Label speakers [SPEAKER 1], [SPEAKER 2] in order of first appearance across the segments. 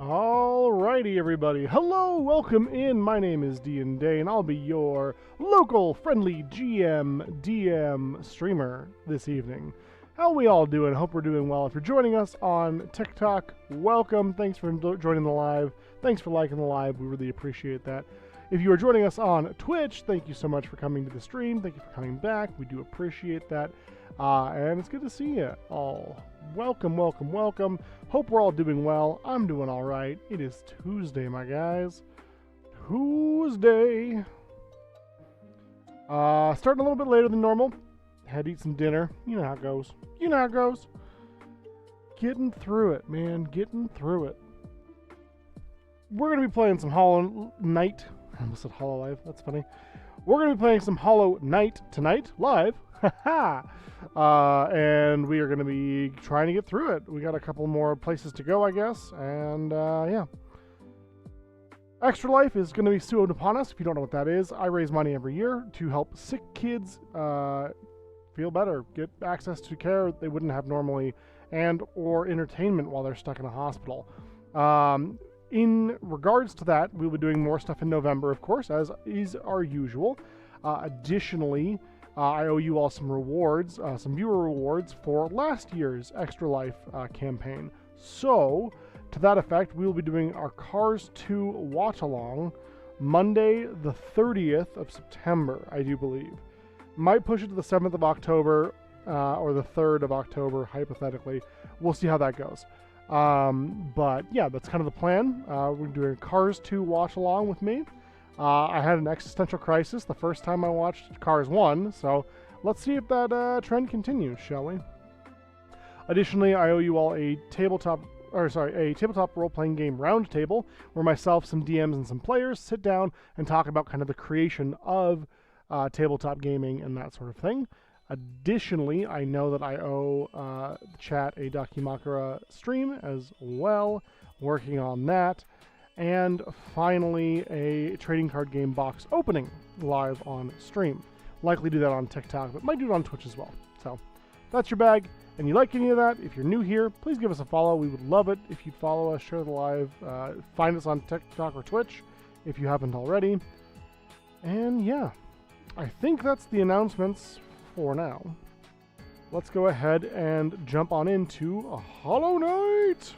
[SPEAKER 1] Alrighty, everybody. Hello, welcome in. My name is Dean Day, and I'll be your local friendly GM DM streamer this evening. How are we all doing? Hope we're doing well. If you're joining us on TikTok, welcome. Thanks for joining the live. Thanks for liking the live. We really appreciate that. If you are joining us on Twitch, thank you so much for coming to the stream. Thank you for coming back. We do appreciate that. And it's good to see you all. Welcome, welcome, welcome. Hope we're all doing well. I'm doing all right. It is Tuesday, my guys. Tuesday. Starting a little bit later than normal. Had to eat some dinner. You know how it goes. You know how it goes. Getting through it, man. Getting through it. We're going to be playing some Hollow Knight. I almost said Hollow Live. That's funny. We're going to be playing some Hollow Knight tonight, live. And we are going to be trying to get through it. We got a couple more places to go, I guess. And, yeah. Extra Life is going to be soon upon us. If you don't know what that is, I raise money every year to help sick kids feel better, get access to care they wouldn't have normally, and or entertainment while they're stuck in a hospital. In regards to that, we'll be doing more stuff in November, of course, as is our usual. Additionally, I owe you all some rewards, some viewer rewards for last year's Extra Life campaign. So, to that effect, we will be doing our Cars 2 watch-along Monday the 30th of September, I do believe. Might push it to the 7th of October, or the 3rd of October, hypothetically. We'll see how that goes. But yeah, that's kind of the plan. We're doing Cars 2 watch-along with me. I had an existential crisis the first time I watched Cars 1, so let's see if that trend continues, shall we? Additionally, I owe you all a tabletop role-playing game roundtable where myself, some DMs, and some players sit down and talk about kind of the creation of tabletop gaming and that sort of thing. Additionally, I know that I owe the chat a Dakimakura stream as well, working on that. And finally, a trading card game box opening live on stream. Likely do that on TikTok, but might do it on Twitch as well. So, that's your bag. And you like any of that, if you're new here, please give us a follow. We would love it if you'd follow us, share the live, find us on TikTok or Twitch if you haven't already. And yeah, I think that's the announcements for now. Let's go ahead and jump on into a Hollow Knight.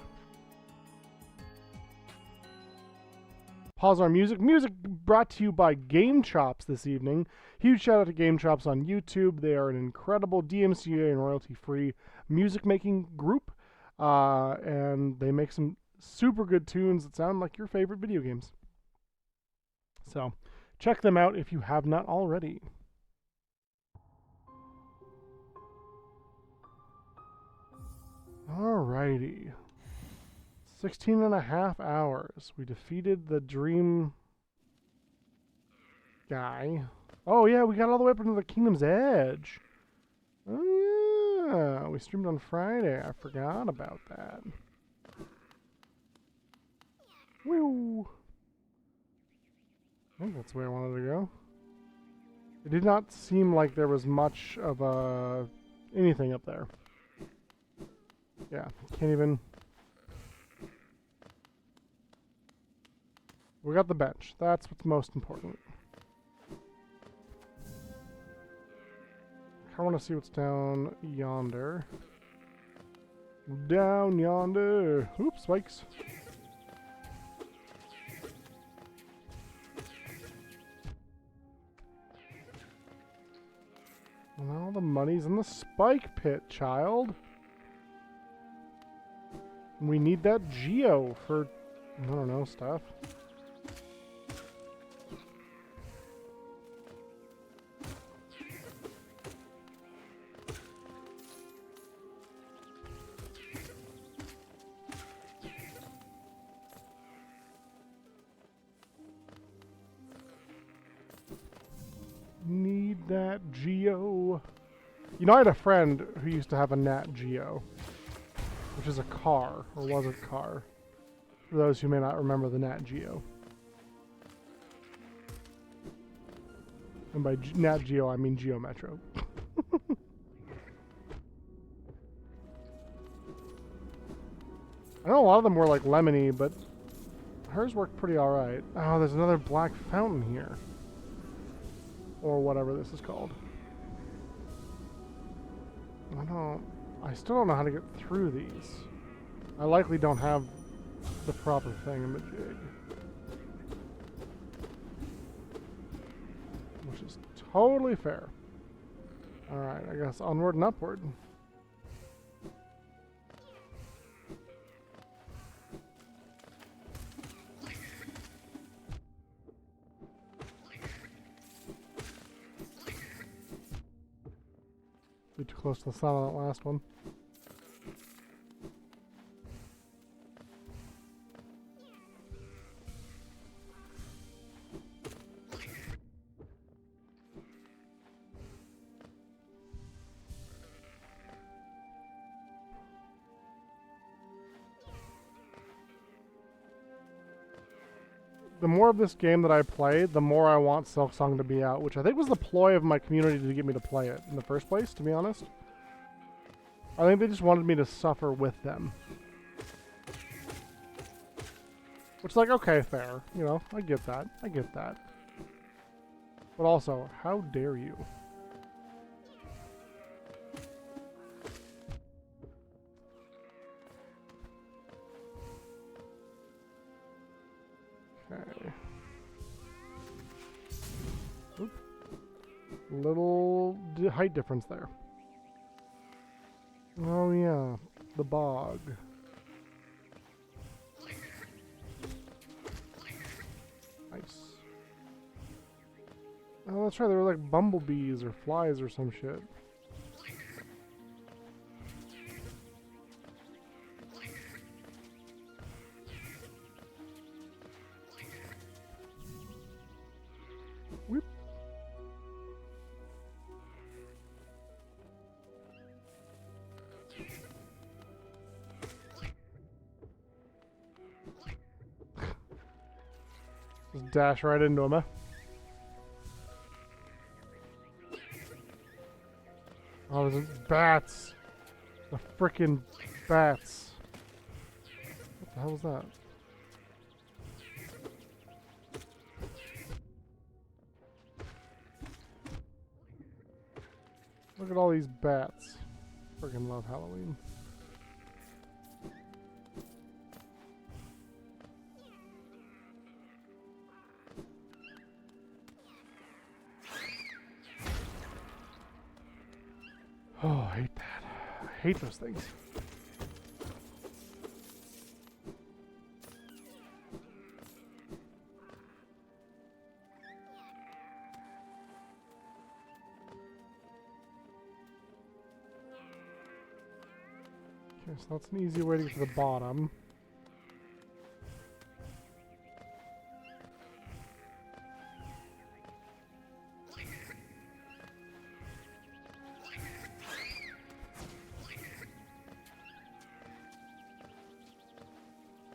[SPEAKER 1] Pause our music. Music brought to you by Game Chops this evening. Huge shout out to Game Chops on YouTube. They are an incredible DMCA and royalty-free music making group. And they make some super good tunes that sound like your favorite video games. So check them out if you have not already. Alrighty. 16 and a half hours. We defeated the dream guy. Oh yeah, we got all the way up into the Kingdom's Edge. Oh yeah, we streamed on Friday. I forgot about that. Woo! I think that's the way I wanted to go. It did not seem like there was much of anything up there. Yeah, can't even... We got the bench. That's what's most important. I want to see what's down yonder. Down yonder. Oops, spikes. And all the money's in the spike pit, child. We need that geo for, I don't know, stuff. Need that Geo. You know, I had a friend who used to have a Nat Geo, which is a car, or was a car, for those who may not remember the Nat Geo. And by Nat Geo, I mean Geo Metro. I know a lot of them were like lemony, but hers worked pretty alright. Oh, there's another black fountain here. Or whatever this is called. I still don't know how to get through these. I likely don't have the proper thingamajig. Which is totally fair. Alright, I guess onward and upward. Be too close to the sun on that last one. The more of this game that I play, the more I want Silksong to be out, which I think was the ploy of my community to get me to play it in the first place, to be honest. I think they just wanted me to suffer with them. Which, like, okay, fair. You know, I get that. I get that. But also, how dare you? Okay. Oop. Little height difference there. Oh yeah, the bog. Nice. Oh, that's right, they were like bumblebees or flies or some shit. Whoop. Just dash right into him, huh? Oh, there's bats. The frickin' bats. What the hell was that? Look at all these bats. Frickin' love Halloween. Oh, I hate that. I hate those things. Okay, so that's an easy way to get to the bottom.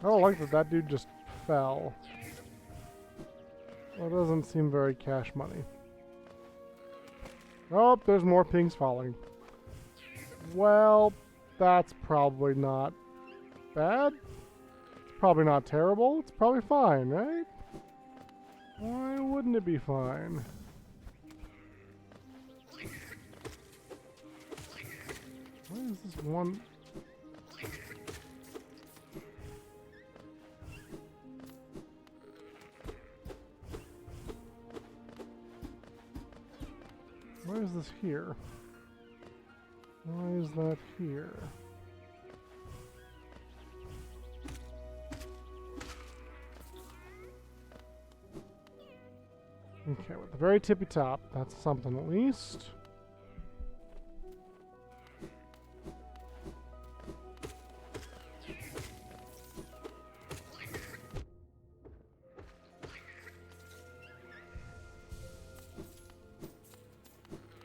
[SPEAKER 1] I don't like that that dude just fell. That doesn't seem very cash money. Oh, there's more pings falling. Well, that's probably not bad. It's probably not terrible. It's probably fine, right? Why wouldn't it be fine? Why is this one... Why is this here? Why is that here? Okay, with the very tippy top, that's something at least.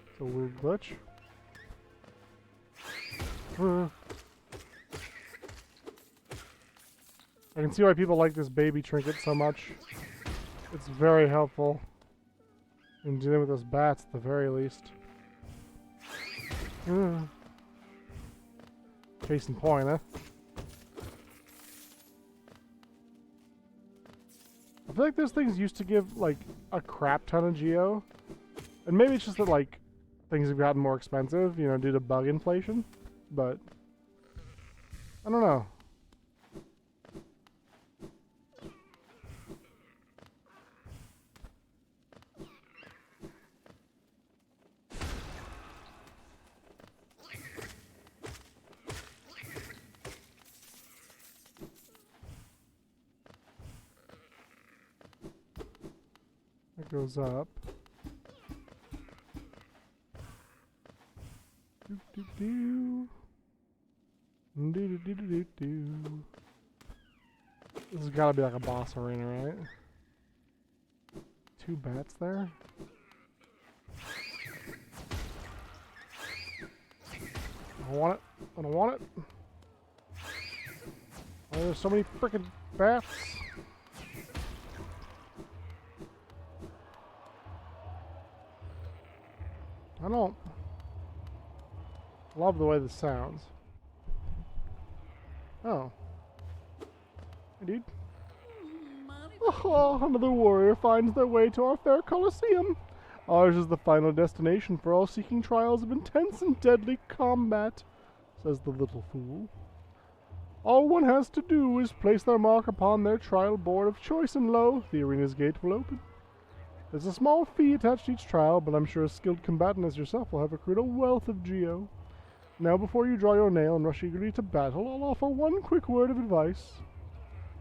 [SPEAKER 1] It's a weird glitch. I can see why people like this baby trinket so much. It's very helpful in dealing with those bats at the very least. Case in point, huh? I feel like those things used to give, like, a crap ton of geo. And maybe it's just that, like, things have gotten more expensive, you know, due to bug inflation. But, I don't know. It goes up. Do do do. Do do do do do do. This has got to be like a boss arena, right? 2 bats there. I don't want it. I don't want it. Oh, there's so many freaking bats. I don't love the way this sounds. Oh. Hey, dude. Oh, another warrior finds their way to our fair Colosseum. Ours is the final destination for all seeking trials of intense and deadly combat, says the little fool. All one has to do is place their mark upon their trial board of choice, and lo, the arena's gate will open. There's a small fee attached to each trial, but I'm sure a skilled combatant as yourself will have accrued a wealth of geo. Now, before you draw your nail and rush eagerly to battle, I'll offer one quick word of advice.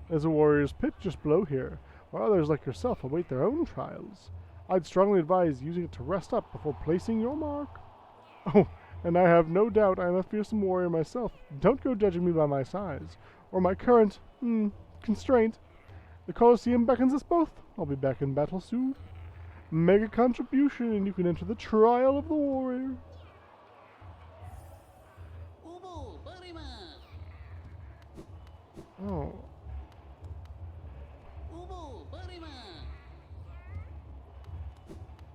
[SPEAKER 1] There's a warrior's pit just below here, where others like yourself await their own trials. I'd strongly advise using it to rest up before placing your mark. Oh, and I have no doubt I am a fearsome warrior myself. Don't go judging me by my size, or my current, constraint. The Colosseum beckons us both. I'll be back in battle soon. Make a contribution and you can enter the trial of the warrior. Oh.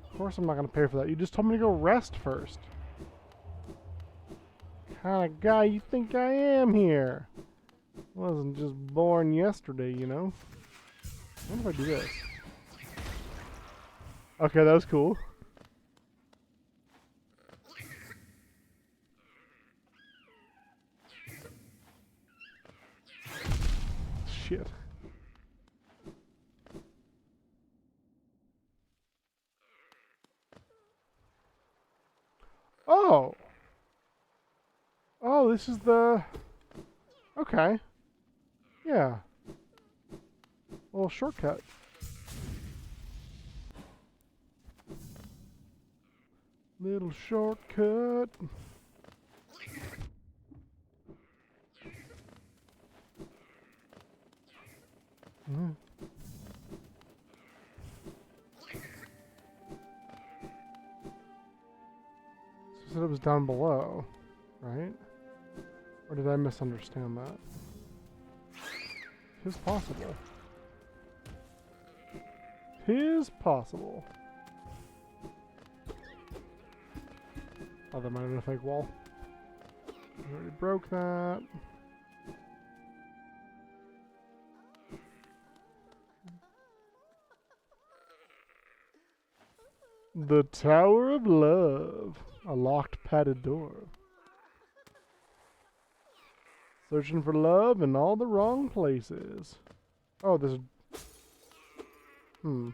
[SPEAKER 1] Of course I'm not going to pay for that. You just told me to go rest first. What kind of guy you think I am here? Wasn't just born yesterday, you know. What if I do this? Okay, that was cool. Shit. Oh! Oh, this is the... Okay. Yeah. A little shortcut. Little shortcut. Mm. So said it was down below, right? Or did I misunderstand that? Tis possible. Tis possible. Oh, that might have been a fake wall. I already broke that. The Tower of Love. A locked, padded door. Searching for love in all the wrong places. Oh, there's... Hmm.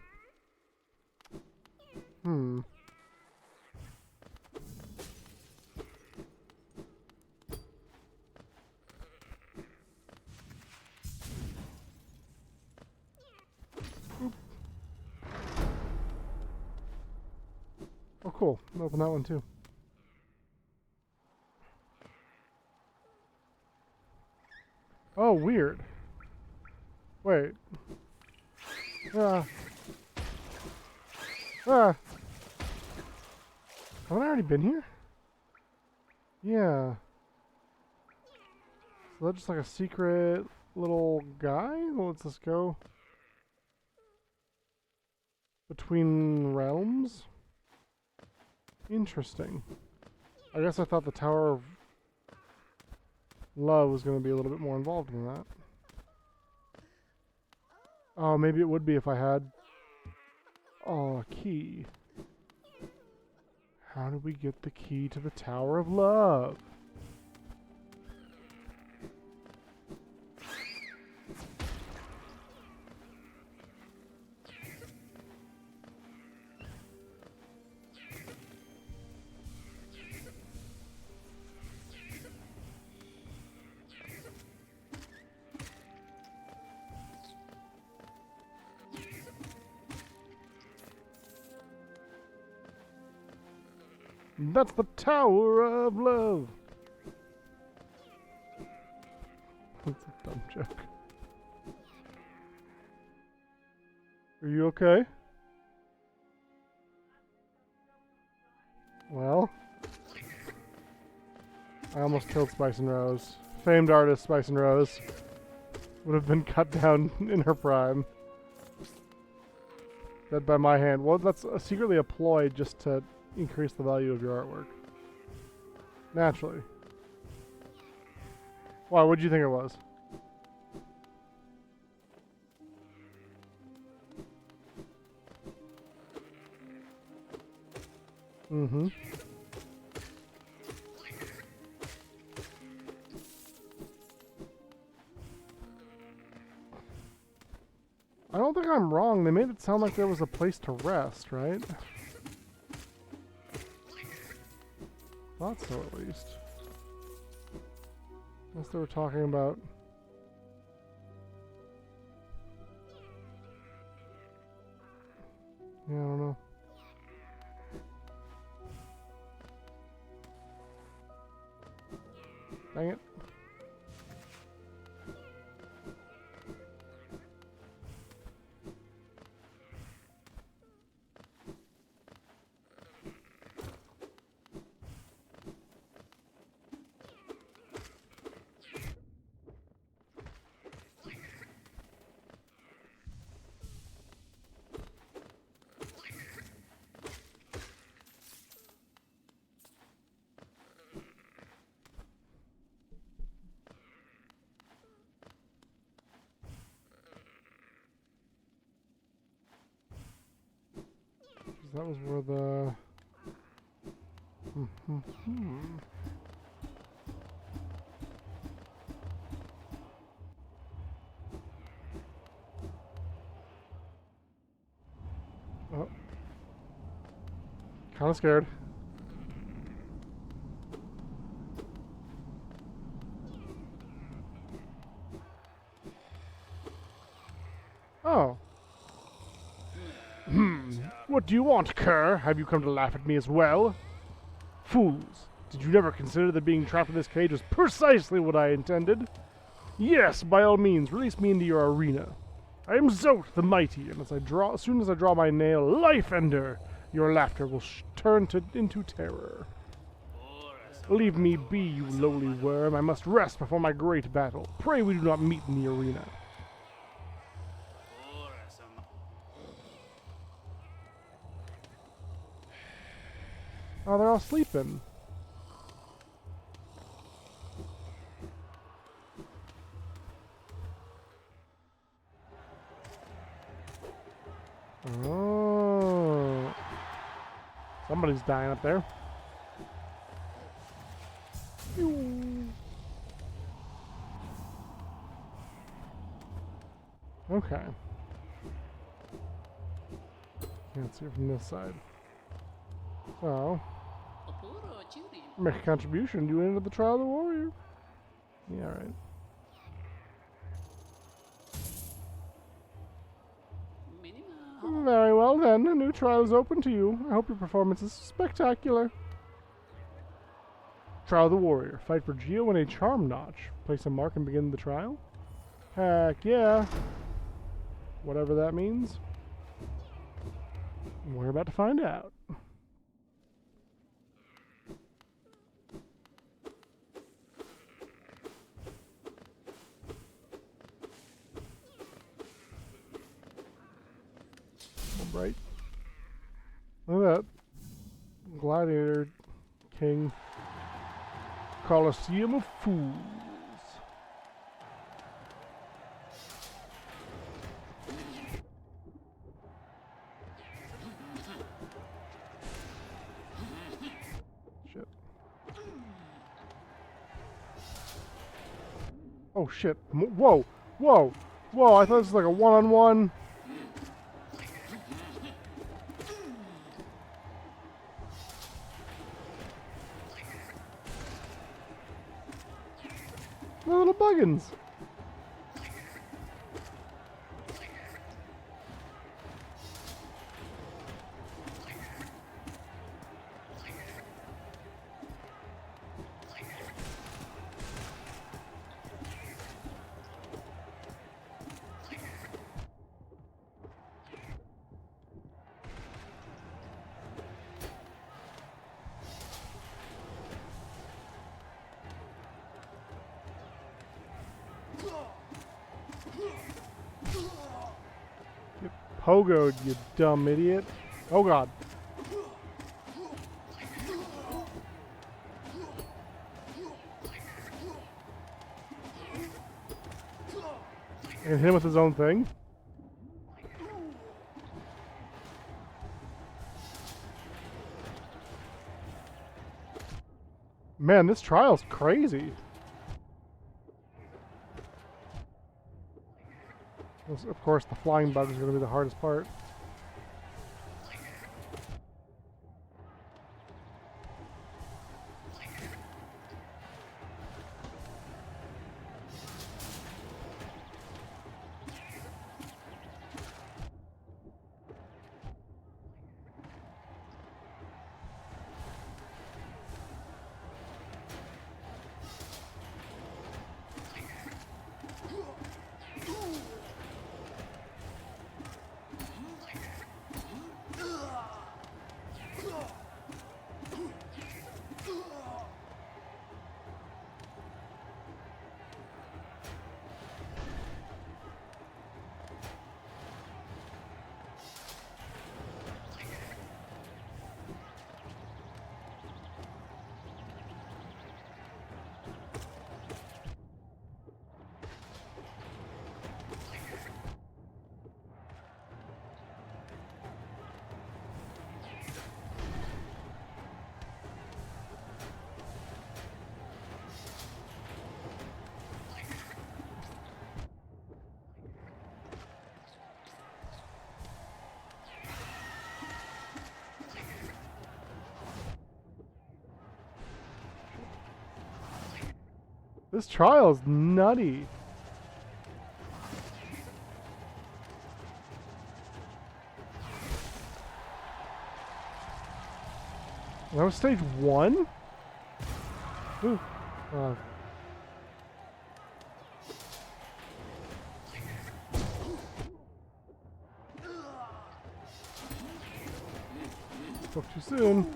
[SPEAKER 1] Oh, cool. Open that one too. Oh, weird. Wait. Ah. Ah. Haven't I already been here? Yeah. So that's just like a secret little guy that lets us go between realms? Interesting. I guess I thought the Tower of Love was going to be a little bit more involved in that. Oh, maybe it would be if I had... Oh, a key. How do we get the key to the Tower of Love? That's the Tower of Love. That's a dumb joke. Are you okay? Well, I almost killed Spice and Rose. Famed artist Spice and Rose would have been cut down in her prime. Dead by my hand. Well, that's secretly a ploy just to increase the value of your artwork. Naturally. Why? What did you think it was? Mm-hmm. I don't think I'm wrong. They made it sound like there was a place to rest, right? Thought so, at least. Unless they were talking about... Yeah, I don't know. Dang it. That was where the... Oh. Kinda scared. Oh. What do you want, cur? Have you come to laugh at me as well? Fools! Did you never consider that being trapped in this cage was precisely what I intended? Yes, by all means, release me into your arena. I am Zote the Mighty, and as soon as I draw my nail, Life Ender, your laughter will turn into terror. Leave me be, you lowly worm. I must rest before my great battle. Pray we do not meet in the arena. Oh, they're all sleeping. Oh. Somebody's dying up there. Okay. Can't see it from this side. So, make a contribution. Do you enter the trial of the warrior? Yeah, right. Very well then, a new trial is open to you. I hope your performance is spectacular. Trial of the warrior. Fight for Geo and a charm notch. Place a mark and begin the trial? Heck yeah. Whatever that means. We're about to find out. Right. Look at that. Gladiator King. Colosseum of Fools. Oh shit. Whoa. Whoa. Whoa, I thought this was like a one-on-one. The little buggins. Get pogoed, you dumb idiot. Oh god. And hit him with his own thing. Man, this trial's crazy. Of course, the flying bugs are going to be the hardest part. This trial is nutty. That was stage 1? Ooh. Spoke too soon.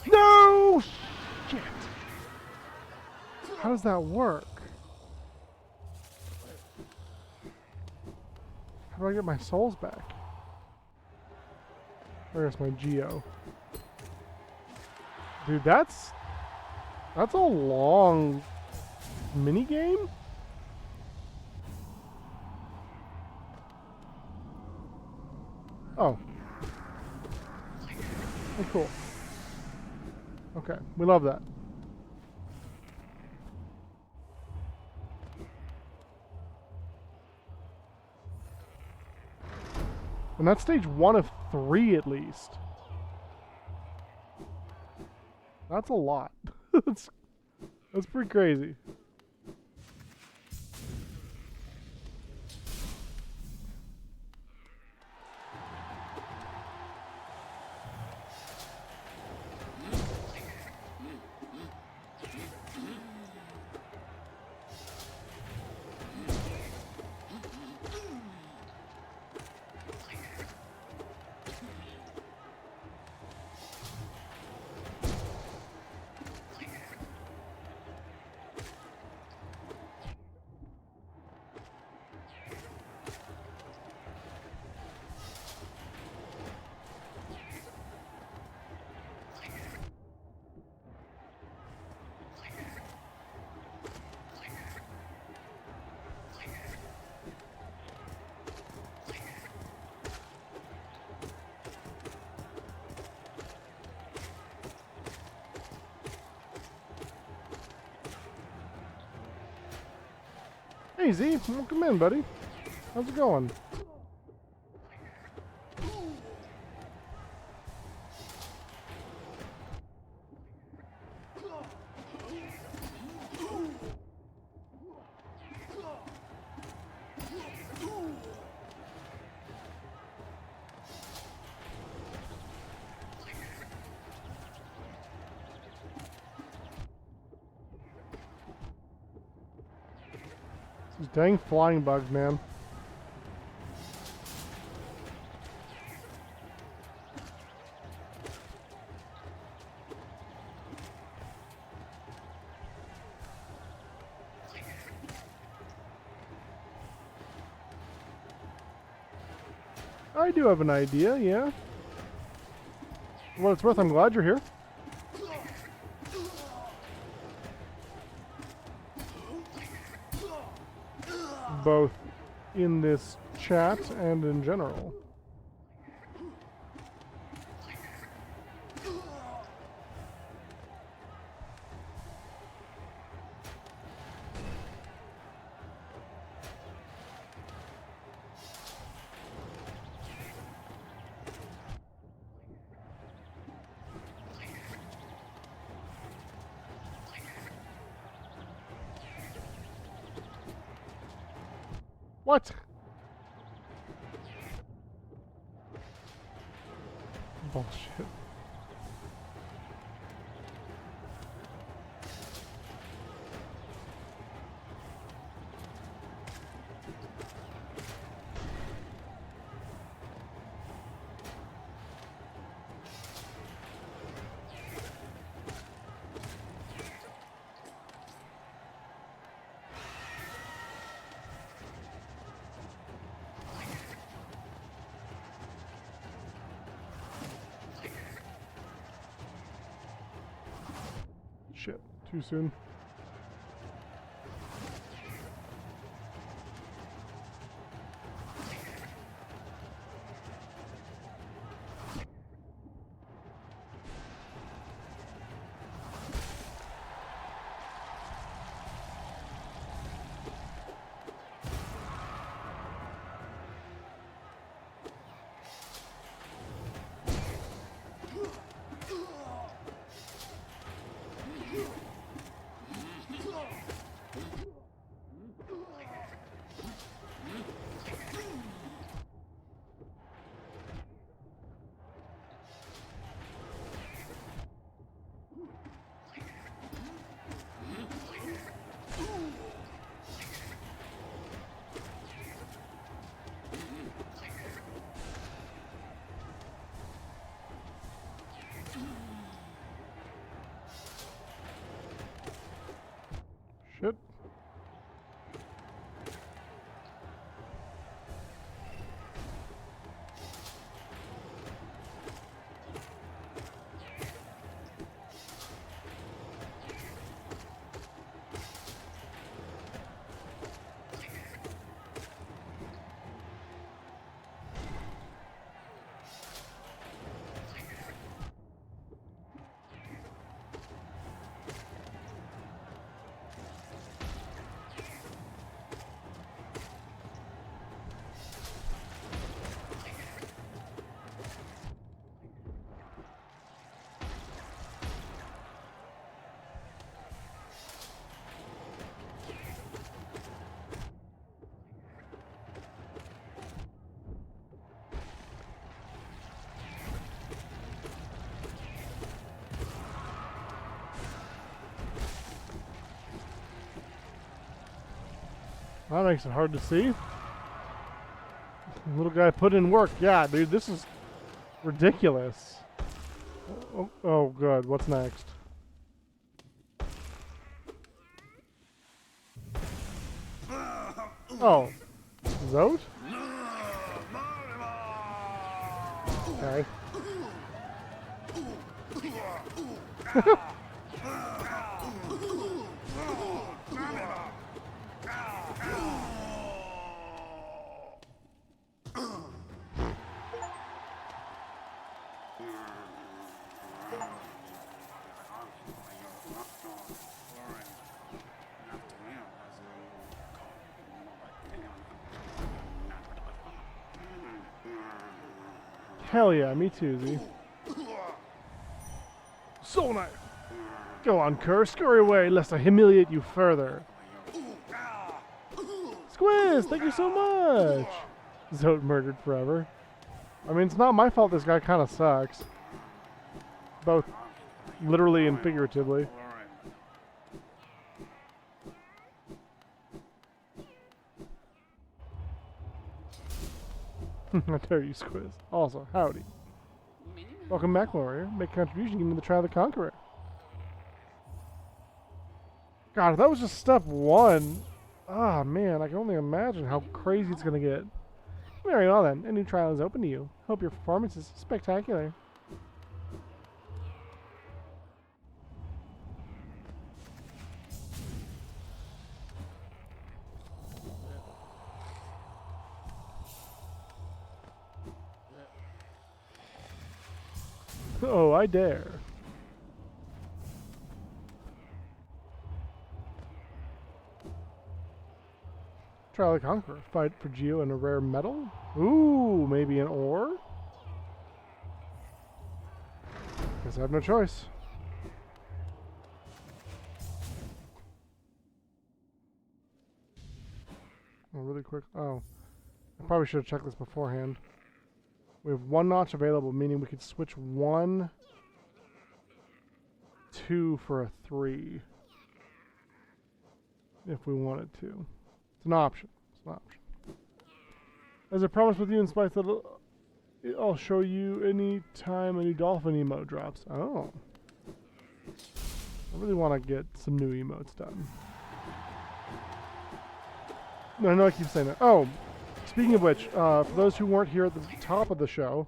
[SPEAKER 1] No! Shit! How does that work? How do I get my souls back? Where's my Geo? Dude, that's a long mini game. Oh. Oh, cool. Okay, we love that. And that's stage 1 of 3 at least. That's a lot. that's pretty crazy. Hey Z, welcome in, buddy. How's it going? These dang flying bugs, man. I do have an idea, yeah. For what it's worth, I'm glad you're here. Both in this chat and in general. What? Bullshit. Shit, too soon. Shit. That makes it hard to see. Little guy put in work. Yeah, dude, this is ridiculous. Oh, good. What's next? Oh. Zote? Okay. Hell yeah, me too, Z. Soul Knife! Go on, Kerr, scurry away lest I humiliate you further. Squiz, thank you so much! Zote murdered forever. I mean, it's not my fault this guy kind of sucks. Both literally and figuratively. I dare you, Squiz. Also, howdy. Welcome back, warrior. Make a contribution, give me the Trial of the Conqueror. God, if that was just step one. Ah, man, I can only imagine how crazy it's going to get. Very well then, a new trial is open to you. Hope your performance is spectacular. Oh, I dare. Trial of the Conqueror. Fight for Geo and a rare metal? Ooh, maybe an ore? Guess I have no choice. Oh, really quick. Oh. I probably should have checked this beforehand. We have one notch available, meaning we could switch 1, 2 for a 3. If we wanted to. It's an option. It's an option. As I promised with you in Spice, that I'll show you any time a new dolphin emote drops. Oh. I really want to get some new emotes done. No, I know I keep saying that. Oh, speaking of which, for those who weren't here at the top of the show,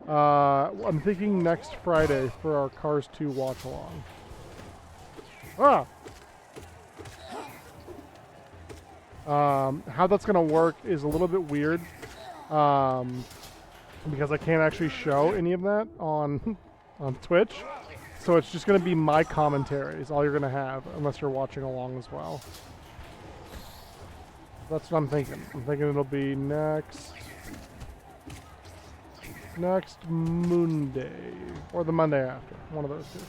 [SPEAKER 1] I'm thinking next Friday for our Cars 2 watch along. Ah! How that's going to work is a little bit weird, because I can't actually show any of that on Twitch. So it's just going to be my commentary is all you're going to have, unless you're watching along as well. That's what I'm thinking. I'm thinking it'll be next Monday, or the Monday after. One of those two.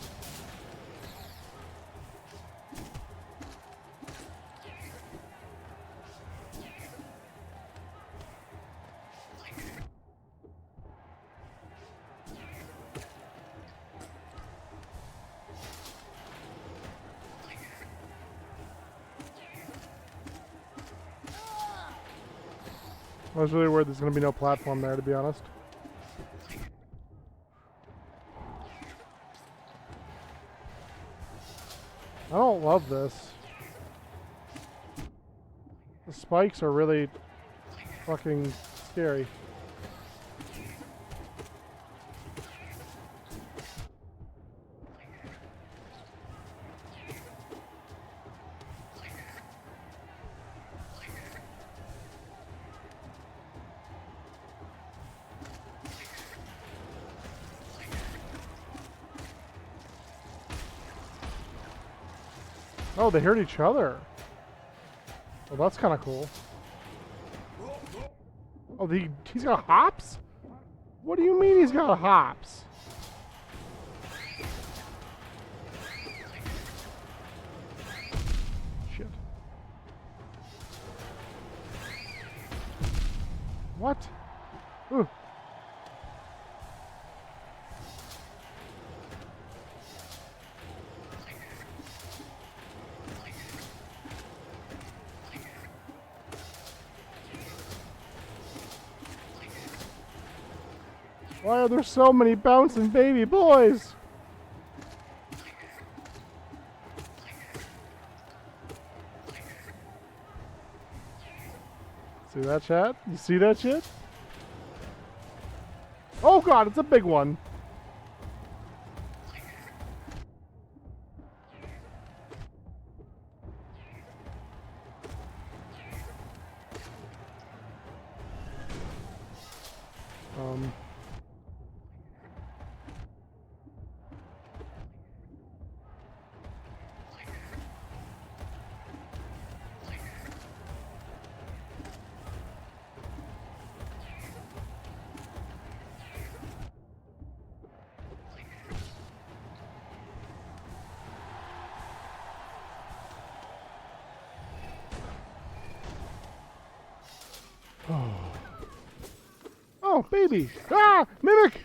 [SPEAKER 1] I was really worried there's going to be no platform there, to be honest. I don't love this. The spikes are really fucking scary. Oh, they hurt each other. Well, that's kind of cool. Oh, he's got hops? What do you mean he's got hops? Shit. What? Ooh. Why are there so many bouncing baby boys? See that, chat? You see that shit? Oh god, it's a big one. Oh, baby! Ah! Mimic!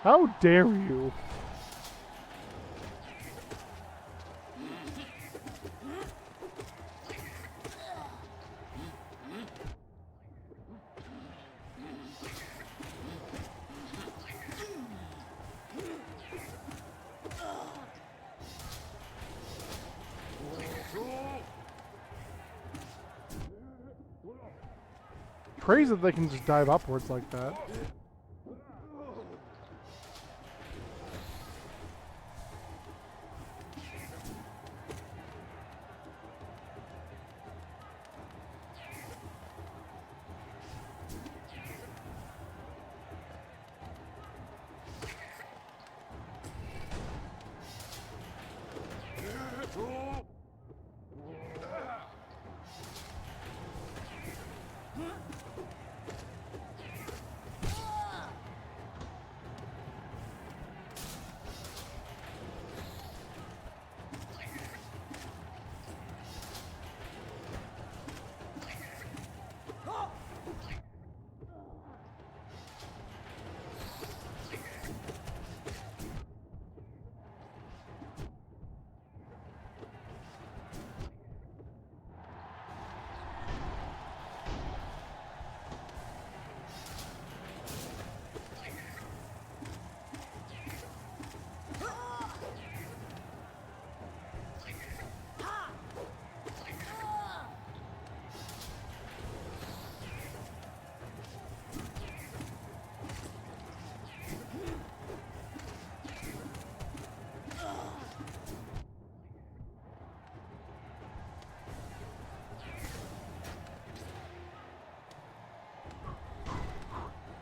[SPEAKER 1] How dare you? Crazy that they can just dive upwards like that.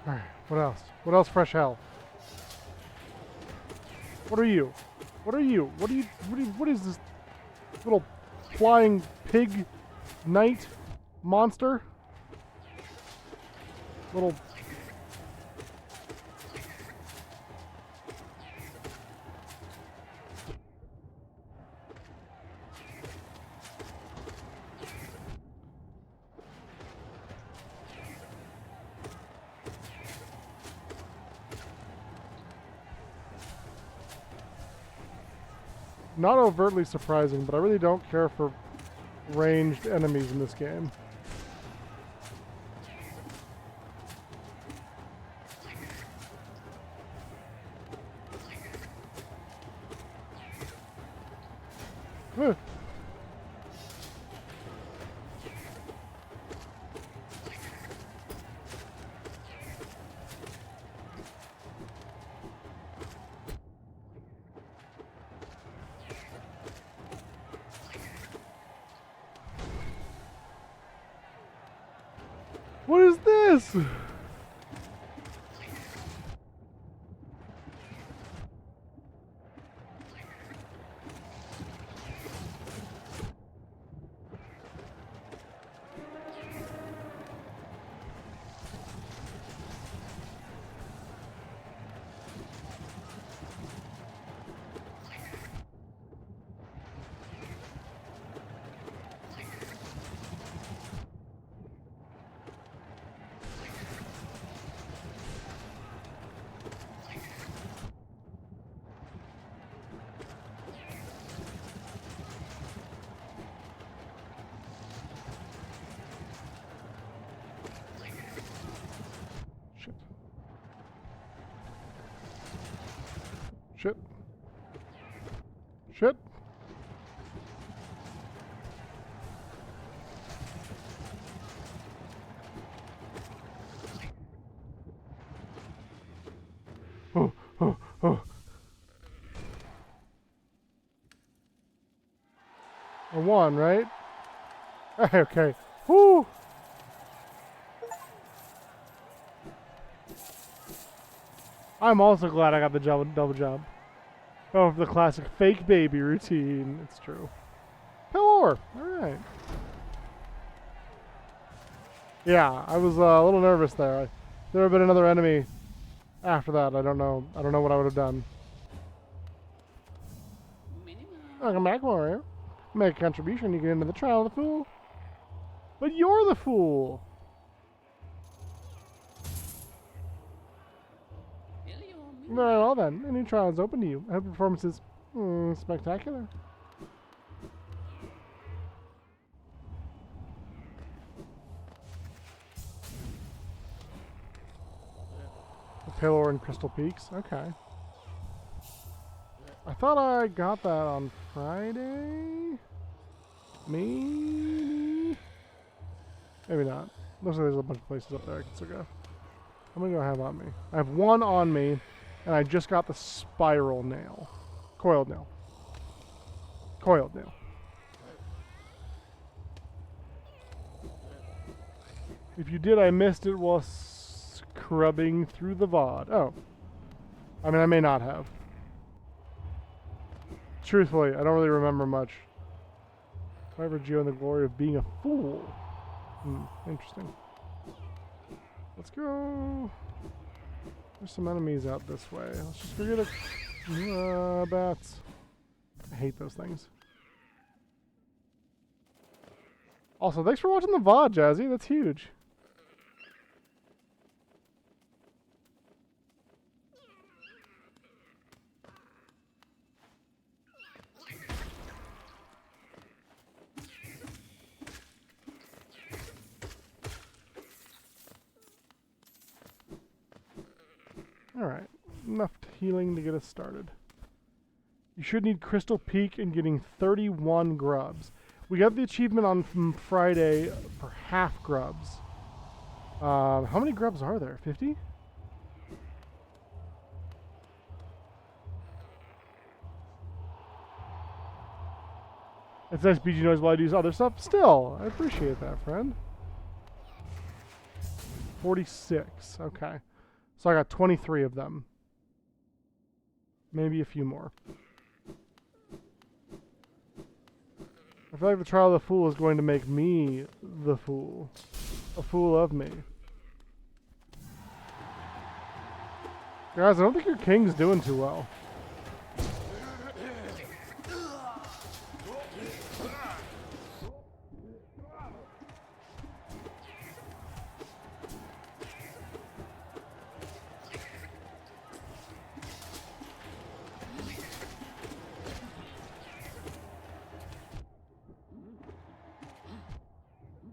[SPEAKER 1] Alright, what else? What else, fresh hell? What are you? What are you? What is this little flying pig knight monster? Little... Not overtly surprising, but I really don't care for ranged enemies in this game. Ugh. What is this? Shit. Shit. Oh, oh, oh. A one, right? Okay. Whoo! I'm also glad I got the double jump. Oh, the classic fake baby routine. It's true. Pillar! Alright. Yeah, I was a little nervous there. If there had been another enemy after that, I don't know. I don't know what I would have done. Welcome back, Mario. Make a contribution, you get into the trial of the fool. But you're the fool! Very well then, a new trial is open to you. I hope your performance is spectacular. The Pillar and Crystal Peaks, okay. I thought I got that on Friday? Maybe? Maybe not. Looks like there's a bunch of places up there I can still go. How many do I have on me? I have one on me, and I just got the spiral nail. Coiled nail. Coiled nail. If you did, I missed it while scrubbing through the VOD. Oh. I mean, I may not have. Truthfully, I don't really remember much. However, Geo and the glory of being a fool. Interesting. Let's go. There's some enemies out this way. Let's just forget it. Bats. I hate those things. Also, thanks for watching the VOD, Jazzy. That's huge. Alright, enough healing to get us started. You should need Crystal Peak and getting 31 grubs. We got the achievement on Friday for half grubs. How many grubs are there? 50? It's nice BG noise while I do other stuff. Still, I appreciate that, friend. 46, okay. So I got 23 of them. Maybe a few more. I feel like the trial of the fool is going to make me the fool. A fool of me. Guys, I don't think your king's doing too well.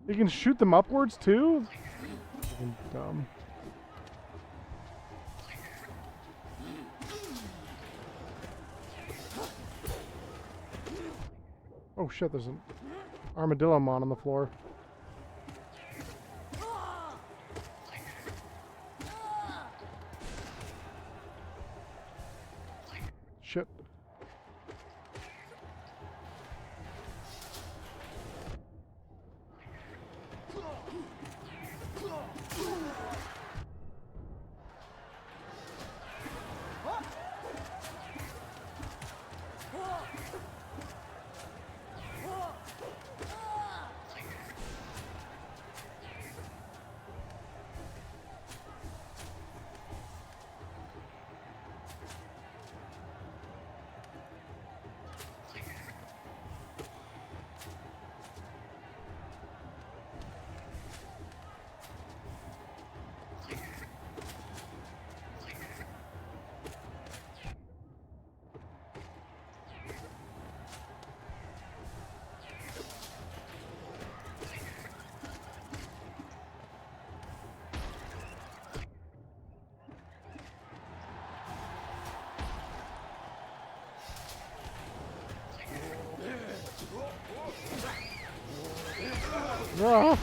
[SPEAKER 1] You can shoot them upwards too? Fucking dumb. Oh shit, there's an armadillo mon on the floor. Shit. Ah.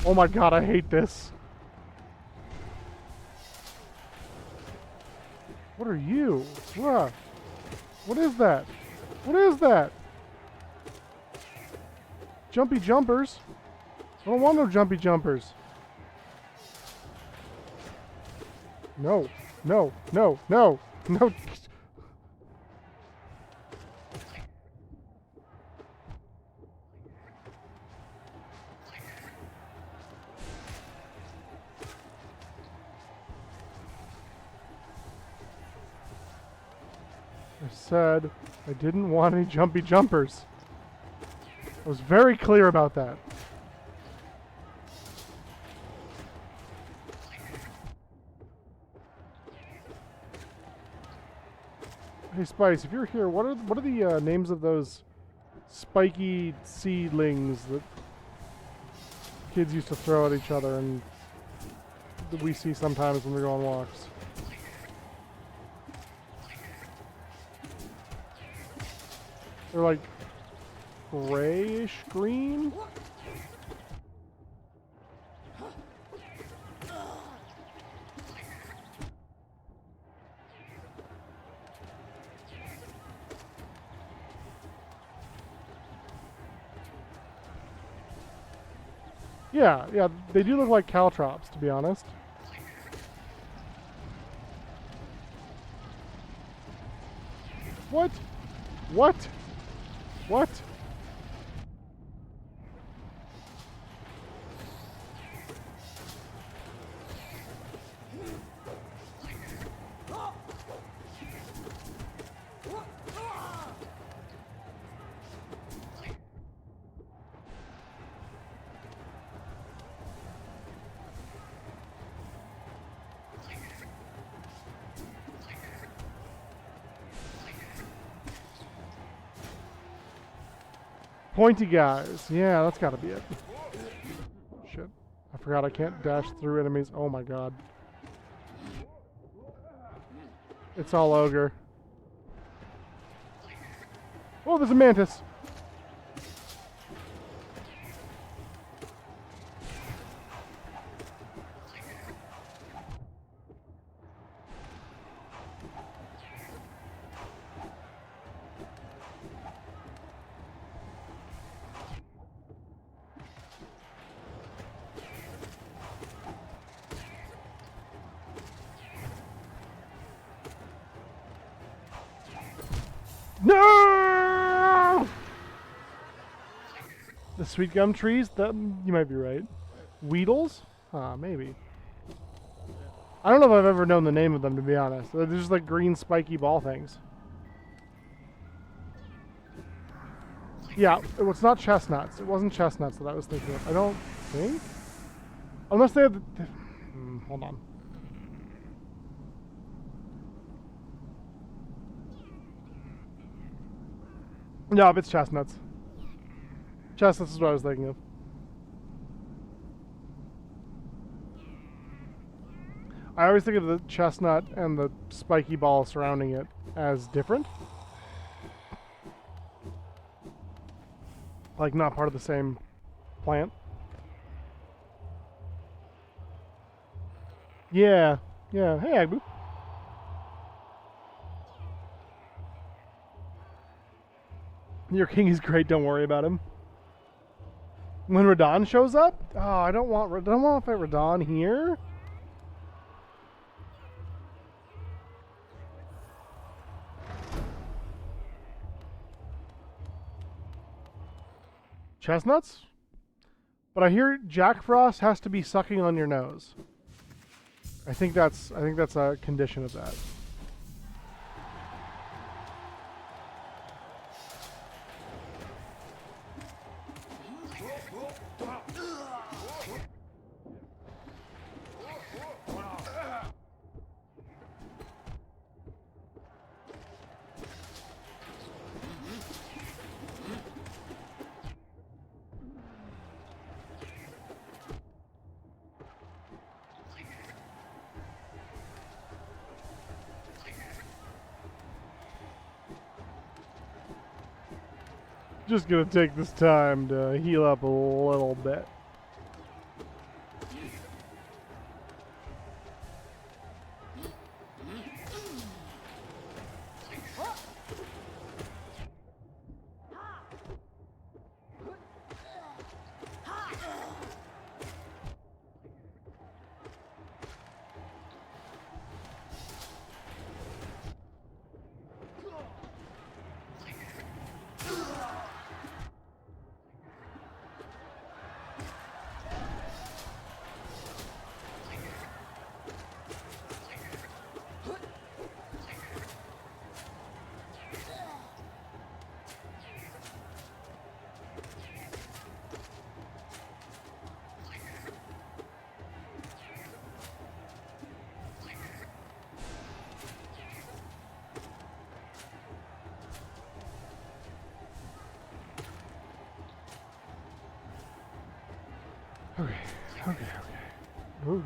[SPEAKER 1] Oh my god, I hate this. What are you? Ah. What is that? What is that? Jumpy jumpers? I don't want no jumpy jumpers. No, no, no, no, no. I I said I didn't want any jumpy jumpers. I was very clear about that. Hey Spice, if you're here, what are the names of those spiky seedlings that kids used to throw at each other and that we see sometimes when we go on walks? They're like grayish green? Yeah, they do look like caltrops, to be honest. What? What? What? Pointy guys. Yeah, that's gotta be it. Shit. I forgot I can't dash through enemies. Oh my god. It's all ogre. Oh, there's a mantis. No! The sweet gum trees? That you might be right. Weedles? Maybe. I don't know if I've ever known the name of them, to be honest. They're just like green spiky ball things. Yeah, it's not chestnuts. It wasn't chestnuts that I was thinking of. I don't think. Unless they have hold on. No, it's chestnuts. Chestnuts is what I was thinking of. I always think of the chestnut and the spiky ball surrounding it as different. Like not part of the same plant. Yeah. Yeah. Hey, Agbu. Your king is great, don't worry about him. When Radon shows up? Oh, I don't want to fight Radon here. Chestnuts? But I hear Jack Frost has to be sucking on your nose. I think that's a condition of that. Just gonna take this time to heal up a little bit. Okay, okay, okay. Ooh.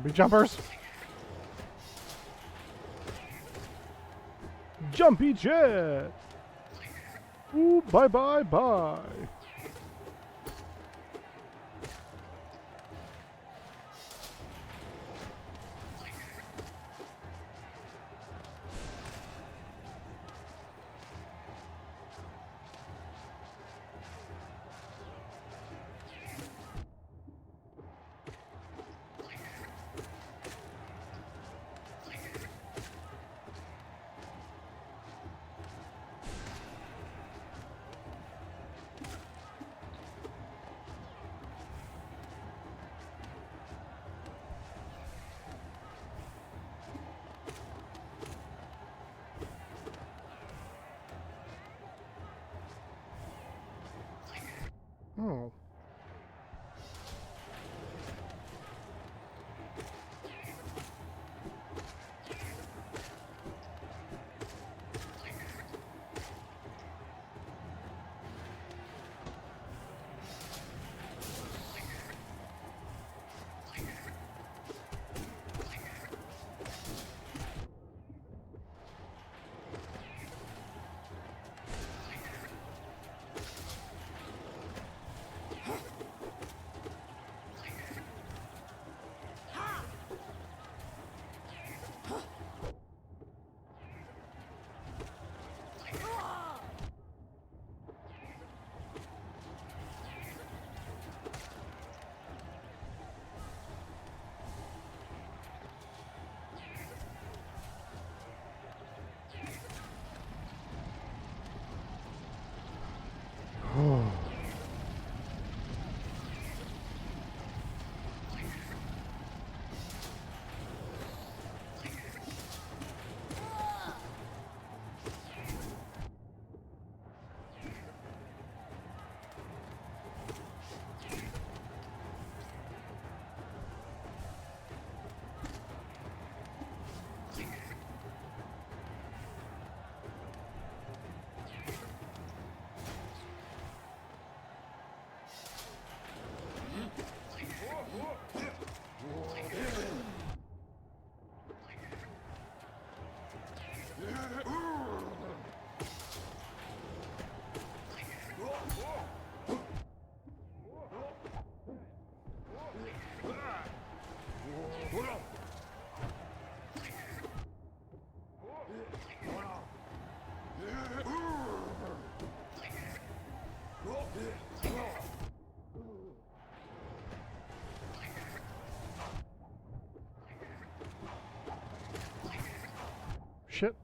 [SPEAKER 1] Jumpy jumpers. Jumpy jet. Ooh, bye bye bye. Oh. Shit.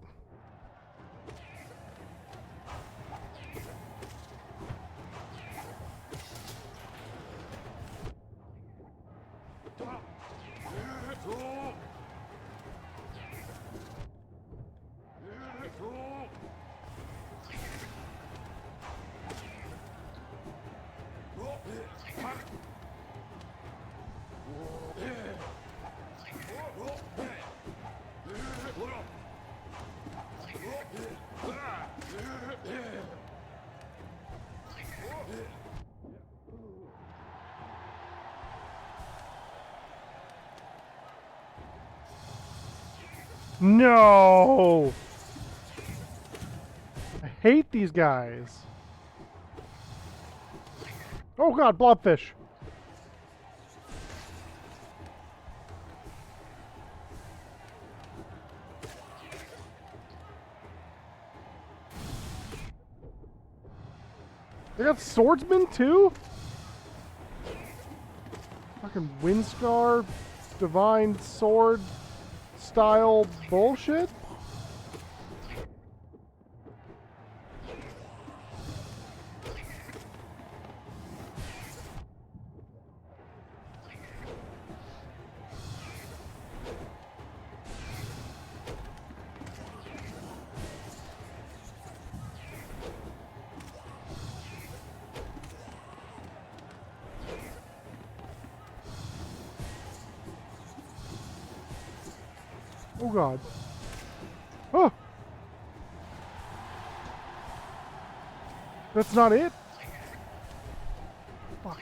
[SPEAKER 1] No! I hate these guys. Oh god, blobfish. They got swordsmen too? Fucking Windscar, divine sword style bullshit? Oh god. Oh! That's not it? Fuck.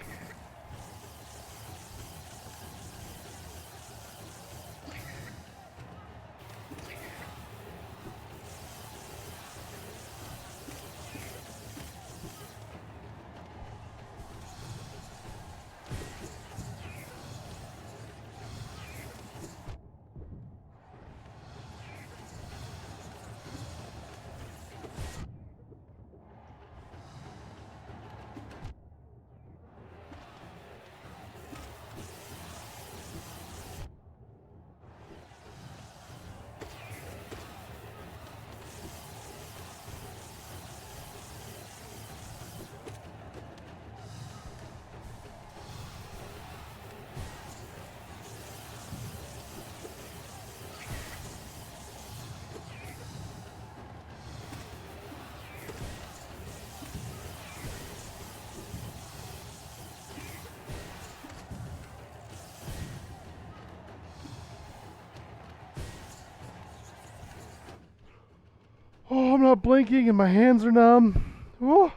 [SPEAKER 1] Oh, I'm not blinking and my hands are numb. Oh.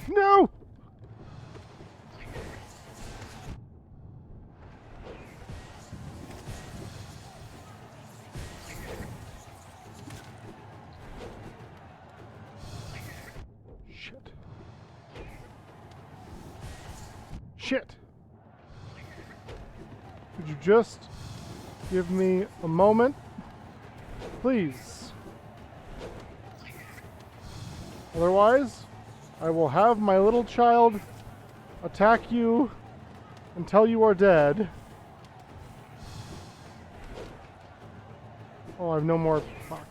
[SPEAKER 1] No! Shit. Shit. Could you just give me a moment? Please. Otherwise, I will have my little child attack you until you are dead. Oh, I have no more. Fuck.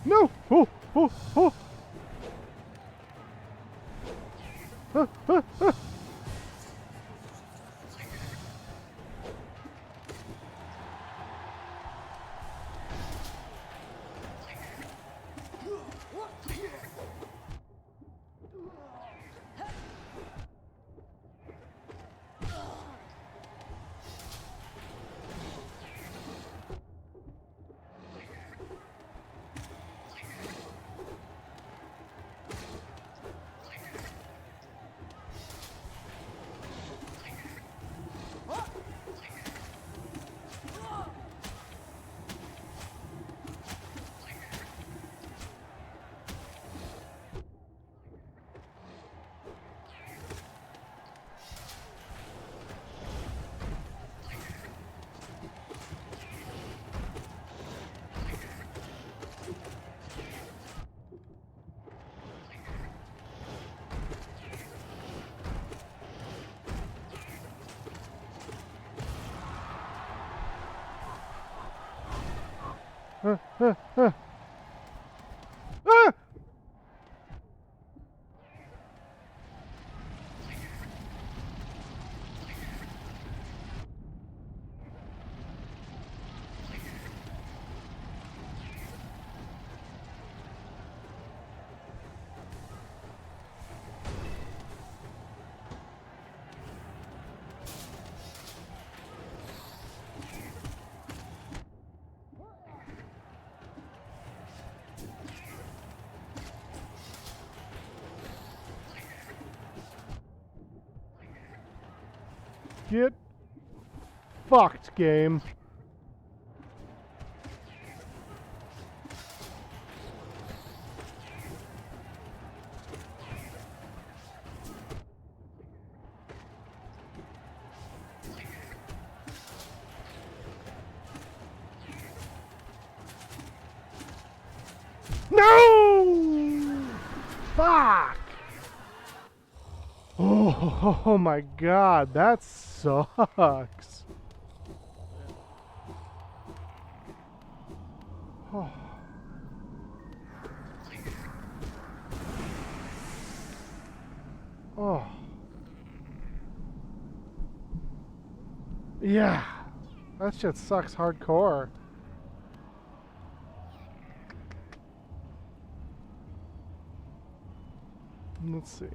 [SPEAKER 1] No! Oh! Oh! Oh! Ah, ah, ah. Ah, ah, ah. Ah! Get fucked, game. No! Fuck! Oh my god, that sucks. Oh. Oh. Yeah. That shit sucks hardcore. Let's see.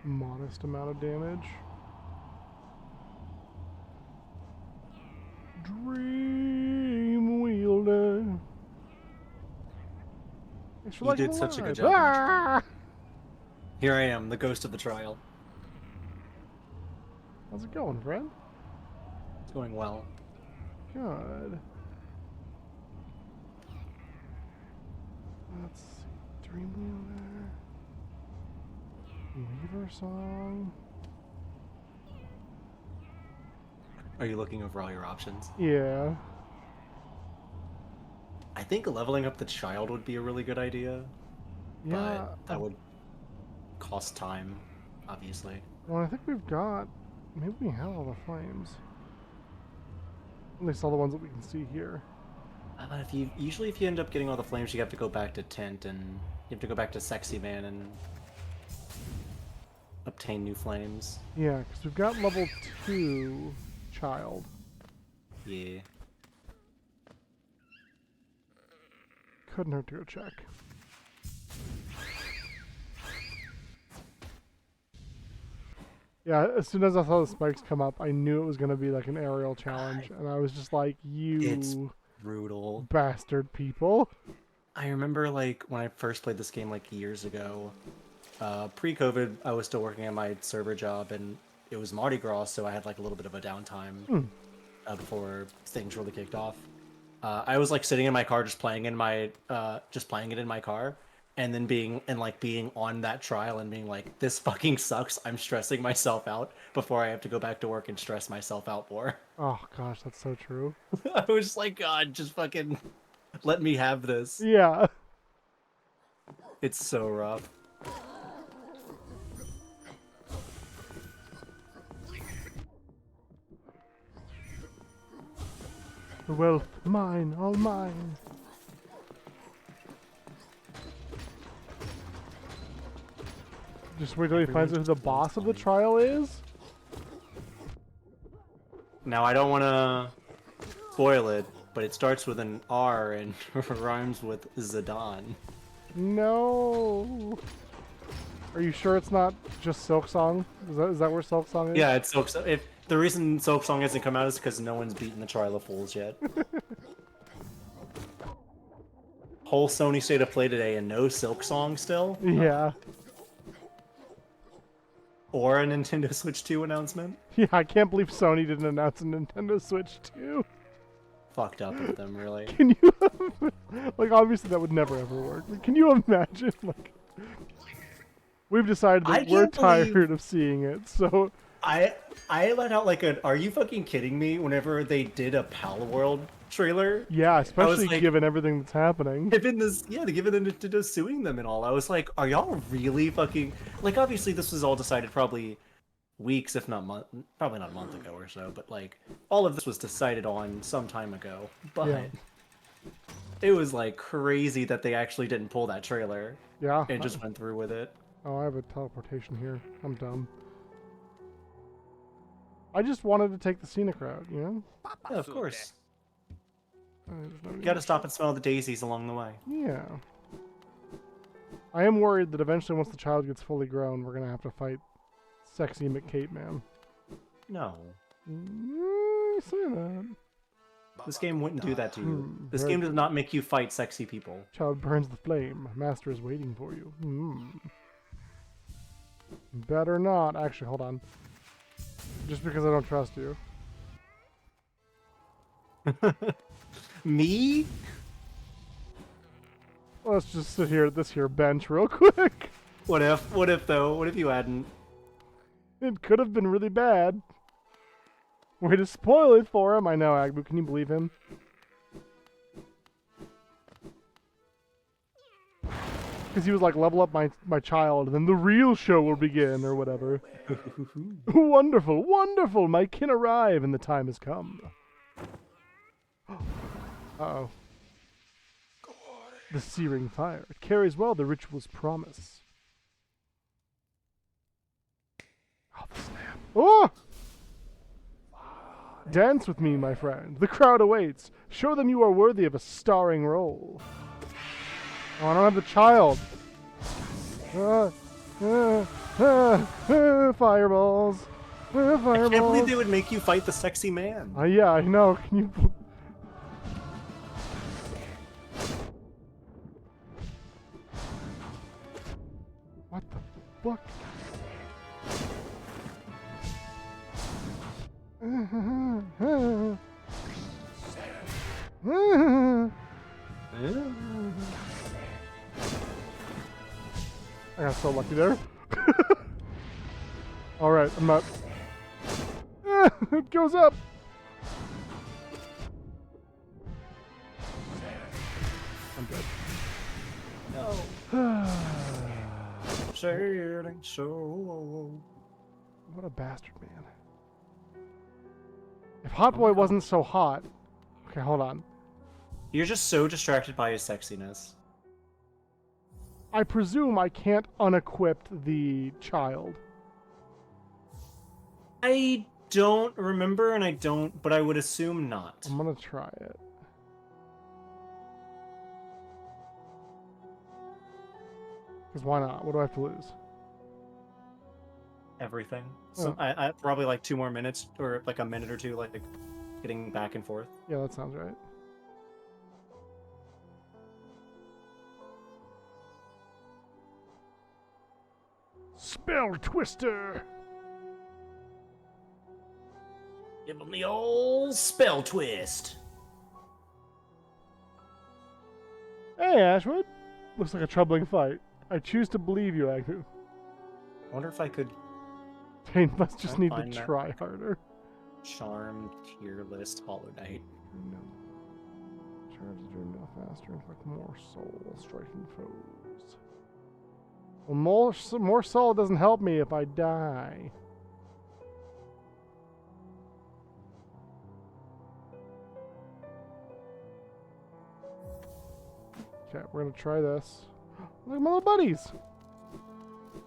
[SPEAKER 1] Modest amount of damage. Dream wielder.
[SPEAKER 2] You did such a good job.
[SPEAKER 1] Ah!
[SPEAKER 2] Here I am, the ghost of the trial.
[SPEAKER 1] How's it going, friend?
[SPEAKER 2] It's going well.
[SPEAKER 1] Good. Let's see. Dream wielder. Weaver song.
[SPEAKER 2] Are you looking over all your options?
[SPEAKER 1] Yeah.
[SPEAKER 2] I think leveling up the child would be a really good idea.
[SPEAKER 1] Yeah.
[SPEAKER 2] But that would cost time, obviously.
[SPEAKER 1] Well, I think we've got... Maybe we have all the flames. At least all the ones that we can see here.
[SPEAKER 2] But usually if you end up getting all the flames, you have to go back to Tent and you have to go back to Sexy Man and obtain new flames.
[SPEAKER 1] Yeah, because we've got level 2 child.
[SPEAKER 2] Yeah.
[SPEAKER 1] Couldn't hurt to go check. Yeah, as soon as I saw the spikes come up, I knew it was going to be like an aerial challenge, and I was just like,
[SPEAKER 2] It's
[SPEAKER 1] you
[SPEAKER 2] brutal.
[SPEAKER 1] bastard people.
[SPEAKER 2] I remember like when I first played this game like years ago, pre-COVID, I was still working at my server job and it was Mardi Gras, so I had like a little bit of a downtime before things really kicked off. I was like sitting in my car just playing it in my car, and then being on that trial and being like, this fucking sucks. I'm stressing myself out before I have to go back to work and stress myself out more.
[SPEAKER 1] Oh gosh, that's so true.
[SPEAKER 2] I was just like, God, just fucking let me have this.
[SPEAKER 1] Yeah.
[SPEAKER 2] It's so rough.
[SPEAKER 1] The wealth, mine, all mine. Just wait till he finds out who the boss of the trial is.
[SPEAKER 2] Now, I don't want to spoil it, but it starts with an R and rhymes with Zidane.
[SPEAKER 1] No. Are you sure it's not just Silk Song? Is that where Silk Song is?
[SPEAKER 2] Yeah, it's Silk Song. If the reason Silk Song hasn't come out is because no one's beaten the Trial of Fools yet. Whole Sony State of Play today and no Silk Song still?
[SPEAKER 1] Yeah.
[SPEAKER 2] Or a Nintendo Switch 2 announcement?
[SPEAKER 1] Yeah, I can't believe Sony didn't announce a Nintendo Switch 2.
[SPEAKER 2] Fucked up with them, really.
[SPEAKER 1] Can you... like, obviously that would never ever work. But can you imagine, like... We've decided that we're tired of seeing it, so...
[SPEAKER 2] I let out like a, are you fucking kidding me, whenever they did a Pal World trailer?
[SPEAKER 1] Yeah, especially
[SPEAKER 2] like,
[SPEAKER 1] given everything that's happening.
[SPEAKER 2] Given this, yeah, given the Nintendo suing them and all, I was like, are y'all really fucking... Like, obviously this was all decided probably weeks, if not month, probably not a month ago or so, but like, all of this was decided on some time ago, but... Yeah. It was like crazy that they actually didn't pull that trailer.
[SPEAKER 1] Yeah.
[SPEAKER 2] And just went through with it.
[SPEAKER 1] Oh, I have a teleportation here. I'm dumb. I just wanted to take the scenic route, you know?
[SPEAKER 2] Yeah, of course.
[SPEAKER 1] No
[SPEAKER 2] You gotta stop and smell the daisies along the way.
[SPEAKER 1] Yeah. I am worried that eventually once the child gets fully grown, we're gonna have to fight Sexy McCape Man.
[SPEAKER 2] No.
[SPEAKER 1] Say that.
[SPEAKER 2] This game wouldn't do that to you. This game does not make you fight sexy people.
[SPEAKER 1] Child burns the flame. Master is waiting for you. Better not. Actually, hold on. Just because I don't trust you.
[SPEAKER 2] Me?
[SPEAKER 1] Let's just sit here at this here bench real quick.
[SPEAKER 2] What if? What if though? What if you hadn't?
[SPEAKER 1] It could have been really bad. Way to spoil it for him. I know, Agbu. Can you believe him? Because he was like, level up my child, and then the real show will begin, or whatever. Wonderful, wonderful! My kin arrive, and the time has come. Uh-oh. The searing fire. It carries well the ritual's promise. Oh, the snap. Oh! Dance with me, my friend. The crowd awaits. Show them you are worthy of a starring role. Oh, I don't have the child. Fireballs. Fireballs.
[SPEAKER 2] I can't believe they would make you fight the sexy man.
[SPEAKER 1] Yeah, I know. Can you... What the fuck? I got so lucky there. Alright, I'm not... It goes up! I'm dead.
[SPEAKER 2] No. Say it ain't so.
[SPEAKER 1] What a bastard, man. If Hot Boy wasn't so hot... Okay, hold on.
[SPEAKER 2] You're just so distracted by his sexiness.
[SPEAKER 1] I presume I can't unequip the child.
[SPEAKER 2] I don't remember, and I don't, but I would assume not.
[SPEAKER 1] I'm gonna try it. Because why not? What do I have to lose?
[SPEAKER 2] Everything. So I probably like 2 more minutes, or like a minute or two, like getting back and forth.
[SPEAKER 1] Yeah, that sounds right. Spell Twister!
[SPEAKER 2] Give him the old spell twist.
[SPEAKER 1] Hey, Ashwood. Looks like a troubling fight. I choose to believe you, Agnew.
[SPEAKER 2] I wonder if I could
[SPEAKER 1] Tane must just need to
[SPEAKER 2] find that.
[SPEAKER 1] try harder.
[SPEAKER 2] Charm tier list Hollow Knight.
[SPEAKER 1] Charge the dream now faster, inflict more soul, striking foes. Well, more soul doesn't help me if I die. Okay, we're gonna try this. Look at my little buddies.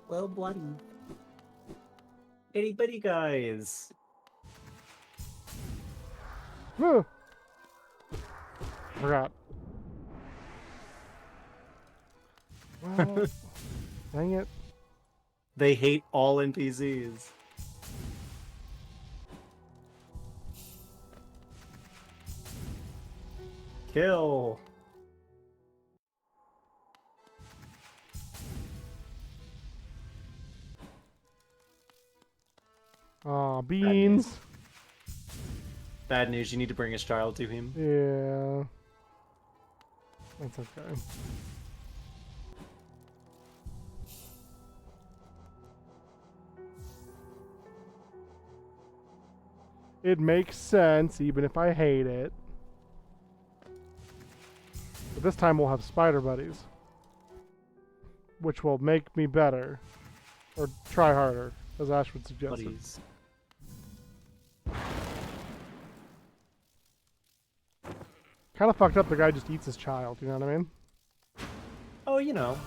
[SPEAKER 2] Well, bloody. Itty bitty guys.
[SPEAKER 1] Woo. Forgot. Well, dang it.
[SPEAKER 2] They hate all NPCs. Kill.
[SPEAKER 1] Aw, beans.
[SPEAKER 2] Bad news, you need to bring his child to him.
[SPEAKER 1] Yeah. That's okay. It makes sense, even if I hate it. But this time we'll have spider buddies. Which will make me better. Or try harder, as Ash would suggest.
[SPEAKER 2] Buddies.
[SPEAKER 1] Kind of fucked up the guy just eats his child, you know what I mean?
[SPEAKER 2] Oh, you know.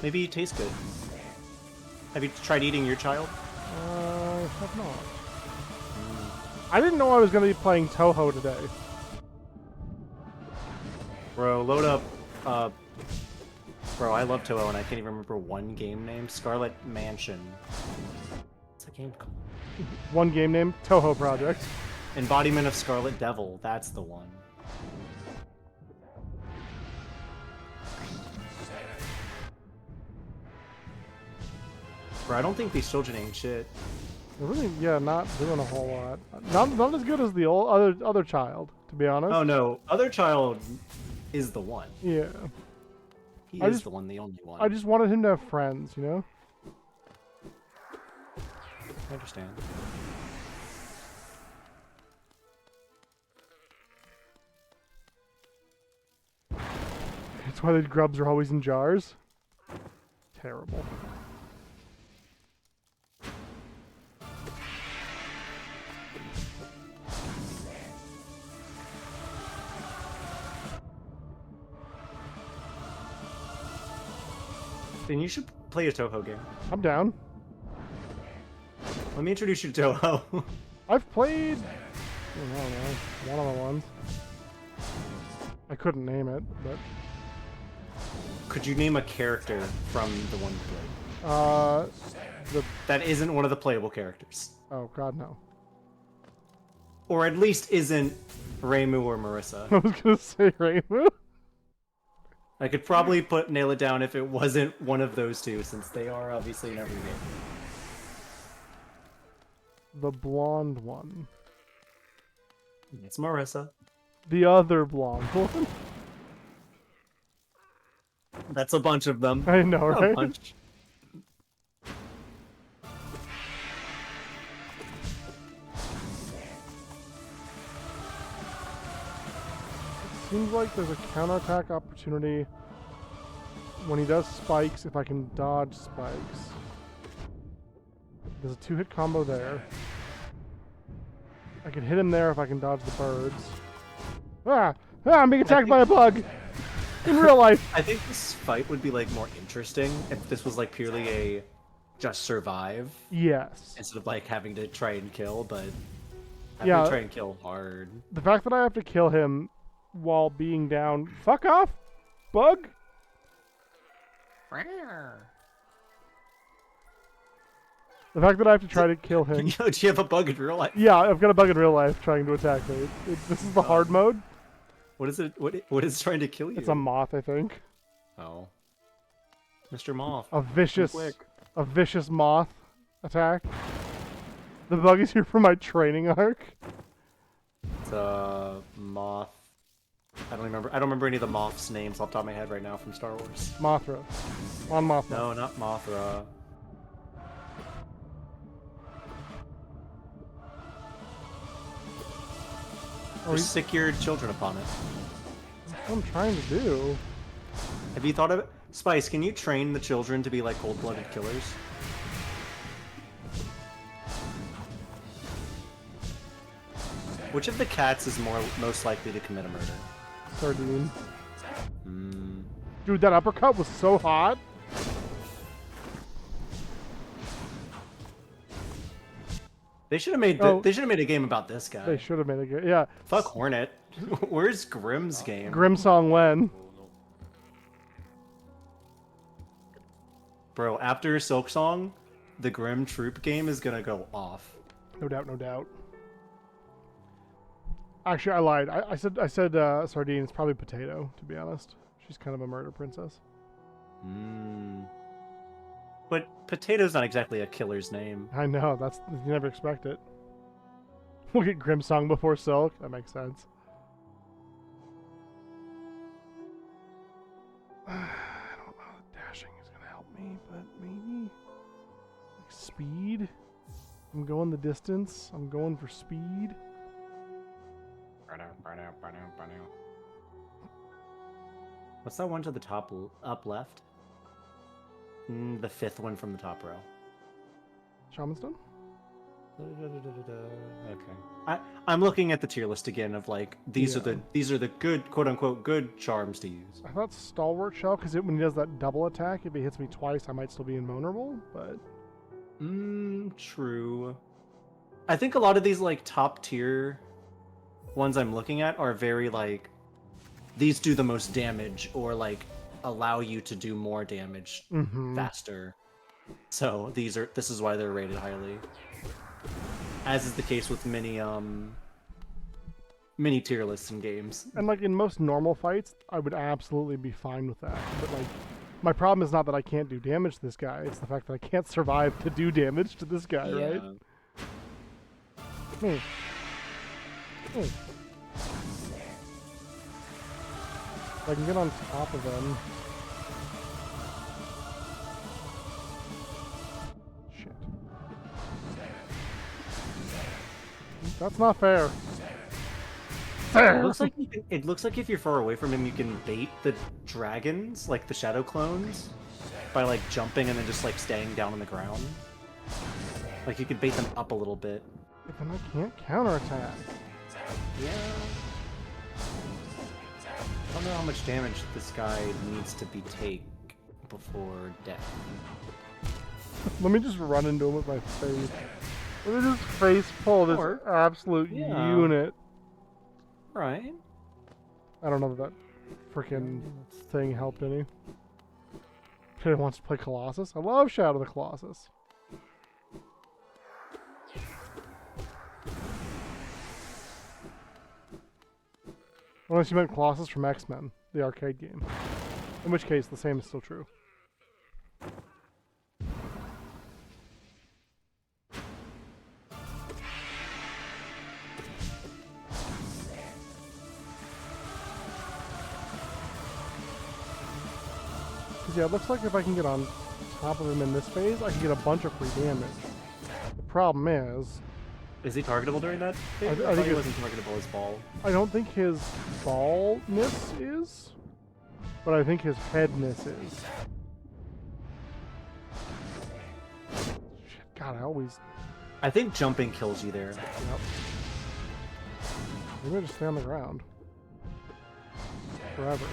[SPEAKER 2] Maybe it tastes good. Have you tried eating your child?
[SPEAKER 1] I have not. I didn't know I was going to be playing Toho today.
[SPEAKER 2] Bro, load up. Bro, I love Toho and I can't even remember one game name. Scarlet Mansion. What's that game called?
[SPEAKER 1] One game name, Toho Project.
[SPEAKER 2] Embodiment of Scarlet Devil. That's the one. Bro, I don't think these children ain't shit.
[SPEAKER 1] They're really, yeah, not doing a whole lot. Not as good as the other child, to be honest.
[SPEAKER 2] Oh no, other child is the one.
[SPEAKER 1] Yeah.
[SPEAKER 2] He is the one, the only one.
[SPEAKER 1] I just wanted him to have friends, you know?
[SPEAKER 2] I understand.
[SPEAKER 1] That's why the grubs are always in jars. Terrible.
[SPEAKER 2] Then you should play a Toho game.
[SPEAKER 1] I'm down.
[SPEAKER 2] Let me introduce you to Toho.
[SPEAKER 1] I've played, I don't know, one of the ones. I couldn't name it, but
[SPEAKER 2] Could you name a character from the one you played? That isn't one of the playable characters.
[SPEAKER 1] Oh god, no.
[SPEAKER 2] Or at least isn't Reimu or Marissa.
[SPEAKER 1] I was gonna say Reimu.
[SPEAKER 2] I could probably nail it down if it wasn't one of those two, since they are obviously in every game.
[SPEAKER 1] The blonde one.
[SPEAKER 2] It's Marissa.
[SPEAKER 1] The other blonde one.
[SPEAKER 2] That's a bunch of them.
[SPEAKER 1] I know, right?
[SPEAKER 2] A bunch.
[SPEAKER 1] Seems like there's a counterattack opportunity when he does spikes if I can dodge spikes. There's a 2-hit combo there. I can hit him there if I can dodge the birds. Ah! Ah! I'm being attacked by a bug! In real life!
[SPEAKER 2] I think this fight would be like more interesting if this was like purely a just survive.
[SPEAKER 1] Yes.
[SPEAKER 2] Instead of like having to try and kill, but having
[SPEAKER 1] Yeah.
[SPEAKER 2] to try and kill hard.
[SPEAKER 1] The fact that I have to kill him while being down. Fuck off! Bug! The fact that I have to try to kill him.
[SPEAKER 2] Yo, do you have a bug in real life?
[SPEAKER 1] Yeah, I've got a bug in real life trying to attack me. This is the hard mode.
[SPEAKER 2] What is it? What is trying to kill you?
[SPEAKER 1] It's a moth, I think.
[SPEAKER 2] Oh. Mr. Moth.
[SPEAKER 1] A vicious,
[SPEAKER 2] Quick.
[SPEAKER 1] a vicious moth attack. The bug is here for my training arc.
[SPEAKER 2] It's a moth. I don't remember any of the moths' names off the top of my head right now from Star Wars.
[SPEAKER 1] Mothra. On Mothra.
[SPEAKER 2] No, not Mothra.
[SPEAKER 1] Oh,
[SPEAKER 2] Just sick your children upon it.
[SPEAKER 1] That's what I'm trying to do.
[SPEAKER 2] Have you thought of it? Spice, can you train the children to be like cold-blooded killers? Which of the cats is most likely to commit a murder?
[SPEAKER 1] Sardine.
[SPEAKER 2] Hmm.
[SPEAKER 1] Dude, that uppercut was so hot.
[SPEAKER 2] They should have made they should have made a game about this guy.
[SPEAKER 1] They should have made a good. Yeah.
[SPEAKER 2] Fuck Hornet. Where's Grimm's game?
[SPEAKER 1] Grimsong Wen.
[SPEAKER 2] Bro, after Silk Song, the Grimm Troop game is gonna go off.
[SPEAKER 1] No doubt, no doubt. Actually, I lied. I said Sardine. It's probably Potato, to be honest. She's kind of a murder princess.
[SPEAKER 2] Hmm. But Potato's not exactly a killer's name.
[SPEAKER 1] I know. That's you never expect it. We'll get Grimsong before Silk. That makes sense. I don't know if dashing is gonna help me, but maybe like speed. I'm going the distance. I'm going for speed.
[SPEAKER 2] What's that one to the top up left? The fifth one from the top row.
[SPEAKER 1] Shaman Stone?
[SPEAKER 2] Okay. I'm looking at the tier list again of like these are the good quote unquote good charms to use.
[SPEAKER 1] I thought Stalwart Shell because when he does that double attack, if he hits me twice, I might still be invulnerable. But
[SPEAKER 2] true. I think a lot of these like top tier ones I'm looking at are very like these do the most damage or like allow you to do more damage faster. So this is why they're rated highly. As is the case with many tier lists in games.
[SPEAKER 1] And like in most normal fights, I would absolutely be fine with that. But like My problem is not that I can't do damage to this guy, it's the fact that I can't survive to do damage to this guy, right? Me. Me. If I can get on top of them. Shit. That's not fair.
[SPEAKER 2] It looks like if you're far away from him, you can bait the dragons, like the shadow clones, by like jumping and then just like staying down on the ground. Like you could bait them up a little bit.
[SPEAKER 1] But then I can't counterattack.
[SPEAKER 2] Yeah. I don't know how much damage this guy needs to be take before death.
[SPEAKER 1] Let me just run into him with my face. Let me just face pull this absolute unit.
[SPEAKER 2] Right.
[SPEAKER 1] I don't know that freaking thing helped any. He wants to play Colossus. I love Shadow of the Colossus. Unless you meant Colossus from X-Men, the arcade game. In which case, the same is still true. Yeah, it looks like if I can get on top of him in this phase, I can get a bunch of free damage. The problem is...
[SPEAKER 2] Is he targetable during that?
[SPEAKER 1] I think
[SPEAKER 2] he wasn't targetable as ball.
[SPEAKER 1] I don't think his ballness is, but I think his headness is. Shit, God, I always...
[SPEAKER 2] I think jumping kills you there.
[SPEAKER 1] Yep. Maybe I just stay on the ground. Forever.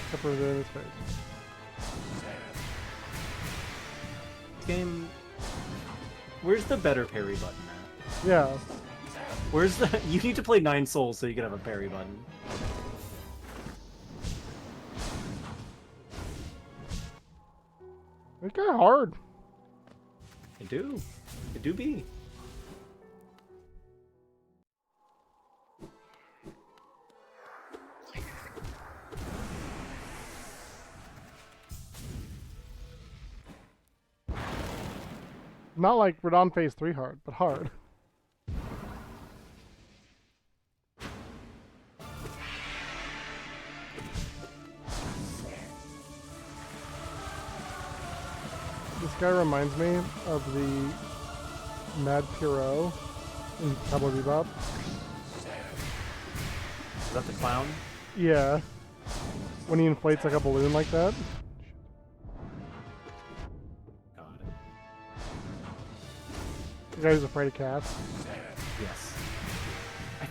[SPEAKER 1] Except for in his face.
[SPEAKER 2] Game. Where's the better parry button at?
[SPEAKER 1] Yeah.
[SPEAKER 2] Where's the? You need to play 9 souls so you can have a parry button.
[SPEAKER 1] It's kind of hard.
[SPEAKER 2] It do. It do be.
[SPEAKER 1] Not like Radon Phase 3 hard, but hard. This guy reminds me of the Mad Pierrot in Cowboy Bebop.
[SPEAKER 2] Is that the clown?
[SPEAKER 1] Yeah. When he inflates like a balloon like that. The guy who's afraid of cats.
[SPEAKER 2] Yes. I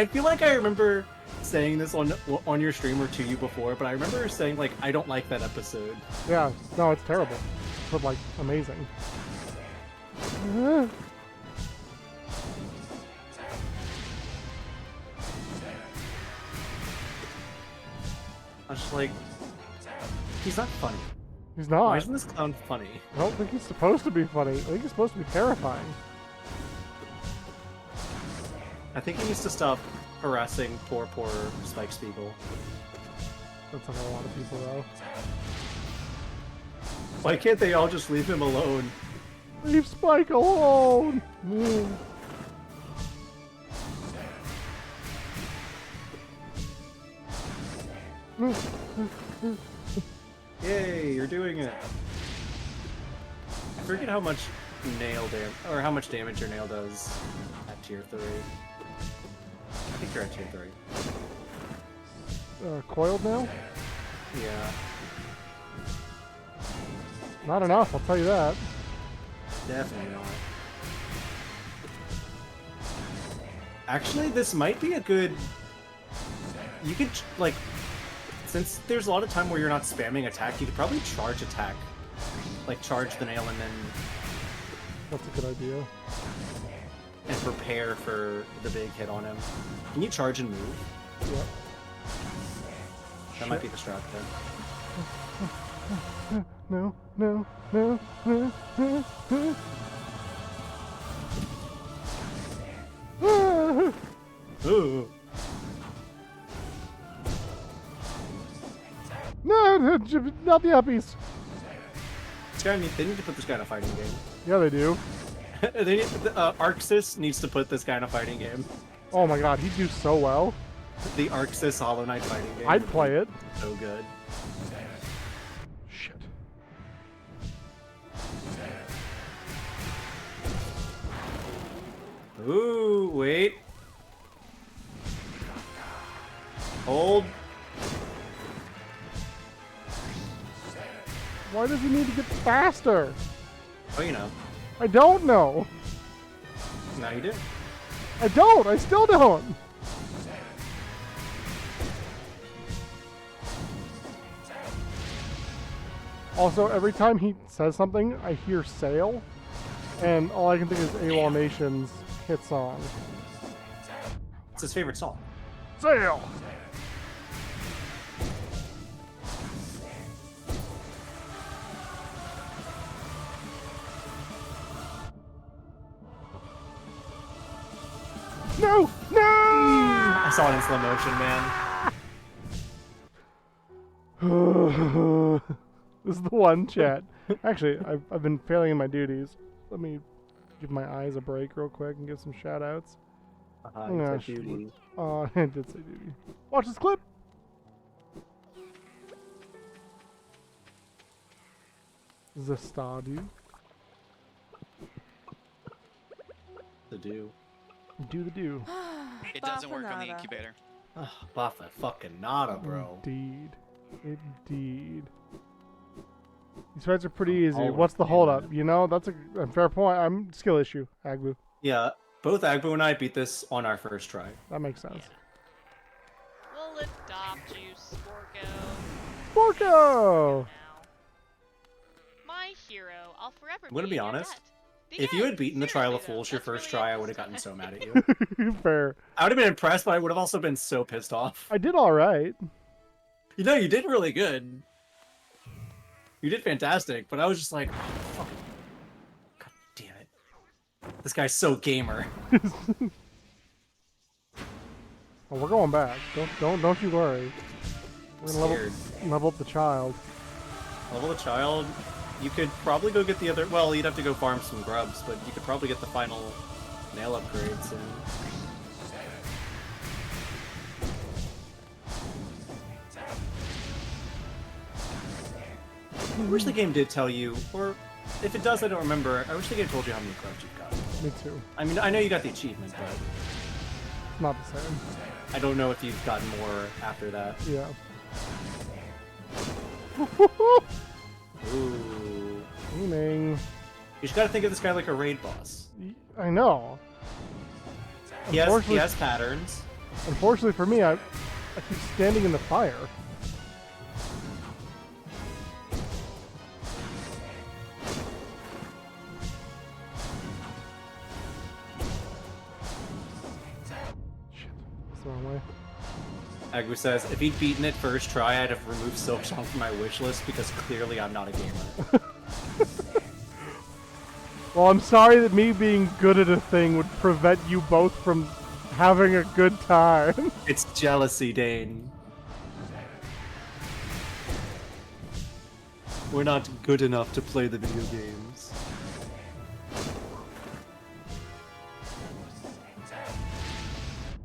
[SPEAKER 2] feel like I remember saying this on your stream or to you before, but I remember saying like I don't like that episode.
[SPEAKER 1] Yeah, no, it's terrible, but like amazing. I
[SPEAKER 2] was just like, he's not funny.
[SPEAKER 1] He's not.
[SPEAKER 2] Why isn't this clown funny?
[SPEAKER 1] I don't think he's supposed to be funny. I think he's supposed to be terrifying.
[SPEAKER 2] I think he needs to stop harassing poor Spike Spiegel.
[SPEAKER 1] That's like a lot of people, though.
[SPEAKER 2] Why can't they all just leave him alone?
[SPEAKER 1] Leave Spike alone!
[SPEAKER 2] Yay, you're doing it. I forget how much nail damage, or how much damage your nail does at tier 3. I think you're at tier 3.
[SPEAKER 1] Coiled now?
[SPEAKER 2] Yeah.
[SPEAKER 1] Not enough, I'll tell you that.
[SPEAKER 2] Definitely not. Actually, this might be a good... You could, like... Since there's a lot of time where you're not spamming attack, you could probably charge attack. Like, charge the nail and then...
[SPEAKER 1] That's a good idea.
[SPEAKER 2] And prepare for the big hit on him. Can you charge and move?
[SPEAKER 1] Yep.
[SPEAKER 2] That might be the strat there.
[SPEAKER 1] No, no, no, no, no, no.
[SPEAKER 2] Ooh.
[SPEAKER 1] No, Not the uppies.
[SPEAKER 2] They need to put this guy in a fighting game.
[SPEAKER 1] Yeah, they do.
[SPEAKER 2] Arxis needs to put this guy in a fighting game.
[SPEAKER 1] Oh my god, he'd do so well.
[SPEAKER 2] The Arxis Hollow Knight fighting game.
[SPEAKER 1] I'd play it.
[SPEAKER 2] So good.
[SPEAKER 1] Shit.
[SPEAKER 2] Ooh, wait. Hold.
[SPEAKER 1] Why does he need to get faster?
[SPEAKER 2] Oh, you know.
[SPEAKER 1] I don't know.
[SPEAKER 2] Now you do.
[SPEAKER 1] I don't. I still don't. Also, every time he says something, I hear sail, and all I can think is AWOL Nation's hit song.
[SPEAKER 2] It's his favorite song.
[SPEAKER 1] Sail! No! No!
[SPEAKER 2] I saw it in slow motion, man.
[SPEAKER 1] This is the one, chat. Actually, I've been failing in my duties. Let me give my eyes a break real quick and give some shout outs.
[SPEAKER 2] I
[SPEAKER 1] did say duty. Watch this clip! Zestadu.
[SPEAKER 2] The do.
[SPEAKER 1] Do the do.
[SPEAKER 3] It doesn't work on the incubator.
[SPEAKER 2] Baffa fucking nada, bro.
[SPEAKER 1] Indeed. Indeed. These fights are pretty easy.
[SPEAKER 2] Oh,
[SPEAKER 1] What's the
[SPEAKER 2] yeah.
[SPEAKER 1] holdup? You know, that's a fair point. I'm skill issue, Agbu.
[SPEAKER 2] Yeah, both Agbu and I beat this on our first try.
[SPEAKER 1] That makes sense.
[SPEAKER 4] We'll adopt you, Sporko.
[SPEAKER 1] Sporko!
[SPEAKER 4] Now. My hero, I'll forever
[SPEAKER 2] I'm gonna be
[SPEAKER 4] in your
[SPEAKER 2] honest.
[SPEAKER 4] debt.
[SPEAKER 2] If you had beaten the Trial of
[SPEAKER 4] Seriously, though,
[SPEAKER 2] Fools your
[SPEAKER 4] that's
[SPEAKER 2] first
[SPEAKER 4] really
[SPEAKER 2] try, I
[SPEAKER 4] all
[SPEAKER 2] would have
[SPEAKER 4] this
[SPEAKER 2] gotten
[SPEAKER 4] is.
[SPEAKER 2] so mad at you.
[SPEAKER 1] Fair.
[SPEAKER 2] I would have been impressed, but I would have also been so pissed off.
[SPEAKER 1] I did alright.
[SPEAKER 2] You know, you did really good. You did fantastic, but I was just like, oh, fuck. God damn it. This guy's so gamer.
[SPEAKER 1] Oh, we're going back. Don't you worry. We're gonna
[SPEAKER 2] Scared.
[SPEAKER 1] level up the child.
[SPEAKER 2] Level the child. You could probably go get the other. Well, you'd have to go farm some grubs, but you could probably get the final nail upgrades. And I wish the game did tell you, or if it does, I don't remember. I wish the game told you how many grubs you've got.
[SPEAKER 1] Me too.
[SPEAKER 2] I mean, I know you got the achievement, but
[SPEAKER 1] It's not the same.
[SPEAKER 2] I don't know if you've gotten more after that.
[SPEAKER 1] Yeah.
[SPEAKER 2] Ooh.
[SPEAKER 1] Aiming.
[SPEAKER 2] You just gotta think of this guy like a raid boss.
[SPEAKER 1] I know.
[SPEAKER 2] He
[SPEAKER 1] Unfortunately-
[SPEAKER 2] has patterns.
[SPEAKER 1] Unfortunately for me, I keep standing in the fire. Shit, that's the wrong way.
[SPEAKER 2] Agbu says, if he'd beaten it first try, I'd have removed Silksong from my wish list because clearly I'm not a gamer.
[SPEAKER 1] Well, I'm sorry that me being good at a thing would prevent you both from having a good time.
[SPEAKER 2] It's jealousy, Dane. We're not good enough to play the video games.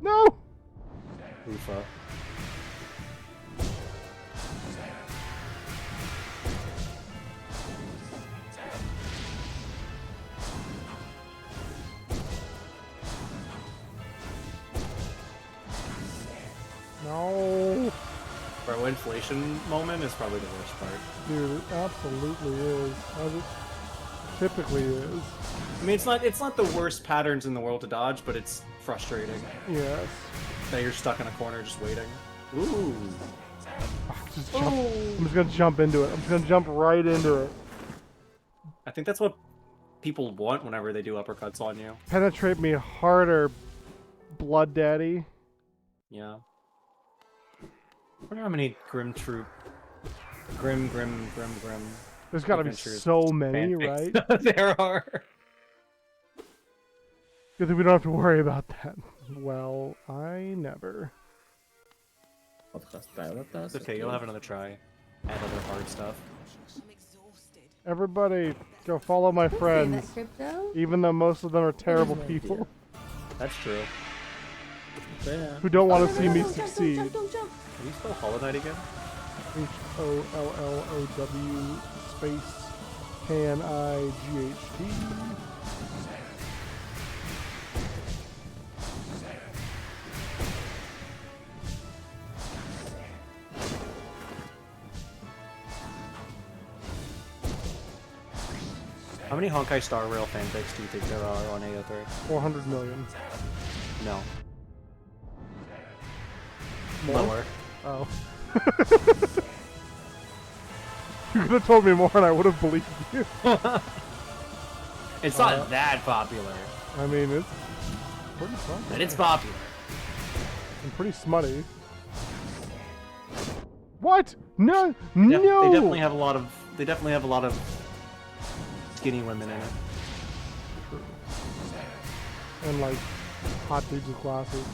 [SPEAKER 1] No!
[SPEAKER 2] Oofa.
[SPEAKER 1] No!
[SPEAKER 2] Bro, inflation moment is probably the worst part.
[SPEAKER 1] Dude, it absolutely is. As it typically is.
[SPEAKER 2] I mean, it's not the worst patterns in the world to dodge, but it's frustrating
[SPEAKER 1] Yes.
[SPEAKER 2] that you're stuck in a corner just waiting. Ooh.
[SPEAKER 1] Just jump. I'm just gonna jump into it. I'm just gonna jump right into it.
[SPEAKER 2] I think that's what people want whenever they do uppercuts on you.
[SPEAKER 1] Penetrate me harder, blood daddy.
[SPEAKER 2] Yeah. I wonder how many Grim.
[SPEAKER 1] There's gotta be
[SPEAKER 2] Adventures
[SPEAKER 1] so many, right?
[SPEAKER 2] fanfics there are.
[SPEAKER 1] Good thing we don't have to worry about that. Well, I never.
[SPEAKER 2] It's okay, you'll have another try. add other hard stuff.
[SPEAKER 1] Everybody, go follow my friends.
[SPEAKER 5] Crypto?
[SPEAKER 1] Even though most of them are terrible people
[SPEAKER 2] That's true. Yeah.
[SPEAKER 1] who don't want to see
[SPEAKER 5] No,
[SPEAKER 1] me
[SPEAKER 5] don't jump,
[SPEAKER 1] succeed.
[SPEAKER 5] Don't jump, don't jump.
[SPEAKER 2] Can you spell Hollow Knight again?
[SPEAKER 1] HOLLOW space KNIGHT.
[SPEAKER 2] How many Honkai Star Rail fanfics do you think there are on AO3?
[SPEAKER 1] 400 million.
[SPEAKER 2] No.
[SPEAKER 1] More?
[SPEAKER 2] Lower.
[SPEAKER 1] Oh. You could have told me more and I would have believed you.
[SPEAKER 2] It's not that popular,
[SPEAKER 1] I mean, it's pretty fun.
[SPEAKER 2] but it's popular.
[SPEAKER 1] And pretty smutty. What? No,
[SPEAKER 2] They
[SPEAKER 1] no.
[SPEAKER 2] definitely have a lot of. They definitely have a lot of skinny women in it.
[SPEAKER 1] And like hot dudes with glasses.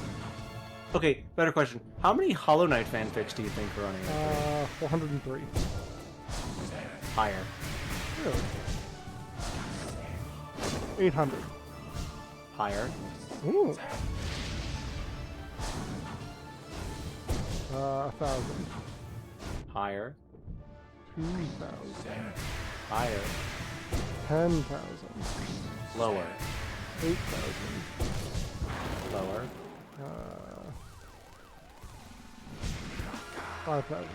[SPEAKER 2] Okay, better question. How many Hollow Knight fanfics do you think are on AO3?
[SPEAKER 1] 403.
[SPEAKER 2] Higher.
[SPEAKER 1] Really? 800.
[SPEAKER 2] Higher.
[SPEAKER 1] Ooh. 1,000.
[SPEAKER 2] Higher.
[SPEAKER 1] 2,000.
[SPEAKER 2] Higher.
[SPEAKER 1] 10,000.
[SPEAKER 2] Lower.
[SPEAKER 1] 8,000.
[SPEAKER 2] Lower.
[SPEAKER 1] 5,000.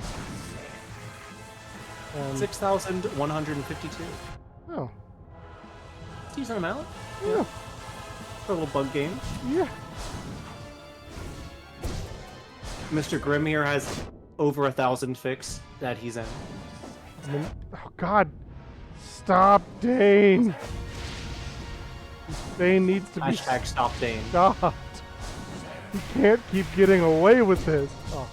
[SPEAKER 1] And
[SPEAKER 2] 6,152.
[SPEAKER 1] oh,
[SPEAKER 2] Decent amount
[SPEAKER 1] yeah,
[SPEAKER 2] for a little bug game.
[SPEAKER 1] yeah.
[SPEAKER 2] Mr. Grimm here has over 1,000 fics that he's in.
[SPEAKER 1] I mean, oh God, stop, Dane. Dane needs to be
[SPEAKER 2] Hashtag stop Dane.
[SPEAKER 1] stopped. He can't keep getting away with this. Oh.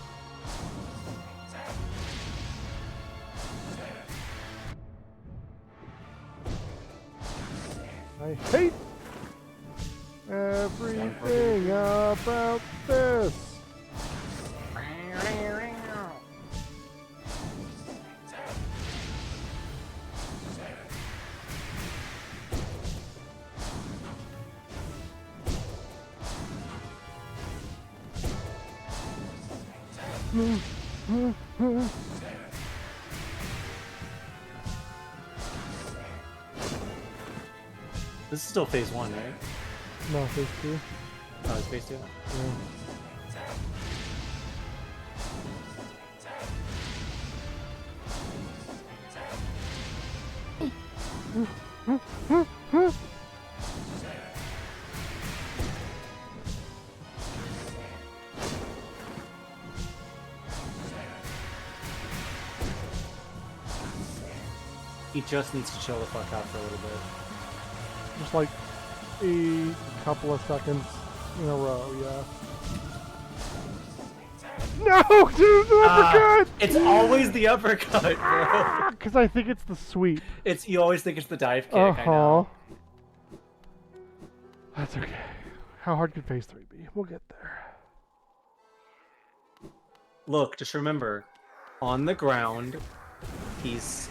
[SPEAKER 1] I hate everything about this.
[SPEAKER 2] This is still phase 1, right?
[SPEAKER 1] No, phase 2.
[SPEAKER 2] Oh, it's phase 2?
[SPEAKER 1] Yeah.
[SPEAKER 2] He just needs to chill the fuck out for a little bit.
[SPEAKER 1] Just like a couple of seconds in a row, yeah. No, dude, the uppercut!
[SPEAKER 2] It's always the uppercut, bro.
[SPEAKER 1] Because I think it's the sweep.
[SPEAKER 2] You always think it's the dive kick, I know.
[SPEAKER 1] That's okay. How hard could phase 3 be? We'll get there.
[SPEAKER 2] Look, just remember, on the ground, he's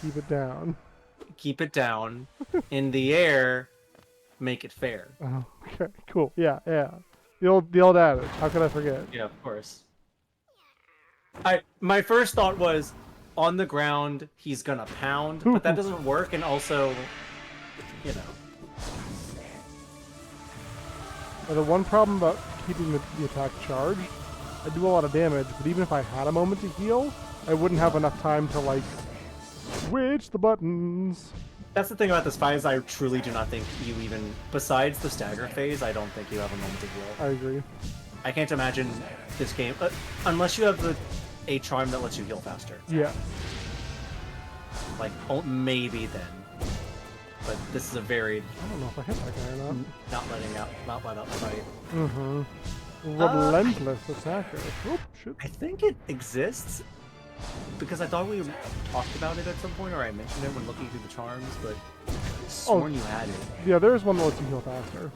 [SPEAKER 1] Keep it down.
[SPEAKER 2] keep it down. In the air, make it fair.
[SPEAKER 1] Oh, okay, cool. Yeah, yeah. The old adage. How could I forget?
[SPEAKER 2] Yeah, of course. My first thought was, on the ground, he's gonna pound, but that doesn't work, and also, you know.
[SPEAKER 1] The one problem about keeping the attack charged, I do a lot of damage, but even if I had a moment to heal, I wouldn't have enough time to, like, switch the buttons.
[SPEAKER 2] That's the thing about this fight is I truly do not think you even, besides the stagger phase, I don't think you have a moment to heal.
[SPEAKER 1] I agree.
[SPEAKER 2] I can't imagine this game, unless you have a charm that lets you heal faster.
[SPEAKER 1] Yeah.
[SPEAKER 2] Like, maybe then. But this is a very
[SPEAKER 1] I don't know if I hit that guy or not.
[SPEAKER 2] not let up fight.
[SPEAKER 1] Mm-hmm. Relentless attacker. Oh, shit.
[SPEAKER 2] I think it exists because I thought we talked about it at some point, or I mentioned it when looking through the charms, but I sworn you had it.
[SPEAKER 1] Yeah, there's one that lets you heal faster.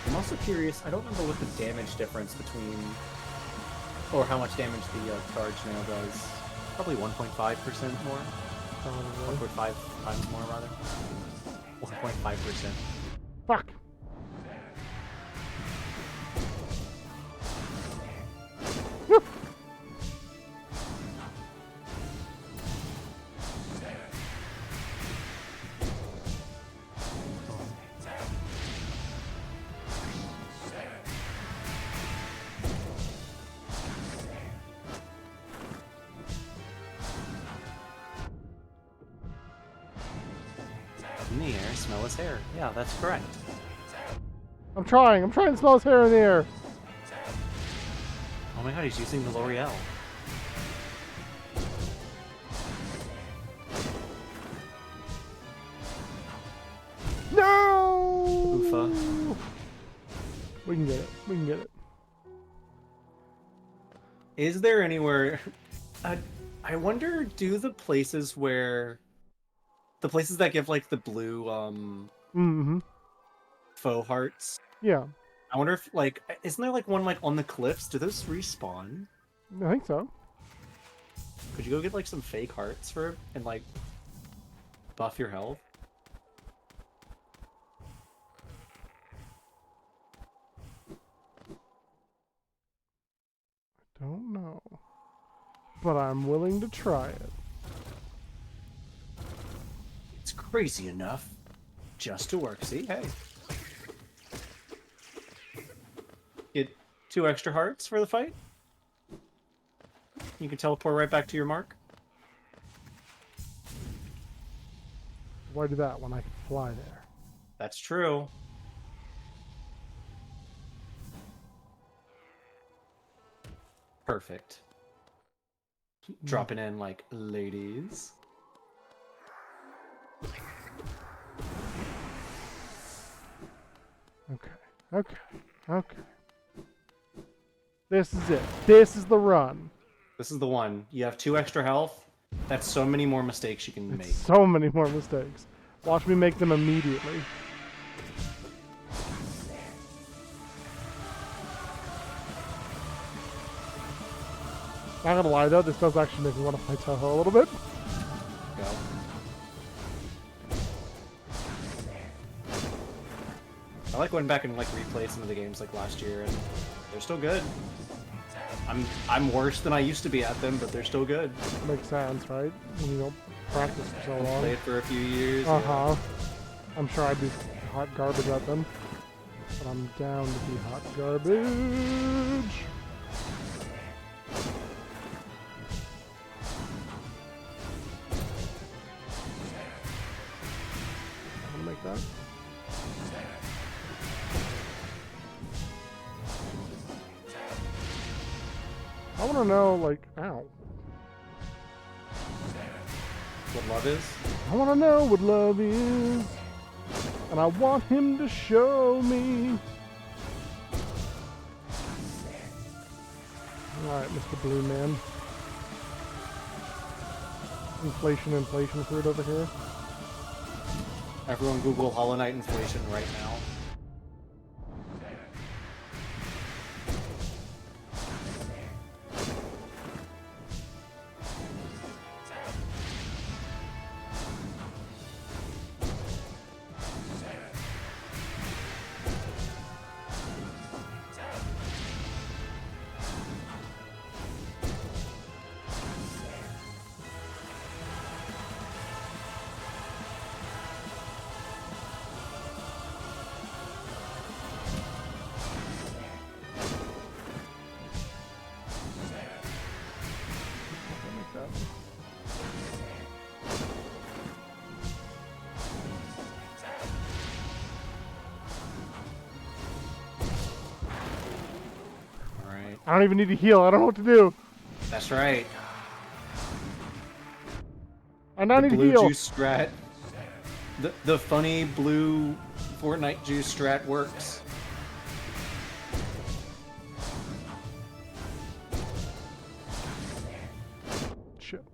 [SPEAKER 2] Come also curious. I don't remember what the damage difference between, or how much damage the charge nail does. Probably 1.5% more.
[SPEAKER 1] Probably.
[SPEAKER 2] 1.5 times more, rather. 1.5%.
[SPEAKER 1] Fuck.
[SPEAKER 2] In the air, smell his hair. Yeah, that's correct.
[SPEAKER 1] I'm trying to smell his hair in the air.
[SPEAKER 2] Oh my god, he's using the L'Oreal.
[SPEAKER 1] No!
[SPEAKER 2] Oofa.
[SPEAKER 1] We can get it. We can get it.
[SPEAKER 2] Is there anywhere... I wonder, do the places where... The places that give, like, the blue,
[SPEAKER 1] Mm-hmm.
[SPEAKER 2] faux hearts...
[SPEAKER 1] Yeah,
[SPEAKER 2] I wonder if, like... Isn't there, like, one, like, on the cliffs? Do those respawn?
[SPEAKER 1] I think so.
[SPEAKER 2] Could you go get, like, some fake hearts for... and, like... buff your health?
[SPEAKER 1] Don't know. But I'm willing to try it.
[SPEAKER 2] It's crazy enough just to work. See? Hey. Get 2 extra hearts for the fight. You can teleport right back to your mark.
[SPEAKER 1] Why do that when I can fly there?
[SPEAKER 2] That's true. Perfect. Dropping in like ladies.
[SPEAKER 1] Okay. This is it. This is the run.
[SPEAKER 2] This is the one. You have 2 extra health. That's so many more mistakes you can make.
[SPEAKER 1] So many more mistakes. Watch me make them immediately. Not gonna lie though, this does actually make me want to play Toho a little bit.
[SPEAKER 2] Go. I like going back and like replay some of the games like last year, and they're still good. I'm worse than I used to be at them, but they're still good.
[SPEAKER 1] Makes sense, right? When you don't practice for so long.
[SPEAKER 2] Played for a few years.
[SPEAKER 1] Uh-huh. I'm sure I'd be hot garbage at them. But I'm down to be hot garbage. I'm gonna make that. I wanna know, like, ow.
[SPEAKER 2] What love is?
[SPEAKER 1] I wanna know what love is. And I want him to show me. Alright, Mr. Blue Man. Inflation fruit over here.
[SPEAKER 2] Everyone Google Hollow Knight inflation right now.
[SPEAKER 1] I don't even need to heal. I don't know what to do.
[SPEAKER 2] That's right.
[SPEAKER 1] I now need to
[SPEAKER 2] Blue
[SPEAKER 1] heal.
[SPEAKER 2] juice strat. The funny blue Fortnite juice strat works.
[SPEAKER 1] Shit.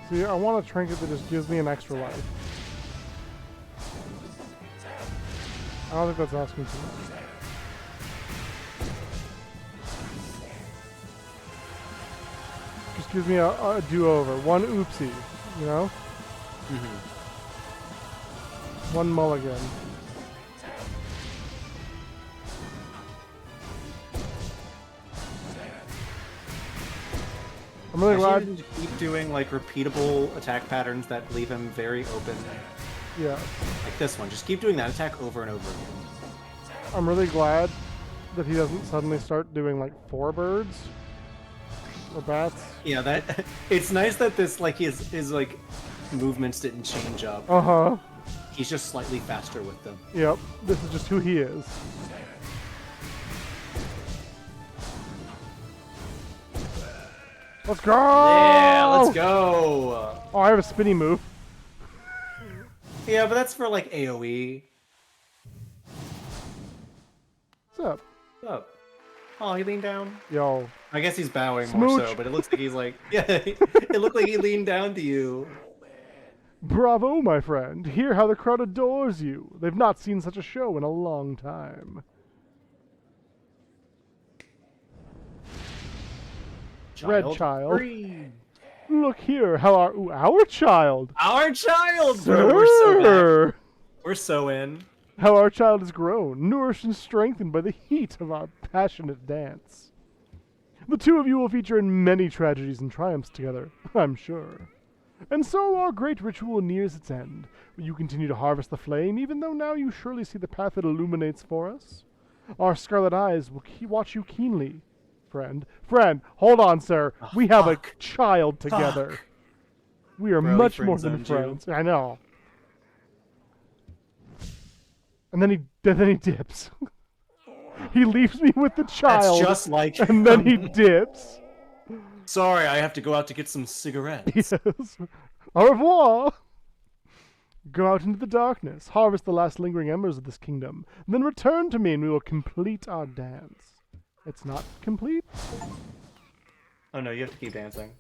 [SPEAKER 1] See, I want a trinket that just gives me an extra life. I don't think that's asking too much. Just gives me a do-over. One oopsie, you know? One mulligan. I'm really glad.
[SPEAKER 2] He should keep doing like repeatable attack patterns that leave him very open.
[SPEAKER 1] Yeah.
[SPEAKER 2] Like this one. Just keep doing that attack over and over again.
[SPEAKER 1] I'm really glad that he doesn't suddenly start doing like 4 birds or bats.
[SPEAKER 2] Yeah, that it's nice that this like his like movements didn't change up.
[SPEAKER 1] Uh-huh.
[SPEAKER 2] He's just slightly faster with them.
[SPEAKER 1] Yep. This is just who he is. Let's go!
[SPEAKER 2] Yeah, let's go!
[SPEAKER 1] Oh, I have a spinny move.
[SPEAKER 2] Yeah, but that's for like AoE.
[SPEAKER 1] What's up?
[SPEAKER 2] What's up? Oh, he leaned down.
[SPEAKER 1] Yo.
[SPEAKER 2] I guess he's bowing more
[SPEAKER 1] Smooch.
[SPEAKER 2] so, but it looks like he's like, yeah, it looked like he leaned down to you.
[SPEAKER 1] Bravo, my friend. Hear how the crowd adores you. They've not seen such a show in a long time. Red child.
[SPEAKER 2] Free.
[SPEAKER 1] Look here, how our child.
[SPEAKER 2] Our child, bro. We're so back. We're so in.
[SPEAKER 1] How our child has grown, nourished and strengthened by the heat of our passionate dance. The two of you will feature in many tragedies and triumphs together, I'm sure. And so our great ritual nears its end. Will you continue to harvest the flame, even though now you surely see the path it illuminates for us? Our scarlet eyes will watch you keenly. Friend, hold on, sir.
[SPEAKER 2] Oh,
[SPEAKER 1] we have
[SPEAKER 2] fuck.
[SPEAKER 1] a child together.
[SPEAKER 2] Fuck.
[SPEAKER 1] We are
[SPEAKER 2] Bro, he
[SPEAKER 1] much more than
[SPEAKER 2] friend-zoned
[SPEAKER 1] friends. I know. And then he dips. He leaves me with the child.
[SPEAKER 2] That's just like
[SPEAKER 1] and then he dips.
[SPEAKER 2] Sorry, I have to go out to get some cigarettes.
[SPEAKER 1] Yes. Au revoir. Go out into the darkness, harvest the last lingering embers of this kingdom, then return to me and we will complete our dance. It's not complete?
[SPEAKER 2] Oh no, you have to keep dancing.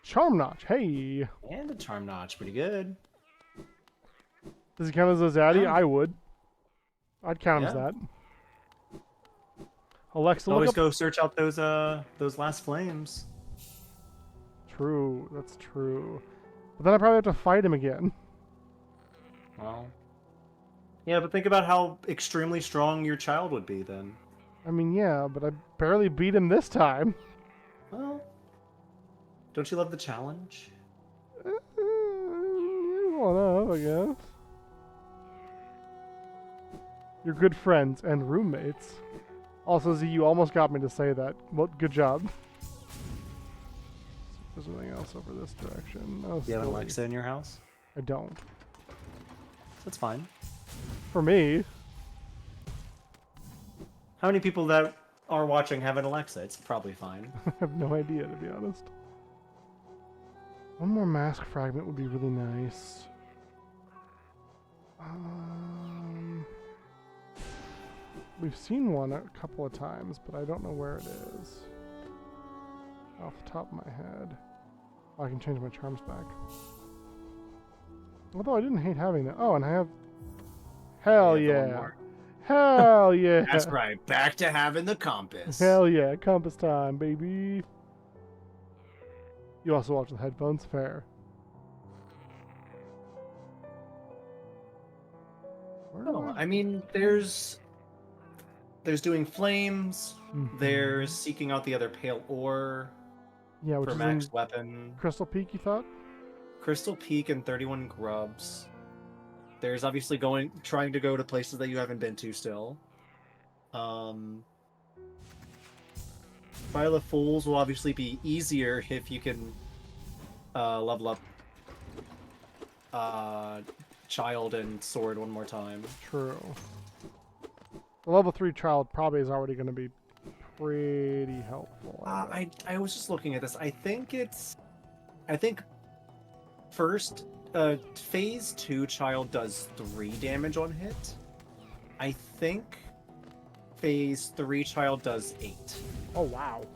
[SPEAKER 1] Charm Notch, hey.
[SPEAKER 2] And the charm notch, pretty good.
[SPEAKER 1] Does he count as a zaddy?
[SPEAKER 2] Yeah.
[SPEAKER 1] I would. I'd count him as
[SPEAKER 2] Yeah.
[SPEAKER 1] that. Alexa, look
[SPEAKER 2] Always
[SPEAKER 1] up.
[SPEAKER 2] go search out those last flames.
[SPEAKER 1] True, that's true. But then I probably have to fight him again.
[SPEAKER 2] Well. Yeah, but think about how extremely strong your child would be then.
[SPEAKER 1] I mean, yeah, but I barely beat him this time.
[SPEAKER 2] Well, don't you love the challenge?
[SPEAKER 1] Well enough, I guess. You're good friends and roommates. Also, Z, you almost got me to say that. Well, good job. There's something else over this direction. Oh,
[SPEAKER 2] You have an
[SPEAKER 1] silly.
[SPEAKER 2] Alexa in your house?
[SPEAKER 1] I don't.
[SPEAKER 2] That's fine.
[SPEAKER 1] For me.
[SPEAKER 2] How many people that are watching have an Alexa? It's probably fine.
[SPEAKER 1] I have no idea, to be honest. One more mask fragment would be really nice. We've seen one a couple of times, but I don't know where it is. Off the top of my head. Oh, I can change my charms back. Although I didn't hate having that. Oh, and I have... Hell
[SPEAKER 2] Yeah, the one
[SPEAKER 1] yeah.
[SPEAKER 2] more.
[SPEAKER 1] Hell yeah.
[SPEAKER 2] That's right. Back to having the compass.
[SPEAKER 1] Hell yeah. Compass time, baby. You also watch the headphones? Fair. Where do
[SPEAKER 2] No, I mean, there's doing flames.
[SPEAKER 1] Mhm.
[SPEAKER 2] There's seeking out the other pale ore
[SPEAKER 1] Yeah, which
[SPEAKER 2] for
[SPEAKER 1] is
[SPEAKER 2] max
[SPEAKER 1] in
[SPEAKER 2] weapon.
[SPEAKER 1] Crystal Peak, you thought?
[SPEAKER 2] Crystal Peak and 31 grubs. There's obviously trying to go to places that you haven't been to still. File of Fools will obviously be easier if you can level up Child and Sword one more time.
[SPEAKER 1] True. The level 3 child probably is already going to be pretty helpful.
[SPEAKER 2] I was just looking at this. I think first phase 2 Child does 3 damage on hit. I think phase 3 Child does 8.
[SPEAKER 1] Oh, wow.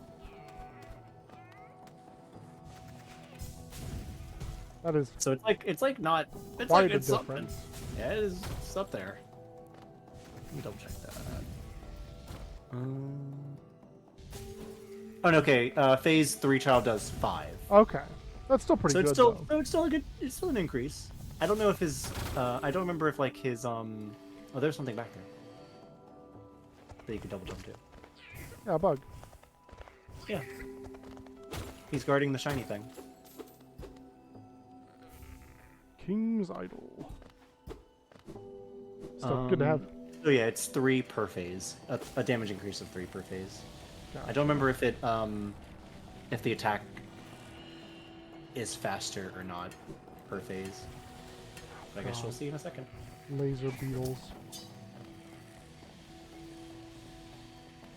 [SPEAKER 1] That is
[SPEAKER 2] So it's like not. It's
[SPEAKER 1] quite
[SPEAKER 2] like
[SPEAKER 1] a
[SPEAKER 2] it's something.
[SPEAKER 1] difference.
[SPEAKER 2] Yeah, it is. It's up there. Let me double check that. Oh, no, okay. Phase 3 child does 5.
[SPEAKER 1] Okay, that's still pretty
[SPEAKER 2] So
[SPEAKER 1] good.
[SPEAKER 2] it's still,
[SPEAKER 1] though.
[SPEAKER 2] so it's still a good. It's still an increase. I don't know if his. I don't remember if like his. Oh, there's something back there that you can double jump to.
[SPEAKER 1] Yeah, bug.
[SPEAKER 2] Yeah. He's guarding the shiny thing.
[SPEAKER 1] King's Idol. Still good to have.
[SPEAKER 2] Oh yeah, it's 3 per phase. A damage increase of 3 per phase.
[SPEAKER 1] Gotcha.
[SPEAKER 2] I don't remember if it if the attack is faster or not per phase. But I guess we'll see in a second.
[SPEAKER 1] Laser beetles.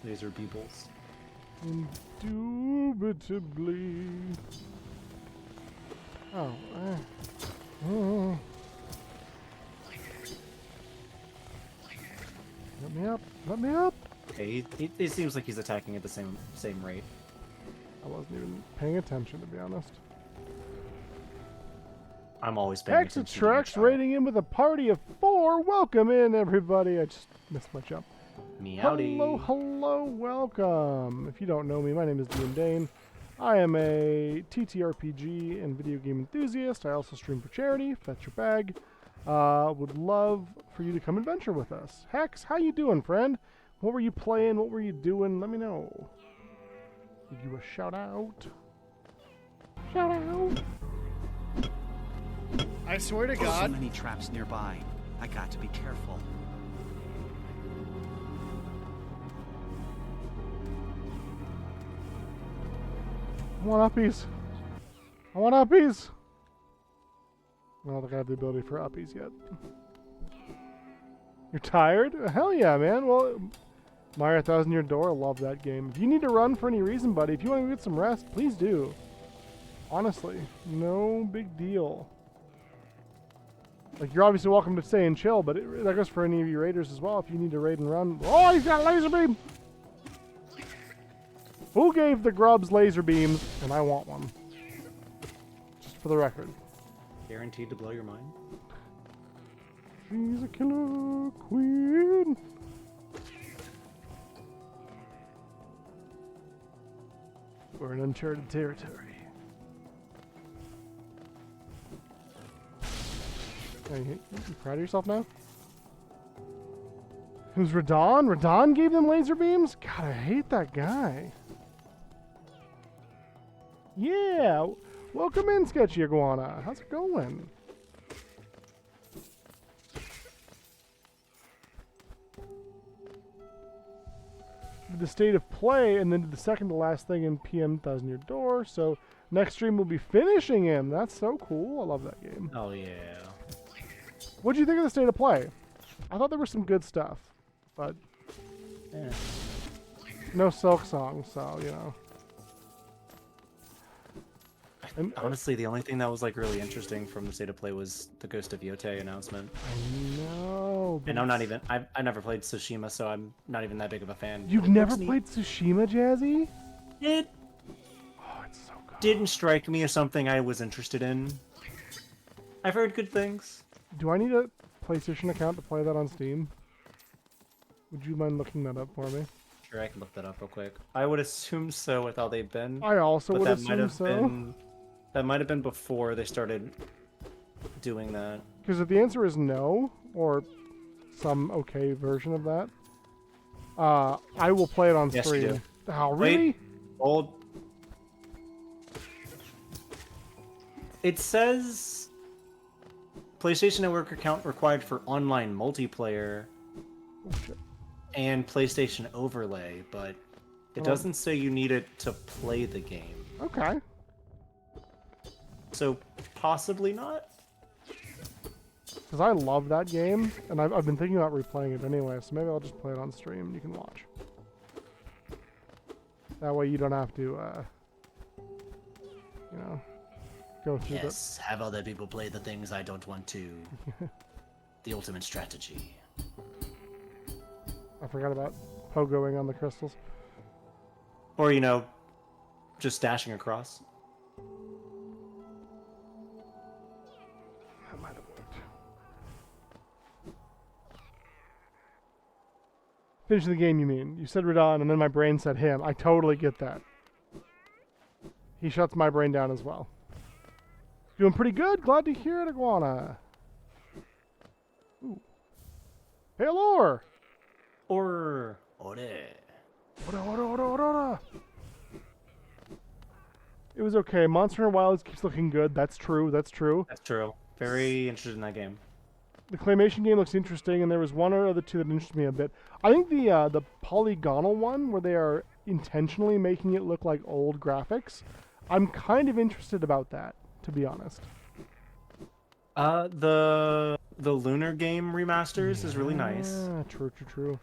[SPEAKER 2] Laser beebles.
[SPEAKER 1] Indubitably. Oh. Oh. Let me up. Let me up.
[SPEAKER 2] Okay, it seems like he's attacking at the same rate.
[SPEAKER 1] I wasn't even paying attention, to be honest.
[SPEAKER 2] I'm always paying attention. to your
[SPEAKER 1] Hexatrex
[SPEAKER 2] child.
[SPEAKER 1] rating in with a party of 4. Welcome in, everybody. I just missed my jump.
[SPEAKER 2] Meowdy.
[SPEAKER 1] Hello, hello, welcome. If you don't know me, my name is Dean Dane. I am a TTRPG and video game enthusiast. I also stream for charity. Fetch your bag. Would love for you to come adventure with us. Hex, how you doing, friend? What were you playing? What were you doing? Let me know. Give you a shout out. Shout out.
[SPEAKER 5] I swear to
[SPEAKER 6] So
[SPEAKER 5] God.
[SPEAKER 6] many traps nearby. I got to be careful.
[SPEAKER 1] I want uppies. I want uppies. I don't think I have the ability for uppies yet. You're tired? Hell yeah, man. Well, Myra 1000 Year Door, I love that game. If you need to run for any reason, buddy, if you want to get some rest, please do. Honestly, no big deal. Like, you're obviously welcome to stay and chill, but that goes for any of you raiders as well. If you need to raid and run. Oh, he's got a laser beam! Who gave the grubs laser beams? And I want one. Just for the record.
[SPEAKER 2] Guaranteed to blow your mind.
[SPEAKER 1] She's a killer queen. We're in uncharted territory. Hey, you proud of yourself now? Who's Radon? Radon gave them laser beams? God, I hate that guy. Yeah, welcome in, Sketchy Iguana. How's it going? The state of play, and then did the second to last thing in PM 1000 Year Door. So next stream we'll be finishing him. That's so cool. I love that game.
[SPEAKER 2] Oh yeah.
[SPEAKER 1] What'd you think of the state of play? I thought there was some good stuff, but
[SPEAKER 2] Yeah.
[SPEAKER 1] no Silk Song, so you know. And
[SPEAKER 2] Honestly, the only thing that was like really interesting from the state of play was the Ghost of Yote announcement.
[SPEAKER 1] I know.
[SPEAKER 2] And I'm not even. I never played Tsushima, so I'm not even that big of a fan.
[SPEAKER 1] You've
[SPEAKER 2] It
[SPEAKER 1] never
[SPEAKER 2] looks neat.
[SPEAKER 1] played Tsushima, Jazzy?
[SPEAKER 2] It
[SPEAKER 1] Oh, it's so good.
[SPEAKER 2] didn't strike me as something I was interested in. I've heard good things.
[SPEAKER 1] Do I need a PlayStation account to play that on Steam? Would you mind looking that up for me?
[SPEAKER 2] Sure, I can look that up real quick. I would assume so with how they've been.
[SPEAKER 1] I also
[SPEAKER 2] But
[SPEAKER 1] would
[SPEAKER 2] that might
[SPEAKER 1] assume
[SPEAKER 2] have
[SPEAKER 1] so.
[SPEAKER 2] been. That might have been before they started doing that.
[SPEAKER 1] Because if the answer is no, or some okay version of that, I will play it on
[SPEAKER 2] Yes, you
[SPEAKER 1] stream.
[SPEAKER 2] do.
[SPEAKER 1] Oh, really?
[SPEAKER 2] Wait. Old. It says PlayStation Network account required for online multiplayer
[SPEAKER 1] Oh, shit.
[SPEAKER 2] and PlayStation Overlay, but it doesn't say you need it to play the game.
[SPEAKER 1] Okay.
[SPEAKER 2] So possibly not.
[SPEAKER 1] Because I love that game, and I've been thinking about replaying it anyway, so maybe I'll just play it on stream and you can watch. That way you don't have to, you know, go through
[SPEAKER 2] Yes, have other people play the things I don't want to. The ultimate strategy.
[SPEAKER 1] I forgot about pogoing on the crystals.
[SPEAKER 2] Or, just dashing across.
[SPEAKER 1] Finishing the game, you mean? You said Radon, and then my brain said him. I totally get that. He shuts my brain down as well. Doing pretty good. Glad to hear it, Iguana. Ooh. Hey, Lore!
[SPEAKER 2] Ore.
[SPEAKER 1] It was okay. Monster Hunter Wilds keeps looking good. That's true. That's true.
[SPEAKER 2] That's true. Very interested in that game.
[SPEAKER 1] The claymation game looks interesting, and there was one or other two that interested me a bit. I think the polygonal one, where they are intentionally making it look like old graphics, I'm kind of interested about that, to be honest.
[SPEAKER 2] The Lunar game remasters is really nice.
[SPEAKER 1] Yeah, true.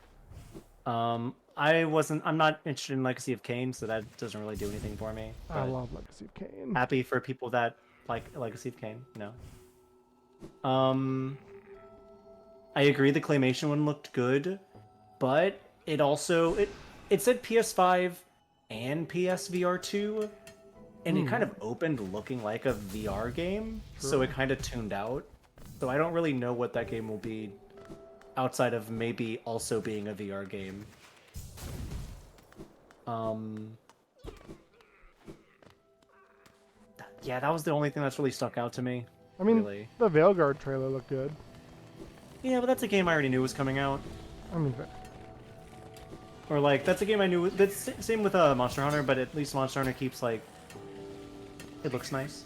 [SPEAKER 2] I'm not interested in Legacy of Kain, so that doesn't really do anything for me.
[SPEAKER 1] I love Legacy of Kain.
[SPEAKER 2] Happy for people that like Legacy of Kain, I agree the claymation one looked good, but it also it said PS5 and PSVR 2, and it kind of opened looking like a VR game, so it kind of tuned out. So I don't really know what that game will be outside of maybe also being a VR game. Yeah, that was the only thing that's really stuck out to me.
[SPEAKER 1] I mean,
[SPEAKER 2] really.
[SPEAKER 1] the Veilguard trailer looked good.
[SPEAKER 2] Yeah, but that's a game I already knew was coming out.
[SPEAKER 1] I mean,
[SPEAKER 2] Or like, that's a game I knew. That's same with Monster Hunter, but at least Monster Hunter keeps like, it looks nice.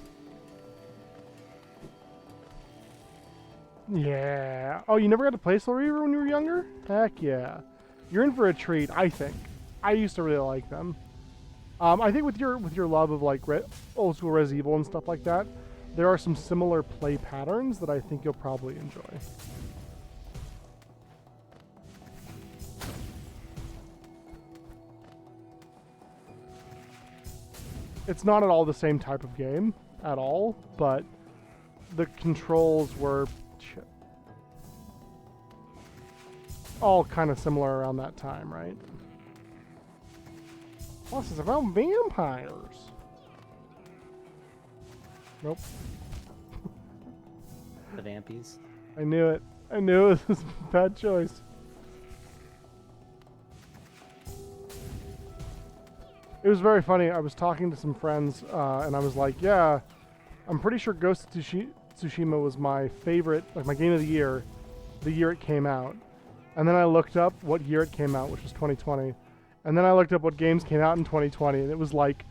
[SPEAKER 1] yeah. Oh, you never got to play Soul Reaver when you were younger? Heck yeah. You're in for a treat, I think. I used to really like them. I think with your love of like old school Res Evil and stuff like that, there are some similar play patterns that I think you'll probably enjoy. It's not at all the same type of game at all, but the controls were all kind of similar around that time, right? Plus, it's about vampires. Nope.
[SPEAKER 2] The Vampies.
[SPEAKER 1] I knew it. I knew it was a bad choice. It was very funny. I was talking to some friends, and I was like, yeah, I'm pretty sure Ghost of Tsushima was my favorite, like my game of the year it came out. And then I looked up what year it came out, which was 2020. And then I looked up what games came out in 2020, and it was like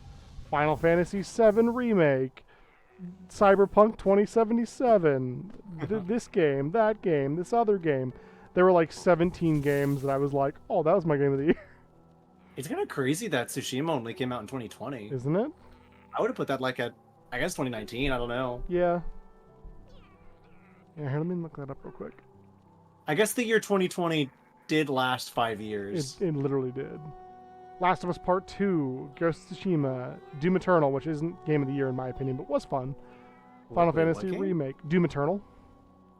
[SPEAKER 1] Final Fantasy VII Remake, Cyberpunk 2077, this game, that game, this other game. There were like 17 games that I was like, oh, that was my game of the year.
[SPEAKER 2] It's kind of crazy that Tsushima only came out in 2020.
[SPEAKER 1] Isn't it?
[SPEAKER 2] I would have put that like at, I guess 2019, I don't know.
[SPEAKER 1] Yeah. Yeah, here, let me look that up real quick.
[SPEAKER 2] I guess the year 2020 did last 5 years.
[SPEAKER 1] It literally did. Last of Us Part 2, Ghost of Tsushima, Doom Eternal, which isn't Game of the Year in my opinion, but was fun. Final Fantasy Remake, Doom Eternal.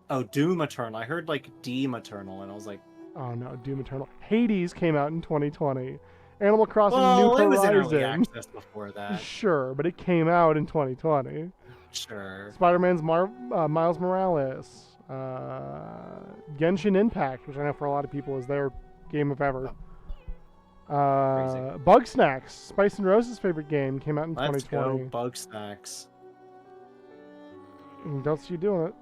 [SPEAKER 2] Oh, Doom Eternal. I heard like Doom Eternal, and I was like,
[SPEAKER 1] oh no, Doom Eternal. Hades came out in 2020. Animal Crossing
[SPEAKER 2] well,
[SPEAKER 1] New
[SPEAKER 2] it was in
[SPEAKER 1] Horizon.
[SPEAKER 2] early access before that.
[SPEAKER 1] Sure, but it came out in 2020.
[SPEAKER 2] Sure.
[SPEAKER 1] Spider-Man's Miles Morales. Genshin Impact, which I know for a lot of people is their game of ever. Bug Snacks, Spice and Rose's favorite game, came out in 2020.
[SPEAKER 2] Let's go, Bug Snacks.
[SPEAKER 1] Don't see you doing it.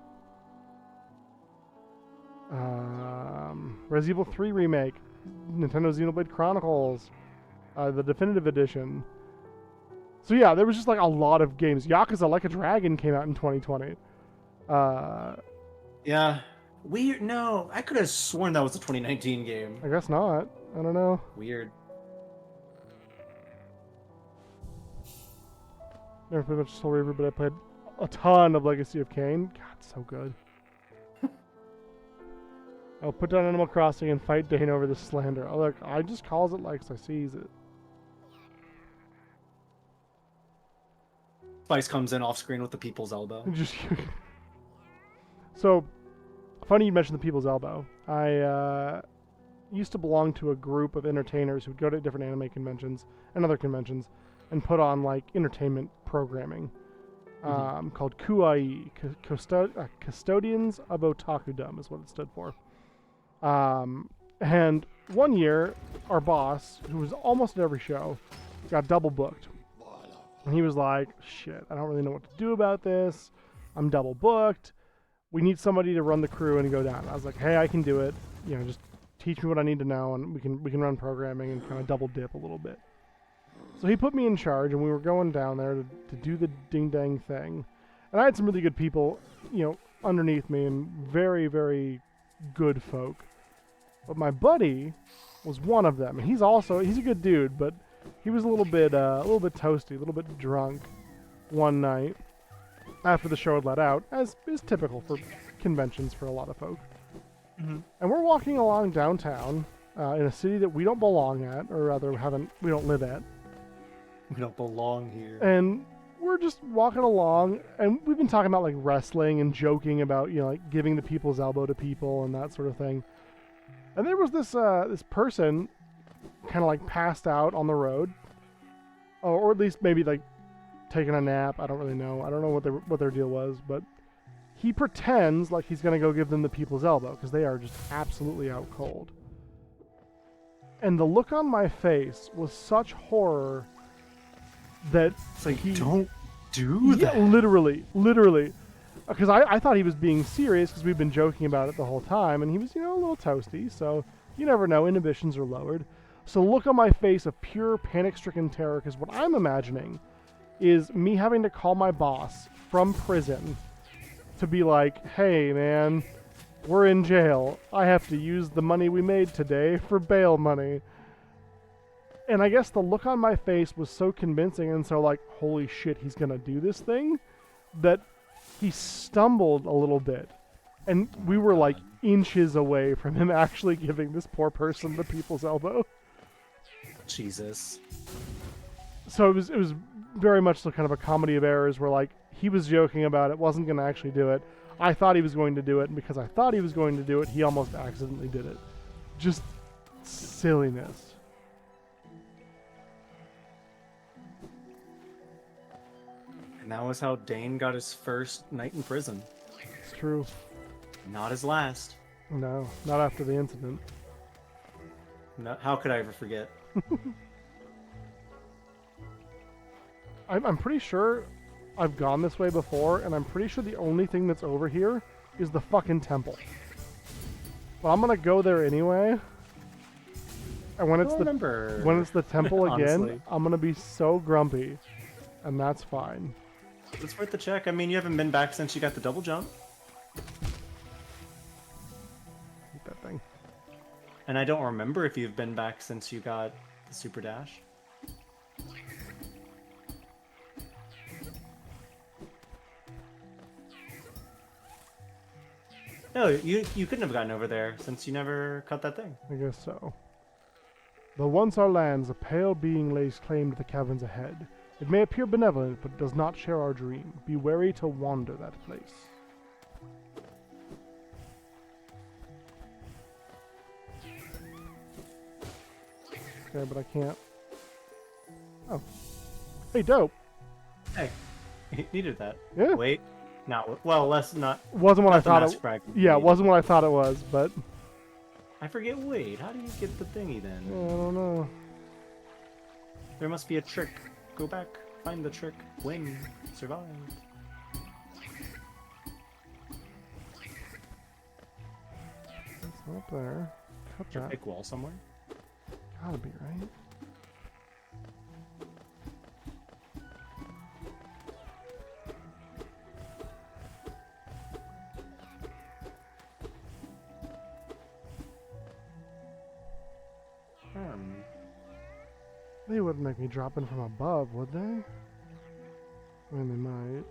[SPEAKER 1] Resident Evil 3 Remake, Nintendo Xenoblade Chronicles, the Definitive Edition. So yeah, there was just like a lot of games. Yakuza Like a Dragon came out in 2020.
[SPEAKER 2] Yeah. Weird. No, I could have sworn that was a 2019 game.
[SPEAKER 1] I guess not. I don't know.
[SPEAKER 2] Weird.
[SPEAKER 1] Never played much Soul Reaver, but I played a ton of Legacy of Kain. God, so good. I'll put down Animal Crossing and fight Dane over this slander. Oh, look, I just calls it like I sees it.
[SPEAKER 2] Spice comes in off screen with the people's elbow.
[SPEAKER 1] Just so funny you mentioned the People's Elbow. I used to belong to a group of entertainers who would go to different anime conventions and other conventions and put on like entertainment programming called Kuai, Custodians of Otakudom is what it stood for. And one year, our boss, who was almost at every show, got double booked. And he was like, shit, I don't really know what to do about this. I'm double booked. We need somebody to run the crew and go down. I was like, hey, I can do it. Just teach me what I need to know, and we can run programming and kind of double dip a little bit. So he put me in charge, and we were going down there to do the ding-dang thing. And I had some really good people, underneath me, and very, very good folk. But my buddy was one of them, and he's a good dude, but he was a little bit toasty, a little bit drunk one night after the show had let out, as is typical for conventions for a lot of folk.
[SPEAKER 2] Mm-hmm.
[SPEAKER 1] And we're walking along downtown in a city that we don't belong at, or rather we don't live at.
[SPEAKER 2] We don't belong here.
[SPEAKER 1] And we're just walking along, and we've been talking about like wrestling and joking about like giving the people's elbow to people and that sort of thing. And there was this person kind of like passed out on the road, or at least maybe like taking a nap. I don't really know. I don't know what their deal was, but he pretends like he's gonna go give them the people's elbow because they are just absolutely out cold. And the look on my face was such horror that
[SPEAKER 2] it's like, don't do that.
[SPEAKER 1] Yeah, literally. Because I thought he was being serious because we've been joking about it the whole time, and he was, a little toasty, so you never know, inhibitions are lowered. So look on my face of pure panic-stricken terror, because what I'm imagining is me having to call my boss from prison to be like, hey, man, we're in jail. I have to use the money we made today for bail money. And I guess the look on my face was so convincing and so like, holy shit, he's gonna do this thing, that he stumbled a little bit. And we were like inches away from him actually giving this poor person the people's elbow.
[SPEAKER 2] Jesus.
[SPEAKER 1] So it was very much so kind of a comedy of errors where like he was joking about it, wasn't gonna actually do it. I thought he was going to do it, and because I thought he was going to do it, he almost accidentally did it. Just silliness.
[SPEAKER 2] And that was how Dane got his first night in prison.
[SPEAKER 1] It's true.
[SPEAKER 2] Not his last.
[SPEAKER 1] No, not after the incident.
[SPEAKER 2] No, how could I ever forget?
[SPEAKER 1] I'm pretty sure I've gone this way before, and I'm pretty sure the only thing that's over here is the fucking temple. But I'm gonna go there anyway. And when it's the temple again, I'm gonna be so grumpy, and that's fine.
[SPEAKER 2] It's worth the check. I mean, you haven't been back since you got the double jump.
[SPEAKER 1] Hate that thing.
[SPEAKER 2] And I don't remember if you've been back since you got the super dash. No, you couldn't have gotten over there since you never cut that thing.
[SPEAKER 1] I guess so. Though once our lands, a pale being lays claim to the caverns ahead. It may appear benevolent, but does not share our dream. Be wary to wander that place. Okay, but I can't. Oh. Hey, dope.
[SPEAKER 2] Hey, you needed that.
[SPEAKER 1] Yeah.
[SPEAKER 2] Wait. No, well, let's not.
[SPEAKER 1] Wasn't what I
[SPEAKER 2] not the
[SPEAKER 1] thought
[SPEAKER 2] mass
[SPEAKER 1] it.
[SPEAKER 2] fragment
[SPEAKER 1] Yeah,
[SPEAKER 2] needed.
[SPEAKER 1] wasn't what I thought it was, but
[SPEAKER 2] I forget. Wait, how do you get the thingy then?
[SPEAKER 1] I don't know.
[SPEAKER 2] There must be a trick. Go back, find the trick, win, survive.
[SPEAKER 1] It's not there. Cut
[SPEAKER 2] Is there a
[SPEAKER 1] that.
[SPEAKER 2] big wall somewhere?
[SPEAKER 1] Gotta be, right? They wouldn't make me drop in from above, would they? I mean, they might.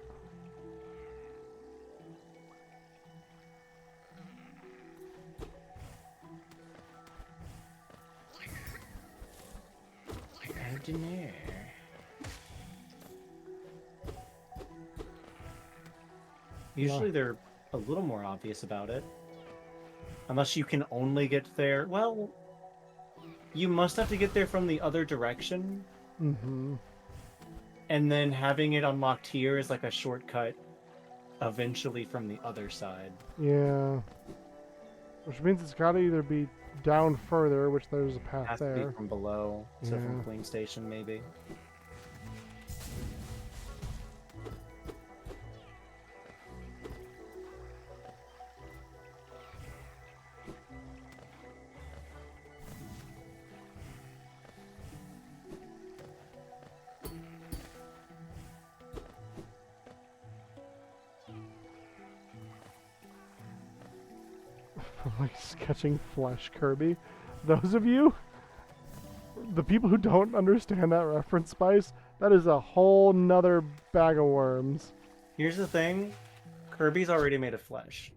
[SPEAKER 2] Engineer. Usually they're a little more obvious about it. Unless you can only get there. Well, you must have to get there from the other direction.
[SPEAKER 1] Mm-hmm.
[SPEAKER 2] And then having it unlocked here is like a shortcut eventually from the other side.
[SPEAKER 1] Yeah. Which means it's gotta either be down further, which there's a path
[SPEAKER 2] Has to
[SPEAKER 1] there.
[SPEAKER 2] be from below. So from
[SPEAKER 1] Yeah.
[SPEAKER 2] Queen Station, maybe.
[SPEAKER 1] Like sketching flesh, Kirby. Those of you, the people who don't understand that reference, Spice, that is a whole nother bag of worms.
[SPEAKER 2] Here's the thing. Kirby's already made of flesh.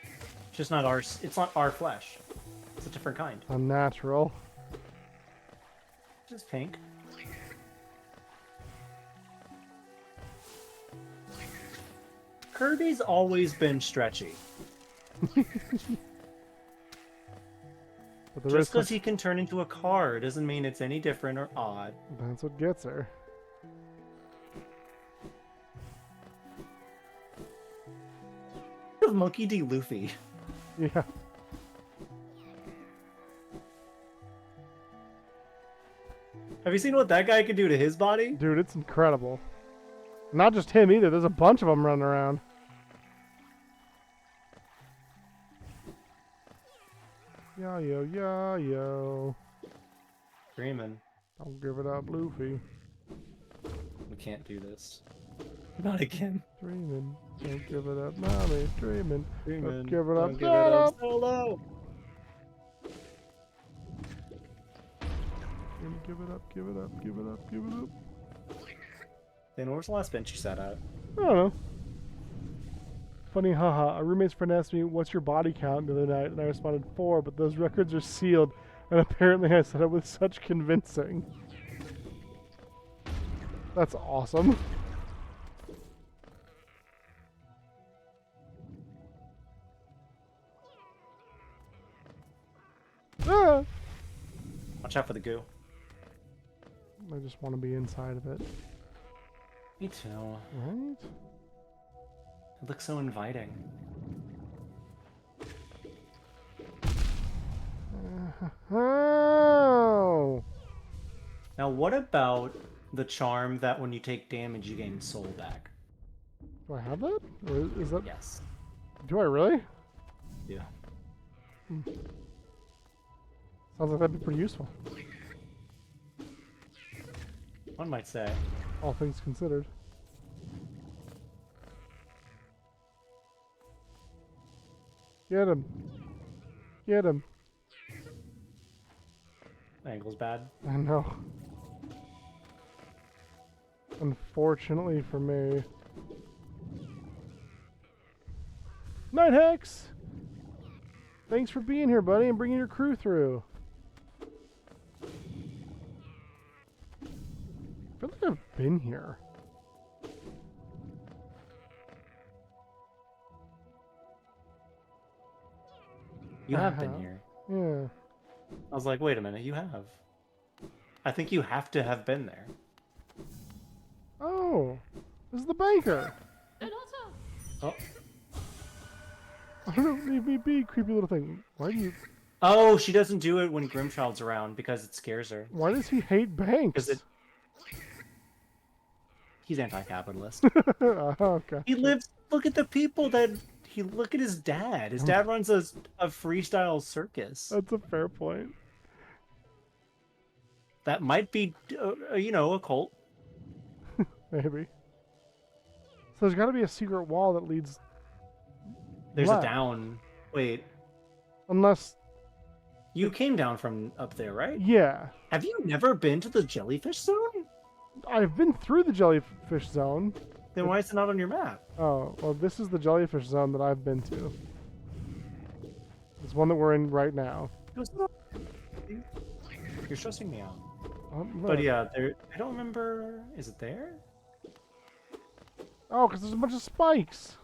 [SPEAKER 2] It's just not our... It's not our flesh. It's a different kind.
[SPEAKER 1] Unnatural.
[SPEAKER 2] Just pink. Kirby's always been stretchy.
[SPEAKER 1] But there
[SPEAKER 2] Just
[SPEAKER 1] is
[SPEAKER 2] because
[SPEAKER 1] some-
[SPEAKER 2] he can turn into a car doesn't mean it's any different or odd.
[SPEAKER 1] That's what gets her.
[SPEAKER 2] Monkey D. Luffy.
[SPEAKER 1] Yeah.
[SPEAKER 2] Have you seen what that guy can do to his body?
[SPEAKER 1] Dude, it's incredible. Not just him either. There's a bunch of them running around. Yo, yo, yo, yo.
[SPEAKER 2] Dreaming.
[SPEAKER 1] Don't give it up, Luffy.
[SPEAKER 2] We can't do this. Not again.
[SPEAKER 1] Dreaming. Don't give it up, mommy. Dreaming.
[SPEAKER 2] Dreaming.
[SPEAKER 1] Don't give it up,
[SPEAKER 2] Don't give it up,
[SPEAKER 1] Solo.
[SPEAKER 2] Solo.
[SPEAKER 1] Give it up, give it up, give it up, give it up.
[SPEAKER 2] Then where was the last bench you sat at?
[SPEAKER 1] I don't know. Funny, haha. A roommate's friend asked me, "What's your body count?" the other night, and I responded 4, but those records are sealed, and apparently I said it with such convincing. That's awesome. Ah!
[SPEAKER 2] Watch out for the goo.
[SPEAKER 1] I just want to be inside of it.
[SPEAKER 2] Me too.
[SPEAKER 1] Right?
[SPEAKER 2] It looks so inviting.
[SPEAKER 1] Oh!
[SPEAKER 2] Now, what about the charm that when you take damage, you gain soul back?
[SPEAKER 1] Do I have that? Or is that...
[SPEAKER 2] Yes.
[SPEAKER 1] Do I really?
[SPEAKER 2] Yeah.
[SPEAKER 1] Sounds like that'd be pretty useful.
[SPEAKER 2] One might say.
[SPEAKER 1] All things considered. Get him. Get him.
[SPEAKER 2] Angle's bad.
[SPEAKER 1] I know. Unfortunately for me. Night Hex! Thanks for being here, buddy, and bringing your crew through. I feel like I've been here.
[SPEAKER 2] You have been
[SPEAKER 1] Uh-huh.
[SPEAKER 2] here.
[SPEAKER 1] Yeah.
[SPEAKER 2] I was like, wait a minute, you have. I think you have to have been there.
[SPEAKER 1] Oh, this is the banker.
[SPEAKER 2] Oh.
[SPEAKER 1] I don't know, leave me be, creepy little thing.
[SPEAKER 2] Oh, she doesn't do it when Grimchild's around because it scares her.
[SPEAKER 1] Why does he hate banks?
[SPEAKER 2] Because he's anti-capitalist.
[SPEAKER 1] Okay.
[SPEAKER 2] He lives. Look at the people that look at his dad. His dad runs a freestyle circus.
[SPEAKER 1] That's a fair point.
[SPEAKER 2] That might be, a cult.
[SPEAKER 1] Maybe. So there's got to be a secret wall that leads.
[SPEAKER 2] There's
[SPEAKER 1] left.
[SPEAKER 2] a down. Wait,
[SPEAKER 1] Unless,
[SPEAKER 2] you came down from up there, right?
[SPEAKER 1] yeah,
[SPEAKER 2] Have you never been to the jellyfish zone?
[SPEAKER 1] I've been through the jellyfish zone.
[SPEAKER 2] Then why is it not on your map?
[SPEAKER 1] Oh, well, this is the jellyfish zone that I've been to. It's one that we're in right now.
[SPEAKER 2] You're stressing me out.
[SPEAKER 1] Look.
[SPEAKER 2] But yeah, there. I don't remember. Is it there?
[SPEAKER 1] Oh, because there's a bunch of spikes.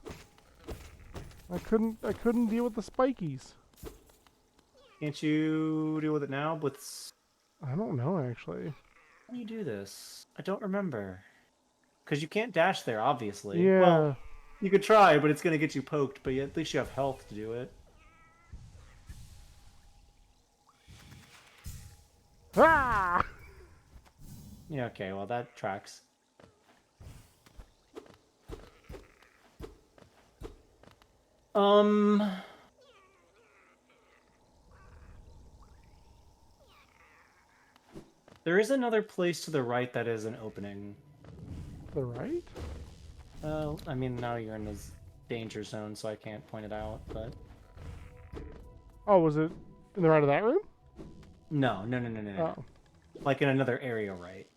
[SPEAKER 1] I couldn't deal with the spikies.
[SPEAKER 2] Can't you deal with it now?
[SPEAKER 1] I don't know actually.
[SPEAKER 2] How do you do this? I don't remember. Because you can't dash there, obviously.
[SPEAKER 1] Yeah.
[SPEAKER 2] Well, you could try, but it's gonna get you poked. But at least you have health to do it.
[SPEAKER 1] Ah!
[SPEAKER 2] Yeah, okay, well that tracks. There is another place to the right that is an opening.
[SPEAKER 1] The right?
[SPEAKER 2] Well, I mean, now you're in this danger zone, so I can't point it out, but...
[SPEAKER 1] Oh, was it in the right of that room?
[SPEAKER 2] No.
[SPEAKER 1] Oh.
[SPEAKER 2] Like in another area, right?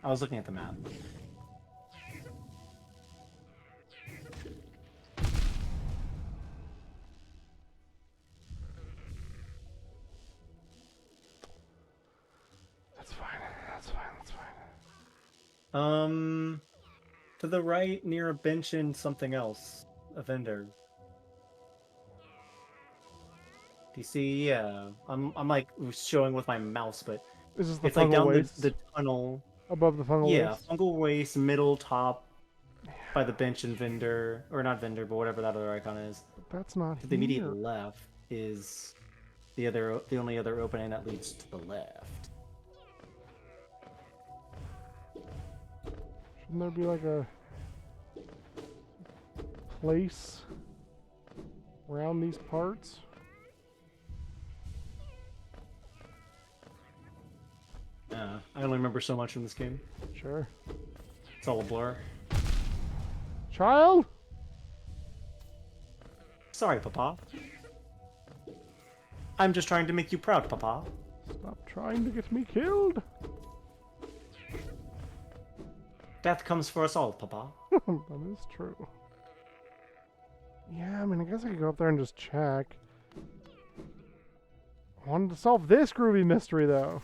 [SPEAKER 2] I was looking at the map.
[SPEAKER 1] That's fine. That's fine. That's fine.
[SPEAKER 2] To the right, near a bench and something else. A vendor. Do you see? Yeah. I'm like showing with my mouse, but
[SPEAKER 1] This is the
[SPEAKER 2] it's like
[SPEAKER 1] fungal
[SPEAKER 2] down
[SPEAKER 1] waste.
[SPEAKER 2] the tunnel.
[SPEAKER 1] Above the fungal
[SPEAKER 2] Yeah,
[SPEAKER 1] waste.
[SPEAKER 2] fungal waste, middle, top, by the bench and vendor, or not vendor, but whatever that other icon is.
[SPEAKER 1] That's not
[SPEAKER 2] To the immediate
[SPEAKER 1] here.
[SPEAKER 2] left is the only other opening that leads to the left.
[SPEAKER 1] Shouldn't there be like a place around these parts?
[SPEAKER 2] I only remember so much from this game.
[SPEAKER 1] Sure.
[SPEAKER 2] It's all a blur.
[SPEAKER 1] Child?
[SPEAKER 2] Sorry, Papa. I'm just trying to make you proud, Papa.
[SPEAKER 1] Stop trying to get me killed.
[SPEAKER 2] Death comes for us all, Papa.
[SPEAKER 1] That is true. Yeah, I mean, I guess I could go up there and just check. I wanted to solve this groovy mystery, though.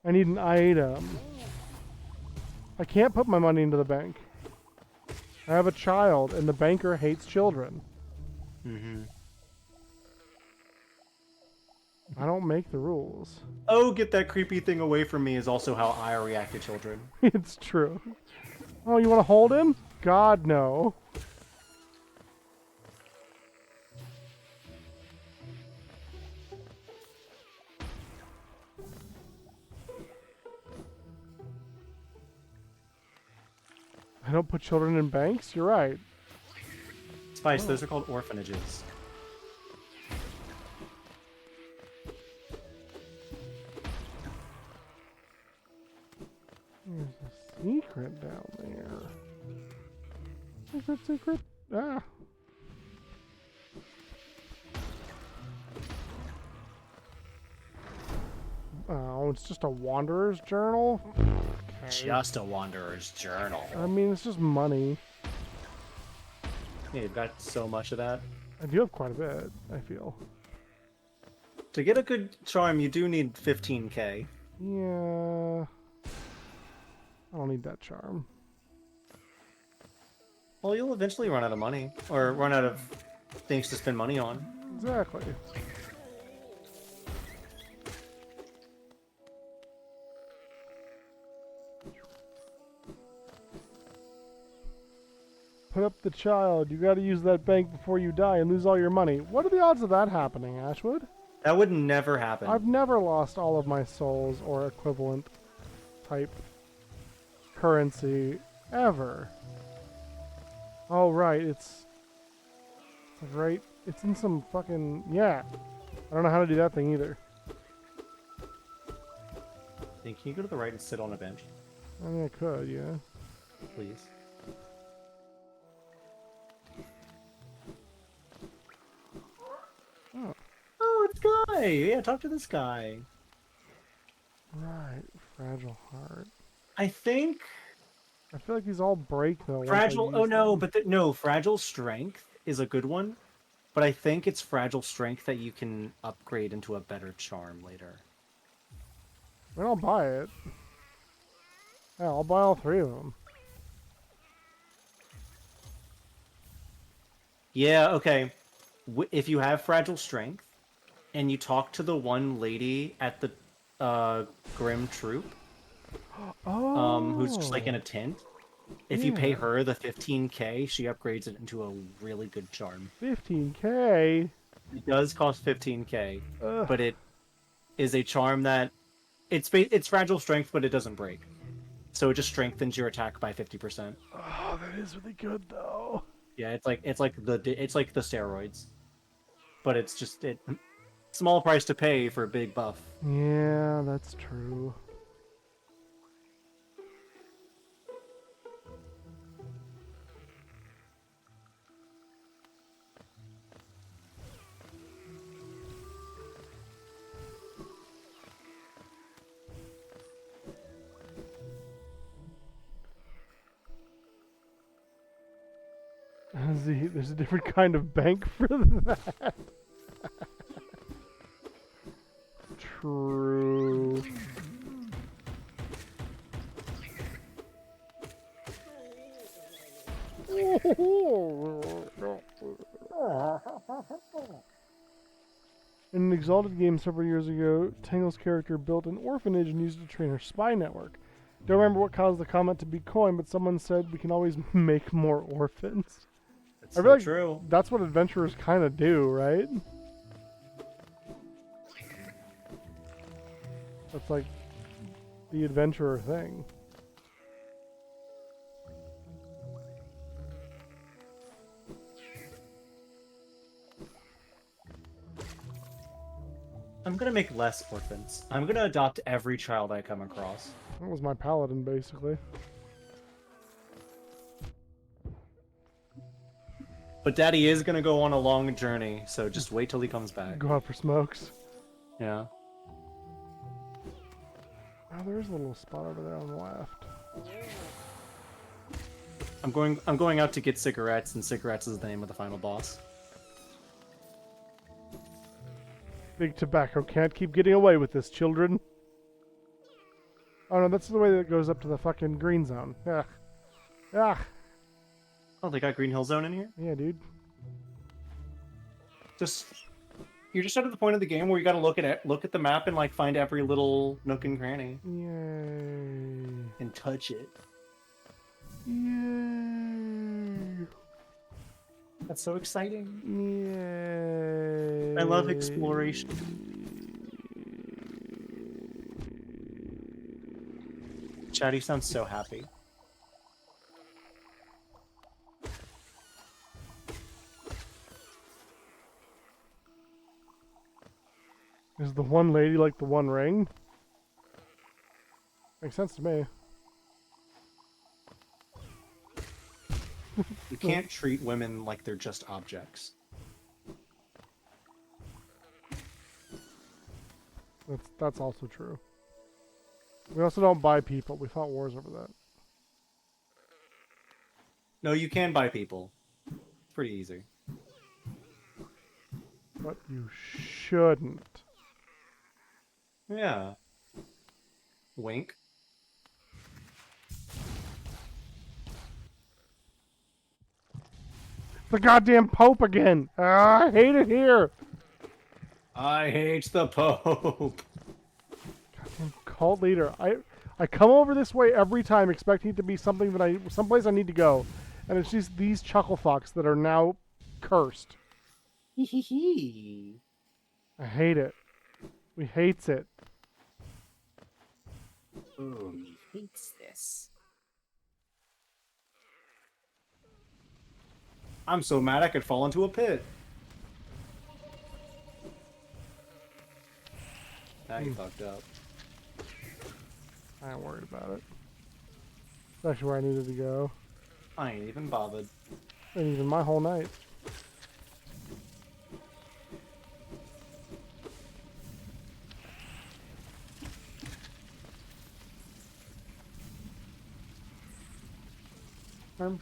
[SPEAKER 1] I need an item. I can't put my money into the bank. I have a child, and the banker hates children.
[SPEAKER 2] Mm-hmm.
[SPEAKER 1] I don't make the rules.
[SPEAKER 2] Oh, get that creepy thing away from me is also how I react to children.
[SPEAKER 1] It's true. Oh, you want to hold him? God, no. I don't put children in banks? You're right.
[SPEAKER 2] Spice, those are called orphanages.
[SPEAKER 1] There's a secret down there. Secret, secret. Ah. Oh, it's just a wanderer's journal? Okay.
[SPEAKER 2] Just a wanderer's journal.
[SPEAKER 1] I mean, it's just money.
[SPEAKER 2] Yeah, you've got so much of that.
[SPEAKER 1] I do have quite a bit, I feel.
[SPEAKER 2] To get a good charm, you do need 15k.
[SPEAKER 1] Yeah. I don't need that charm.
[SPEAKER 2] Well, you'll eventually run out of money. Or run out of things to spend money on.
[SPEAKER 1] Exactly. Put up the child. You gotta use that bank before you die and lose all your money. What are the odds of that happening, Ashwood?
[SPEAKER 2] That would never happen.
[SPEAKER 1] I've never lost all of my souls or equivalent type currency ever. Oh, right. It's right. It's in some fucking... Yeah. I don't know how to do that thing either.
[SPEAKER 2] Can you go to the right and sit on a bench,
[SPEAKER 1] I mean, I could, yeah.
[SPEAKER 2] please?
[SPEAKER 1] Oh,
[SPEAKER 2] Oh, it's Guy! Yeah, talk to this guy.
[SPEAKER 1] right. Fragile heart.
[SPEAKER 2] I think...
[SPEAKER 1] I feel like these all break, though. once I
[SPEAKER 2] Fragile... Oh,
[SPEAKER 1] use
[SPEAKER 2] no,
[SPEAKER 1] them.
[SPEAKER 2] but no, Fragile Strength is a good one. But I think it's Fragile Strength that you can upgrade into a better charm later.
[SPEAKER 1] I mean, I'll buy it. Yeah, I'll buy all three of them.
[SPEAKER 2] Yeah, okay. If you have Fragile Strength, and you talk to the one lady at the Grim Troop,
[SPEAKER 1] Oh.
[SPEAKER 2] who's just like in a tent, if you pay
[SPEAKER 1] Yeah.
[SPEAKER 2] her the 15k, she upgrades it into a really good charm.
[SPEAKER 1] 15K?
[SPEAKER 2] It does cost 15k,
[SPEAKER 1] Ugh.
[SPEAKER 2] but it is a charm that it's fragile strength, but it doesn't break. So it just strengthens your attack by 50%.
[SPEAKER 1] Oh, that is really good though.
[SPEAKER 2] Yeah, it's like the steroids, but it's just small price to pay for a big buff.
[SPEAKER 1] Yeah, that's true. There's a different kind of bank for that. True. In an Exalted game several years ago, Tangle's character built an orphanage and used it to train her spy network. Don't remember what caused the comment to be coined, but someone said we can always make more orphans.
[SPEAKER 2] That's
[SPEAKER 1] I feel like
[SPEAKER 2] true.
[SPEAKER 1] that's what adventurers kind of do, right? That's like the adventurer thing.
[SPEAKER 2] I'm gonna make less orphans. I'm gonna adopt every child I come across.
[SPEAKER 1] That was my paladin, basically.
[SPEAKER 2] But Daddy is gonna go on a long journey, so just wait till he comes back.
[SPEAKER 1] Go out for smokes.
[SPEAKER 2] Yeah.
[SPEAKER 1] Oh, there is a little spot over there on the left.
[SPEAKER 2] I'm going out to get cigarettes, and cigarettes is the name of the final boss.
[SPEAKER 1] Big Tobacco can't keep getting away with this, children. Oh no, that's the way that it goes up to the fucking green zone. Ugh. Ah.
[SPEAKER 2] Oh, they got Green Hill Zone in here?
[SPEAKER 1] Yeah, dude.
[SPEAKER 2] You're just at the point of the game where you gotta look at the map and like find every little nook and cranny.
[SPEAKER 1] Yay.
[SPEAKER 2] And touch it.
[SPEAKER 1] Yay.
[SPEAKER 2] That's so exciting.
[SPEAKER 1] Yay.
[SPEAKER 2] I love exploration. Chatty sounds so happy.
[SPEAKER 1] Is the one lady like the one ring? Makes sense to me.
[SPEAKER 2] You can't treat women like they're just objects.
[SPEAKER 1] That's also true. We also don't buy people. We fought wars over that.
[SPEAKER 2] No, you can buy people. It's pretty easy.
[SPEAKER 1] But you shouldn't.
[SPEAKER 2] Yeah. Wink.
[SPEAKER 1] The goddamn Pope again! Ah, I hate it here!
[SPEAKER 2] I hate the Pope.
[SPEAKER 1] Goddamn cult leader. I come over this way every time expecting it to be something that someplace I need to go. And it's just these chuckle fucks that are now cursed.
[SPEAKER 2] Hee.
[SPEAKER 1] I hate it. We hates it.
[SPEAKER 2] Oh, he hates this. I'm so mad I could fall into a pit. Now you fucked up.
[SPEAKER 1] I ain't worried about it. It's actually where I needed to go.
[SPEAKER 2] I ain't even bothered.
[SPEAKER 1] And even my whole night.
[SPEAKER 2] Herm.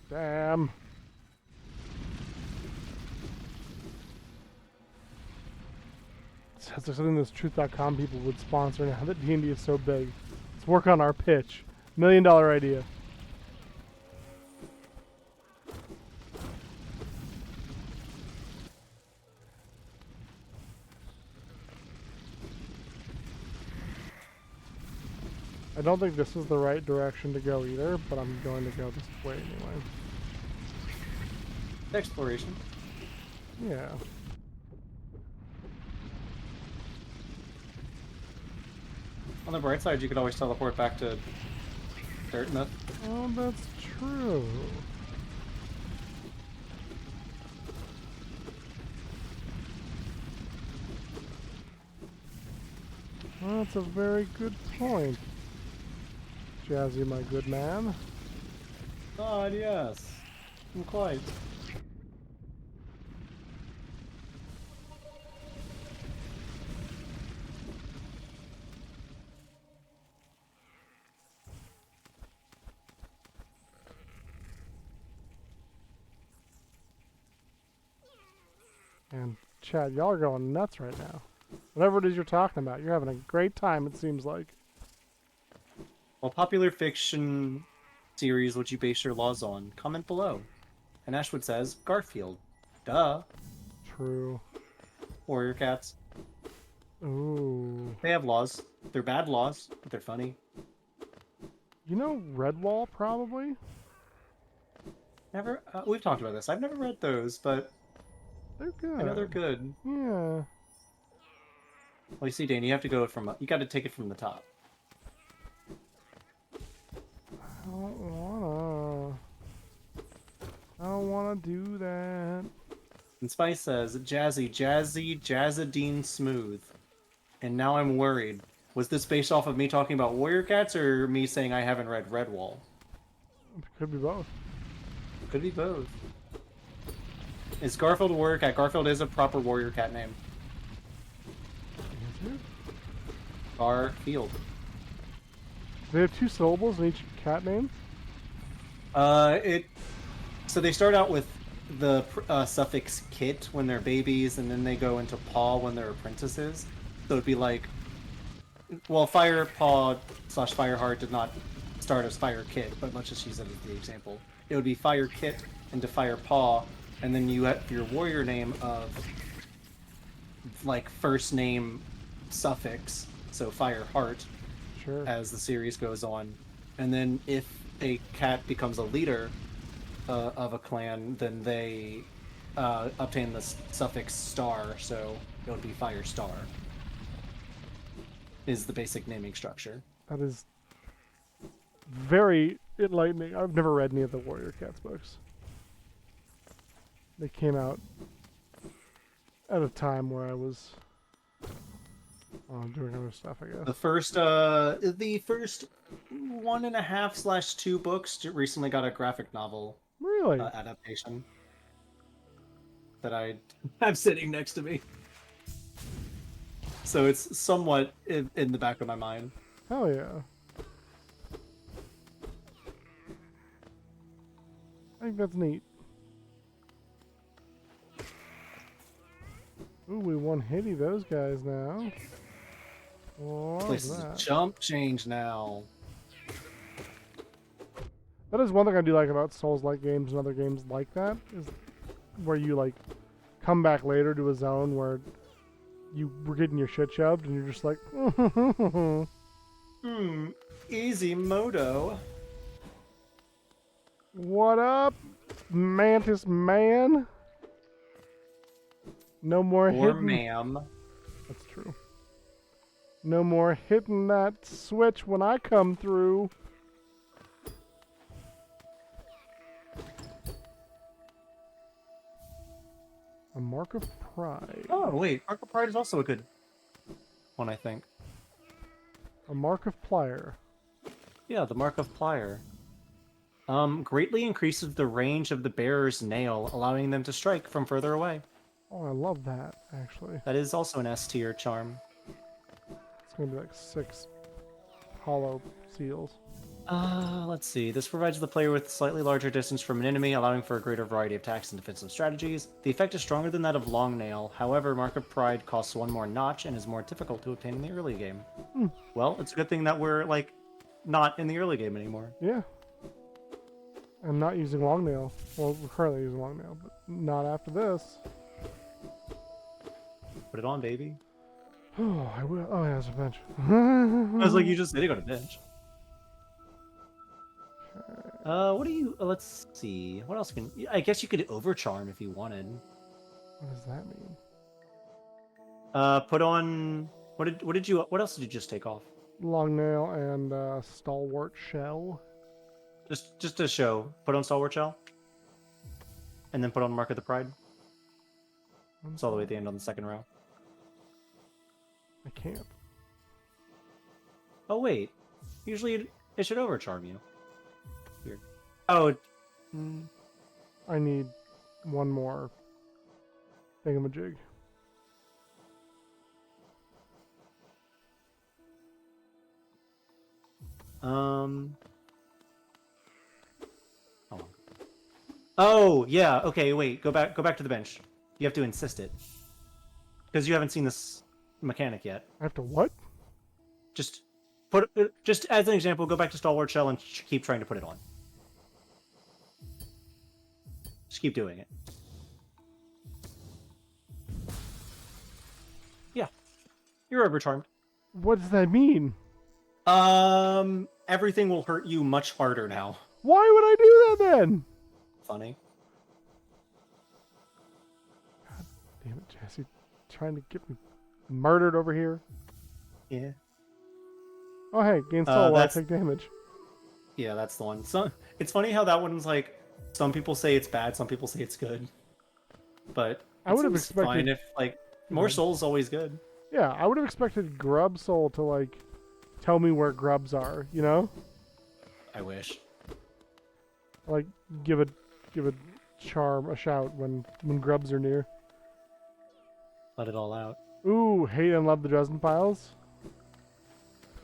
[SPEAKER 1] Damn. That's like something this truth.com people would sponsor now that D&D is so big. Let's work on our pitch. $1 million idea. I don't think this is the right direction to go either, but I'm going to go this way anyway.
[SPEAKER 2] Exploration.
[SPEAKER 1] Yeah.
[SPEAKER 2] On the bright side, you could always teleport back to Dirtmouth.
[SPEAKER 1] Oh, that's true. Well, that's a very good point, Jazzy, my good man.
[SPEAKER 2] God, yes. I'm quite.
[SPEAKER 1] And Chad, y'all are going nuts right now. Whatever it is you're talking about, you're having a great time, it seems like.
[SPEAKER 2] Well, popular fiction series would you base your laws on? Comment below. And Ashwood says, Garfield. Duh.
[SPEAKER 1] True.
[SPEAKER 2] Warrior Cats.
[SPEAKER 1] Ooh.
[SPEAKER 2] They have laws. They're bad laws, but they're funny.
[SPEAKER 1] You know Redwall, probably?
[SPEAKER 2] Never. We've talked about this. I've never read those, but
[SPEAKER 1] They're good.
[SPEAKER 2] I know they're good.
[SPEAKER 1] Yeah.
[SPEAKER 2] Well, you see, Dane, you have to go from. You got to take it from the top.
[SPEAKER 1] I don't wanna do that.
[SPEAKER 2] And Spice says, Jazzy, Jazzadine Smooth. And now I'm worried. Was this based off of me talking about Warrior Cats or me saying I haven't read Redwall?
[SPEAKER 1] It could be both.
[SPEAKER 2] Could be both. Is Garfield a Warrior Cat? Garfield is a proper Warrior Cat name.
[SPEAKER 1] Is it?
[SPEAKER 2] Garfield.
[SPEAKER 1] Do they have 2 syllables in each cat name?
[SPEAKER 2] So they start out with the suffix kit when they're babies, and then they go into paw when they're apprentices. So it'd be like, well, Firepaw / Fireheart did not start as Fire Kit, but let's just use that as the example. It would be Fire Kit into Firepaw, and then you have your warrior name of like first name suffix, so Fireheart,
[SPEAKER 1] Sure.
[SPEAKER 2] as the series goes on. And then if a cat becomes a leader of a clan, then they obtain the suffix star, so it would be Firestar. Is the basic naming structure.
[SPEAKER 1] That is very enlightening. I've never read any of the Warrior Cats books. They came out at a time where I was doing other stuff, I guess.
[SPEAKER 2] The first 1.5/2 books recently got a graphic novel
[SPEAKER 1] Really?
[SPEAKER 2] adaptation that I have sitting next to me. So it's somewhat in the back of my mind.
[SPEAKER 1] Hell yeah. I think that's neat. Ooh, we one-hitty those guys now. What
[SPEAKER 2] This
[SPEAKER 1] was
[SPEAKER 2] is a
[SPEAKER 1] that?
[SPEAKER 2] jump change now.
[SPEAKER 1] That is one thing I do like about Souls-like games and other games like that, is where you, like, come back later to a zone where you were getting your shit shoved and you're just like,
[SPEAKER 2] Easy moto.
[SPEAKER 1] what up, Mantis Man? No more
[SPEAKER 2] Or
[SPEAKER 1] hitting.
[SPEAKER 2] ma'am.
[SPEAKER 1] That's true. No more hitting that switch when I come through. A mark of pride.
[SPEAKER 2] Oh wait, Mark of Pride is also a good one, I think.
[SPEAKER 1] A mark of plier.
[SPEAKER 2] Yeah, the Mark of Plier. Greatly increases the range of the bearer's nail, allowing them to strike from further away.
[SPEAKER 1] Oh, I love that, actually.
[SPEAKER 2] That is also an S tier charm.
[SPEAKER 1] It's gonna be like 6 hollow seals.
[SPEAKER 2] Let's see. This provides the player with slightly larger distance from an enemy, allowing for a greater variety of attacks and defensive strategies. The effect is stronger than that of Long Nail. However, Mark of Pride costs 1 more notch and is more difficult to obtain in the early game. Well, it's a good thing that we're, like, not in the early game anymore.
[SPEAKER 1] Yeah. I'm not using long nail. Well, we're currently using long nail, but not after this.
[SPEAKER 2] Put it on, baby.
[SPEAKER 1] Oh, I will. Oh, yeah, there's a bench.
[SPEAKER 2] I was like, you just said you got a bench. What do you... let's see. What else can... I guess you could overcharm if you wanted.
[SPEAKER 1] What does that mean?
[SPEAKER 2] Put on... What else did you just take off?
[SPEAKER 1] Long nail and stalwart shell.
[SPEAKER 2] Just to show. Put on Stalwart Shell. And then put on Mark of the Pride. It's all the way at the end on the second row.
[SPEAKER 1] I can't.
[SPEAKER 2] Oh, wait. Usually it should overcharm you. Weird. Oh.
[SPEAKER 1] I need one more thingamajig.
[SPEAKER 2] Hold on. Oh, yeah. Okay, wait. Go back to the bench. You have to insist it. Because you haven't seen this mechanic yet.
[SPEAKER 1] I have to what?
[SPEAKER 2] Just as an example, go back to Stalwart Shell and keep trying to put it on. Just keep doing it. Yeah. You're overcharmed.
[SPEAKER 1] What does that mean?
[SPEAKER 2] Everything will hurt you much harder now.
[SPEAKER 1] Why would I do that then?
[SPEAKER 2] Funny.
[SPEAKER 1] God damn it, Jesse. Trying to get me murdered over here.
[SPEAKER 2] Yeah.
[SPEAKER 1] Oh, hey, gain soul while I
[SPEAKER 2] that's-
[SPEAKER 1] take damage.
[SPEAKER 2] Yeah, that's the one. So it's funny how that one's like, some people say it's bad, some people say it's good. But
[SPEAKER 1] I would have
[SPEAKER 2] seems
[SPEAKER 1] expected-
[SPEAKER 2] fine if, like, more soul's always good.
[SPEAKER 1] Yeah, I would have expected Grub Soul to, like, tell me where grubs are, you know?
[SPEAKER 2] I wish.
[SPEAKER 1] Like, give a charm, a shout when grubs are near.
[SPEAKER 2] Let it all out.
[SPEAKER 1] Ooh, hate and love the Dresden Files.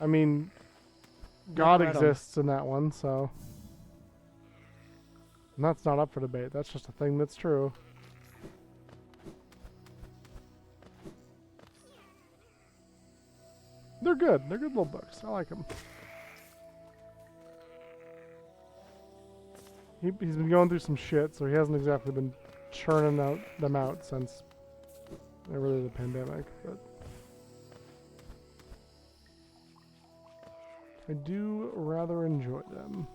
[SPEAKER 1] I mean, God
[SPEAKER 2] right on.
[SPEAKER 1] exists in that one, so. And that's not up for debate. That's just a thing that's true. They're good. They're good little books. I like them. He's been going through some shit, so he hasn't exactly been churning them out since really the pandemic, but I do rather enjoy them.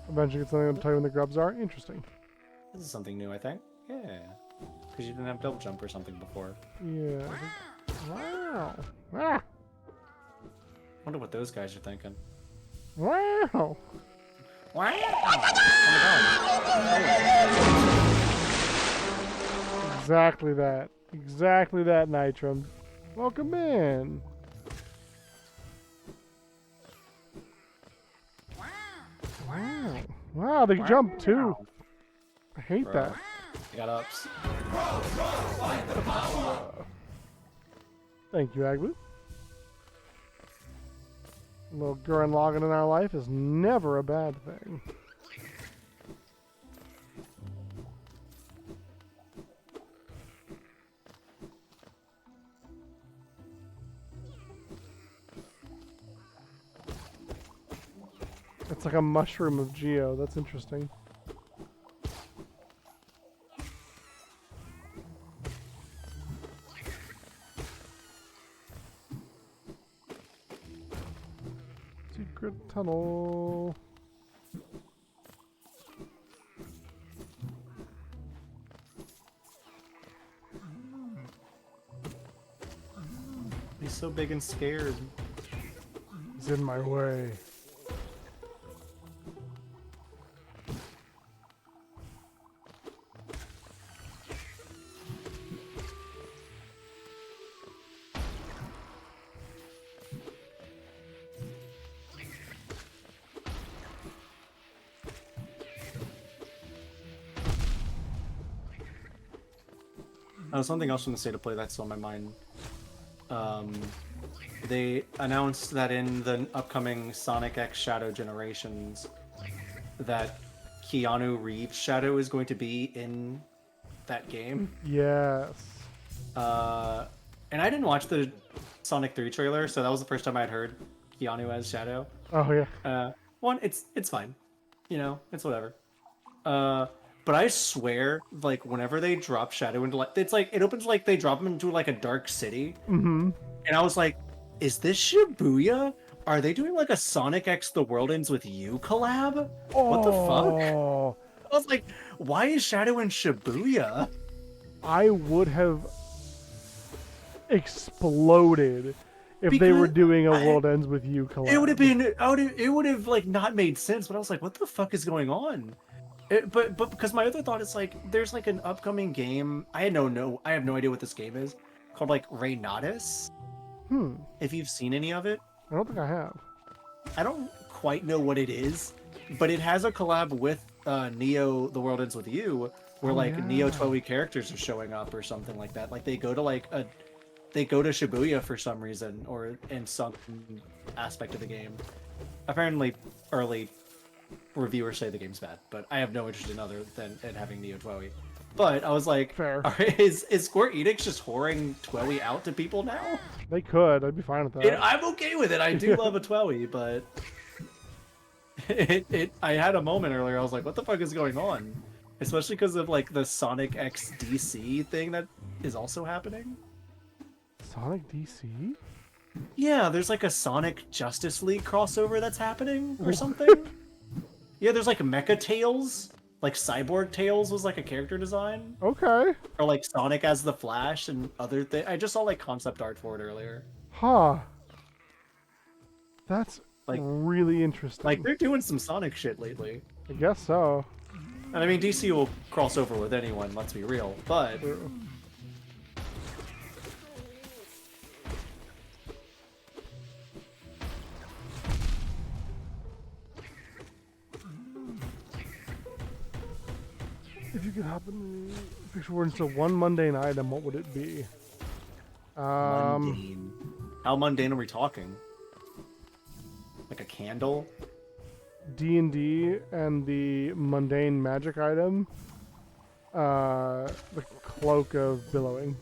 [SPEAKER 1] Eventually get something to tell you when the grubs are. Interesting.
[SPEAKER 2] This is something new, I think. Yeah. Because you didn't have double jump or something before.
[SPEAKER 1] Yeah. I think... Wow. Ah!
[SPEAKER 2] Wonder what those guys are thinking.
[SPEAKER 1] Wow.
[SPEAKER 2] Wow! Oh
[SPEAKER 1] Exactly that. Exactly that, Nitrum. Welcome in. Wow. Wow, they jump too. I hate
[SPEAKER 2] Bro.
[SPEAKER 1] that.
[SPEAKER 2] I got ups.
[SPEAKER 1] Thank you, Agbu. A little Gurren Lagann in our life is never a bad thing. It's like a mushroom of Geo. That's interesting. Secret tunnel.
[SPEAKER 2] He's so big and scared.
[SPEAKER 1] He's in my way.
[SPEAKER 2] Something else from the state of play that's on my mind. They announced that in the upcoming Sonic X Shadow Generations, that Keanu Reeves' Shadow is going to be in that game.
[SPEAKER 1] Yes.
[SPEAKER 2] And I didn't watch the Sonic 3 trailer, so that was the first time I'd heard Keanu as Shadow.
[SPEAKER 1] Oh yeah.
[SPEAKER 2] One, it's fine. You know, it's whatever. But I swear, like, whenever they drop Shadow into, like, it's like, it opens like they drop him into, like, a dark city.
[SPEAKER 1] Mm-hmm.
[SPEAKER 2] And I was like, is this Shibuya? Are they doing, like, a Sonic X The World Ends With You collab? What the fuck? I was like, why is Shadow in Shibuya?
[SPEAKER 1] I would have exploded if they were doing a World Ends With You collab.
[SPEAKER 2] It would have been, it would have, like, not made sense, but I was like, what the fuck is going on? But because my other thought is, like, there's, like, an upcoming game, I have no idea what this game is, called, like, Reynatus. If you've seen any of it.
[SPEAKER 1] I don't think I have.
[SPEAKER 2] I don't quite know what it is, but it has a collab with Neo The World Ends With You, where Neo Toei characters are showing up or something like that. Like they go to they go to Shibuya for some reason, or in some aspect of the game. Apparently early reviewers say the game's bad, but I have no interest in other than it having Neo Toei. But I was like,
[SPEAKER 1] fair.
[SPEAKER 2] Is Square Enix just whoring Toei out to people now?
[SPEAKER 1] They could. I'd be fine with that.
[SPEAKER 2] I'm okay with it. I do love a Toei, but I had a moment earlier. I was like, what the fuck is going on? Especially because of like the Sonic X DC thing that is also happening.
[SPEAKER 1] Sonic DC?
[SPEAKER 2] Yeah, there's like a Sonic Justice League crossover that's happening or something. Yeah, there's like Mecha Tails. Like Cyborg Tails was like a character design.
[SPEAKER 1] Okay.
[SPEAKER 2] Or like Sonic as the Flash and other things. I just saw like concept art for it earlier.
[SPEAKER 1] Huh. That's
[SPEAKER 2] like
[SPEAKER 1] really interesting.
[SPEAKER 2] Like they're doing some Sonic shit lately.
[SPEAKER 1] I guess so.
[SPEAKER 2] And I mean, DC will cross over with anyone, let's be real, but...
[SPEAKER 1] If you could hop in the picture word into one mundane item, what would it be?
[SPEAKER 2] Mundane. How mundane are we talking? Like a candle?
[SPEAKER 1] D&D and the mundane magic item. The Cloak of Billowing.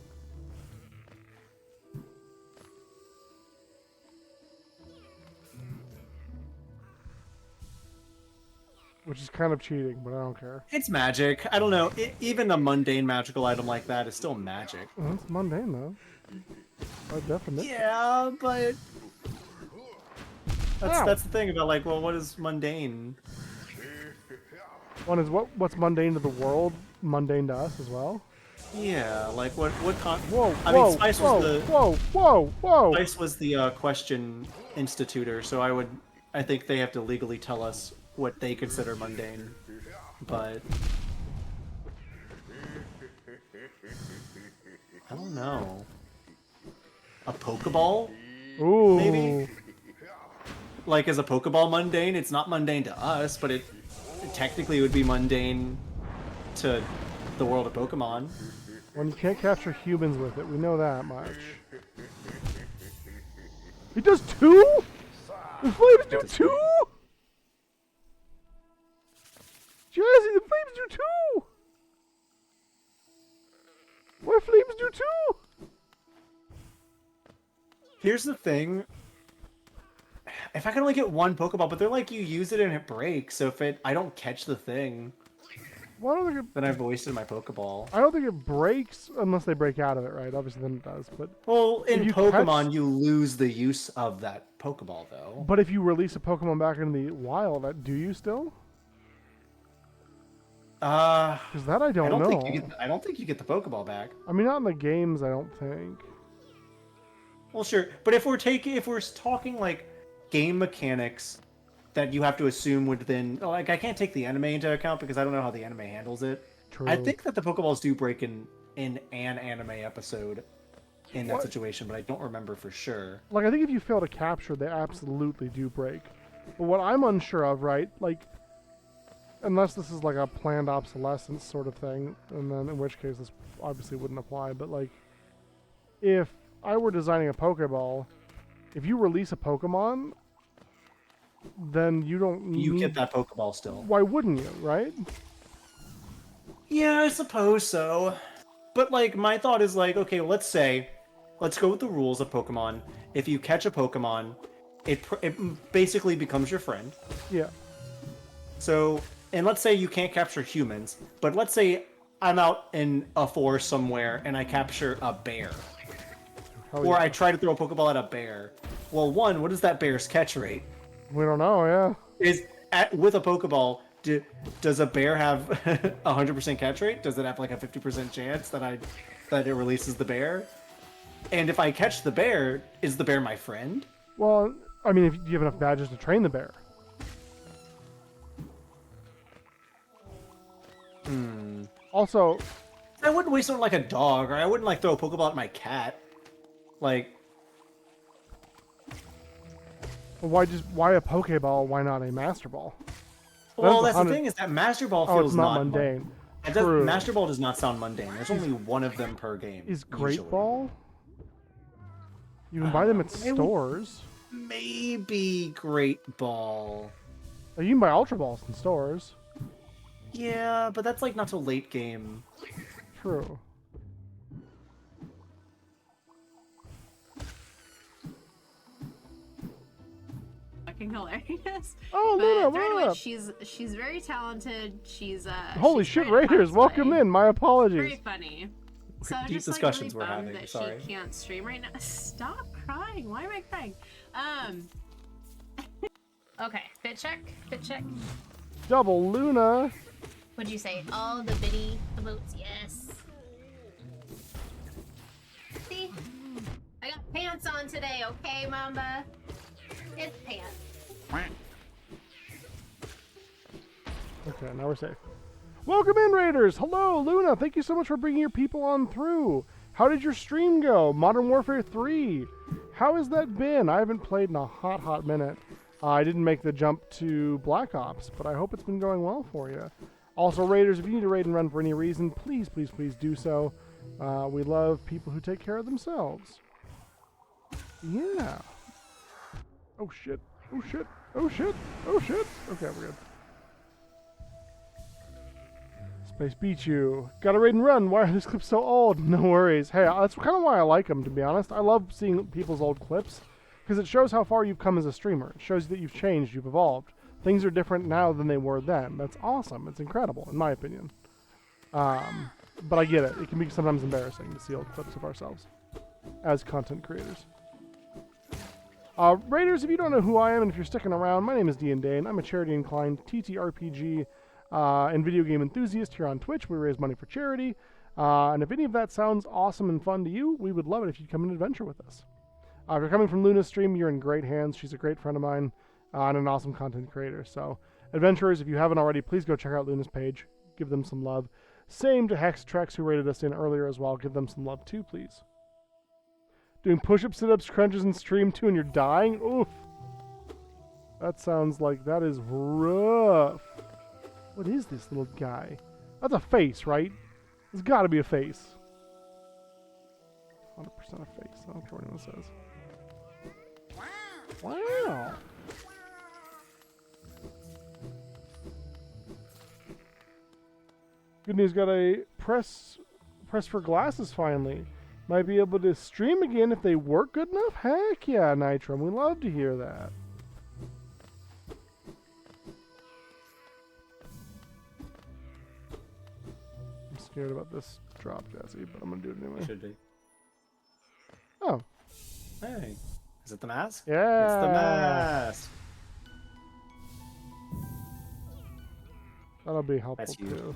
[SPEAKER 1] Which is kind of cheating, but I don't care.
[SPEAKER 2] It's magic. I don't know. Even a mundane magical item like that is still magic.
[SPEAKER 1] Well, it's mundane, though. By definition.
[SPEAKER 2] Yeah, but... That's the thing about, like, well, what is mundane?
[SPEAKER 1] One is what's mundane to the world, mundane to us as well.
[SPEAKER 2] Yeah, like, what
[SPEAKER 1] Whoa,
[SPEAKER 2] I mean, Spice was the...
[SPEAKER 1] Whoa!
[SPEAKER 2] Spice was the question institutor, so I think they have to legally tell us what they consider mundane, but I don't know. A Pokeball?
[SPEAKER 1] Ooh.
[SPEAKER 2] Maybe? Like, is a Pokeball mundane? It's not mundane to us, but it technically would be mundane to the world of Pokemon.
[SPEAKER 1] When you can't capture humans with it, we know that much. It does 2? The flames do 2? Jazzy, the flames do 2! Why flames do 2?
[SPEAKER 2] Here's the thing. If I can only get one Pokeball, but they're like, you use it and it breaks, so if I don't catch the thing,
[SPEAKER 1] well, I don't think
[SPEAKER 2] then I've wasted my Pokeball.
[SPEAKER 1] I don't think it breaks unless they break out of it, right? Obviously then it does, but...
[SPEAKER 2] Well, in Pokemon, you lose the use of that Pokeball, though.
[SPEAKER 1] But if you release a Pokemon back into the wild, do you still? Because that I don't know.
[SPEAKER 2] I don't think you get the Pokeball back.
[SPEAKER 1] I mean, not in the games, I don't think.
[SPEAKER 2] Well, sure, but if we're talking like game mechanics that you have to assume would then, like, I can't take the anime into account because I don't know how the anime handles it.
[SPEAKER 1] True.
[SPEAKER 2] I think that the Pokeballs do break in an anime episode in that situation, but I don't remember for sure.
[SPEAKER 1] Like, I think if you fail to capture, they absolutely do break. But what I'm unsure of, right, like, Unless this is like a planned obsolescence sort of thing, and then in which case this obviously wouldn't apply. But like, if I were designing a Pokeball, if you release a Pokemon, then you don't
[SPEAKER 2] You
[SPEAKER 1] need...
[SPEAKER 2] get that Pokeball still.
[SPEAKER 1] Why wouldn't you, right?
[SPEAKER 2] Yeah, I suppose so. But like, my thought is like, okay, let's go with the rules of Pokemon. If you catch a Pokemon, it basically becomes your friend.
[SPEAKER 1] Yeah.
[SPEAKER 2] So, and let's say you can't capture humans, but let's say I'm out in a forest somewhere and I capture a bear.
[SPEAKER 1] Hell
[SPEAKER 2] Or
[SPEAKER 1] yeah.
[SPEAKER 2] I try to throw a Pokeball at a bear. Well, one, what is that bear's catch rate?
[SPEAKER 1] We don't know, yeah.
[SPEAKER 2] With a Pokeball, does a bear have 100% catch rate? Does it have like a 50% chance that it releases the bear? And if I catch the bear, is the bear my friend?
[SPEAKER 1] Well, I mean, if you have enough badges to train the bear. Also,
[SPEAKER 2] I wouldn't waste one like a dog, or I wouldn't like throw a Pokeball at my cat. Like,
[SPEAKER 1] why a Pokeball? Why not a Master Ball?
[SPEAKER 2] well, that's the thing is that Master Ball
[SPEAKER 1] Oh,
[SPEAKER 2] feels
[SPEAKER 1] it's not mundane. True.
[SPEAKER 2] Master Ball does not sound mundane. There's only one of them per game.
[SPEAKER 1] Is Great
[SPEAKER 2] usually.
[SPEAKER 1] Ball? You can buy them at stores.
[SPEAKER 2] Maybe Great Ball.
[SPEAKER 1] Oh, you can buy Ultra Balls in stores.
[SPEAKER 2] Yeah, but that's like not till late game.
[SPEAKER 1] True.
[SPEAKER 5] Fucking hilarious.
[SPEAKER 1] Oh,
[SPEAKER 5] But
[SPEAKER 1] Luna,
[SPEAKER 5] thread
[SPEAKER 1] what
[SPEAKER 5] witch,
[SPEAKER 1] up?
[SPEAKER 5] she's very talented. She's
[SPEAKER 1] Holy
[SPEAKER 5] she's
[SPEAKER 1] shit,
[SPEAKER 5] great at
[SPEAKER 1] Raiders, welcome
[SPEAKER 5] cosplay.
[SPEAKER 1] in. My
[SPEAKER 5] Very
[SPEAKER 1] apologies.
[SPEAKER 5] funny. So
[SPEAKER 2] Deep
[SPEAKER 5] just like
[SPEAKER 2] discussions
[SPEAKER 5] really
[SPEAKER 2] we're
[SPEAKER 5] bummed
[SPEAKER 2] having,
[SPEAKER 5] that
[SPEAKER 2] sorry.
[SPEAKER 5] she can't stream right now. Stop crying. Why am I crying?
[SPEAKER 7] Okay, fit check, fit check.
[SPEAKER 1] Double Luna.
[SPEAKER 7] What'd you say? All the biddy emotes, yes. See? I got pants on today, okay, Mamba? It's pants.
[SPEAKER 1] Okay, now we're safe. Welcome in, Raiders. Hello, Luna. Thank you so much for bringing your people on through. How did your stream go? Modern Warfare 3. How has that been? I haven't played in a hot minute. I didn't make the jump to Black Ops, but I hope it's been going well for you. Also, Raiders, if you need to raid and run for any reason, please do so. We love people who take care of themselves. Yeah. Oh shit. Oh shit. Oh shit. Oh shit. Okay, we're good. Space beat you. Gotta raid and run. Why are these clips so old? No worries. Hey, that's kind of why I like them, to be honest. I love seeing people's old clips because it shows how far you've come as a streamer. It shows that you've changed, you've evolved. Things are different now than they were then. That's awesome. It's incredible, in my opinion. But I get it. It can be sometimes embarrassing to see old clips of ourselves as content creators. Raiders, if you don't know who I am and if you're sticking around, my name is Dean Dane. I'm a charity-inclined TTRPG and video game enthusiast here on Twitch. We raise money for charity. And if any of that sounds awesome and fun to you, we would love it if you'd come and adventure with us. If you're coming from Luna's stream, you're in great hands. She's a great friend of mine and an awesome content creator. So, adventurers, if you haven't already, please go check out Luna's page. Give them some love. Same to Hextrex, who rated us in earlier as well. Give them some love too, please. Doing push-ups, sit-ups, crunches in stream too, and you're dying? Oof. That sounds like that is rough. What is this little guy? That's a face, right? There's got to be a face. 100% a face. I don't care what anyone says. Wow. Good news, got a press for glasses finally. Might be able to stream again if they work good enough? Heck yeah, Nitrum. We love to hear that. I'm scared about this drop, Jesse, but I'm going to do it anyway.
[SPEAKER 2] Should be.
[SPEAKER 1] Oh.
[SPEAKER 2] Hey. Is it the mask?
[SPEAKER 1] Yeah.
[SPEAKER 2] It's the mask.
[SPEAKER 1] That'll be helpful
[SPEAKER 2] That's you.
[SPEAKER 1] too.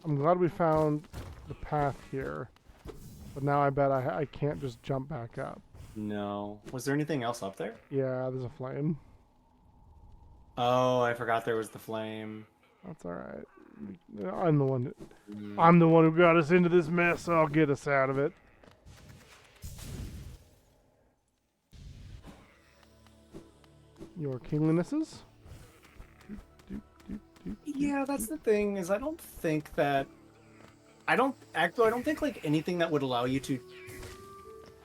[SPEAKER 1] I'm glad we found the path here, but now I bet I can't just jump back up.
[SPEAKER 2] No. Was there anything else up there?
[SPEAKER 1] Yeah, there's a flame.
[SPEAKER 2] Oh, I forgot there was the flame.
[SPEAKER 1] That's all right. I'm the one. I'm the one who got us into this mess. So I'll get us out of it. your kinglinesses.
[SPEAKER 2] Yeah, that's the thing, is I don't think like anything that would allow you to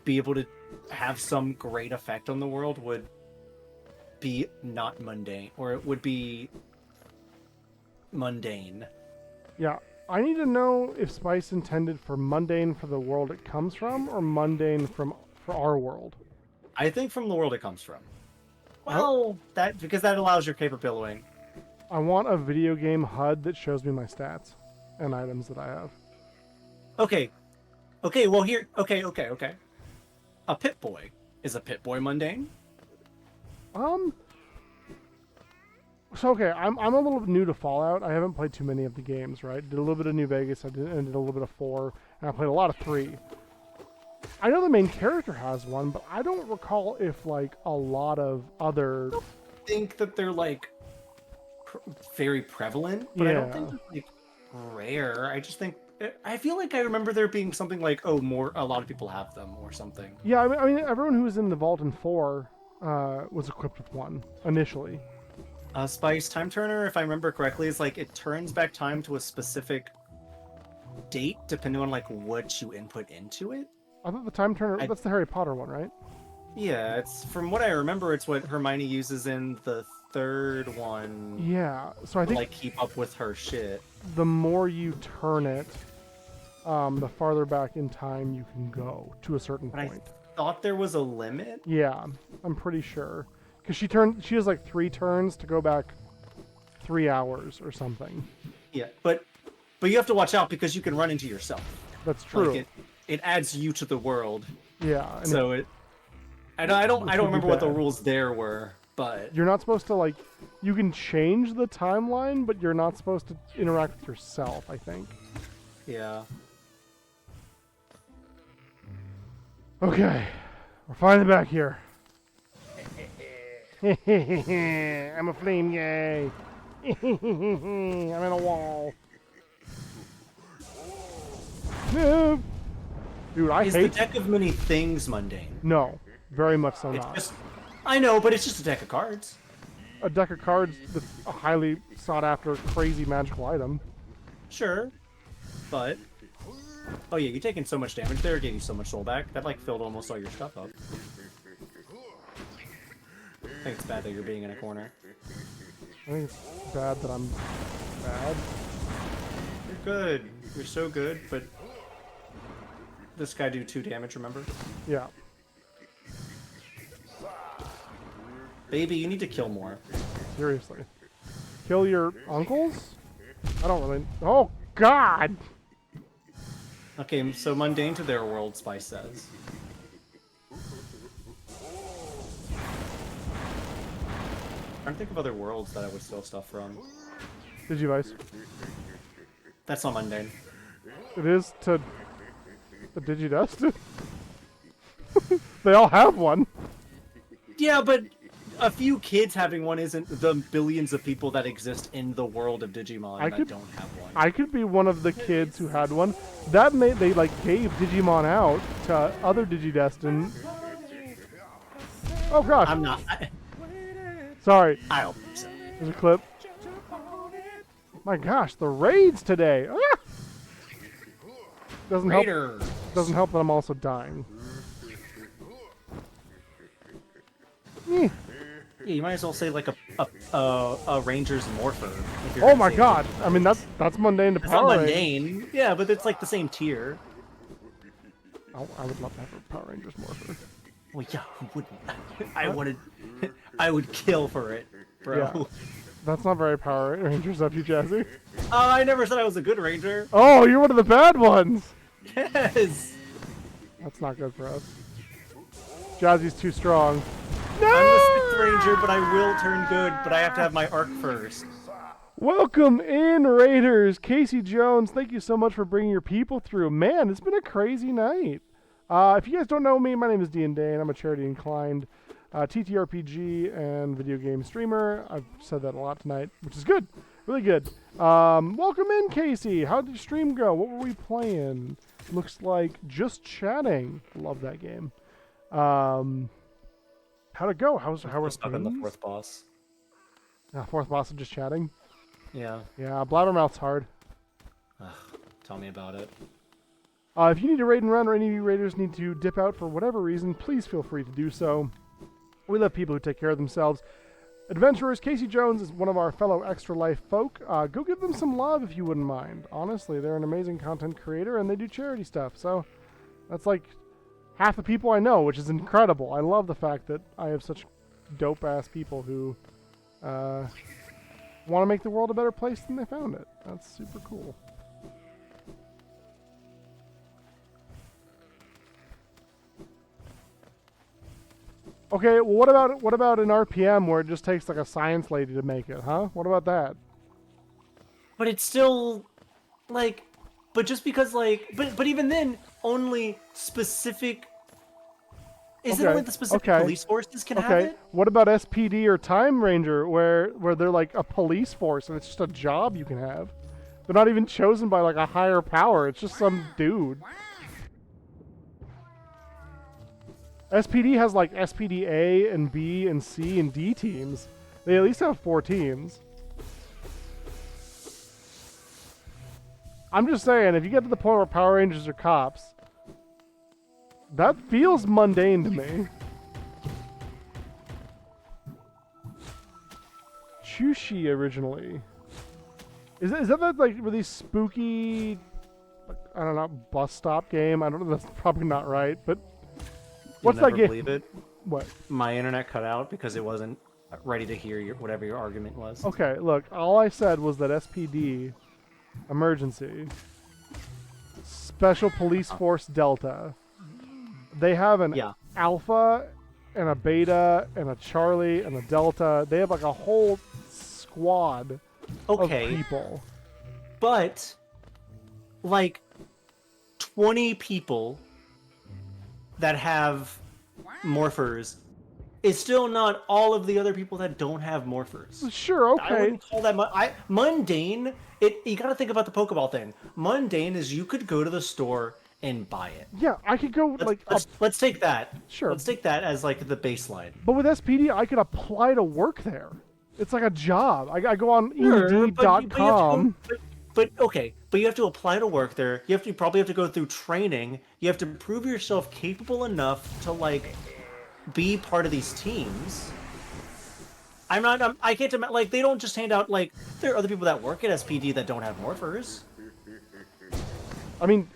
[SPEAKER 2] be able to have some great effect on the world would be not mundane, or it would be mundane.
[SPEAKER 1] Yeah, I need to know if Spice intended for mundane for the world it comes from, or mundane for our world.
[SPEAKER 2] I think from the world it comes from. Well, because that allows your capability.
[SPEAKER 1] I want a video game HUD that shows me my stats and items that I have.
[SPEAKER 2] Okay. Well, here. Okay. A Pip-Boy. Is a Pip-Boy mundane?
[SPEAKER 1] So okay, I'm a little bit new to Fallout. I haven't played too many of the games, right? Did a little bit of New Vegas, I did a little bit of 4, and I played a lot of 3. I know the main character has one, but I don't recall if like a lot of other.
[SPEAKER 2] I don't think that they're like very prevalent, but I don't think they're like rare. I just think I feel like I remember there being something like, oh, a lot of people have them or something.
[SPEAKER 1] Yeah, I mean everyone who was in the Vault in 4 was equipped with one initially.
[SPEAKER 2] Spice Time Turner, if I remember correctly, is like it turns back time to a specific date depending on like what you input into it.
[SPEAKER 1] I thought the Time Turner, that's the Harry Potter one, right?
[SPEAKER 2] Yeah, it's from what I remember, it's what Hermione uses in the 3rd one.
[SPEAKER 1] Yeah, so I think
[SPEAKER 2] to, like, keep up with her shit.
[SPEAKER 1] The more you turn it, the farther back in time you can go to a certain point.
[SPEAKER 2] I thought there was a limit.
[SPEAKER 1] Yeah, I'm pretty sure. Because she has like 3 turns to go back 3 hours or something.
[SPEAKER 2] Yeah, but you have to watch out because you can run into yourself.
[SPEAKER 1] That's true.
[SPEAKER 2] Like it adds you to the world.
[SPEAKER 1] Yeah.
[SPEAKER 2] So I don't remember what the rules there were, but
[SPEAKER 1] you're not supposed to like. You can change the timeline, but you're not supposed to interact with yourself, I think.
[SPEAKER 2] Yeah.
[SPEAKER 1] Okay, we're finally back here. I'm a flame guy. I'm in a wall. No. Dude, I hate...
[SPEAKER 2] Is the deck of many things mundane?
[SPEAKER 1] No, very much so not.
[SPEAKER 2] I know, but it's just a deck of cards.
[SPEAKER 1] A deck of cards that's a highly sought-after, crazy magical item.
[SPEAKER 2] Sure, but... Oh yeah, you're taking so much damage there, it gave you so much soul back. That like filled almost all your stuff up. I think it's bad that you're being in a corner.
[SPEAKER 1] I think it's bad that I'm bad.
[SPEAKER 2] You're good. You're so good, but... This guy do 2 damage, remember?
[SPEAKER 1] Yeah.
[SPEAKER 2] Baby, you need to kill more.
[SPEAKER 1] Seriously. Kill your uncles? I don't really... Oh, God!
[SPEAKER 2] Okay, so mundane to their world, Spice says. I'm trying to think of other worlds that I would steal stuff from.
[SPEAKER 1] Digivice.
[SPEAKER 2] That's not mundane.
[SPEAKER 1] It is to the Digidust. They all have one.
[SPEAKER 2] Yeah, but a few kids having one isn't the billions of people that exist in the world of Digimon that don't have one.
[SPEAKER 1] I could be one of the kids who had one. That they like gave Digimon out to other Digidestin. Oh gosh.
[SPEAKER 2] I'm not.
[SPEAKER 1] Sorry.
[SPEAKER 2] I don't think so.
[SPEAKER 1] There's a clip. My gosh, the raids today. Ah! Doesn't help. Doesn't help that I'm also dying.
[SPEAKER 2] Yeah, you might as well say like a Ranger's Morpher.
[SPEAKER 1] Oh my god! I mean that's mundane to
[SPEAKER 2] it's
[SPEAKER 1] Power
[SPEAKER 2] not mundane. Yeah, but it's like the same tier.
[SPEAKER 1] I would love to have a Power Rangers Morpher.
[SPEAKER 2] Well, yeah, who wouldn't? I would kill for it, bro.
[SPEAKER 1] Yeah. That's not very Power Rangers of you, Jazzy.
[SPEAKER 2] I never said I was a good ranger.
[SPEAKER 1] Oh, you're one of the bad ones.
[SPEAKER 2] Yes.
[SPEAKER 1] That's not good for us. Jazzy's too strong. No!
[SPEAKER 2] I'm the 6th ranger, but I will turn good, but I have to have my arc first.
[SPEAKER 1] Welcome in, Raiders. Casey Jones, thank you so much for bringing your people through. Man, it's been a crazy night. If you guys don't know me, my name is Dean Dane. I'm a charity-inclined TTRPG and video game streamer. I've said that a lot tonight, which is good. Really good. Welcome in, Casey. How did your stream go? What were we playing? Looks like just chatting. Love that game. How'd it go? How
[SPEAKER 2] Still
[SPEAKER 1] are
[SPEAKER 2] stuck on the
[SPEAKER 1] things?
[SPEAKER 2] fourth boss.
[SPEAKER 1] Fourth boss is just chatting.
[SPEAKER 2] Yeah.
[SPEAKER 1] Yeah, Blabbermouth's hard.
[SPEAKER 2] Ugh, tell me about it.
[SPEAKER 1] If you need to raid and run, or any of you raiders need to dip out for whatever reason, please feel free to do so. We love people who take care of themselves. Adventurers, Casey Jones is one of our fellow Extra Life folk. Go give them some love if you wouldn't mind. Honestly, they're an amazing content creator and they do charity stuff. So that's like half the people I know, which is incredible. I love the fact that I have such dope-ass people who want to make the world a better place than they found it. That's super cool. Okay, well, what about an RPM where it just takes like a science lady to make it, huh? What about that?
[SPEAKER 2] But it's still like, but just because like, but even then, only specific. Is it only the specific police forces can have it?
[SPEAKER 1] What about SPD or Time Ranger, where they're like a police force and it's just a job you can have? They're not even chosen by like a higher power. It's just some dude. SPD has like SPD A and B and C and D teams. They at least have 4 teams. I'm just saying, if you get to the point where Power Rangers are cops, that feels mundane to me. Chushi originally. Is that like really spooky, like, I don't know, bus stop game? I don't know, that's probably not right, but what's that game?
[SPEAKER 2] Believe it?
[SPEAKER 1] What?
[SPEAKER 2] My internet cut out because it wasn't ready to hear whatever your argument was.
[SPEAKER 1] Okay, look, all I said was that SPD, emergency, Special Police Force Delta, they have an Alpha and a Beta and a Charlie and a Delta. They have like a whole squad of people.
[SPEAKER 2] But, like, 20 people that have morphers is still not all of the other people that don't have morphers.
[SPEAKER 1] Sure, okay.
[SPEAKER 2] I wouldn't call that mundane. You got to think about the Pokeball thing. Mundane is you could go to the store and buy it.
[SPEAKER 1] Yeah, I could go
[SPEAKER 2] let's take that.
[SPEAKER 1] Sure.
[SPEAKER 2] Let's take that as like the baseline.
[SPEAKER 1] But with SPD, I could apply to work there. It's like a job. I go on
[SPEAKER 2] Sure,
[SPEAKER 1] Ed.com.
[SPEAKER 2] But you have to apply to work there. You probably have to go through training. You have to prove yourself capable enough to like be part of these teams. I can't imagine, like, they don't just hand out, like, there are other people that work at SPD that don't have morphers.
[SPEAKER 1] I mean,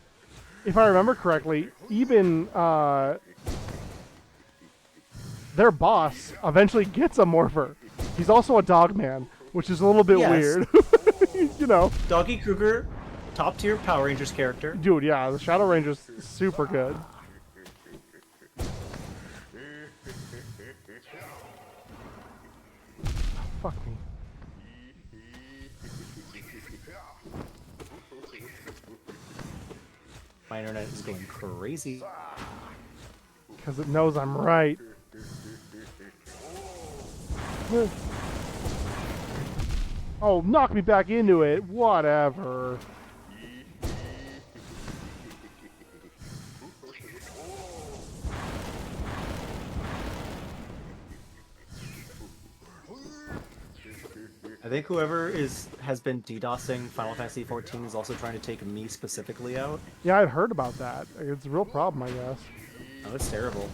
[SPEAKER 1] if I remember correctly, even their boss eventually gets a morpher. He's also a dog man, which is a little bit weird. You know.
[SPEAKER 2] Doggy Kruger, top tier Power Rangers character.
[SPEAKER 1] Dude, yeah, the Shadow Ranger's super good. Fuck me.
[SPEAKER 2] My internet is going crazy.
[SPEAKER 1] Because it knows I'm right. Oh, knock me back into it. Whatever.
[SPEAKER 2] I think whoever has been DDoSing Final Fantasy XIV is also trying to take me specifically out.
[SPEAKER 1] Yeah, I've heard about that. It's a real problem, I guess.
[SPEAKER 2] Oh, it's terrible.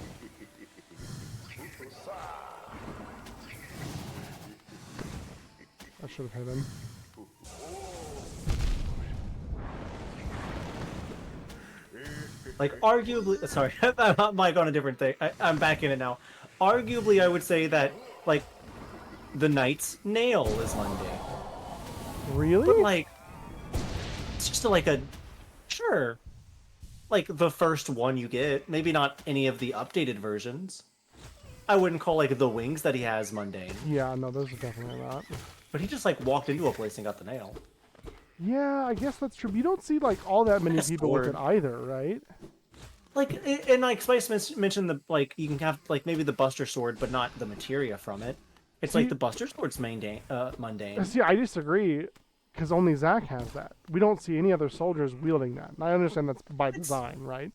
[SPEAKER 1] I should have hit him.
[SPEAKER 2] Like, arguably... Sorry, I'm like on a different thing. I'm back in it now. Arguably, I would say that, like, the Knight's nail is mundane.
[SPEAKER 1] Really?
[SPEAKER 2] But, like, it's just sure. Like, the first one you get. Maybe not any of the updated versions. I wouldn't call, like, the wings that he has mundane.
[SPEAKER 1] Yeah, no, those are definitely not.
[SPEAKER 2] But he just, like, walked into a place and got the nail.
[SPEAKER 1] Yeah, I guess that's true. But you don't see, like, all that many people with it either, right?
[SPEAKER 2] Like, and, like, Spice mentioned the, like, you can have, like, maybe the Buster Sword, but not the materia from it. It's like the Buster Sword's mundane.
[SPEAKER 1] See, I disagree, because only Zack has that. We don't see any other soldiers wielding that. And I understand that's by design, right?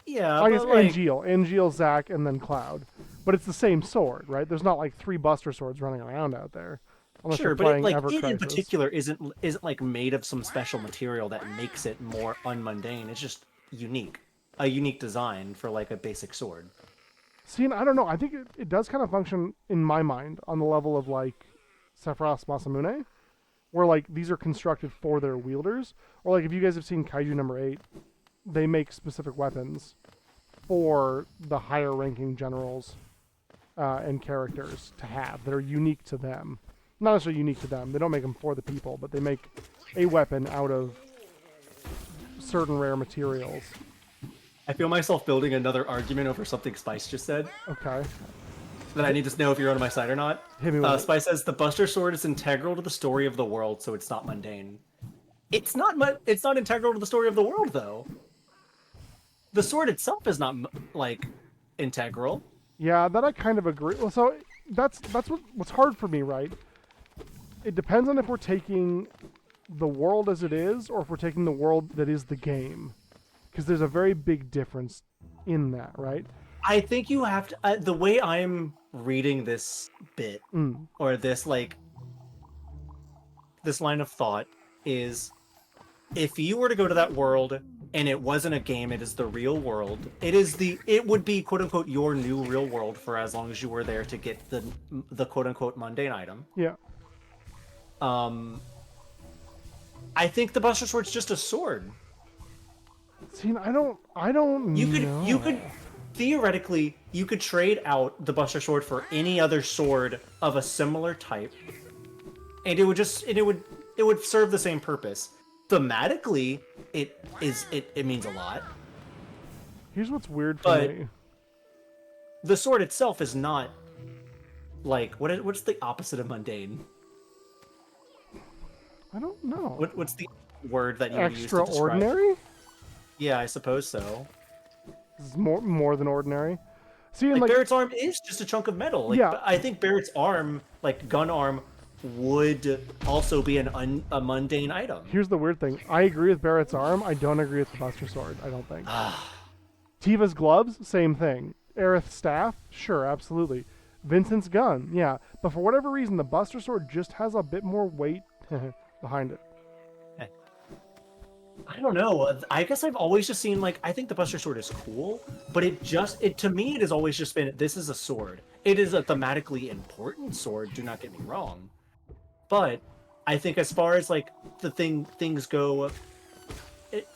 [SPEAKER 2] Yeah,
[SPEAKER 1] I guess
[SPEAKER 2] like...
[SPEAKER 1] Angeal, Zack, and then Cloud. but it's the same sword, right? There's not like 3 Buster Swords running around out there, unless
[SPEAKER 2] Sure,
[SPEAKER 1] you're
[SPEAKER 2] but
[SPEAKER 1] playing
[SPEAKER 2] like
[SPEAKER 1] Ever
[SPEAKER 2] it in
[SPEAKER 1] Crisis.
[SPEAKER 2] particular isn't like made of some special material that makes it more unmundane. It's just unique, a unique design for like a basic sword.
[SPEAKER 1] See, and I don't know. I think it does kind of function in my mind on the level of like Sephiroth's Masamune, where like these are constructed for their wielders, or like if you guys have seen Kaiju number 8, they make specific weapons for the higher ranking generals and characters to have that are unique to them. Not necessarily unique to them. They don't make them for the people, but they make a weapon out of certain rare materials.
[SPEAKER 2] I feel myself building another argument over something Spice just said
[SPEAKER 1] Okay.
[SPEAKER 2] that I need to know if you're on my side or not.
[SPEAKER 1] Hit me with it.
[SPEAKER 2] Spice says the Buster Sword is integral to the story of the world, so it's not mundane. It's not integral to the story of the world though. The sword itself is not like integral.
[SPEAKER 1] Yeah, that I kind of agree. Well, so that's what's hard for me, right? It depends on if we're taking the world as it is, or if we're taking the world that is the game, because there's a very big difference in that, right?
[SPEAKER 2] I think you have to. The way I'm reading this bit or this this line of thought is, if you were to go to that world and it wasn't a game, it is the real world. It would be quote unquote your new real world for as long as you were there to get the quote unquote mundane item.
[SPEAKER 1] Yeah.
[SPEAKER 2] I think the Buster Sword's just a sword.
[SPEAKER 1] See, I don't know.
[SPEAKER 2] You could theoretically you could trade out the Buster Sword for any other sword of a similar type, and it would serve the same purpose. Thematically, it means a lot.
[SPEAKER 1] Here's what's weird for
[SPEAKER 2] But
[SPEAKER 1] me.
[SPEAKER 2] the sword itself is not like what's the opposite of mundane?
[SPEAKER 1] I don't know.
[SPEAKER 2] What's the word that you would use to describe?
[SPEAKER 1] Extraordinary?
[SPEAKER 2] Yeah, I suppose so.
[SPEAKER 1] This is more than ordinary. See, and
[SPEAKER 2] Like
[SPEAKER 1] like
[SPEAKER 2] Barrett's arm is just a chunk of metal. Like,
[SPEAKER 1] Yeah.
[SPEAKER 2] I think Barrett's arm, like gun arm, would also be a mundane item.
[SPEAKER 1] here's the weird thing. I agree with Barrett's arm. I don't agree with the Buster Sword. I don't think. Tiva's gloves, same thing. Aerith's staff, sure, absolutely. Vincent's gun, yeah. But for whatever reason, the Buster Sword just has a bit more weight behind it.
[SPEAKER 2] I don't know. I guess I've always just seen I think the Buster Sword is cool, but to me it has always just been, this is a sword. It is a thematically important sword, do not get me wrong. But I think as far as things go, it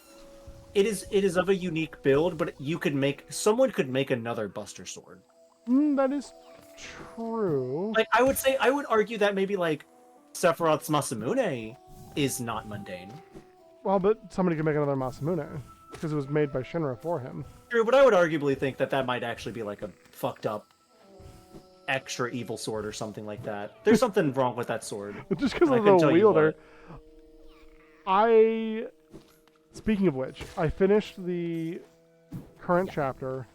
[SPEAKER 2] is of a unique build, but someone could make another Buster Sword.
[SPEAKER 1] That is true.
[SPEAKER 2] I would argue that maybe Sephiroth's Masamune is not mundane.
[SPEAKER 1] Well, but somebody could make another Masamune because it was made by Shinra for him.
[SPEAKER 2] True, but I would arguably think that might actually be a fucked up extra evil sword or something like that. There's something wrong with that sword.
[SPEAKER 1] Just because
[SPEAKER 2] I
[SPEAKER 1] of
[SPEAKER 2] couldn't
[SPEAKER 1] the
[SPEAKER 2] tell you
[SPEAKER 1] wielder. Speaking of which, I finished the current chapter,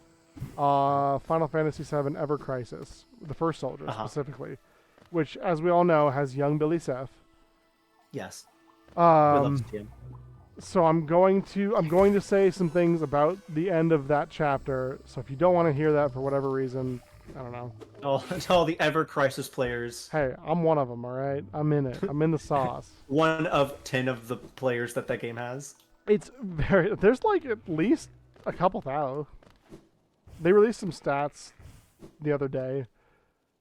[SPEAKER 1] Final Fantasy VII Ever Crisis, the first soldier specifically, which, as we all know, has young Billy Seth.
[SPEAKER 2] Yes. We love
[SPEAKER 1] Um,
[SPEAKER 2] to see him.
[SPEAKER 1] so I'm going to say some things about the end of that chapter. So if you don't want to hear that for whatever reason, I don't know.
[SPEAKER 2] To all the Ever Crisis players,
[SPEAKER 1] Hey, I'm one of them. All right, I'm in it. I'm in the sauce.
[SPEAKER 2] one of 10 of the players that game has.
[SPEAKER 1] It's there's at least a couple thousand. They released some stats the other day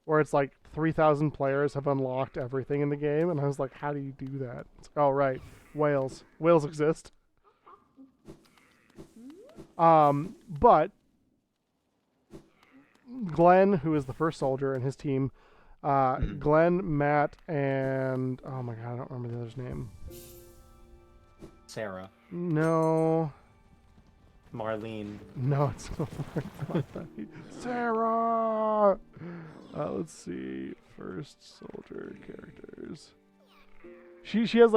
[SPEAKER 1] where it's 3,000 players have unlocked everything in the game, and I was like, how do you do that? It's oh right, whales exist. But Glenn, who is the first soldier, and his team, Glenn, Matt, and oh my god, I don't remember the other's name.
[SPEAKER 2] Sarah.
[SPEAKER 1] No,
[SPEAKER 2] Marlene.
[SPEAKER 1] no, it's not that. Sarah. Let's see. First soldier characters. She has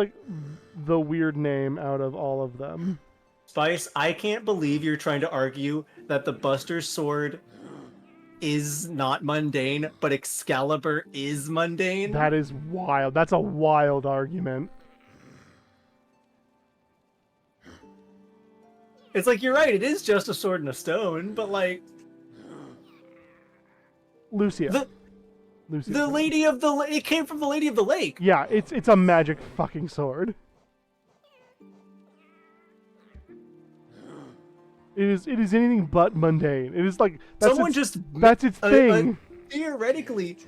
[SPEAKER 1] the weird name out of all of them.
[SPEAKER 2] Spice, I can't believe you're trying to argue that the Buster Sword is not mundane, but Excalibur is mundane.
[SPEAKER 1] That is wild. That's a wild argument.
[SPEAKER 2] It's you're right, it is just a sword and a stone, but
[SPEAKER 1] Lucia. Lucia.
[SPEAKER 2] The Lady of the Lake. It came from the Lady of the Lake.
[SPEAKER 1] Yeah, it's a magic fucking sword. It is anything but mundane. It is like that's its thing.
[SPEAKER 2] Theoretically,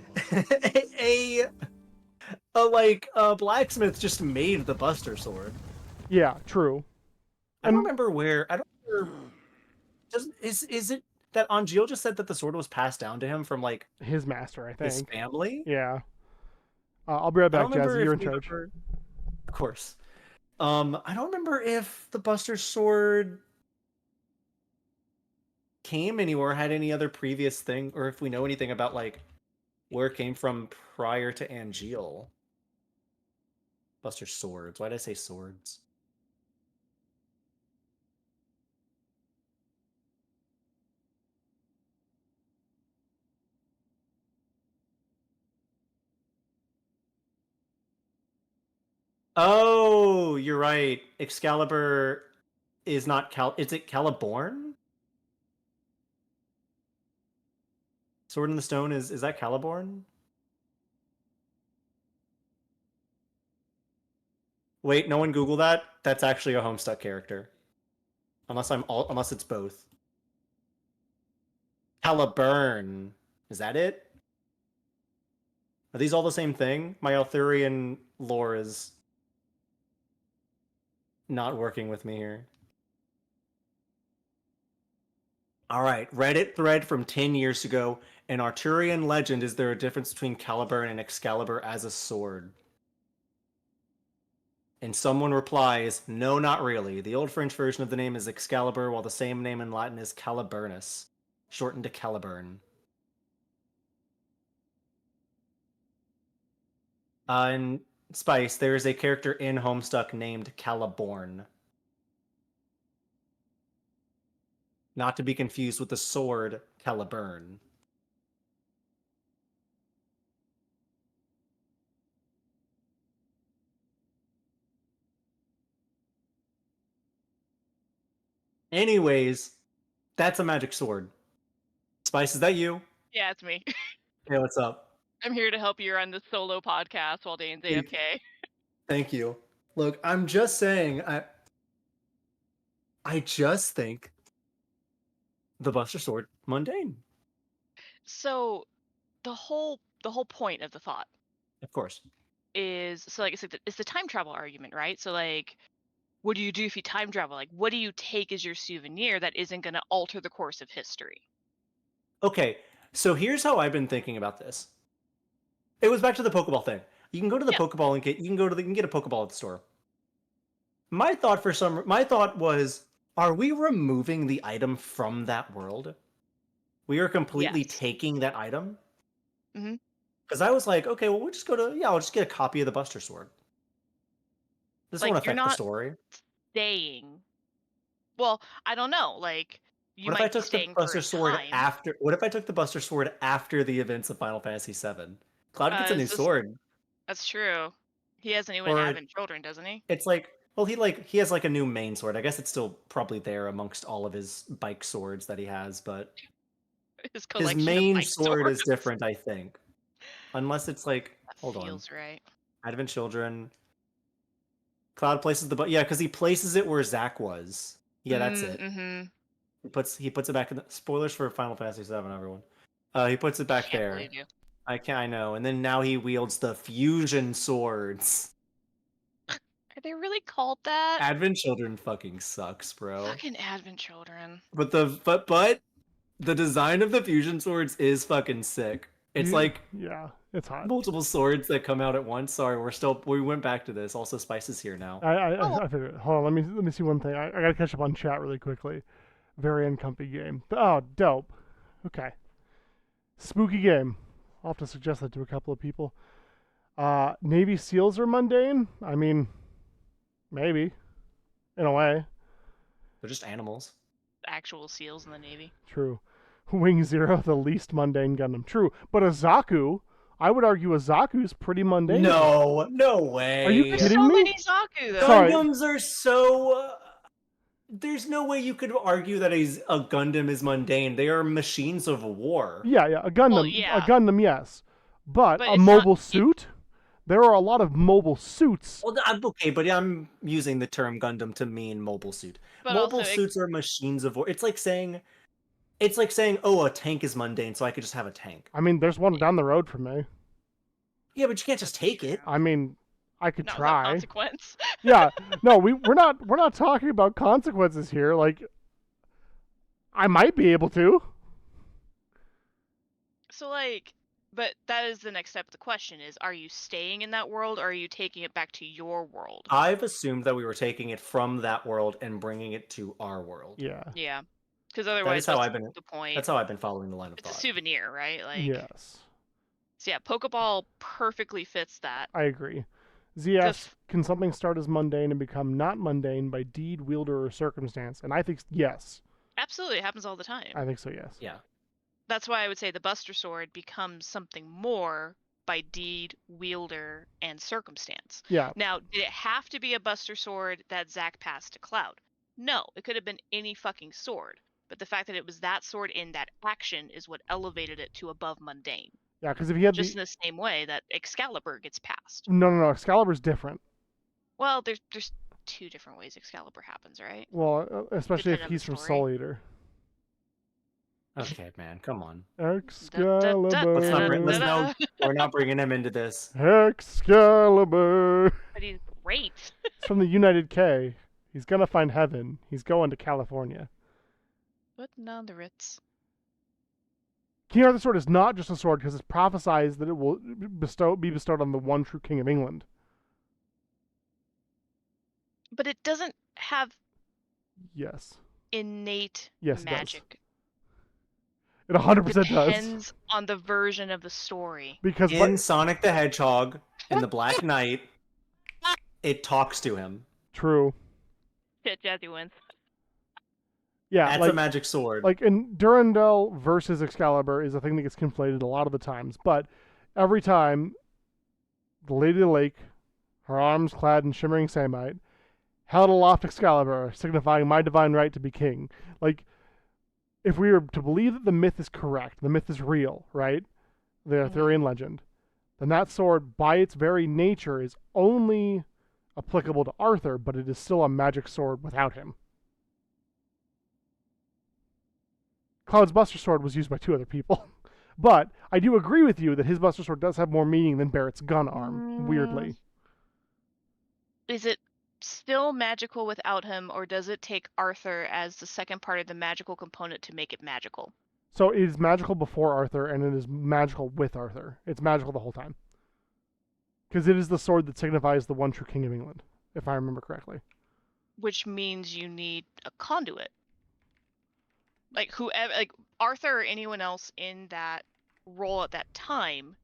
[SPEAKER 2] a blacksmith just made the Buster Sword.
[SPEAKER 1] Yeah, true.
[SPEAKER 2] I don't remember where. I don't remember. Is it that Angeal just said that the sword was passed down to him from like
[SPEAKER 1] his master? I think
[SPEAKER 2] his family.
[SPEAKER 1] Yeah. I'll be right back, Jazzy. You're in charge.
[SPEAKER 2] Of course. I don't remember if the Buster Sword came anywhere, had any other previous thing, or if we know anything about like where it came from prior to Angeal. Buster Swords. Why did I say swords? Oh, you're right. Excalibur is not is it Caliborn? Sword in the Stone is that Caliborn? Wait, no one Google that? That's actually a Homestuck character. Unless it's both. Caliburn. Is that it? Are these all the same thing? My Arthurian lore is not working with me here. All right, Reddit thread from 10 years ago. In Arthurian legend, is there a difference between Caliburn and Excalibur as a sword? And someone replies, no, not really. The old French version of the name is Excalibur, while the same name in Latin is Caliburnus, shortened to Caliburn. And Spice, there is a character in Homestuck named Caliborn. Not to be confused with the sword Caliburn. Anyways, that's a magic sword. Spice, is that you?
[SPEAKER 4] Yeah, it's me.
[SPEAKER 2] Hey, what's up?
[SPEAKER 4] I'm here to help you run this solo podcast while Dane's AFK.
[SPEAKER 2] Thank you. Look, I'm just saying, I just think the Buster Sword mundane.
[SPEAKER 4] So, the whole point of the thought
[SPEAKER 2] Of course.
[SPEAKER 4] is like it's the time travel argument, right? So like, what do you do if you time travel? Like, what do you take as your souvenir that isn't going to alter the course of history?
[SPEAKER 2] Okay, so here's how I've been thinking about this. It was back to the Pokeball thing. You can go to the Pokeball and you can get a Pokeball at the store. My thought was, are we removing the item from that world? We are completely taking that item.
[SPEAKER 4] Mm-hmm.
[SPEAKER 2] Because I was like, okay, well, we'll just I'll just get a copy of the Buster Sword. This won't affect the story.
[SPEAKER 4] Staying. Well, I don't know. Like, you
[SPEAKER 2] What
[SPEAKER 4] might
[SPEAKER 2] if I took the Buster Sword after? What if I took the Buster Sword after the events of Final Fantasy VII? Cloud gets a new sword.
[SPEAKER 4] That's true. He hasn't even Advent Children, doesn't he?
[SPEAKER 2] It's like, well, he has like a new main sword. I guess it's still probably there amongst all of his bike swords that he has, but his main sword is different, I think. Unless it's like, hold on.
[SPEAKER 4] Feels right.
[SPEAKER 2] Advent Children. Cloud places because he places it where Zack was. Yeah, that's it.
[SPEAKER 4] Mm-hmm.
[SPEAKER 2] He puts it back in the spoilers for Final Fantasy VII, everyone. He puts it back there. I know. And then now he wields the fusion swords.
[SPEAKER 4] Are they really called that?
[SPEAKER 2] Advent Children fucking sucks, bro.
[SPEAKER 4] Fucking Advent Children.
[SPEAKER 2] But the design of the fusion swords is fucking sick. It's like
[SPEAKER 1] it's hot.
[SPEAKER 2] Multiple swords that come out at once. Sorry, we went back to this. Also, Spice is here now.
[SPEAKER 1] I figured. Hold on, let me see one thing. I gotta catch up on chat really quickly. Very uncomfy game. Oh, dope. Okay. Spooky game. I'll have to suggest that to a couple of people. Navy SEALs are mundane. I mean, maybe, in a way.
[SPEAKER 2] They're just animals.
[SPEAKER 4] Actual SEALs in the Navy.
[SPEAKER 1] True. Wing Zero, the least mundane Gundam. True. But a Zaku, I would argue a Zaku's pretty mundane.
[SPEAKER 2] No way.
[SPEAKER 1] Are you kidding me?
[SPEAKER 4] So many Zaku, though.
[SPEAKER 2] Gundams are so... There's no way you could argue that a Gundam is mundane. They are machines of war.
[SPEAKER 1] Yeah, a Gundam,
[SPEAKER 4] Well, yeah.
[SPEAKER 1] a Gundam, yes, but
[SPEAKER 4] But
[SPEAKER 1] a
[SPEAKER 4] it's not-
[SPEAKER 1] mobile suit. There are a lot of mobile suits.
[SPEAKER 2] Well, I'm okay, but I'm using the term Gundam to mean mobile suit.
[SPEAKER 4] But
[SPEAKER 2] Mobile
[SPEAKER 4] also,
[SPEAKER 2] suits are machines of war. It's like saying, oh, a tank is mundane, so I could just have a tank.
[SPEAKER 1] I mean, there's one down the road from me.
[SPEAKER 2] Yeah, but you can't just take it.
[SPEAKER 1] I mean, I could
[SPEAKER 4] not without
[SPEAKER 1] try.
[SPEAKER 4] consequence.
[SPEAKER 1] Yeah, no, we're not talking about consequences here. Like, I might be able to.
[SPEAKER 4] So like, but that is the next step of the question: is are you staying in that world, or are you taking it back to your world?
[SPEAKER 2] I've assumed that we were taking it from that world and bringing it to our world.
[SPEAKER 1] Yeah.
[SPEAKER 4] Yeah, because otherwise,
[SPEAKER 2] how
[SPEAKER 4] what's
[SPEAKER 2] I've been-
[SPEAKER 4] the point?
[SPEAKER 2] That's how I've been following the line of
[SPEAKER 4] It's a
[SPEAKER 2] thought.
[SPEAKER 4] souvenir, right? Like,
[SPEAKER 1] Yes,
[SPEAKER 4] so yeah, Pokeball perfectly fits that.
[SPEAKER 1] I agree. ZS,
[SPEAKER 4] Just-
[SPEAKER 1] can something start as mundane and become not mundane by deed, wielder, or circumstance? And I think yes.
[SPEAKER 4] Absolutely, it happens all the time.
[SPEAKER 1] I think so. Yes.
[SPEAKER 2] Yeah.
[SPEAKER 4] That's why I would say the Buster Sword becomes something more by deed, wielder, and circumstance.
[SPEAKER 1] Yeah.
[SPEAKER 4] Now, did it have to be a Buster Sword that Zack passed to Cloud? No, it could have been any fucking sword. But the fact that it was that sword in that action is what elevated it to above mundane.
[SPEAKER 1] Yeah, because if he had
[SPEAKER 4] Just in the same way that Excalibur gets passed.
[SPEAKER 1] no, Excalibur's different.
[SPEAKER 4] Well, there's two different ways Excalibur happens, right?
[SPEAKER 1] Well, especially if
[SPEAKER 4] Depending on
[SPEAKER 1] he's
[SPEAKER 4] the
[SPEAKER 1] from
[SPEAKER 4] story.
[SPEAKER 1] Soul Eater.
[SPEAKER 2] Okay, man, come on.
[SPEAKER 1] Excalibur.
[SPEAKER 2] Let's not bring, let's
[SPEAKER 4] Da-da-da-da-da.
[SPEAKER 2] no, we're not bringing him into this.
[SPEAKER 1] Excalibur.
[SPEAKER 4] But he's great.
[SPEAKER 1] It's from the United K. He's gonna find heaven. He's going to California.
[SPEAKER 4] Putting on the Ritz.
[SPEAKER 1] King Arthur's sword is not just a sword because it's prophesied that it will be bestowed on the one true King of England.
[SPEAKER 4] But it doesn't have
[SPEAKER 1] Yes.
[SPEAKER 4] innate
[SPEAKER 1] Yes, it does.
[SPEAKER 4] magic.
[SPEAKER 1] It 100% does.
[SPEAKER 4] Depends on the version of the story.
[SPEAKER 1] Because
[SPEAKER 2] In Sonic the Hedgehog, in the Black Knight, it talks to him.
[SPEAKER 1] true.
[SPEAKER 4] Shit, Jazzy wins.
[SPEAKER 1] Yeah,
[SPEAKER 2] That's
[SPEAKER 1] like,
[SPEAKER 2] a magic sword.
[SPEAKER 1] like in Durandal versus Excalibur is a thing that gets conflated a lot of the times, but every time the Lady of the Lake, her arms clad in shimmering samite, held aloft Excalibur, signifying my divine right to be king. Like, if we were to believe that the myth is correct, the myth is real, right? The Arthurian legend, then that sword, by its very nature, is only applicable to Arthur, but it is still a magic sword without him. Cloud's Buster Sword was used by two other people. But I do agree with you that his Buster Sword does have more meaning than Barrett's gun arm, weirdly.
[SPEAKER 4] Is it still magical without him, or does it take Arthur as the second part of the magical component to make it magical?
[SPEAKER 1] So it is magical before Arthur, and it is magical with Arthur. It's magical the whole time. Because it is the sword that signifies the one true King of England, if I remember correctly.
[SPEAKER 4] Which means you need a conduit. Like whoever, like Arthur or anyone else in that role at that time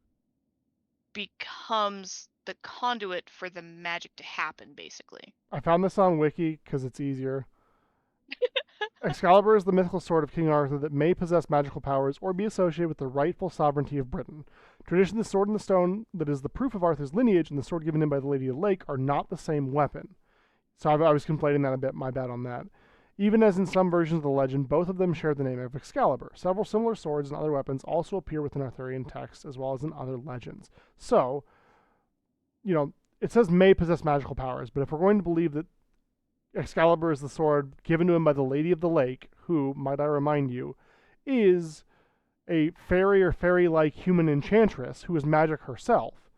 [SPEAKER 4] becomes the conduit for the magic to happen, basically.
[SPEAKER 1] I found this on Wiki because it's easier. Excalibur is the mythical sword of King Arthur that may possess magical powers or be associated with the rightful sovereignty of Britain. Tradition, the sword and the stone that is the proof of Arthur's lineage and the sword given him by the Lady of the Lake are not the same weapon. So I was conflating that a bit, my bad on that. Even as in some versions of the legend, both of them share the name of Excalibur. Several similar swords and other weapons also appear within Arthurian texts as well as in other legends. So, it says may possess magical powers, but if we're going to believe that Excalibur is the sword given to him by the Lady of the Lake, who, might I remind you, is a fairy or fairy-like human enchantress who is magic herself,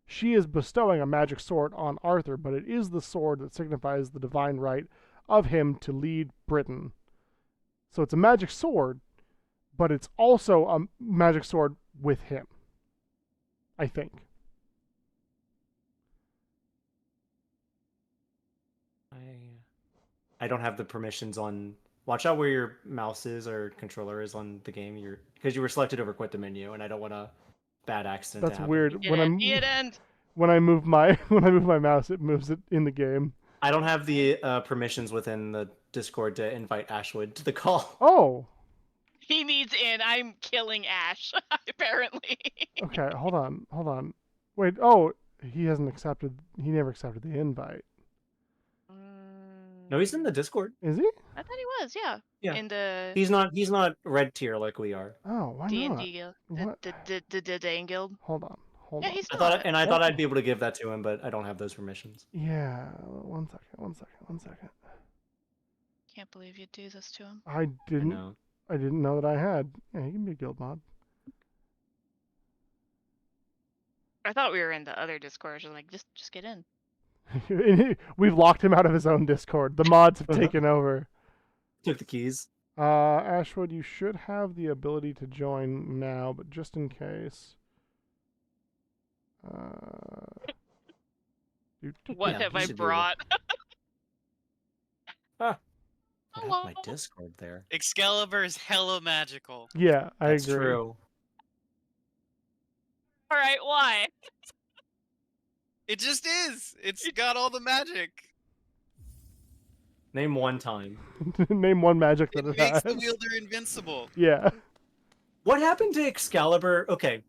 [SPEAKER 1] she is bestowing a magic sword on Arthur, but it is the sword that signifies the divine right of him to lead Britain. So it's a magic sword, but it's also a magic sword with him, I think.
[SPEAKER 2] I don't have the permissions on. Watch out where your mouse is or controller is on the game. Because you were selected over quit the menu, and I don't want a bad accident.
[SPEAKER 1] That's
[SPEAKER 2] to happen.
[SPEAKER 1] weird.
[SPEAKER 4] It
[SPEAKER 1] When I move my mouse, it moves it in the game.
[SPEAKER 2] I don't have the permissions within the Discord to invite Ashwood to the call.
[SPEAKER 1] Oh,
[SPEAKER 4] He needs in. I'm killing Ash, apparently.
[SPEAKER 1] okay. Hold on. Wait. Oh, he hasn't accepted. He never accepted the invite.
[SPEAKER 2] No, he's in the Discord.
[SPEAKER 1] Is he?
[SPEAKER 4] I thought he was, yeah.
[SPEAKER 2] Yeah.
[SPEAKER 4] In the
[SPEAKER 2] He's not red tier like we are.
[SPEAKER 1] Oh, why not?
[SPEAKER 4] D&D guild.
[SPEAKER 1] What?
[SPEAKER 4] The Dane guild.
[SPEAKER 1] Hold on.
[SPEAKER 4] Yeah, he's
[SPEAKER 2] I
[SPEAKER 4] not.
[SPEAKER 2] thought I'd be able to give that to him, but I don't have those permissions.
[SPEAKER 1] Yeah. 1 second. 1 second. 1 second.
[SPEAKER 4] Can't believe you'd do this to him.
[SPEAKER 1] I
[SPEAKER 2] I
[SPEAKER 1] didn't.
[SPEAKER 2] know.
[SPEAKER 1] I didn't know that I had. Yeah, he can be a guild mod.
[SPEAKER 4] I thought we were in the other Discord. I was like, just get in.
[SPEAKER 1] We've locked him out of his own Discord. The mods have
[SPEAKER 2] Uh-huh.
[SPEAKER 1] taken over.
[SPEAKER 2] Took the keys.
[SPEAKER 1] Ashwood, you should have the ability to join now, but just in case.
[SPEAKER 4] What
[SPEAKER 2] Yeah,
[SPEAKER 4] have
[SPEAKER 2] you
[SPEAKER 4] I
[SPEAKER 2] should be able-
[SPEAKER 4] brought?
[SPEAKER 2] I
[SPEAKER 4] Hello.
[SPEAKER 2] have my Discord there.
[SPEAKER 3] Excalibur is hella magical.
[SPEAKER 1] Yeah, I
[SPEAKER 2] That's
[SPEAKER 1] agree.
[SPEAKER 2] true.
[SPEAKER 4] All right, why?
[SPEAKER 3] It just is. It's got all the magic.
[SPEAKER 2] Name one time.
[SPEAKER 1] Name one magic
[SPEAKER 3] It
[SPEAKER 1] that it
[SPEAKER 3] makes
[SPEAKER 1] has.
[SPEAKER 3] the wielder invincible.
[SPEAKER 1] Yeah.
[SPEAKER 2] What happened to Excalibur? Okay,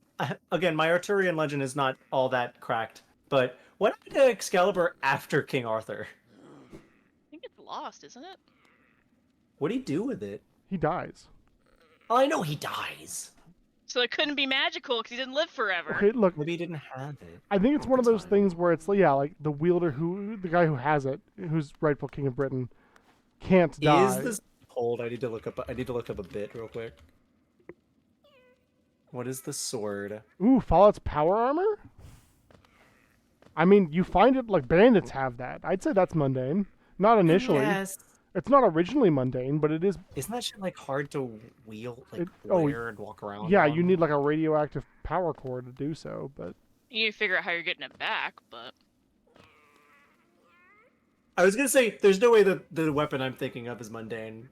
[SPEAKER 2] again, my Arturian legend is not all that cracked, but what happened to Excalibur after King Arthur?
[SPEAKER 4] I think it's lost, isn't it?
[SPEAKER 2] What do you do with it?
[SPEAKER 1] He dies.
[SPEAKER 2] Oh, I know he dies.
[SPEAKER 4] So it couldn't be magical because he didn't live forever.
[SPEAKER 1] Okay, look,
[SPEAKER 2] Maybe he didn't have it.
[SPEAKER 1] I think it's one of those
[SPEAKER 2] Time.
[SPEAKER 1] things where it's, yeah, like the wielder the guy who has it, who's rightful king of Britain, can't die.
[SPEAKER 2] Is this hold? I need to look up a bit real quick. What is the sword?
[SPEAKER 1] Ooh, Fallout's power armor? I mean, you find it, like, bandits have that. I'd say that's mundane. Not initially.
[SPEAKER 2] Yes.
[SPEAKER 1] It's not originally mundane, but it is.
[SPEAKER 2] Isn't that shit like hard to wield, like
[SPEAKER 1] oh,
[SPEAKER 2] wear and walk around?
[SPEAKER 1] Yeah,
[SPEAKER 2] on?
[SPEAKER 1] you need, like, a radioactive power core to do so, but.
[SPEAKER 4] You need to figure out how you're getting it back, but
[SPEAKER 2] I was gonna say, there's no way that the weapon I'm thinking of is mundane.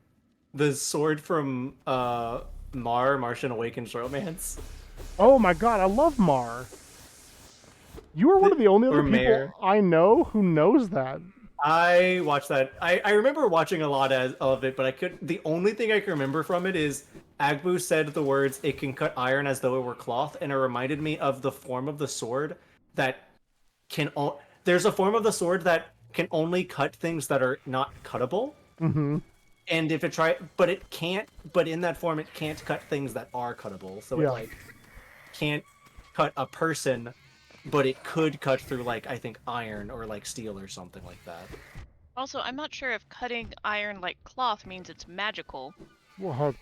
[SPEAKER 2] The sword from Martian Awakens Romance.
[SPEAKER 1] Oh my god, I love Mar. You are one of the only other
[SPEAKER 2] Or
[SPEAKER 1] people
[SPEAKER 2] Mare.
[SPEAKER 1] I know who knows that.
[SPEAKER 2] I watched that. I remember watching a lot of it, but I could. The only thing I can remember from it is Agbu said the words, "It can cut iron as though it were cloth," and it reminded me of the form of the sword that can. There's a form of the sword that can only cut things that are not cuttable.
[SPEAKER 1] Mm-hmm.
[SPEAKER 2] And if it but it can't. But in that form, it can't cut things that are cuttable. So
[SPEAKER 1] Yeah.
[SPEAKER 2] it like can't cut a person, but it could cut through like I think iron or like steel or something like that.
[SPEAKER 4] also I'm not sure if cutting iron like cloth means it's magical
[SPEAKER 1] Well,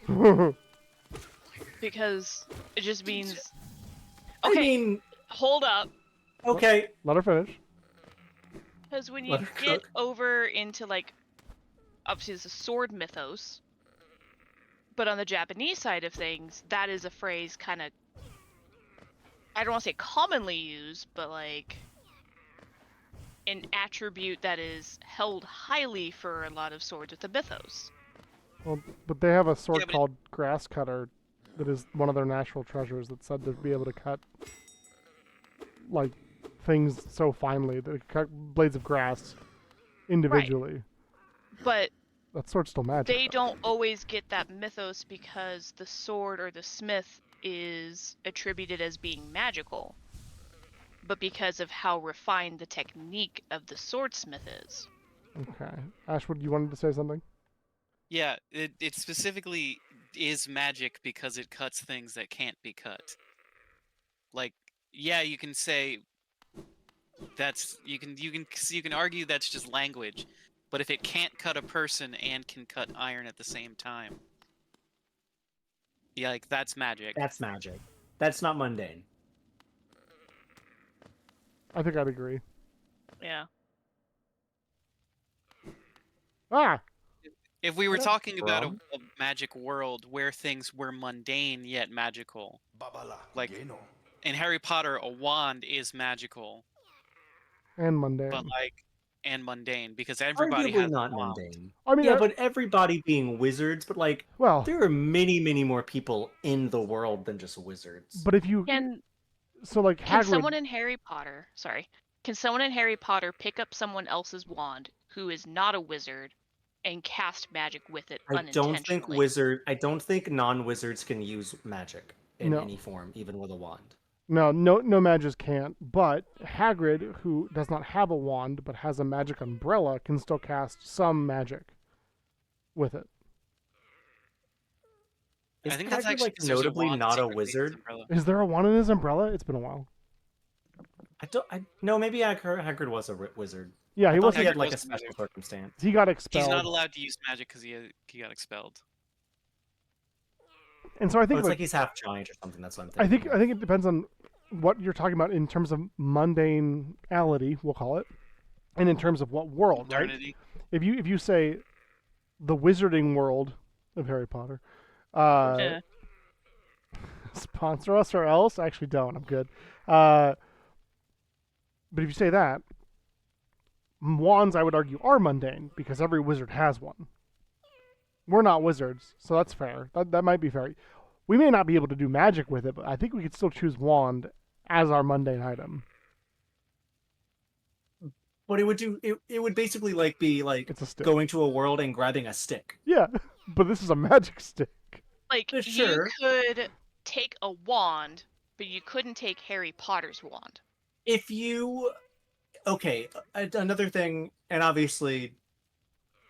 [SPEAKER 4] because it just means.
[SPEAKER 2] I
[SPEAKER 4] Okay,
[SPEAKER 2] mean,
[SPEAKER 4] hold up.
[SPEAKER 2] okay.
[SPEAKER 1] let her finish.
[SPEAKER 4] Because when you
[SPEAKER 2] Let her
[SPEAKER 4] get
[SPEAKER 2] cook.
[SPEAKER 4] over into, like, obviously it's a sword mythos, but on the Japanese side of things, that is a phrase kind of, I don't want to say commonly used, but like an attribute that is held highly for a lot of swords with the mythos.
[SPEAKER 1] Well, but they have a sword
[SPEAKER 3] Yeah, but-
[SPEAKER 1] called Grass Cutter that is one of their natural treasures that's said to be able to cut, like, things so finely that it cut blades of grass individually.
[SPEAKER 4] But
[SPEAKER 1] That sword's still magic.
[SPEAKER 4] they
[SPEAKER 1] though.
[SPEAKER 4] don't always get that mythos because the sword or the smith is attributed as being magical, but because of how refined the technique of the swordsmith is.
[SPEAKER 1] Okay. Ashwood, you wanted to say something?
[SPEAKER 3] Yeah, it specifically is magic because it cuts things that can't be cut. Like, yeah, you can say that's you can argue that's just language, but if it can't cut a person and can cut iron at the same time, yeah, like that's magic.
[SPEAKER 2] That's magic. That's not mundane.
[SPEAKER 1] I think I'd agree.
[SPEAKER 4] Yeah.
[SPEAKER 1] Ah!
[SPEAKER 3] If we were
[SPEAKER 2] That's
[SPEAKER 3] talking about
[SPEAKER 2] wrong.
[SPEAKER 3] a magic world where things were mundane yet magical, like in Harry Potter, a wand is magical,
[SPEAKER 1] And mundane.
[SPEAKER 3] but and mundane because everybody
[SPEAKER 2] Arguably
[SPEAKER 3] has
[SPEAKER 2] not
[SPEAKER 3] a wand.
[SPEAKER 2] mundane.
[SPEAKER 1] I mean,
[SPEAKER 2] Yeah, but everybody being wizards, but like
[SPEAKER 1] well,
[SPEAKER 2] there are many, many more people in the world than just wizards.
[SPEAKER 1] but if you
[SPEAKER 4] Can
[SPEAKER 1] so like
[SPEAKER 4] can
[SPEAKER 1] Hagrid,
[SPEAKER 4] someone in Harry Potter, can someone in Harry Potter pick up someone else's wand who is not a wizard and cast magic with it
[SPEAKER 2] I don't
[SPEAKER 4] unintentionally?
[SPEAKER 2] think non-wizards can use magic in
[SPEAKER 1] No.
[SPEAKER 2] any form, even with a wand.
[SPEAKER 1] No mages can't. But Hagrid, who does not have a wand but has a magic umbrella, can still cast some magic with it.
[SPEAKER 2] Is
[SPEAKER 3] I think that's
[SPEAKER 2] Hagrid,
[SPEAKER 3] actually
[SPEAKER 2] like,
[SPEAKER 3] 'cause there's a
[SPEAKER 2] notably
[SPEAKER 3] wand
[SPEAKER 2] not a
[SPEAKER 3] secretly in his
[SPEAKER 2] wizard?
[SPEAKER 3] umbrella.
[SPEAKER 1] Is there a wand in his umbrella? It's been a while.
[SPEAKER 2] No, maybe Hagrid was a wizard.
[SPEAKER 1] Yeah,
[SPEAKER 2] I
[SPEAKER 1] he
[SPEAKER 2] thought
[SPEAKER 1] was.
[SPEAKER 2] he had
[SPEAKER 3] Hagrid
[SPEAKER 2] like a
[SPEAKER 3] was a
[SPEAKER 2] special
[SPEAKER 3] wizard.
[SPEAKER 2] circumstance.
[SPEAKER 1] He got
[SPEAKER 3] He's
[SPEAKER 1] expelled.
[SPEAKER 3] not allowed to use magic because he got expelled.
[SPEAKER 1] And so I
[SPEAKER 2] Oh,
[SPEAKER 1] think
[SPEAKER 2] it's
[SPEAKER 1] about,
[SPEAKER 2] like he's half giant or something. That's what I'm
[SPEAKER 1] I
[SPEAKER 2] thinking.
[SPEAKER 1] think it depends on what you're talking about in terms of mundaneality, we'll call it, and in terms of what world, right?
[SPEAKER 3] Modernity.
[SPEAKER 1] If you say the wizarding world of Harry Potter,
[SPEAKER 4] Eh.
[SPEAKER 1] sponsor us or else. I actually don't. I'm good. But if you say that, wands, I would argue, are mundane because every wizard has one. We're not wizards, so that's fair. That might be fair. We may not be able to do magic with it, but I think we could still choose wand as our mundane item.
[SPEAKER 2] What it would do, it would basically like be like
[SPEAKER 1] It's a stick.
[SPEAKER 2] going to a world and grabbing a stick.
[SPEAKER 1] Yeah, but this is a magic stick.
[SPEAKER 4] Like,
[SPEAKER 2] Sure.
[SPEAKER 4] you could take a wand, but you couldn't take Harry Potter's wand.
[SPEAKER 2] If you, okay, another thing, and obviously,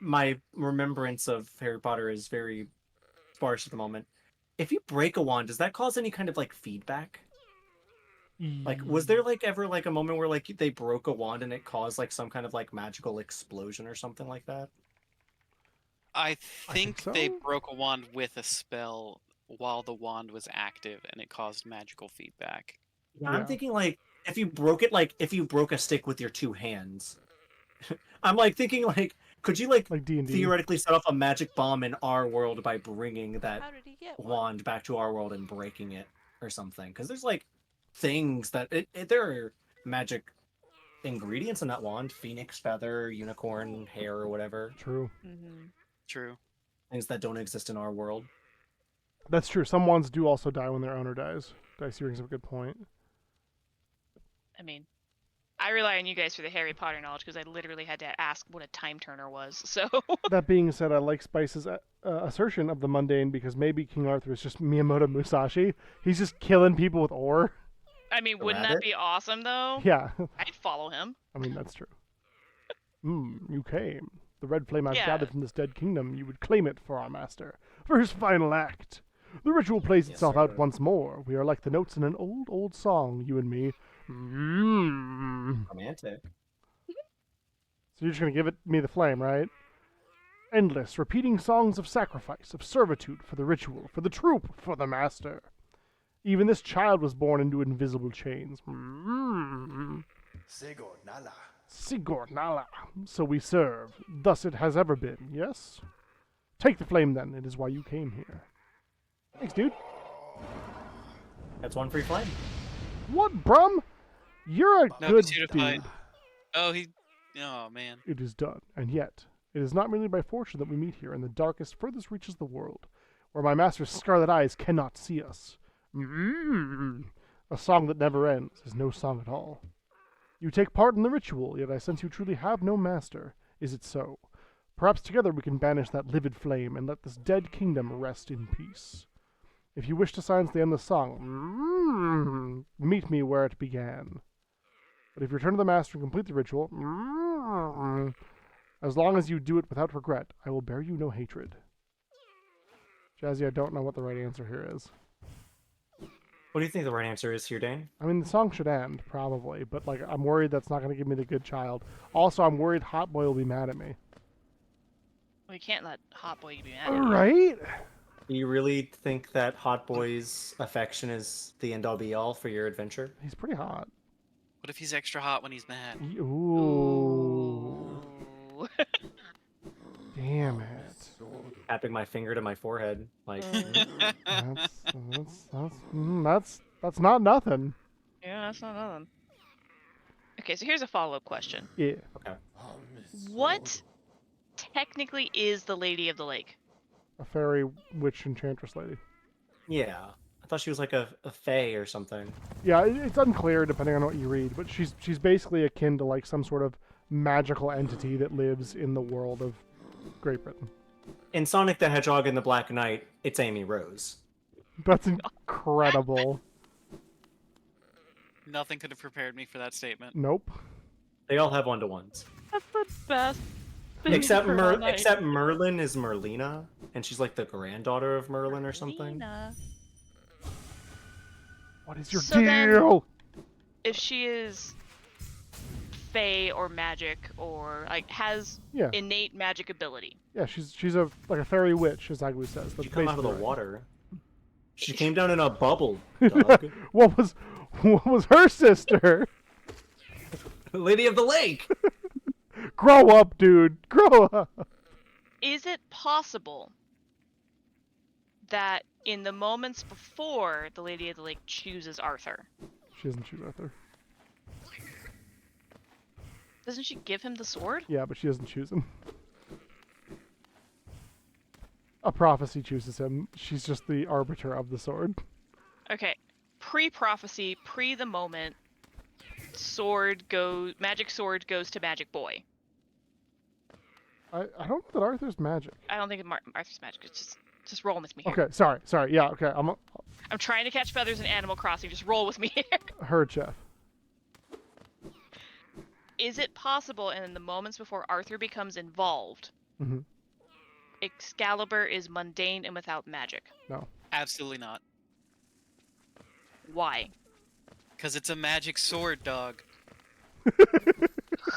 [SPEAKER 2] my remembrance of Harry Potter is very sparse at the moment. If you break a wand, does that cause any kind of like feedback? Like, was there like ever like a moment where like they broke a wand and it caused like some kind of like magical explosion or something like that?
[SPEAKER 3] I
[SPEAKER 1] think
[SPEAKER 3] think they
[SPEAKER 1] so.
[SPEAKER 3] broke a wand with a spell while the wand was active, and it caused magical feedback.
[SPEAKER 2] Yeah,
[SPEAKER 1] Yeah.
[SPEAKER 2] I'm thinking like if you broke it, like if you broke a stick with your two hands. I'm like thinking like, could you like
[SPEAKER 1] D&D.
[SPEAKER 2] theoretically set off a magic bomb in our world by bringing that
[SPEAKER 8] How did he get one?
[SPEAKER 2] wand back to our world and breaking it or something? Because there's like things that there are magic ingredients in that wand: phoenix feather, unicorn hair, or whatever.
[SPEAKER 1] True.
[SPEAKER 8] Mm-hmm.
[SPEAKER 3] True.
[SPEAKER 2] Things that don't exist in our world.
[SPEAKER 1] That's true. Some wands do also die when their owner dies. Dicey brings up a good point.
[SPEAKER 4] I mean, I rely on you guys for the Harry Potter knowledge because I literally had to ask what a time turner was. So
[SPEAKER 1] That being said, I like Spice's assertion of the mundane because maybe King Arthur is just Miyamoto Musashi. He's just killing people with ore.
[SPEAKER 4] I mean,
[SPEAKER 2] The
[SPEAKER 4] wouldn't that
[SPEAKER 2] rabbit?
[SPEAKER 4] be awesome though?
[SPEAKER 1] Yeah,
[SPEAKER 4] I'd follow him.
[SPEAKER 1] I mean, that's true. You came. The red flame I've
[SPEAKER 4] Yeah.
[SPEAKER 1] gathered from this dead kingdom, you would claim it for our master. For his final act. The ritual plays
[SPEAKER 2] Yes,
[SPEAKER 1] itself
[SPEAKER 2] sir.
[SPEAKER 1] out once more. We are like the notes in an old song, you and me.
[SPEAKER 2] Romantic.
[SPEAKER 1] So you're just going to give me the flame, right? Endless, repeating songs of sacrifice, of servitude for the ritual, for the troop, for the master. Even this child was born into invisible chains. Sigor Nala. So we serve. Thus it has ever been, yes? Take the flame then. It is why you came here. Thanks, dude.
[SPEAKER 2] That's one free flame.
[SPEAKER 1] What, Brum? You're a
[SPEAKER 3] No,
[SPEAKER 1] good
[SPEAKER 3] he's here to
[SPEAKER 1] dude.
[SPEAKER 3] fight. Oh, oh man.
[SPEAKER 1] It is done, and yet, it is not merely by fortune that we meet here in the darkest, furthest reaches of the world, where my master's scarlet eyes cannot see us. A song that never ends is no song at all. You take part in the ritual, yet I sense you truly have no master. Is it so? Perhaps together we can banish that livid flame and let this dead kingdom rest in peace. If you wish to silence the endless song, meet me where it began. But if you return to the master and complete the ritual, as long as you do it without regret, I will bear you no hatred. Jazzy, I don't know what the right answer here is.
[SPEAKER 2] What do you think the right answer is here, Dane?
[SPEAKER 1] I mean, the song should end, probably, but like I'm worried that's not going to give me the good child. Also, I'm worried Hot Boy will be mad at me.
[SPEAKER 4] We can't let Hot Boy be mad at me.
[SPEAKER 1] Right?
[SPEAKER 2] Do you really think that Hot Boy's affection is the end all be all for your adventure?
[SPEAKER 1] He's pretty hot.
[SPEAKER 3] What if he's extra hot when he's mad?
[SPEAKER 1] Ooh.
[SPEAKER 4] Ooh.
[SPEAKER 1] Damn it.
[SPEAKER 2] Tapping my finger to my forehead, like
[SPEAKER 1] That's not nothing.
[SPEAKER 4] Yeah, that's not nothing. Okay, so here's a follow-up question.
[SPEAKER 1] Yeah.
[SPEAKER 2] okay.
[SPEAKER 4] What technically is the Lady of the Lake?
[SPEAKER 1] A fairy witch enchantress lady.
[SPEAKER 2] Yeah, I thought she was like a fae or something.
[SPEAKER 1] Yeah, it's unclear depending on what you read, but she's basically akin to like some sort of magical entity that lives in the world of Great Britain.
[SPEAKER 2] In Sonic the Hedgehog and the Black Knight, it's Amy Rose.
[SPEAKER 1] That's incredible.
[SPEAKER 3] Nothing could have prepared me for that statement.
[SPEAKER 1] Nope.
[SPEAKER 2] They all have one-to-ones.
[SPEAKER 4] That's the best. thing
[SPEAKER 2] Except
[SPEAKER 4] for all night.
[SPEAKER 2] except Merlin is Merlina, and she's like the granddaughter of Merlin or something.
[SPEAKER 4] Lena.
[SPEAKER 1] What is your
[SPEAKER 4] So then-
[SPEAKER 1] deal?
[SPEAKER 4] If she is fae or magic or like has
[SPEAKER 1] Yeah.
[SPEAKER 4] innate magic ability,
[SPEAKER 1] Yeah, she's a like a fairy witch, as Agwu says. That's
[SPEAKER 2] She come out of the
[SPEAKER 1] basically right.
[SPEAKER 2] water. She came down in a bubble, Doug.
[SPEAKER 1] what was her sister?
[SPEAKER 2] Lady of the Lake.
[SPEAKER 1] Grow up, dude. Grow up.
[SPEAKER 4] is it possible that in the moments before the Lady of the Lake chooses Arthur,
[SPEAKER 1] She doesn't choose Arthur.
[SPEAKER 4] doesn't she give him the sword?
[SPEAKER 1] Yeah, but she doesn't choose him. A prophecy chooses him. She's just the arbiter of the sword.
[SPEAKER 4] Okay, pre-prophecy, pre the moment, magic sword goes to magic boy.
[SPEAKER 1] I don't know that Arthur's magic.
[SPEAKER 4] I don't think Arthur's magic. It's just roll with me here.
[SPEAKER 1] Okay, sorry. Yeah, okay. I'm
[SPEAKER 4] trying to catch feathers in Animal Crossing. Just roll with me here.
[SPEAKER 1] her chef.
[SPEAKER 4] Is it possible, and in the moments before Arthur becomes involved,
[SPEAKER 1] Mm-hmm.
[SPEAKER 4] Excalibur is mundane and without magic?
[SPEAKER 1] No.
[SPEAKER 3] Absolutely not.
[SPEAKER 4] Why?
[SPEAKER 3] Because it's a magic sword, dog.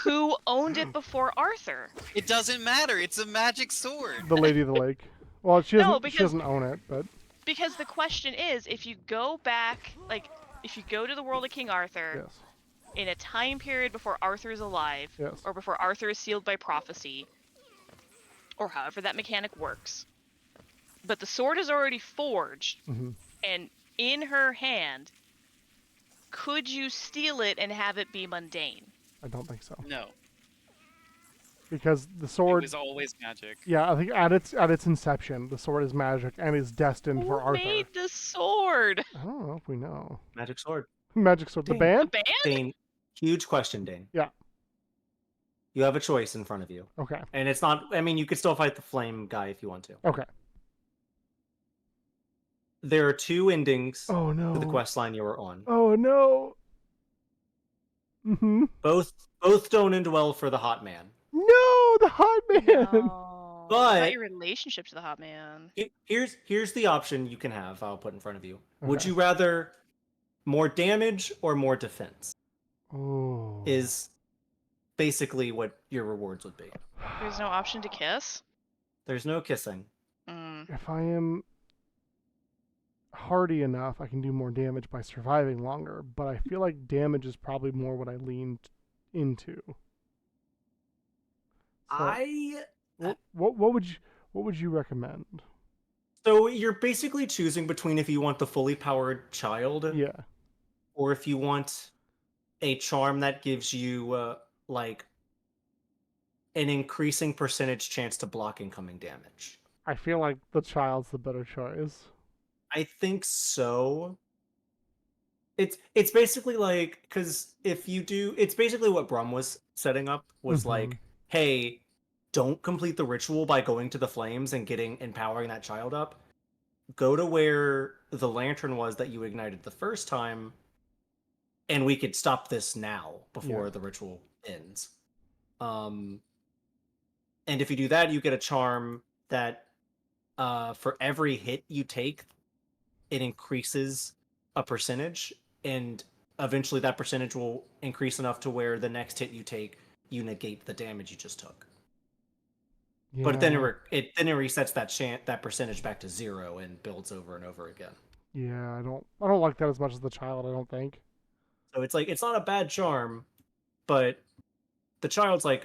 [SPEAKER 4] Who owned it before Arthur?
[SPEAKER 3] It doesn't matter. It's a magic sword.
[SPEAKER 1] The Lady of the Lake. Well, she
[SPEAKER 4] No,
[SPEAKER 1] doesn't. She
[SPEAKER 4] because-
[SPEAKER 1] doesn't own it, but
[SPEAKER 4] Because the question is, if you go back, like, if you go to the world of King Arthur
[SPEAKER 1] yes,
[SPEAKER 4] in a time period before Arthur is alive,
[SPEAKER 1] yes.
[SPEAKER 4] or before Arthur is sealed by prophecy, or however that mechanic works, but the sword is already forged
[SPEAKER 1] Mm-hmm.
[SPEAKER 4] and in her hand, could you steal it and have it be mundane?
[SPEAKER 1] I don't think so.
[SPEAKER 3] No.
[SPEAKER 1] Because the
[SPEAKER 3] It
[SPEAKER 1] sword.
[SPEAKER 3] was always magic.
[SPEAKER 1] Yeah, I think at its inception, the sword is magic and is destined for
[SPEAKER 4] Who
[SPEAKER 1] Arthur.
[SPEAKER 4] made the sword?
[SPEAKER 1] I don't know if we know.
[SPEAKER 2] Magic sword.
[SPEAKER 1] Magic sword. The
[SPEAKER 2] Dang.
[SPEAKER 4] The
[SPEAKER 1] band.
[SPEAKER 4] band?
[SPEAKER 2] Dane, huge question, Dane.
[SPEAKER 1] Yeah.
[SPEAKER 2] You have a choice in front of you.
[SPEAKER 1] Okay.
[SPEAKER 2] And it's not, I mean, you could still fight the flame guy if you want to.
[SPEAKER 1] Okay.
[SPEAKER 2] There are two endings
[SPEAKER 1] Oh no.
[SPEAKER 2] to the quest line you were on.
[SPEAKER 1] Oh no. Mm-hmm.
[SPEAKER 2] Both don't end well for the hot man.
[SPEAKER 1] No, the hot man.
[SPEAKER 4] No.
[SPEAKER 2] But-
[SPEAKER 4] Not your relationship to the hot man.
[SPEAKER 2] Here's the option you can have, I'll put in front of you. Would
[SPEAKER 1] Okay.
[SPEAKER 2] you rather more damage or more defense?
[SPEAKER 1] Oh.
[SPEAKER 2] Is basically what your rewards would be.
[SPEAKER 4] There's no option to kiss?
[SPEAKER 2] There's no kissing.
[SPEAKER 4] Mm.
[SPEAKER 1] If I am hardy enough, I can do more damage by surviving longer. But I feel like damage is probably more what I leaned into. So, what would you recommend?
[SPEAKER 2] So you're basically choosing between if you want the fully powered child
[SPEAKER 1] Yeah.
[SPEAKER 2] or if you want a charm that gives you like an increasing percentage chance to block incoming damage.
[SPEAKER 1] I feel like the child's the better choice.
[SPEAKER 2] I think so. It's basically like, because if you do, it's basically what Brum was setting up was
[SPEAKER 1] Mhm.
[SPEAKER 2] like, hey, don't complete the ritual by going to the flames and empowering that child up. Go to where the lantern was that you ignited the first time, and we could stop this now before
[SPEAKER 1] Yeah.
[SPEAKER 2] the ritual ends. And if you do that, you get a charm that for every hit you take, it increases a percentage, and eventually that percentage will increase enough to where the next hit you take, you negate the damage you just took.
[SPEAKER 1] Yeah.
[SPEAKER 2] But then it resets that percentage back to 0 and builds over and over again.
[SPEAKER 1] Yeah, I don't like that as much as the child. I don't think.
[SPEAKER 2] So it's like, it's not a bad charm, but the child's like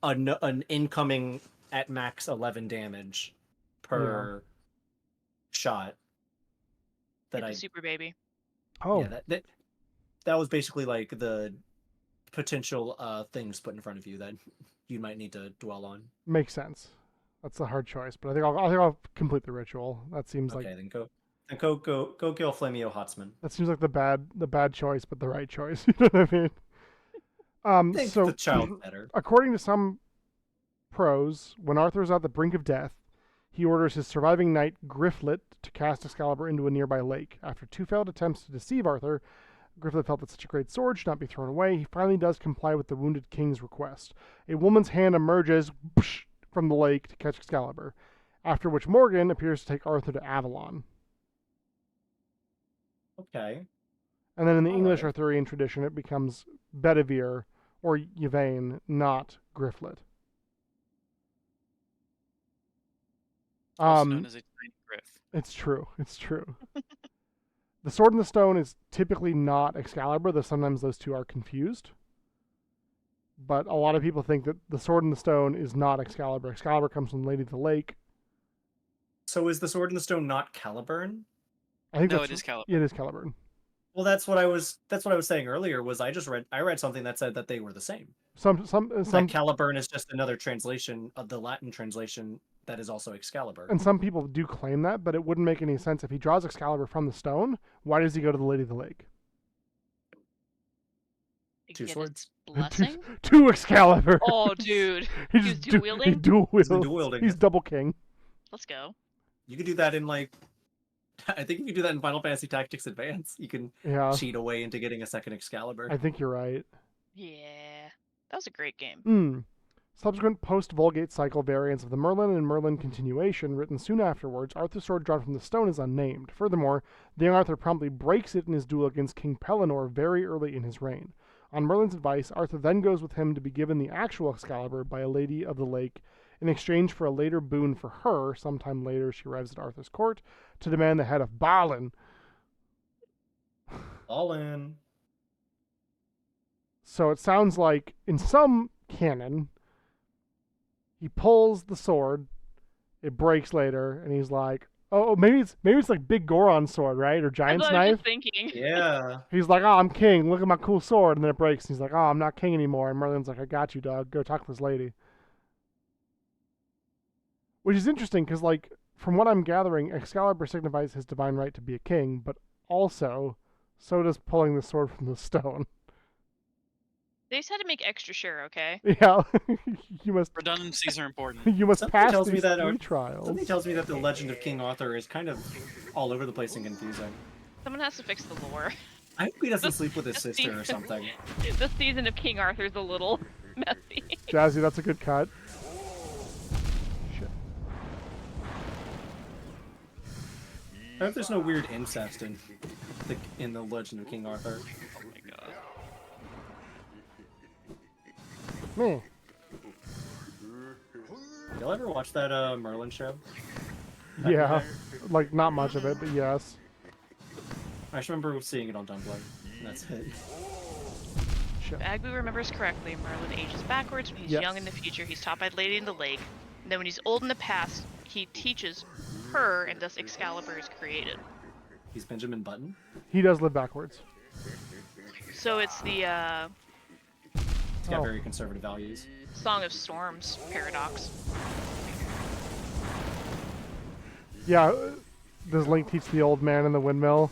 [SPEAKER 2] an incoming at max 11 damage per shot.
[SPEAKER 4] Hit the super baby.
[SPEAKER 1] Oh,
[SPEAKER 2] Yeah, that was basically like the potential things put in front of you that you might need to dwell on.
[SPEAKER 1] makes sense. That's a hard choice, but I think I'll complete the ritual. That seems
[SPEAKER 2] Okay,
[SPEAKER 1] like
[SPEAKER 2] then go kill Flamio Hotsman.
[SPEAKER 1] that seems like the bad choice, but the right choice. You know what I mean?
[SPEAKER 2] I think
[SPEAKER 1] So
[SPEAKER 2] the child's better.
[SPEAKER 1] according to some pros, when Arthur is at the brink of death, he orders his surviving knight Grifflet to cast Excalibur into a nearby lake. After two failed attempts to deceive Arthur, Griffith felt that such a great sword should not be thrown away. He finally does comply with the wounded king's request. A woman's hand emerges from the lake to catch Excalibur, after which Morgan appears to take Arthur to Avalon.
[SPEAKER 2] Okay.
[SPEAKER 1] And then in the English
[SPEAKER 2] Alright.
[SPEAKER 1] Arthurian tradition, it becomes Bedivere or Yvain, not Grifflet.
[SPEAKER 3] Also known as a tiny griff.
[SPEAKER 1] It's true. It's true. The Sword and the Stone is typically not Excalibur, though sometimes those two are confused. But a lot of people think that the Sword and the Stone is not Excalibur. Excalibur comes from Lady of the Lake.
[SPEAKER 2] So is the Sword and the Stone not Caliburn?
[SPEAKER 1] I think
[SPEAKER 3] No,
[SPEAKER 1] that's,
[SPEAKER 3] it is Caliburn.
[SPEAKER 1] It is Caliburn.
[SPEAKER 2] Well, that's what I was saying earlier. Was I read something that said that they were the same.
[SPEAKER 1] Some
[SPEAKER 2] That Caliburn is just another translation of the Latin translation that is also Excalibur.
[SPEAKER 1] and some people do claim that, but it wouldn't make any sense if he draws Excalibur from the stone. Why does he go to the Lady of the Lake?
[SPEAKER 2] Two
[SPEAKER 4] Get
[SPEAKER 2] swords.
[SPEAKER 4] its blessing.
[SPEAKER 1] Two Excalibur.
[SPEAKER 4] Oh, dude.
[SPEAKER 1] He's
[SPEAKER 4] He's
[SPEAKER 1] just
[SPEAKER 4] dual wielding?
[SPEAKER 1] He dual wields.
[SPEAKER 2] He's dual wielding
[SPEAKER 1] He's
[SPEAKER 2] it.
[SPEAKER 1] double king.
[SPEAKER 4] Let's go.
[SPEAKER 2] You could do that in like, I think you could do that in Final Fantasy Tactics Advance. You can
[SPEAKER 1] Yeah,
[SPEAKER 2] cheat away into getting a second Excalibur.
[SPEAKER 1] I think you're right.
[SPEAKER 4] Yeah. That was a great game.
[SPEAKER 1] Subsequent post-Vulgate cycle variants of the Merlin and Merlin continuation, written soon afterwards, Arthur's sword drawn from the stone is unnamed. Furthermore, the young Arthur promptly breaks it in his duel against King Pellinore very early in his reign. On Merlin's advice, Arthur then goes with him to be given the actual Excalibur by a Lady of the Lake in exchange for a later boon for her. Sometime later, she arrives at Arthur's court to demand the head of Balin.
[SPEAKER 2] All in.
[SPEAKER 1] So it sounds like, in some canon, he pulls the sword, it breaks later, and he's like, "Oh, maybe it's like Big Goron's sword, right, or Giant's
[SPEAKER 4] That's what I was
[SPEAKER 1] knife."
[SPEAKER 4] just thinking.
[SPEAKER 2] Yeah.
[SPEAKER 1] He's like, "Oh, I'm king. Look at my cool sword," and then it breaks. And he's like, "Oh, I'm not king anymore." And Merlin's like, "I got you, dog. Go talk to this lady." Which is interesting because, like, from what I'm gathering, Excalibur signifies his divine right to be a king, but also, so does pulling the sword from the stone.
[SPEAKER 4] They just had to make extra sure, okay?
[SPEAKER 1] Yeah, you must
[SPEAKER 3] Redundancies are important.
[SPEAKER 1] you must
[SPEAKER 2] Something
[SPEAKER 1] pass
[SPEAKER 2] tells me
[SPEAKER 1] these
[SPEAKER 2] that
[SPEAKER 1] three
[SPEAKER 2] our-
[SPEAKER 1] trials.
[SPEAKER 2] Something tells me that the Legend of King Arthur is kind of all over the place and confusing.
[SPEAKER 4] Someone has to fix the lore.
[SPEAKER 2] I hope he doesn't sleep with his sister or something.
[SPEAKER 4] The season of King Arthur's a little messy.
[SPEAKER 1] Jazzy, that's a good cut. Shit.
[SPEAKER 2] I hope there's no weird incest in the Legend of King Arthur.
[SPEAKER 3] Oh my god.
[SPEAKER 1] Man.
[SPEAKER 2] Y'all ever watch that Merlin show?
[SPEAKER 1] Yeah, like not much of it, but yes.
[SPEAKER 2] I just remember seeing it on Tumblr. And that's it.
[SPEAKER 1] Shit.
[SPEAKER 4] If Agbu remembers correctly, Merlin ages backwards. When he's
[SPEAKER 1] Yes.
[SPEAKER 4] young in the future, he's taught by the Lady in the Lake. And then when he's old in the past, he teaches her, and thus Excalibur is created.
[SPEAKER 2] He's Benjamin Button.
[SPEAKER 1] He does live backwards.
[SPEAKER 4] So it's the
[SPEAKER 2] He's got
[SPEAKER 1] Oh.
[SPEAKER 2] very conservative values.
[SPEAKER 4] Song of Storms paradox.
[SPEAKER 1] Yeah, does Link teach the old man in the windmill?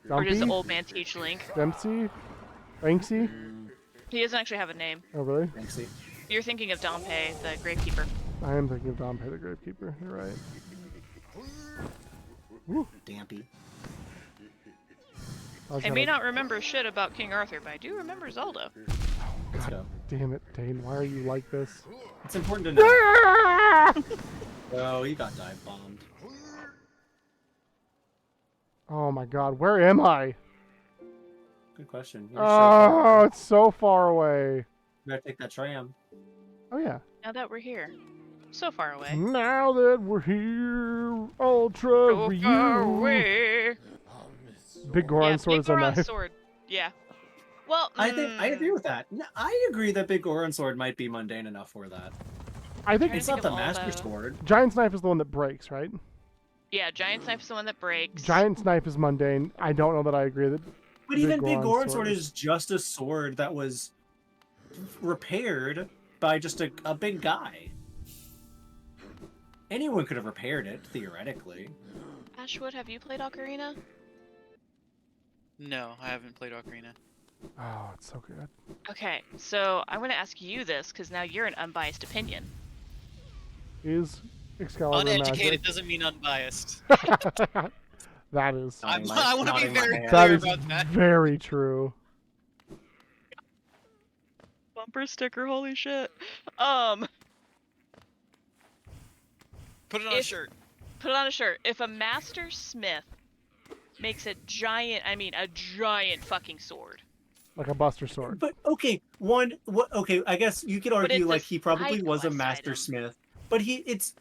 [SPEAKER 4] Or does the
[SPEAKER 1] Dumpy?
[SPEAKER 4] old man teach Link?
[SPEAKER 1] Dempsey? Banksy?
[SPEAKER 4] He doesn't actually have a name.
[SPEAKER 1] Oh, really?
[SPEAKER 2] Banksy.
[SPEAKER 4] You're thinking of Dompe, the Gravekeeper.
[SPEAKER 1] I am thinking of Dompe the Gravekeeper. You're right. Woo.
[SPEAKER 2] Dampy.
[SPEAKER 1] was
[SPEAKER 4] I may
[SPEAKER 1] gonna-
[SPEAKER 4] not remember shit about King Arthur, but I do remember Zelda.
[SPEAKER 2] Let's
[SPEAKER 1] God
[SPEAKER 2] go.
[SPEAKER 1] damn it, Dane. Why are you like this?
[SPEAKER 2] It's important to know. Oh, he got dive bombed.
[SPEAKER 1] Oh my god, where am I?
[SPEAKER 2] Good question. You're so
[SPEAKER 1] Oh,
[SPEAKER 2] far away.
[SPEAKER 1] it's so far away.
[SPEAKER 2] You gotta take that tram.
[SPEAKER 1] Oh yeah.
[SPEAKER 4] Now that we're here. So far away.
[SPEAKER 1] Now that we're here, Ultra
[SPEAKER 4] So
[SPEAKER 1] Ryu.
[SPEAKER 4] far away.
[SPEAKER 1] Big Goron
[SPEAKER 4] Yeah,
[SPEAKER 1] sword
[SPEAKER 4] Big
[SPEAKER 1] is a
[SPEAKER 4] Goron's
[SPEAKER 1] knife.
[SPEAKER 4] sword. Yeah. Well,
[SPEAKER 2] I agree with that. No, I agree that Big Goron sword might be mundane enough for that.
[SPEAKER 1] I think
[SPEAKER 4] Trying
[SPEAKER 2] It's
[SPEAKER 4] to
[SPEAKER 2] not
[SPEAKER 4] think
[SPEAKER 2] the
[SPEAKER 4] of all
[SPEAKER 2] Master
[SPEAKER 4] the-
[SPEAKER 2] Sword.
[SPEAKER 1] Giant's knife is the one that breaks, right?
[SPEAKER 4] Yeah, Giant's Knife is the one that breaks.
[SPEAKER 1] Giant's knife is mundane. I don't know that I agree that.
[SPEAKER 2] But
[SPEAKER 1] Big
[SPEAKER 2] even Big
[SPEAKER 1] Goron
[SPEAKER 2] Goron
[SPEAKER 1] sword
[SPEAKER 2] sword is just a sword that was repaired by just a big guy. Anyone could have repaired it, theoretically.
[SPEAKER 4] Ashwood, have you played Ocarina?
[SPEAKER 3] No, I haven't played Ocarina.
[SPEAKER 1] Oh, it's so good.
[SPEAKER 4] Okay, so I'm going to ask you this because now you're an unbiased opinion.
[SPEAKER 1] Is Excalibur
[SPEAKER 3] Uneducated
[SPEAKER 1] magic?
[SPEAKER 3] doesn't mean unbiased.
[SPEAKER 1] That is
[SPEAKER 2] I
[SPEAKER 3] I want to be
[SPEAKER 2] nodding my
[SPEAKER 3] very
[SPEAKER 2] head.
[SPEAKER 1] that
[SPEAKER 3] clear
[SPEAKER 1] is
[SPEAKER 3] about that.
[SPEAKER 1] very true.
[SPEAKER 4] Bumper sticker, holy shit.
[SPEAKER 3] Put it on a
[SPEAKER 4] If-
[SPEAKER 3] shirt.
[SPEAKER 4] Put it on a shirt. If a master smith makes a giant fucking sword,
[SPEAKER 1] Like a Buster Sword.
[SPEAKER 2] But okay, okay, I guess you could
[SPEAKER 4] But
[SPEAKER 2] argue
[SPEAKER 4] it's a
[SPEAKER 2] like he probably
[SPEAKER 4] side
[SPEAKER 2] was a
[SPEAKER 4] quest
[SPEAKER 2] master
[SPEAKER 4] item.
[SPEAKER 2] smith, but it's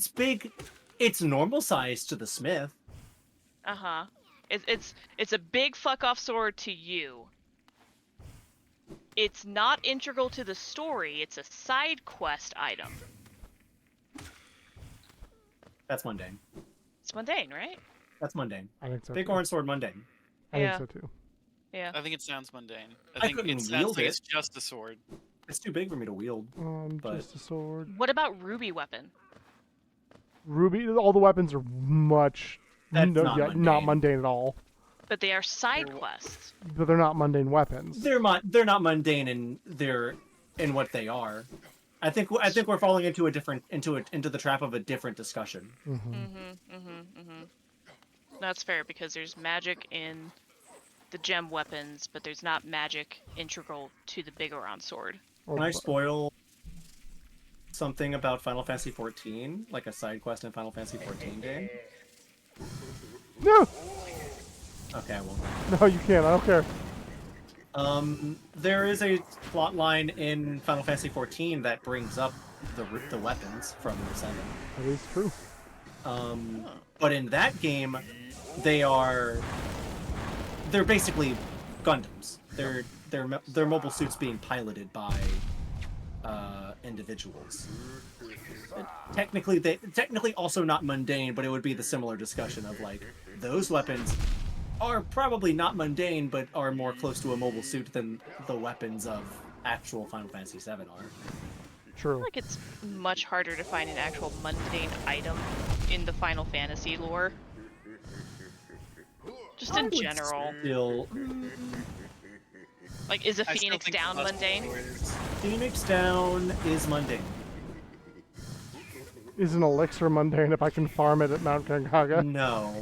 [SPEAKER 2] big, it's normal size to the smith.
[SPEAKER 4] uh-huh, it's a big fuck off sword to you. It's not integral to the story. It's a side quest item.
[SPEAKER 2] That's mundane.
[SPEAKER 4] It's mundane, right?
[SPEAKER 2] That's mundane.
[SPEAKER 1] I think so.
[SPEAKER 2] Big
[SPEAKER 1] Too.
[SPEAKER 2] orange sword mundane.
[SPEAKER 1] I
[SPEAKER 4] Yeah.
[SPEAKER 1] think so too.
[SPEAKER 4] Yeah.
[SPEAKER 3] I think it sounds mundane.
[SPEAKER 2] I
[SPEAKER 3] I think
[SPEAKER 2] couldn't
[SPEAKER 3] it sounds
[SPEAKER 2] wield
[SPEAKER 3] like
[SPEAKER 2] it.
[SPEAKER 3] it's just a sword.
[SPEAKER 2] It's too big for me to wield. But-
[SPEAKER 1] Just a sword.
[SPEAKER 4] What about ruby weapon?
[SPEAKER 1] Ruby. All the weapons are much.
[SPEAKER 2] That's not
[SPEAKER 1] not
[SPEAKER 2] mundane.
[SPEAKER 1] mundane at all.
[SPEAKER 4] But they are side quests.
[SPEAKER 1] But they're not mundane weapons.
[SPEAKER 2] They're not mundane in what they are. I think we're falling into the trap of a different discussion.
[SPEAKER 4] That's fair because there's magic in the gem weapons, but there's not magic integral to the Bigoron sword.
[SPEAKER 1] Or
[SPEAKER 2] Can I
[SPEAKER 1] bu-
[SPEAKER 2] spoil something about Final Fantasy XIV, like a side quest in Final Fantasy XIV game?
[SPEAKER 1] No,
[SPEAKER 2] Okay, I won't.
[SPEAKER 1] no, you can't. I don't care.
[SPEAKER 2] There is a plot line in Final Fantasy XIV that brings up the weapons from the 7.
[SPEAKER 1] That is true.
[SPEAKER 2] But in that game, they're basically Gundams. They're mobile suits being piloted by individuals. Technically also not mundane, but it would be the similar discussion of like those weapons are probably not mundane, but are more close to a mobile suit than the weapons of actual Final Fantasy VII are.
[SPEAKER 4] I
[SPEAKER 1] True.
[SPEAKER 4] feel like it's much harder to find an actual mundane item in the Final Fantasy lore. Just in general.
[SPEAKER 2] Still,
[SPEAKER 4] Like, is a
[SPEAKER 3] I still
[SPEAKER 4] Phoenix
[SPEAKER 3] think
[SPEAKER 4] down
[SPEAKER 3] Buster
[SPEAKER 4] mundane?
[SPEAKER 3] Sword is-
[SPEAKER 2] Phoenix Down is mundane.
[SPEAKER 1] Is an elixir mundane if I can farm it at Mount Kangaga?
[SPEAKER 2] No.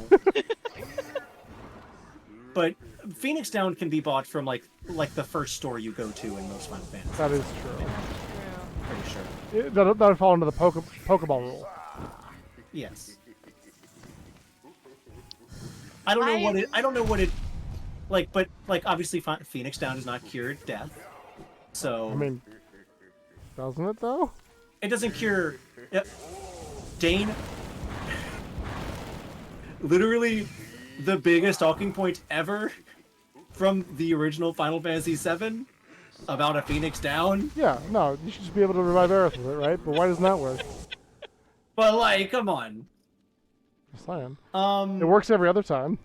[SPEAKER 2] But Phoenix Down can be bought from like the first store you go to in most Final Fantasy.
[SPEAKER 1] That is true.
[SPEAKER 2] Pretty sure.
[SPEAKER 1] That would fall into the Pokeball rule.
[SPEAKER 2] Yes. I don't know what it like, but like obviously Phoenix Down does not cure death. So
[SPEAKER 1] I mean, doesn't it though?
[SPEAKER 2] it doesn't cure Dane. Literally the biggest talking point ever from the original Final Fantasy VII about a Phoenix Down.
[SPEAKER 1] Yeah, no, you should just be able to revive Aerith with it, right? But why doesn't that work?
[SPEAKER 2] But like, come on.
[SPEAKER 1] Just saying. It works every other time.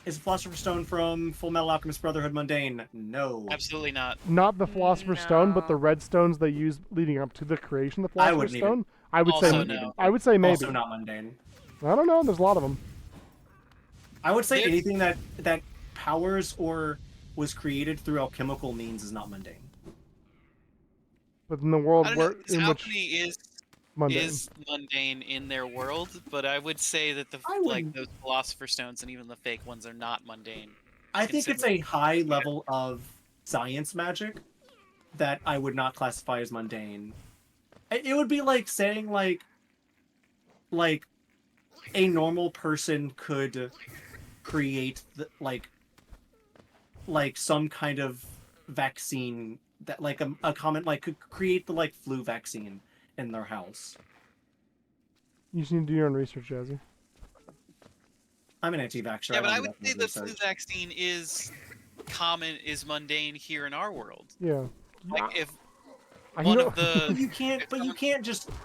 [SPEAKER 2] Is Philosopher's Stone from Full Metal Alchemist Brotherhood mundane? No.
[SPEAKER 3] Absolutely not.
[SPEAKER 1] Not the Philosopher's Stone, but the
[SPEAKER 4] No.
[SPEAKER 1] red stones they use leading up to the creation of the
[SPEAKER 2] I
[SPEAKER 1] Philosopher's
[SPEAKER 2] wouldn't even-
[SPEAKER 1] Stone. I would
[SPEAKER 3] Also
[SPEAKER 1] say.
[SPEAKER 3] no.
[SPEAKER 1] I would say maybe.
[SPEAKER 2] Also not mundane.
[SPEAKER 1] I don't know. There's a lot of them.
[SPEAKER 2] I would say
[SPEAKER 3] There-
[SPEAKER 2] anything that powers or was created through alchemical means is not mundane.
[SPEAKER 1] But in the world
[SPEAKER 3] I don't know.
[SPEAKER 1] where
[SPEAKER 3] 'Cause
[SPEAKER 1] in which
[SPEAKER 3] alchemy
[SPEAKER 1] mundane.
[SPEAKER 3] is mundane in their world, but I would say that
[SPEAKER 2] I
[SPEAKER 3] like
[SPEAKER 2] wouldn't-
[SPEAKER 3] those philosopher stones and even the fake ones are not mundane.
[SPEAKER 2] I think it's a
[SPEAKER 3] Consider-
[SPEAKER 2] high level of science magic that I would not classify as mundane. It would be like saying like a normal person could create like some kind of vaccine that like a common like could create the like flu vaccine in their house.
[SPEAKER 1] You just need to do your own research, Jazzy.
[SPEAKER 2] I'm an anti-vaxxer.
[SPEAKER 3] Yeah, but I
[SPEAKER 2] don't
[SPEAKER 3] would
[SPEAKER 2] do
[SPEAKER 3] say
[SPEAKER 2] that
[SPEAKER 3] the
[SPEAKER 2] research.
[SPEAKER 3] flu vaccine is mundane here in our world.
[SPEAKER 1] Yeah.
[SPEAKER 3] Like if
[SPEAKER 1] I
[SPEAKER 3] one
[SPEAKER 1] know-
[SPEAKER 3] of the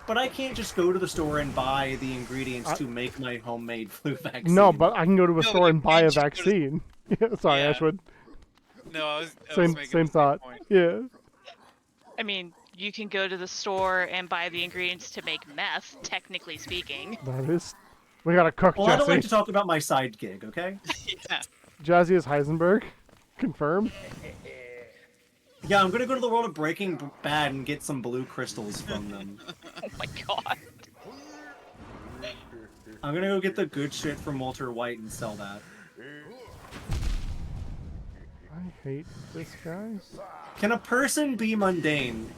[SPEAKER 2] But I can't just go to the store and buy the ingredients
[SPEAKER 1] I-
[SPEAKER 2] to make my homemade flu vaccine.
[SPEAKER 1] No, but I can go to a
[SPEAKER 3] No,
[SPEAKER 1] store
[SPEAKER 3] you
[SPEAKER 1] and buy a
[SPEAKER 3] can't just go to-
[SPEAKER 1] vaccine. Yeah, sorry,
[SPEAKER 3] Yeah.
[SPEAKER 1] Ashwood.
[SPEAKER 3] no, I was
[SPEAKER 1] Same
[SPEAKER 3] making
[SPEAKER 1] same
[SPEAKER 3] the
[SPEAKER 1] thought.
[SPEAKER 3] point.
[SPEAKER 1] Yeah.
[SPEAKER 4] I mean, you can go to the store and buy the ingredients to make meth, technically speaking.
[SPEAKER 1] That is. We gotta cook,
[SPEAKER 2] Well, I don't like to
[SPEAKER 1] Jesse.
[SPEAKER 2] talk about my side gig, okay?
[SPEAKER 3] Yeah.
[SPEAKER 1] Jazzy is Heisenberg. Confirmed.
[SPEAKER 2] Yeah, I'm gonna go to the world of Breaking Bad and get some blue crystals from them.
[SPEAKER 4] Oh my god.
[SPEAKER 2] I'm gonna go get the good shit from Walter White and sell that.
[SPEAKER 1] I hate this guy.
[SPEAKER 2] Can a person be mundane?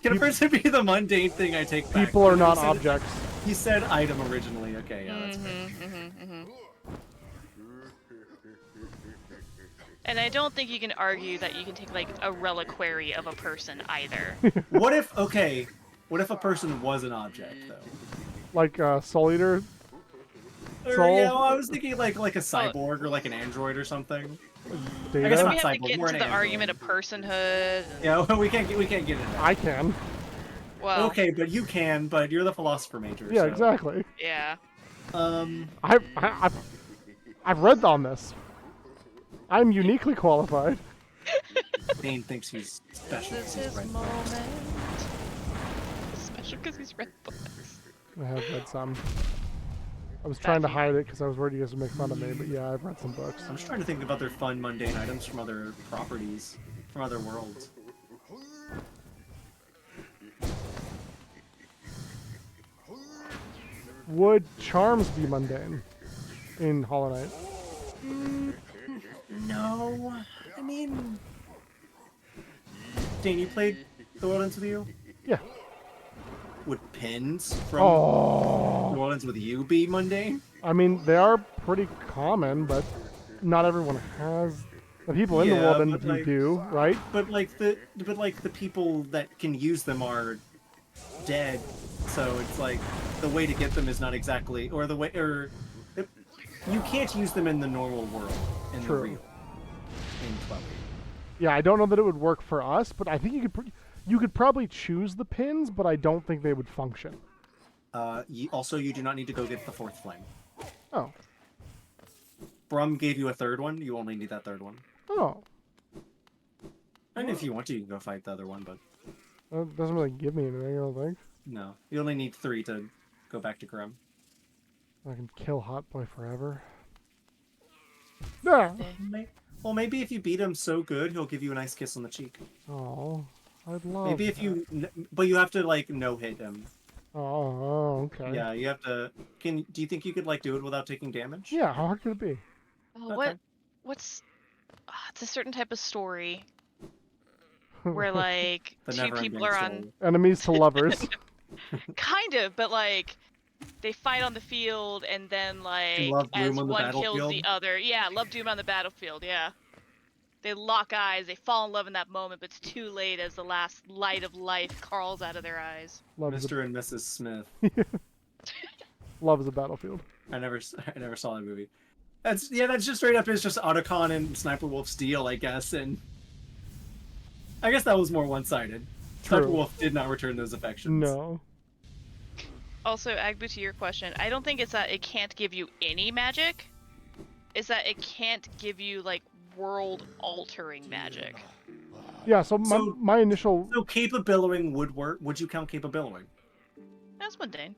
[SPEAKER 2] Can a person be the mundane thing I take back?
[SPEAKER 1] People are not
[SPEAKER 2] He said-
[SPEAKER 1] objects.
[SPEAKER 2] He said item originally. Okay, yeah, that's fair.
[SPEAKER 4] And I don't think you can argue that you can take like a reliquary of a person either.
[SPEAKER 2] What if a person was an object though?
[SPEAKER 1] Like Soul Eater.
[SPEAKER 2] Or,
[SPEAKER 1] Soul?
[SPEAKER 2] yeah, well, I was thinking like a cyborg or like an android or something.
[SPEAKER 1] Data.
[SPEAKER 2] I guess
[SPEAKER 4] we
[SPEAKER 2] not
[SPEAKER 4] have to
[SPEAKER 2] cyborg,
[SPEAKER 4] get
[SPEAKER 2] more
[SPEAKER 4] into
[SPEAKER 2] an
[SPEAKER 4] the
[SPEAKER 2] android.
[SPEAKER 4] argument of personhood. And,
[SPEAKER 2] Yeah, we can't get into that.
[SPEAKER 1] I can.
[SPEAKER 4] well,
[SPEAKER 2] Okay, but you can, but you're the philosopher major.
[SPEAKER 1] Yeah,
[SPEAKER 2] so.
[SPEAKER 1] exactly.
[SPEAKER 4] yeah.
[SPEAKER 1] I've read on this. I'm uniquely qualified.
[SPEAKER 2] Dane thinks he's special.
[SPEAKER 4] This is
[SPEAKER 2] 'cause he's
[SPEAKER 4] his
[SPEAKER 2] read
[SPEAKER 4] moment.
[SPEAKER 2] books.
[SPEAKER 4] Special because he's read books.
[SPEAKER 1] I have read some. I was trying to hide it because I was worried you guys would make fun of me, but yeah, I've read some books.
[SPEAKER 2] I'm just trying to think of other fun, mundane items from other properties, from other worlds.
[SPEAKER 1] Would charms be mundane in Hollow Knight?
[SPEAKER 2] No, I mean, Dane, you played The World Ends With You?
[SPEAKER 1] Yeah.
[SPEAKER 2] Would pins from
[SPEAKER 1] Oh.
[SPEAKER 2] The World Ends With You be mundane?
[SPEAKER 1] I mean, they are pretty common, but not everyone has. The people in the
[SPEAKER 2] Yeah,
[SPEAKER 1] world end
[SPEAKER 2] but,
[SPEAKER 1] up you
[SPEAKER 2] like-
[SPEAKER 1] do, right?
[SPEAKER 2] But like the people that can use them are dead, so it's like the way to get them is not exactly, or the way, or you can't use them in the normal world, in
[SPEAKER 1] True.
[SPEAKER 2] the real, in 12.
[SPEAKER 1] Yeah, I don't know that it would work for us, but I think you could probably choose the pins, but I don't think they would function.
[SPEAKER 2] Also, you do not need to go get the fourth flame.
[SPEAKER 1] Oh.
[SPEAKER 2] Brum gave you a third one. You only need that third one.
[SPEAKER 1] Oh.
[SPEAKER 2] And if you want to, you can go fight the other one, but
[SPEAKER 1] That doesn't really give me anything, I don't think.
[SPEAKER 2] no. You only need 3 to go back to Grim.
[SPEAKER 1] I can kill Hot Boy forever. Yeah.
[SPEAKER 2] Well, maybe if you beat him so good, he'll give you a nice kiss on the cheek.
[SPEAKER 1] Oh, I'd love
[SPEAKER 2] Maybe if
[SPEAKER 1] that.
[SPEAKER 2] you... But you have to, like, no-hit him.
[SPEAKER 1] Oh, okay.
[SPEAKER 2] Yeah, you have to... Do you think you could, like, do it without taking damage?
[SPEAKER 1] Yeah, how hard could it be?
[SPEAKER 4] Oh,
[SPEAKER 2] Okay.
[SPEAKER 4] what's it's a certain type of story where like
[SPEAKER 2] The
[SPEAKER 4] two
[SPEAKER 2] never-ending
[SPEAKER 4] people are on
[SPEAKER 2] story.
[SPEAKER 1] Enemies to lovers.
[SPEAKER 4] kind of, but like they fight on the field and then like
[SPEAKER 2] Love
[SPEAKER 4] as
[SPEAKER 2] Doom on the
[SPEAKER 4] one kills the
[SPEAKER 2] battlefield?
[SPEAKER 4] other. Yeah, love Doom on the battlefield, yeah. They lock eyes, they fall in love in that moment, but it's too late as the last light of life crawls out of their eyes.
[SPEAKER 1] Love is
[SPEAKER 2] Mr. and Mrs. Smith.
[SPEAKER 1] love is a battlefield.
[SPEAKER 2] I never saw that movie. That's just straight up. It's just Otacon and Sniper Wolf Steel, I guess, and I guess that was more one-sided. Sniper
[SPEAKER 1] True.
[SPEAKER 2] Wolf did not return those affections.
[SPEAKER 1] No.
[SPEAKER 4] Also, Agbu, to your question, I don't think it's that it can't give you any magic. It's that it can't give you like world-altering magic.
[SPEAKER 1] Yeah, so
[SPEAKER 2] So-
[SPEAKER 1] my initial...
[SPEAKER 2] So capabiling would work. Would you count capabiling?
[SPEAKER 4] That's mundane.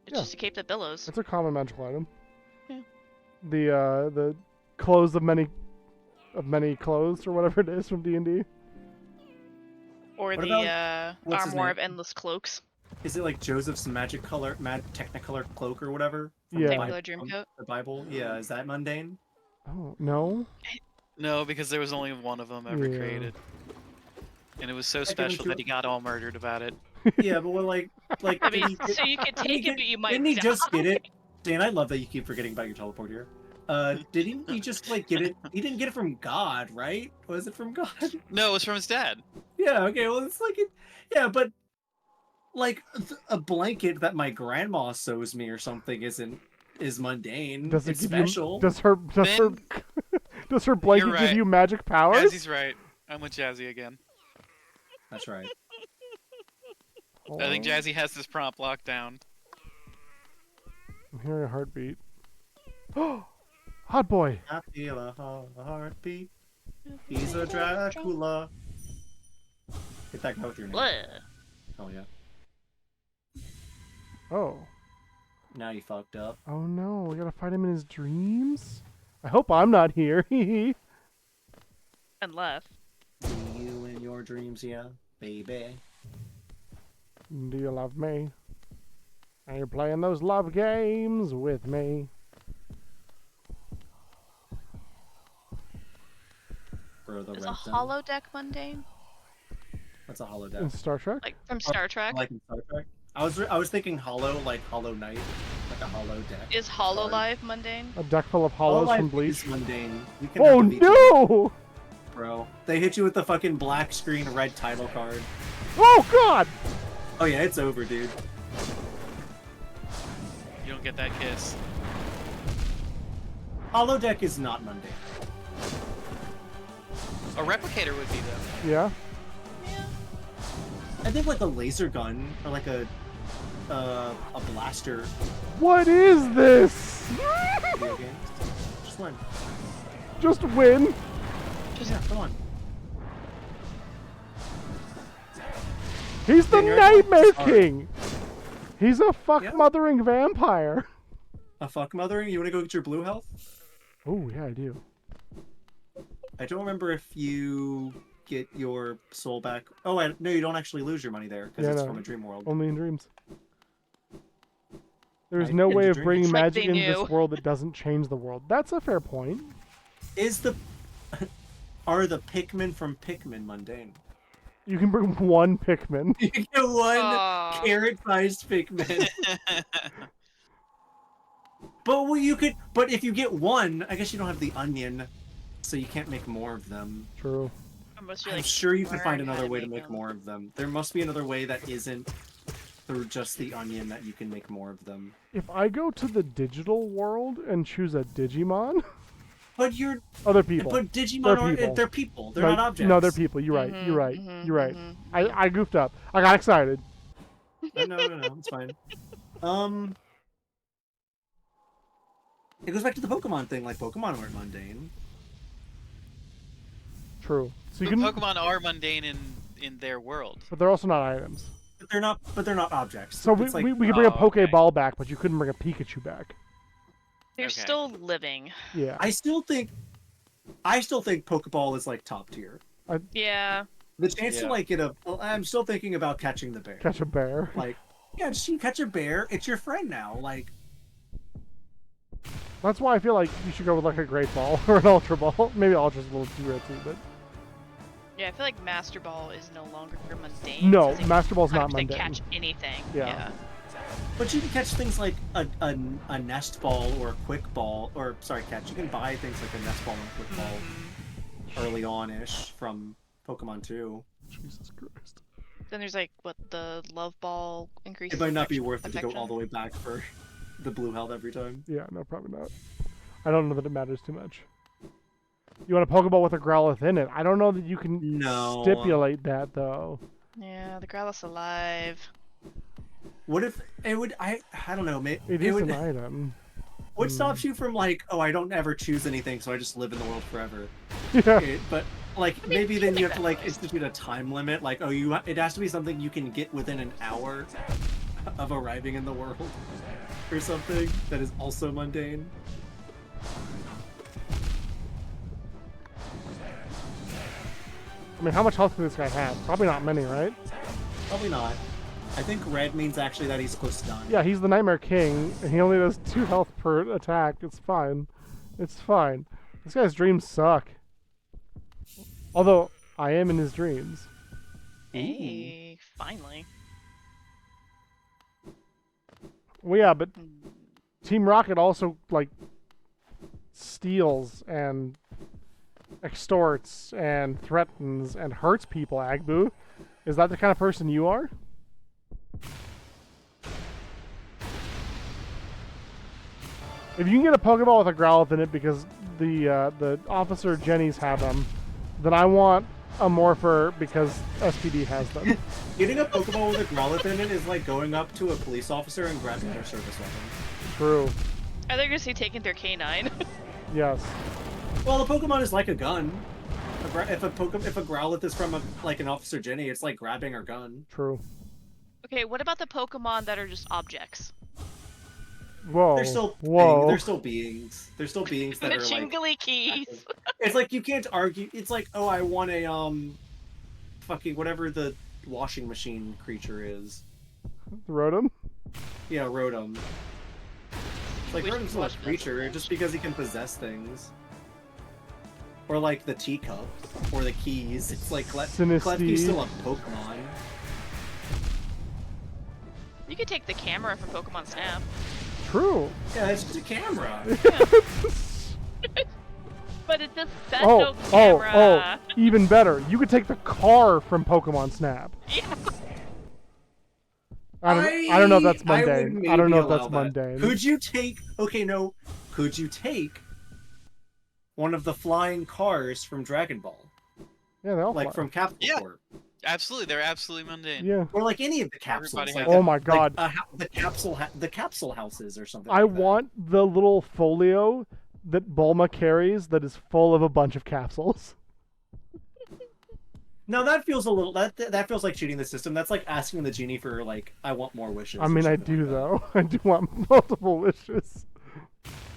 [SPEAKER 4] It's
[SPEAKER 1] Yeah.
[SPEAKER 4] just a cape that billows.
[SPEAKER 1] It's a common magical item.
[SPEAKER 4] Yeah.
[SPEAKER 1] The clothes of many clothes or whatever it is from D&D.
[SPEAKER 4] Or
[SPEAKER 2] What
[SPEAKER 4] the
[SPEAKER 2] about- what's his
[SPEAKER 4] armor
[SPEAKER 2] name?
[SPEAKER 4] of endless cloaks.
[SPEAKER 2] Is it like Joseph's mad Technicolor cloak or whatever? From
[SPEAKER 1] Yeah.
[SPEAKER 2] the
[SPEAKER 4] Technicolor
[SPEAKER 2] Bible-
[SPEAKER 4] Dreamcoat?
[SPEAKER 2] The Bible. Yeah, is that mundane?
[SPEAKER 1] Oh, no?
[SPEAKER 3] No, because there was only one of them ever
[SPEAKER 1] Yeah.
[SPEAKER 3] created. And it was so
[SPEAKER 2] give him
[SPEAKER 3] special
[SPEAKER 2] two-
[SPEAKER 3] that he got all murdered about it.
[SPEAKER 2] Yeah, but we're like
[SPEAKER 4] I
[SPEAKER 2] did
[SPEAKER 4] mean,
[SPEAKER 2] he-
[SPEAKER 4] so you could
[SPEAKER 2] didn't he
[SPEAKER 4] take it,
[SPEAKER 2] get-
[SPEAKER 4] but you might
[SPEAKER 2] Didn't he
[SPEAKER 4] die.
[SPEAKER 2] just get it? Dan, I love that you keep forgetting about your teleport here. Didn't he just like get it? He didn't get it from God, right? Was it from God?
[SPEAKER 3] No, it was from his dad.
[SPEAKER 2] Yeah. Okay. Well, it's like it. Yeah, but like a blanket that my grandma sews me or something is mundane.
[SPEAKER 1] Does it
[SPEAKER 2] it's
[SPEAKER 1] give
[SPEAKER 2] special.
[SPEAKER 1] you... Does her does her blanket give
[SPEAKER 3] right.
[SPEAKER 1] you magic powers?
[SPEAKER 3] Jazzy's right. I'm with Jazzy again.
[SPEAKER 2] That's right.
[SPEAKER 3] I think
[SPEAKER 1] Oh,
[SPEAKER 3] Jazzy has this prompt locked down.
[SPEAKER 1] I'm hearing a heartbeat. Hot Boy!
[SPEAKER 2] I feel a heartbeat. He's a Dracula. Hit that guy with your name.
[SPEAKER 4] Blah.
[SPEAKER 2] Oh yeah.
[SPEAKER 1] Oh.
[SPEAKER 2] Now you fucked up.
[SPEAKER 1] Oh no, we gotta fight him in his dreams? I hope I'm not here. Hee
[SPEAKER 4] And left.
[SPEAKER 2] See you in your dreams, yeah, baby.
[SPEAKER 1] Do you love me? Are you playing those love games with me?
[SPEAKER 2] For the
[SPEAKER 4] Is
[SPEAKER 2] red
[SPEAKER 4] a
[SPEAKER 2] zone.
[SPEAKER 4] holodeck mundane?
[SPEAKER 2] That's a
[SPEAKER 1] In
[SPEAKER 2] holodeck.
[SPEAKER 1] Star Trek?
[SPEAKER 4] Like from Star Trek?
[SPEAKER 2] Like in Star Trek. I was thinking hollow, like Hollow Knight, like a hollow deck.
[SPEAKER 4] Is Hololive mundane?
[SPEAKER 1] A deck full of
[SPEAKER 2] Hollow
[SPEAKER 1] hollows from
[SPEAKER 2] Life
[SPEAKER 1] Bleach?
[SPEAKER 2] is mundane. You can
[SPEAKER 1] Oh
[SPEAKER 2] have a VP,
[SPEAKER 1] no!
[SPEAKER 2] bro. They hit you with the fucking black screen red title card.
[SPEAKER 1] Oh god!
[SPEAKER 2] Oh yeah, it's over, dude.
[SPEAKER 3] You don't get that kiss.
[SPEAKER 2] Hollow deck is not mundane.
[SPEAKER 3] A replicator would be though.
[SPEAKER 1] Yeah?
[SPEAKER 2] I think like a laser gun or like a blaster
[SPEAKER 1] What is this?
[SPEAKER 2] video games. Just win.
[SPEAKER 1] Just win.
[SPEAKER 2] Yeah, come on.
[SPEAKER 1] He's the
[SPEAKER 2] Dan, you're
[SPEAKER 1] Nightmare
[SPEAKER 2] sorry.
[SPEAKER 1] King! He's a fuck
[SPEAKER 2] Yeah.
[SPEAKER 1] mothering vampire.
[SPEAKER 2] A fuck mothering? You wanna go get your blue health?
[SPEAKER 1] Oh, yeah, I do.
[SPEAKER 2] I don't remember if you get your soul back. Oh, no, you don't actually lose your money there because
[SPEAKER 1] Yeah,
[SPEAKER 2] it's
[SPEAKER 1] no.
[SPEAKER 2] from a dream world.
[SPEAKER 1] Only in dreams. There's
[SPEAKER 2] I
[SPEAKER 1] no
[SPEAKER 2] get
[SPEAKER 1] way
[SPEAKER 2] the
[SPEAKER 1] of
[SPEAKER 2] dream.
[SPEAKER 1] bringing
[SPEAKER 4] It's like
[SPEAKER 1] magic
[SPEAKER 4] they
[SPEAKER 1] into
[SPEAKER 4] knew.
[SPEAKER 1] this world that doesn't change the world. That's a fair point.
[SPEAKER 2] Is the are the Pikmin from Pikmin mundane?
[SPEAKER 1] You can bring one Pikmin.
[SPEAKER 2] You get one
[SPEAKER 4] Aw.
[SPEAKER 2] carrot-sized Pikmin. But well, you could. But if you get one, I guess you don't have the onion, so you can't make more of them.
[SPEAKER 1] True.
[SPEAKER 4] Unless you,
[SPEAKER 2] I'm
[SPEAKER 4] like,
[SPEAKER 2] sure you could find
[SPEAKER 4] learn how
[SPEAKER 2] another way to make
[SPEAKER 4] them.
[SPEAKER 2] more of them. There must be another way that isn't through just the onion that you can make more of them.
[SPEAKER 1] If I go to the digital world and choose a Digimon,
[SPEAKER 2] But you're.
[SPEAKER 1] other people.
[SPEAKER 2] But Digimon
[SPEAKER 1] They're
[SPEAKER 2] are
[SPEAKER 1] people.
[SPEAKER 2] they're people. They're
[SPEAKER 1] no,
[SPEAKER 2] not objects.
[SPEAKER 1] No, they're people. You're right. You're right. You're right. I goofed up. I got excited.
[SPEAKER 2] No, it's fine. It goes back to the Pokemon thing. Like Pokemon weren't mundane.
[SPEAKER 1] True. So you
[SPEAKER 3] But
[SPEAKER 1] can,
[SPEAKER 3] Pokemon are mundane in their world.
[SPEAKER 1] but they're also not items.
[SPEAKER 2] But they're not. But they're not objects.
[SPEAKER 1] So we,
[SPEAKER 2] It's like,
[SPEAKER 1] we can bring a
[SPEAKER 3] oh, okay.
[SPEAKER 1] Pokeball back, but you couldn't bring a Pikachu back.
[SPEAKER 4] They're
[SPEAKER 3] Okay.
[SPEAKER 4] still living.
[SPEAKER 1] Yeah.
[SPEAKER 2] I still think Pokeball is like top tier.
[SPEAKER 4] Yeah.
[SPEAKER 2] The chance to
[SPEAKER 3] Yeah.
[SPEAKER 2] like get a. Well, I'm still thinking about catching the bear.
[SPEAKER 1] Catch a bear.
[SPEAKER 2] Like, yeah, just you catch a bear. It's your friend now. Like,
[SPEAKER 1] That's why I feel like you should go with like a Great Ball or an Ultra Ball. Maybe Ultra's a little too ritzy, but
[SPEAKER 4] Yeah, I feel like Master Ball is no longer mundane.
[SPEAKER 1] no,
[SPEAKER 4] since it
[SPEAKER 1] Master Ball's not
[SPEAKER 4] 100%
[SPEAKER 1] mundane.
[SPEAKER 4] catch anything.
[SPEAKER 1] Yeah.
[SPEAKER 2] but you can catch things like a nest ball or a quick ball, or sorry, catch. You can buy things like a nest ball and a quick ball early on-ish from Pokemon 2.
[SPEAKER 1] Jesus Christ.
[SPEAKER 4] Then there's like what the Love Ball increases.
[SPEAKER 2] It might not be
[SPEAKER 4] affection-
[SPEAKER 2] worth it to go
[SPEAKER 4] affection.
[SPEAKER 2] all the way back for the blue health every time.
[SPEAKER 1] Yeah, no, probably not. I don't know that it matters too much. You want a Pokeball with a Growlithe in it? I don't know that you can
[SPEAKER 2] No.
[SPEAKER 1] stipulate that though.
[SPEAKER 4] Yeah, the Growlithe's alive.
[SPEAKER 2] What if it would? I don't know.
[SPEAKER 1] It
[SPEAKER 2] It
[SPEAKER 1] is
[SPEAKER 2] would.
[SPEAKER 1] an item.
[SPEAKER 2] What stops you from like, oh, I don't ever choose anything, so I just live in the world forever?
[SPEAKER 1] Yeah.
[SPEAKER 2] But like, maybe then you have to like institute a time limit. Like, oh, it has to be something you can get within an hour of arriving in the world, or something that is also mundane.
[SPEAKER 1] I mean, how much health does this guy have? Probably not many, right?
[SPEAKER 2] Probably not. I think red means actually that he's close to dying.
[SPEAKER 1] Yeah, he's the Nightmare King, and he only does 2 health per attack. It's fine. It's fine. This guy's dreams suck. Although, I am in his dreams.
[SPEAKER 4] Hey, finally.
[SPEAKER 1] Well, yeah, but
[SPEAKER 4] Hmm.
[SPEAKER 1] Team Rocket also, like, steals and extorts and threatens and hurts people, Agbu. Is that the kind of person you are? If you can get a Pokeball with a Growlithe in it because the Officer Jennies have them, then I want a Morpher because SPD has them.
[SPEAKER 2] Getting a Pokeball with a Growlithe in it is like going up to a police officer and grabbing their service weapon.
[SPEAKER 1] True.
[SPEAKER 4] I think you're gonna say taking their canine.
[SPEAKER 1] Yes.
[SPEAKER 2] Well, the Pokemon is like a gun. If a Growlithe is from like an Officer Jenny, it's like grabbing her gun.
[SPEAKER 1] True.
[SPEAKER 4] Okay, what about the Pokemon that are just objects?
[SPEAKER 1] Whoa.
[SPEAKER 2] They're still
[SPEAKER 1] Whoa.
[SPEAKER 2] they're still beings. They're still beings that
[SPEAKER 4] The
[SPEAKER 2] are like.
[SPEAKER 4] jingly keys.
[SPEAKER 2] It's like you can't argue. It's like, oh, I want a fucking whatever the washing machine creature is.
[SPEAKER 1] Rotom?
[SPEAKER 2] Yeah, Rotom. It's like
[SPEAKER 4] Wish
[SPEAKER 2] Rotom's
[SPEAKER 4] you
[SPEAKER 2] not
[SPEAKER 4] watched
[SPEAKER 2] a creature just because he can possess things. Or like the teacup, or the keys. It's like Klefki's still a Pokemon.
[SPEAKER 4] You could take the camera from Pokemon Snap.
[SPEAKER 1] True.
[SPEAKER 2] Yeah, it's just a camera.
[SPEAKER 4] But it's a special camera.
[SPEAKER 1] Oh, even better. You could take the car from Pokemon Snap.
[SPEAKER 4] Yeah.
[SPEAKER 1] I don't know if that's
[SPEAKER 2] I would
[SPEAKER 1] mundane. I don't
[SPEAKER 2] maybe
[SPEAKER 1] know if
[SPEAKER 2] allow
[SPEAKER 1] that's
[SPEAKER 2] that.
[SPEAKER 1] mundane.
[SPEAKER 2] Could you take? Okay, no. Could you take one of the flying cars from Dragon Ball,
[SPEAKER 1] Yeah, they all
[SPEAKER 2] like
[SPEAKER 1] fly.
[SPEAKER 2] from Capsule
[SPEAKER 3] Yeah.
[SPEAKER 2] Corp,
[SPEAKER 3] Absolutely, they're absolutely mundane.
[SPEAKER 1] Yeah.
[SPEAKER 2] or like any of the capsules?
[SPEAKER 3] Everybody
[SPEAKER 2] Like
[SPEAKER 3] has-
[SPEAKER 1] Oh my god.
[SPEAKER 2] the capsule houses or something.
[SPEAKER 1] I
[SPEAKER 2] like that.
[SPEAKER 1] want the little folio that Bulma carries that is full of a bunch of capsules.
[SPEAKER 2] No, that feels a little. That feels like cheating the system. That's like asking the genie for like, I want more wishes.
[SPEAKER 1] I
[SPEAKER 2] or
[SPEAKER 1] mean, I
[SPEAKER 2] something
[SPEAKER 1] do
[SPEAKER 2] like that.
[SPEAKER 1] though. I do want multiple wishes.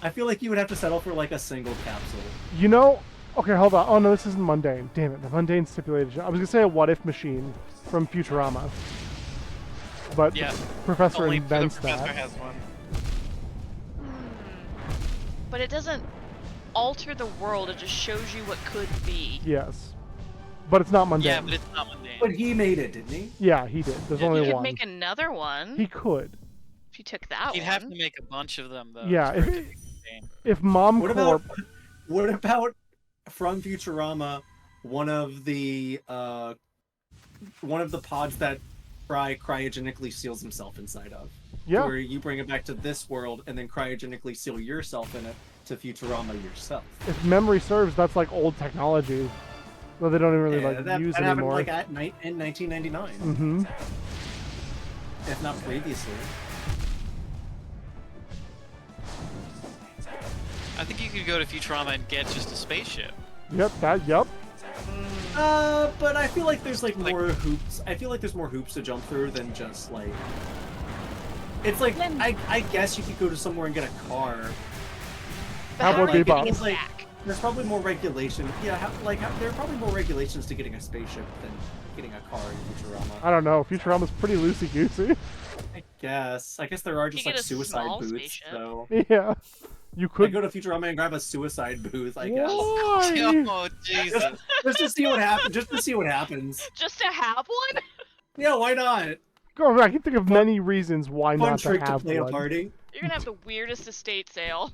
[SPEAKER 2] I feel like you would have to settle for like a single capsule.
[SPEAKER 1] You know, okay, hold on. Oh no, this isn't mundane. Damn it, the mundane stipulated. I was gonna say a what-if machine from Futurama, but
[SPEAKER 3] Yeah.
[SPEAKER 1] the professor
[SPEAKER 3] Only the
[SPEAKER 1] invents
[SPEAKER 3] professor
[SPEAKER 1] that.
[SPEAKER 3] has one.
[SPEAKER 4] But it doesn't alter the world, it just shows you what could be.
[SPEAKER 1] Yes, but it's not mundane.
[SPEAKER 3] Yeah, but it's not mundane.
[SPEAKER 2] But he made it, didn't he?
[SPEAKER 1] Yeah, he did. There's
[SPEAKER 3] Yeah,
[SPEAKER 1] only
[SPEAKER 4] You could
[SPEAKER 1] one.
[SPEAKER 4] make another one
[SPEAKER 1] He could.
[SPEAKER 4] if you took that
[SPEAKER 3] He'd
[SPEAKER 4] one.
[SPEAKER 3] have to make a bunch of them though.
[SPEAKER 1] Yeah,
[SPEAKER 3] for it to be mundane.
[SPEAKER 1] If Mom
[SPEAKER 2] What
[SPEAKER 1] Corp.
[SPEAKER 2] about what about from Futurama? One of the pods that Fry cryogenically seals himself inside of.
[SPEAKER 1] Yeah.
[SPEAKER 2] Where you bring it back to this world and then cryogenically seal yourself in it to Futurama yourself.
[SPEAKER 1] If memory serves, that's like old technology that they don't even really like
[SPEAKER 2] that
[SPEAKER 1] use
[SPEAKER 2] happened
[SPEAKER 1] anymore.
[SPEAKER 2] like in 1999,
[SPEAKER 1] Mm-hmm.
[SPEAKER 2] if not previously.
[SPEAKER 3] I think you could go to Futurama and get just a spaceship.
[SPEAKER 1] Yep. Yep.
[SPEAKER 2] But I feel like there's like
[SPEAKER 3] Like-
[SPEAKER 2] more hoops. I feel like there's more hoops to jump through than just like. It's like
[SPEAKER 4] Then-
[SPEAKER 2] I guess you could go to somewhere and get a car.
[SPEAKER 4] But
[SPEAKER 1] How
[SPEAKER 4] how
[SPEAKER 1] about
[SPEAKER 4] are you
[SPEAKER 1] Bebop?
[SPEAKER 4] getting
[SPEAKER 2] It's
[SPEAKER 4] it
[SPEAKER 2] like-
[SPEAKER 4] back?
[SPEAKER 2] There's probably more regulation. Yeah, there are probably more regulations to getting a spaceship than getting a car in Futurama.
[SPEAKER 1] I don't know. Futurama's pretty loosey goosey.
[SPEAKER 2] I guess. I guess there are just
[SPEAKER 4] You
[SPEAKER 2] like
[SPEAKER 4] get a
[SPEAKER 2] suicide
[SPEAKER 4] small
[SPEAKER 2] booths.
[SPEAKER 4] spaceship.
[SPEAKER 2] So
[SPEAKER 1] Yeah. You
[SPEAKER 2] I
[SPEAKER 1] could.
[SPEAKER 2] go to Futurama and grab a suicide booth. I guess
[SPEAKER 1] Why?
[SPEAKER 3] Oh Jesus!
[SPEAKER 2] just to see what happens. Just to see what happens.
[SPEAKER 4] Just to have one?
[SPEAKER 2] Yeah, why not?
[SPEAKER 1] Go. I can think of many reasons why
[SPEAKER 2] Fun
[SPEAKER 1] not to
[SPEAKER 2] trick to
[SPEAKER 1] have
[SPEAKER 2] play a
[SPEAKER 1] one.
[SPEAKER 2] party.
[SPEAKER 4] You're gonna have the weirdest estate sale.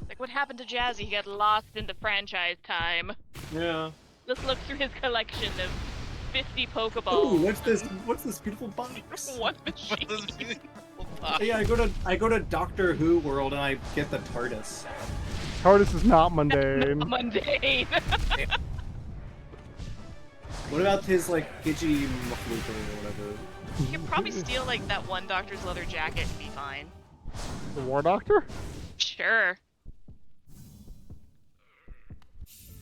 [SPEAKER 4] Like what happened to Jazzy? He got lost in the franchise time.
[SPEAKER 2] Yeah.
[SPEAKER 4] Let's look through his collection of 50 Pokeballs.
[SPEAKER 2] Oh, what's this? What's this beautiful box?
[SPEAKER 4] One machine.
[SPEAKER 2] Yeah, I go to Doctor Who world and I get the TARDIS.
[SPEAKER 1] TARDIS is not mundane.
[SPEAKER 4] Mundane.
[SPEAKER 2] What about his like Gidgey Mafluka or whatever?
[SPEAKER 4] You could probably steal like that one doctor's leather jacket and be fine.
[SPEAKER 1] The War Doctor?
[SPEAKER 4] Sure.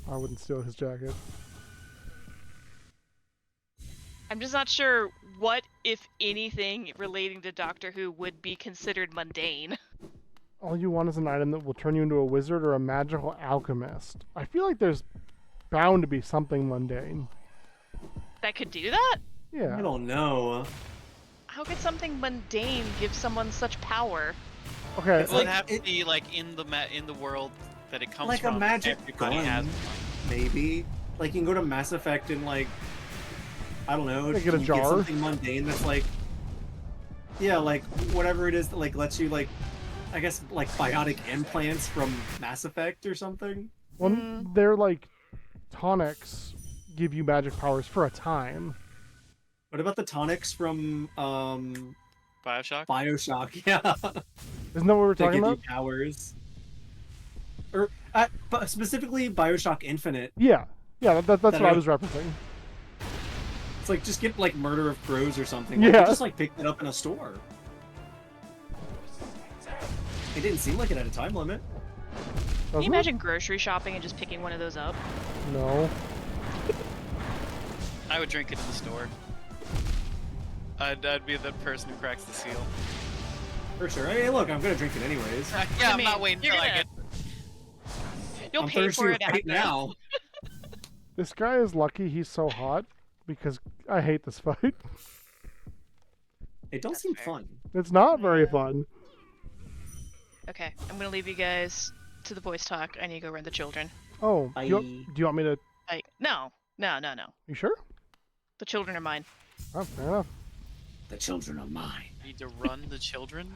[SPEAKER 1] I wouldn't steal his jacket.
[SPEAKER 4] I'm just not sure what, if anything, relating to Doctor Who would be considered mundane.
[SPEAKER 1] All you want is an item that will turn you into a wizard or a magical alchemist. I feel like there's bound to be something mundane.
[SPEAKER 4] That could do that?
[SPEAKER 1] Yeah.
[SPEAKER 2] I don't know.
[SPEAKER 4] How could something mundane give someone such power?
[SPEAKER 1] Okay.
[SPEAKER 2] It's
[SPEAKER 3] Well,
[SPEAKER 2] like-
[SPEAKER 3] it'd have to
[SPEAKER 2] it-
[SPEAKER 3] be like in the world that it comes
[SPEAKER 2] Like a
[SPEAKER 3] from.
[SPEAKER 2] magic
[SPEAKER 3] Everybody
[SPEAKER 2] gun,
[SPEAKER 3] has one.
[SPEAKER 2] maybe. Like you can go to Mass Effect and like, I don't know,
[SPEAKER 1] Like get a
[SPEAKER 2] you
[SPEAKER 1] jar?
[SPEAKER 2] get something mundane that's like, yeah, like whatever it is that like lets you like, I guess like biotic implants from Mass Effect or something.
[SPEAKER 1] Well, they're like tonics give you magic powers for a time.
[SPEAKER 2] What about the tonics from
[SPEAKER 3] Bioshock.
[SPEAKER 2] Bioshock? Yeah,
[SPEAKER 1] Isn't that what we're
[SPEAKER 2] that
[SPEAKER 1] talking
[SPEAKER 2] give
[SPEAKER 1] about?
[SPEAKER 2] you powers. Or but specifically Bioshock Infinite.
[SPEAKER 1] Yeah. Yeah, that's
[SPEAKER 2] That
[SPEAKER 1] what I
[SPEAKER 2] I-
[SPEAKER 1] was referencing.
[SPEAKER 2] It's like just get like Murder of Crows or something. Like,
[SPEAKER 1] Yeah.
[SPEAKER 2] you just like picked it up in a store. It didn't seem like it had a time limit.
[SPEAKER 4] Can
[SPEAKER 1] Doesn't
[SPEAKER 4] you
[SPEAKER 1] it?
[SPEAKER 4] imagine grocery shopping and just picking one of those up?
[SPEAKER 1] No.
[SPEAKER 3] I would drink it in the store. I'd be the person who cracks the seal.
[SPEAKER 2] For sure. Hey, look, I'm gonna drink it anyways.
[SPEAKER 3] Yeah, I'm
[SPEAKER 4] mean,
[SPEAKER 3] not waiting
[SPEAKER 4] you're
[SPEAKER 3] until I
[SPEAKER 4] gonna-
[SPEAKER 3] get.
[SPEAKER 4] You'll
[SPEAKER 2] I'm
[SPEAKER 4] pay
[SPEAKER 2] thirsty
[SPEAKER 4] for it
[SPEAKER 2] right
[SPEAKER 4] after.
[SPEAKER 2] now.
[SPEAKER 1] This guy is lucky he's so hot because I hate this fight.
[SPEAKER 2] It don't
[SPEAKER 4] That's
[SPEAKER 2] seem
[SPEAKER 4] fair.
[SPEAKER 2] fun.
[SPEAKER 1] It's not very fun.
[SPEAKER 4] Okay, I'm gonna leave you guys to the boys talk. I need to go run the children.
[SPEAKER 1] Oh, do you,
[SPEAKER 2] Bye.
[SPEAKER 1] do you want me to?
[SPEAKER 4] No.
[SPEAKER 1] You sure?
[SPEAKER 4] The children are mine.
[SPEAKER 1] Oh, fair enough.
[SPEAKER 2] The children are mine.
[SPEAKER 3] Need to run the children.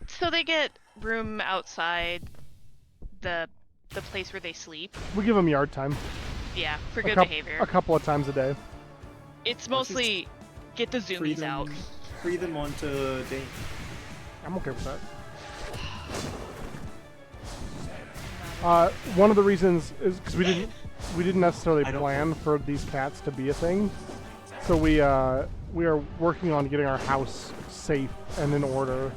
[SPEAKER 4] So they get room outside the place where they sleep.
[SPEAKER 1] We give them yard time.
[SPEAKER 4] Yeah, for
[SPEAKER 1] A
[SPEAKER 4] good
[SPEAKER 1] coup-
[SPEAKER 4] behavior.
[SPEAKER 1] A couple of times a day.
[SPEAKER 4] It's mostly get the
[SPEAKER 2] Free
[SPEAKER 4] zoomies out.
[SPEAKER 2] Free them onto day.
[SPEAKER 1] I'm okay with that. One of the reasons is because we didn't necessarily
[SPEAKER 2] I don't-
[SPEAKER 1] plan for these cats to be a thing, so we are working on getting our house safe and in order.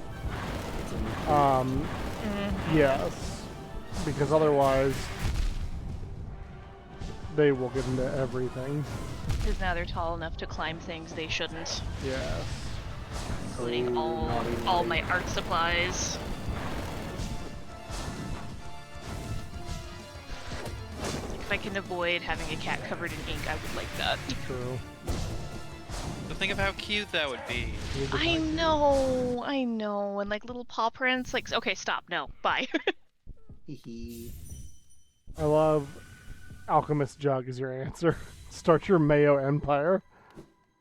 [SPEAKER 1] Yes, because otherwise they will get into everything.
[SPEAKER 4] Because now they're tall enough to climb things they shouldn't,
[SPEAKER 1] Yes.
[SPEAKER 4] including all
[SPEAKER 2] naughty.
[SPEAKER 4] my art supplies. If I can avoid having a cat covered in ink, I would like that.
[SPEAKER 1] True.
[SPEAKER 3] But think of how cute that would be.
[SPEAKER 4] I know, and like little paw prints. Like, okay, stop. No, bye.
[SPEAKER 1] I love Alchemist Jug is your answer. Start your Mayo Empire.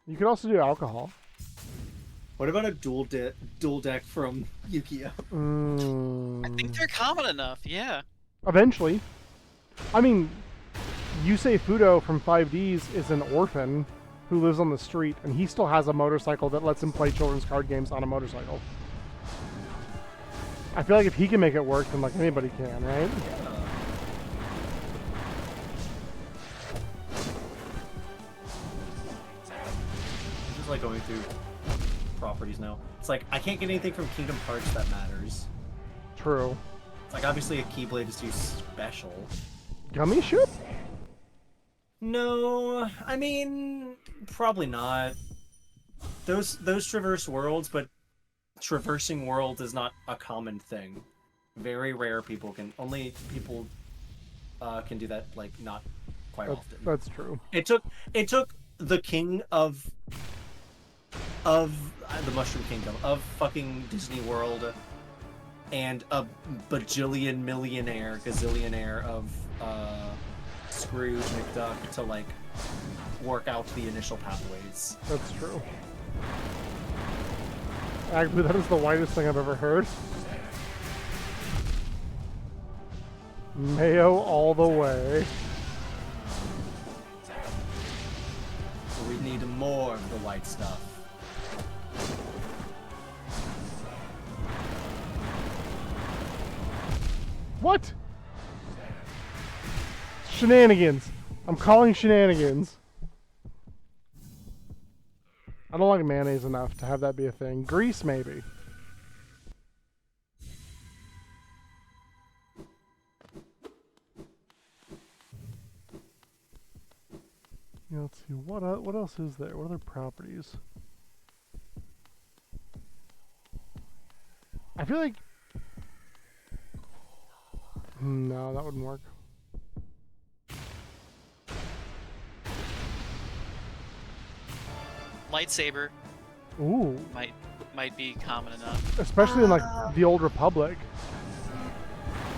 [SPEAKER 1] You could also do alcohol.
[SPEAKER 2] What about a dual deck from Yu-Gi-Oh?
[SPEAKER 1] Mm,
[SPEAKER 3] I think they're common enough. Yeah.
[SPEAKER 1] eventually. I mean, Yusei Fudo from 5Ds is an orphan who lives on the street, and he still has a motorcycle that lets him play children's card games on a motorcycle. I feel like if he can make it work, then like anybody can, right?
[SPEAKER 2] I'm just like going through properties now. It's like I can't get anything from Kingdom Hearts that matters.
[SPEAKER 1] True.
[SPEAKER 2] It's like obviously a Keyblade is too special.
[SPEAKER 1] Gummy ship?
[SPEAKER 2] No, I mean probably not. Those traverse worlds, but traversing worlds is not a common thing. Very rare people can can do that, like not quite often.
[SPEAKER 1] That's true.
[SPEAKER 2] It took the king of the Mushroom Kingdom of fucking Disney World and a bajillion millionaire gazillionaire of Scrooge McDuck to like work out the initial pathways.
[SPEAKER 1] That's true. Actually, that is the whitest thing I've ever heard. Mayo all the way.
[SPEAKER 2] We need more of the white stuff.
[SPEAKER 1] What? Shenanigans. I'm calling shenanigans. I don't like mayonnaise enough to have that be a thing. Grease, maybe. Yeah, let's see. What else is there? What other properties? I feel like... No, that wouldn't work.
[SPEAKER 3] Lightsaber
[SPEAKER 1] Ooh.
[SPEAKER 3] might be common enough.
[SPEAKER 1] Especially in like the Old Republic.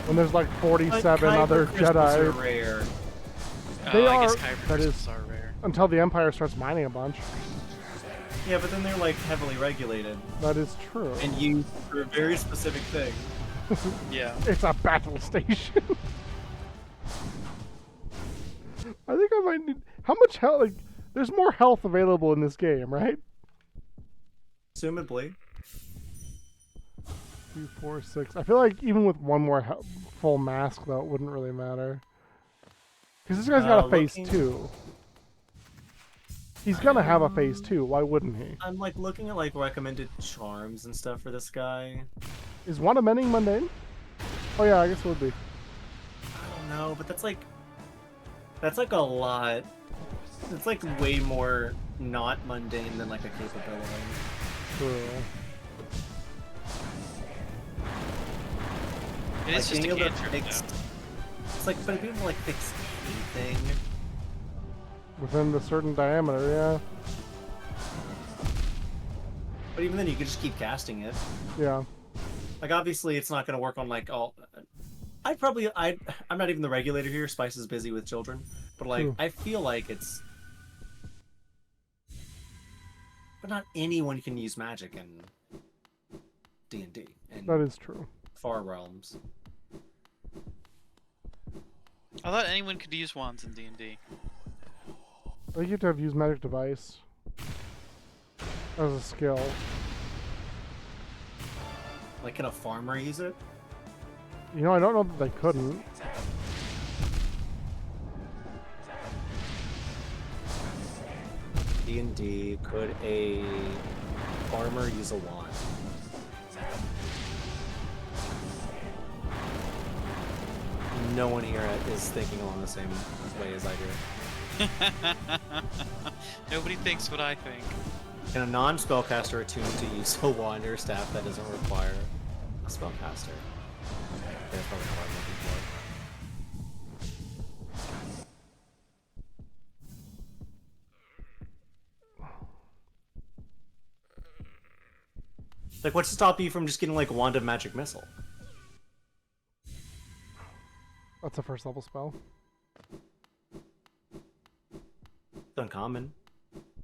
[SPEAKER 1] When there's like 47 other
[SPEAKER 2] Are
[SPEAKER 1] Jedi.
[SPEAKER 2] rare.
[SPEAKER 1] They
[SPEAKER 3] I guess
[SPEAKER 1] are-
[SPEAKER 3] kyber
[SPEAKER 1] that
[SPEAKER 3] crystals
[SPEAKER 1] is-
[SPEAKER 3] are rare.
[SPEAKER 1] Until the Empire starts mining a bunch.
[SPEAKER 2] Yeah, but then they're like heavily regulated
[SPEAKER 1] That is true.
[SPEAKER 2] and used for a very specific thing.
[SPEAKER 3] Yeah.
[SPEAKER 1] It's a battle station. I think I might need... How much health... Like, there's more health available in this game, right?
[SPEAKER 2] Assumedly.
[SPEAKER 1] 2, 4, 6. I feel like even with one more full mask, though, it wouldn't really matter. Because this guy's got a phase
[SPEAKER 2] looking-
[SPEAKER 1] 2. He's gonna have a phase 2. Why wouldn't he?
[SPEAKER 2] I'm like looking at like recommended charms and stuff for this guy.
[SPEAKER 1] Is one amending mundane? Oh yeah, I guess it would be.
[SPEAKER 2] I don't know, but that's like a lot. It's like way more not mundane than like a capability.
[SPEAKER 1] True.
[SPEAKER 3] It is
[SPEAKER 2] Like,
[SPEAKER 3] just a
[SPEAKER 2] being able to
[SPEAKER 3] cantrip
[SPEAKER 2] fix-
[SPEAKER 3] now.
[SPEAKER 2] It's like, but being able to like fix anything.
[SPEAKER 1] Within the certain diameter, yeah.
[SPEAKER 2] But even then, you could just keep casting it.
[SPEAKER 1] Yeah.
[SPEAKER 2] Like, obviously, it's not going to work on, like, all... I'm not even the regulator here. Spice is busy with children. But, like,
[SPEAKER 1] True.
[SPEAKER 2] I feel like it's... But not anyone can use magic in D&D. And
[SPEAKER 1] That is true.
[SPEAKER 2] Far Realms.
[SPEAKER 3] I thought anyone could use wands in D&D.
[SPEAKER 1] I think you have to have used magic device as a skill.
[SPEAKER 2] Like, can a farmer use it?
[SPEAKER 1] You know, I don't know that they couldn't.
[SPEAKER 2] D&D, could a farmer use a wand? No one here is thinking along the same way as I do.
[SPEAKER 3] Nobody thinks what I think.
[SPEAKER 2] Can a non-spellcaster attune to use a wand or staff that doesn't require a spellcaster? That's probably not what I'm looking for. Like, what's to stop you from just getting, like, Wand of Magic Missile?
[SPEAKER 1] That's a first level spell.
[SPEAKER 2] It's uncommon.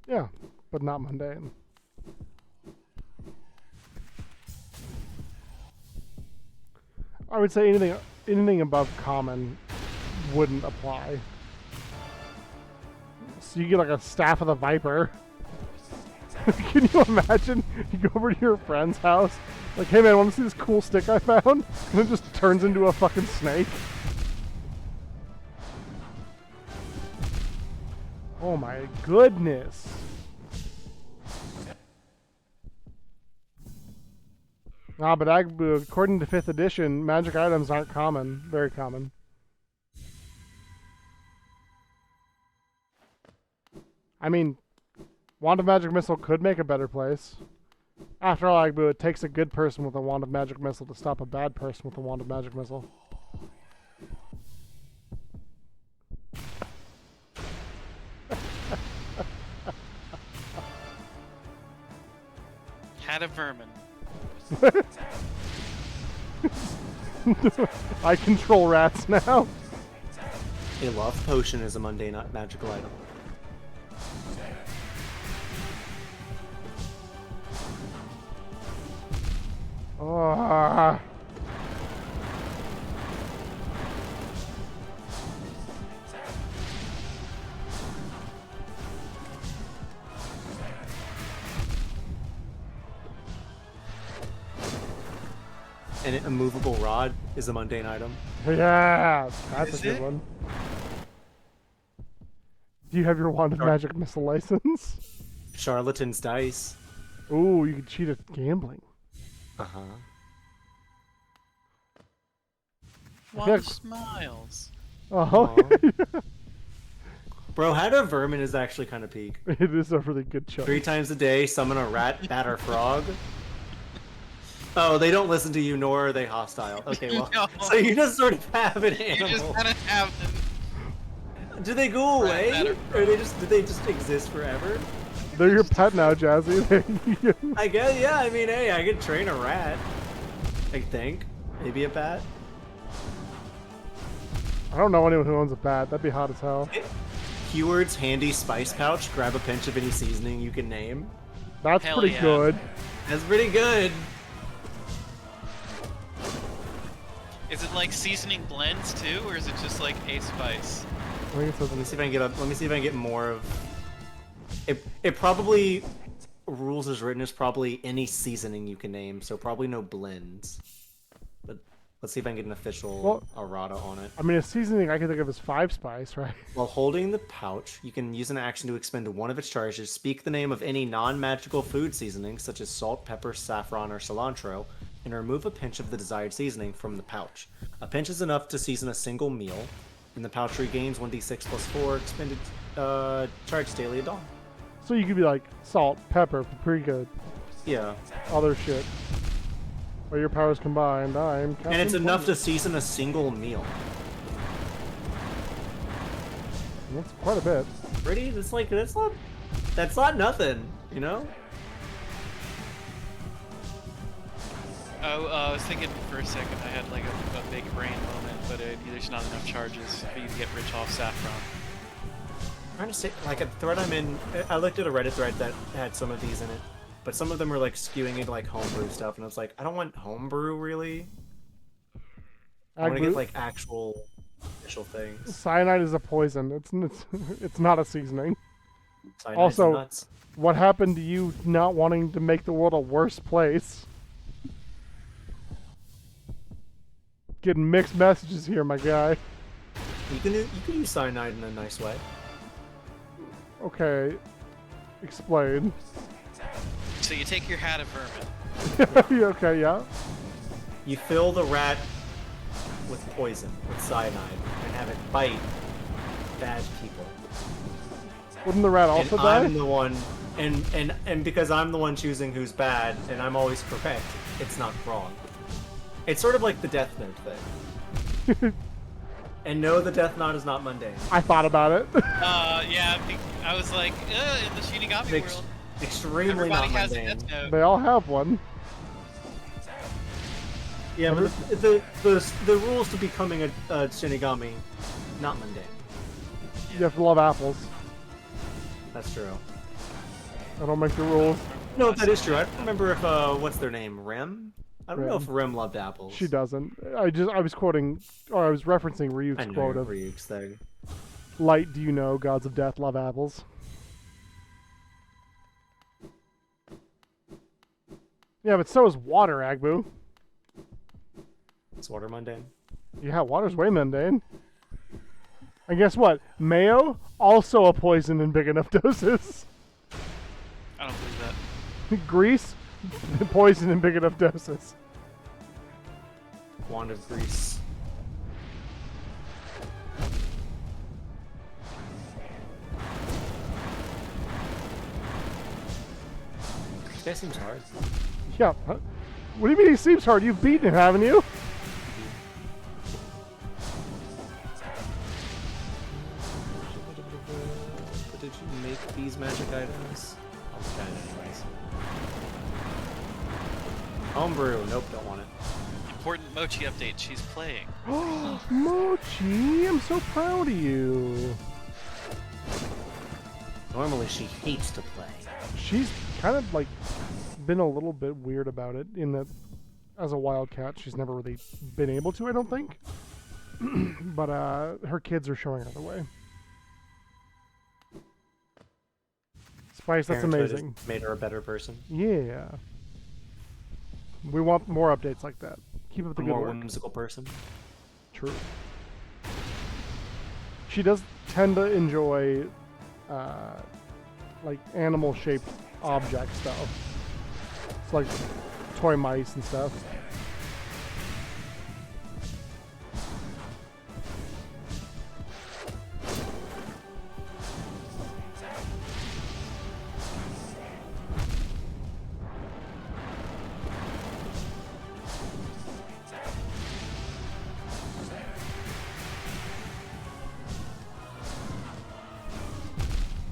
[SPEAKER 1] Yeah, but not mundane. I would say anything above common wouldn't apply. So you get like a staff of the viper. Can you imagine? You go over to your friend's house, like, hey man, want to see this cool stick I found? And it just turns into a fucking snake. Oh my goodness. Ah, but according to 5th edition, magic items aren't common. Very common. I mean, Wand of Magic Missile could make a better place. After all, Agbu, it takes a good person with a Wand of Magic Missile to stop a bad person with a Wand of Magic Missile.
[SPEAKER 3] Had a vermin.
[SPEAKER 1] I control rats now.
[SPEAKER 2] A love potion is a mundane magical item.
[SPEAKER 1] Ah.
[SPEAKER 2] An immovable rod is a mundane item.
[SPEAKER 1] Yeah, that's
[SPEAKER 3] Is
[SPEAKER 1] a good
[SPEAKER 3] it?
[SPEAKER 1] one. Do you have your Wand of
[SPEAKER 2] Sure.
[SPEAKER 1] Magic Missile license?
[SPEAKER 2] Charlatan's dice.
[SPEAKER 1] Ooh, you can cheat at gambling.
[SPEAKER 2] Uh-huh.
[SPEAKER 1] feel
[SPEAKER 3] One
[SPEAKER 1] like-
[SPEAKER 3] smiles.
[SPEAKER 1] Oh,
[SPEAKER 2] Bro, Had a Vermin is actually kind of peak.
[SPEAKER 1] it is a really good choice.
[SPEAKER 2] 3 times a day, summon a rat, bat, or frog. Oh, they don't listen to you, nor are they hostile. Okay, well,
[SPEAKER 3] No.
[SPEAKER 2] so you just sort of have an
[SPEAKER 3] You
[SPEAKER 2] animal.
[SPEAKER 3] just kind of have them.
[SPEAKER 2] Do they go
[SPEAKER 3] Rat,
[SPEAKER 2] away,
[SPEAKER 3] bat, or
[SPEAKER 2] or do they just exist forever?
[SPEAKER 1] They're your pet now, Jazzy.
[SPEAKER 2] I guess, yeah. I mean, hey, I could train a rat. I think, maybe a bat.
[SPEAKER 1] I don't know anyone who owns a bat. That'd be hot as hell.
[SPEAKER 2] Keyword's handy spice pouch. Grab a pinch of any seasoning you can name.
[SPEAKER 1] That's
[SPEAKER 3] Hell
[SPEAKER 1] pretty
[SPEAKER 3] yeah.
[SPEAKER 1] good.
[SPEAKER 2] That's pretty good.
[SPEAKER 3] Is it like seasoning blends too, or is it just like a spice?
[SPEAKER 1] I think it says
[SPEAKER 2] Let me see if I can get up. Let me see if I can get more of. It probably rules as written is probably any seasoning you can name, so probably no blends. But let's see if I can get an official errata on it.
[SPEAKER 1] I mean, a seasoning I can think of as 5 spice, right?
[SPEAKER 2] While holding the pouch, you can use an action to expend one of its charges. Speak the name of any non-magical food seasoning, such as salt, pepper, saffron, or cilantro, and remove a pinch of the desired seasoning from the pouch. A pinch is enough to season a single meal, and the pouch regains 1d6 plus 4 expended charge daily at dawn.
[SPEAKER 1] So you could be like salt, pepper, paprika,
[SPEAKER 2] Yeah.
[SPEAKER 1] other shit. Or your powers combined, I'm
[SPEAKER 2] And it's
[SPEAKER 1] Captain
[SPEAKER 2] enough to
[SPEAKER 1] Planet.
[SPEAKER 2] season a single meal.
[SPEAKER 1] That's quite a bit.
[SPEAKER 2] Pretty? That's not nothing, you know?
[SPEAKER 3] I was thinking for a second I had like a big brain moment, but there's not enough charges for you to get rich off saffron.
[SPEAKER 2] I'm trying to say, like, a thread I'm in, I looked at a Reddit thread that had some of these in it, but some of them were, like, skewing into, like, homebrew stuff, and I was like, I don't want homebrew, really. I want to get, like, actual official things.
[SPEAKER 1] Cyanide is a poison. It's not a seasoning.
[SPEAKER 2] Cyanide's
[SPEAKER 1] Also,
[SPEAKER 2] nuts.
[SPEAKER 1] what happened to you not wanting to make the world a worse place? Getting mixed messages here, my guy.
[SPEAKER 2] You can use cyanide in a nice way.
[SPEAKER 1] Okay, explain.
[SPEAKER 3] So you take your hat of vermin.
[SPEAKER 1] Okay, yeah.
[SPEAKER 2] You fill the rat with poison, with cyanide, and have it bite bad people.
[SPEAKER 1] Wouldn't the rat also
[SPEAKER 2] And
[SPEAKER 1] die?
[SPEAKER 2] I'm the one, and because I'm the one choosing who's bad, and I'm always correct, it's not wrong. It's sort of like the Death Note thing. And no, the Death Knot is not mundane.
[SPEAKER 1] I thought about it.
[SPEAKER 3] Yeah, I was like, in the Shinigami
[SPEAKER 2] It's
[SPEAKER 3] world,
[SPEAKER 2] extremely
[SPEAKER 3] everybody
[SPEAKER 2] not
[SPEAKER 3] has a
[SPEAKER 2] mundane.
[SPEAKER 3] Death Note.
[SPEAKER 1] They all have one.
[SPEAKER 2] Yeah, but the rules to becoming a Shinigami, not mundane.
[SPEAKER 1] You have to love apples.
[SPEAKER 2] That's true.
[SPEAKER 1] I don't make the rules.
[SPEAKER 2] No, that is true. I don't remember if what's their name, Rem? I don't know
[SPEAKER 1] Rem.
[SPEAKER 2] if Rem loved apples.
[SPEAKER 1] She doesn't. I was quoting, or I was referencing
[SPEAKER 2] I
[SPEAKER 1] Ryuk's
[SPEAKER 2] know
[SPEAKER 1] quote of,
[SPEAKER 2] Ryuk's thing.
[SPEAKER 1] "Light, do you know, gods of death love apples." Yeah, but so is water, Agbu.
[SPEAKER 2] Is water mundane?
[SPEAKER 1] Yeah, water's way mundane. And guess what? Mayo, also a poison in big enough doses.
[SPEAKER 3] I don't believe that.
[SPEAKER 1] Grease, poison in big enough doses.
[SPEAKER 2] Wand of Grease. This guy seems hard.
[SPEAKER 1] Yeah. What do you mean he seems hard? You've beaten him, haven't you?
[SPEAKER 2] But did you make these magic items? Okay, anyways. Homebrew. Nope, don't want it.
[SPEAKER 3] Important Mochi update. She's playing.
[SPEAKER 1] Mochi, I'm so proud of you.
[SPEAKER 2] Normally she hates to play.
[SPEAKER 1] She's kind of like been a little bit weird about it in that as a wildcat she's never really been able to, I don't think. But her kids are showing her the way. Spice, that's
[SPEAKER 2] Parenthood has
[SPEAKER 1] amazing.
[SPEAKER 2] Made her a better person.
[SPEAKER 1] Yeah. We want more updates like that. Keep up the
[SPEAKER 2] A
[SPEAKER 1] good
[SPEAKER 2] more
[SPEAKER 1] work.
[SPEAKER 2] whimsical person.
[SPEAKER 1] True. She does tend to enjoy like animal-shaped object stuff. It's like toy mice and stuff.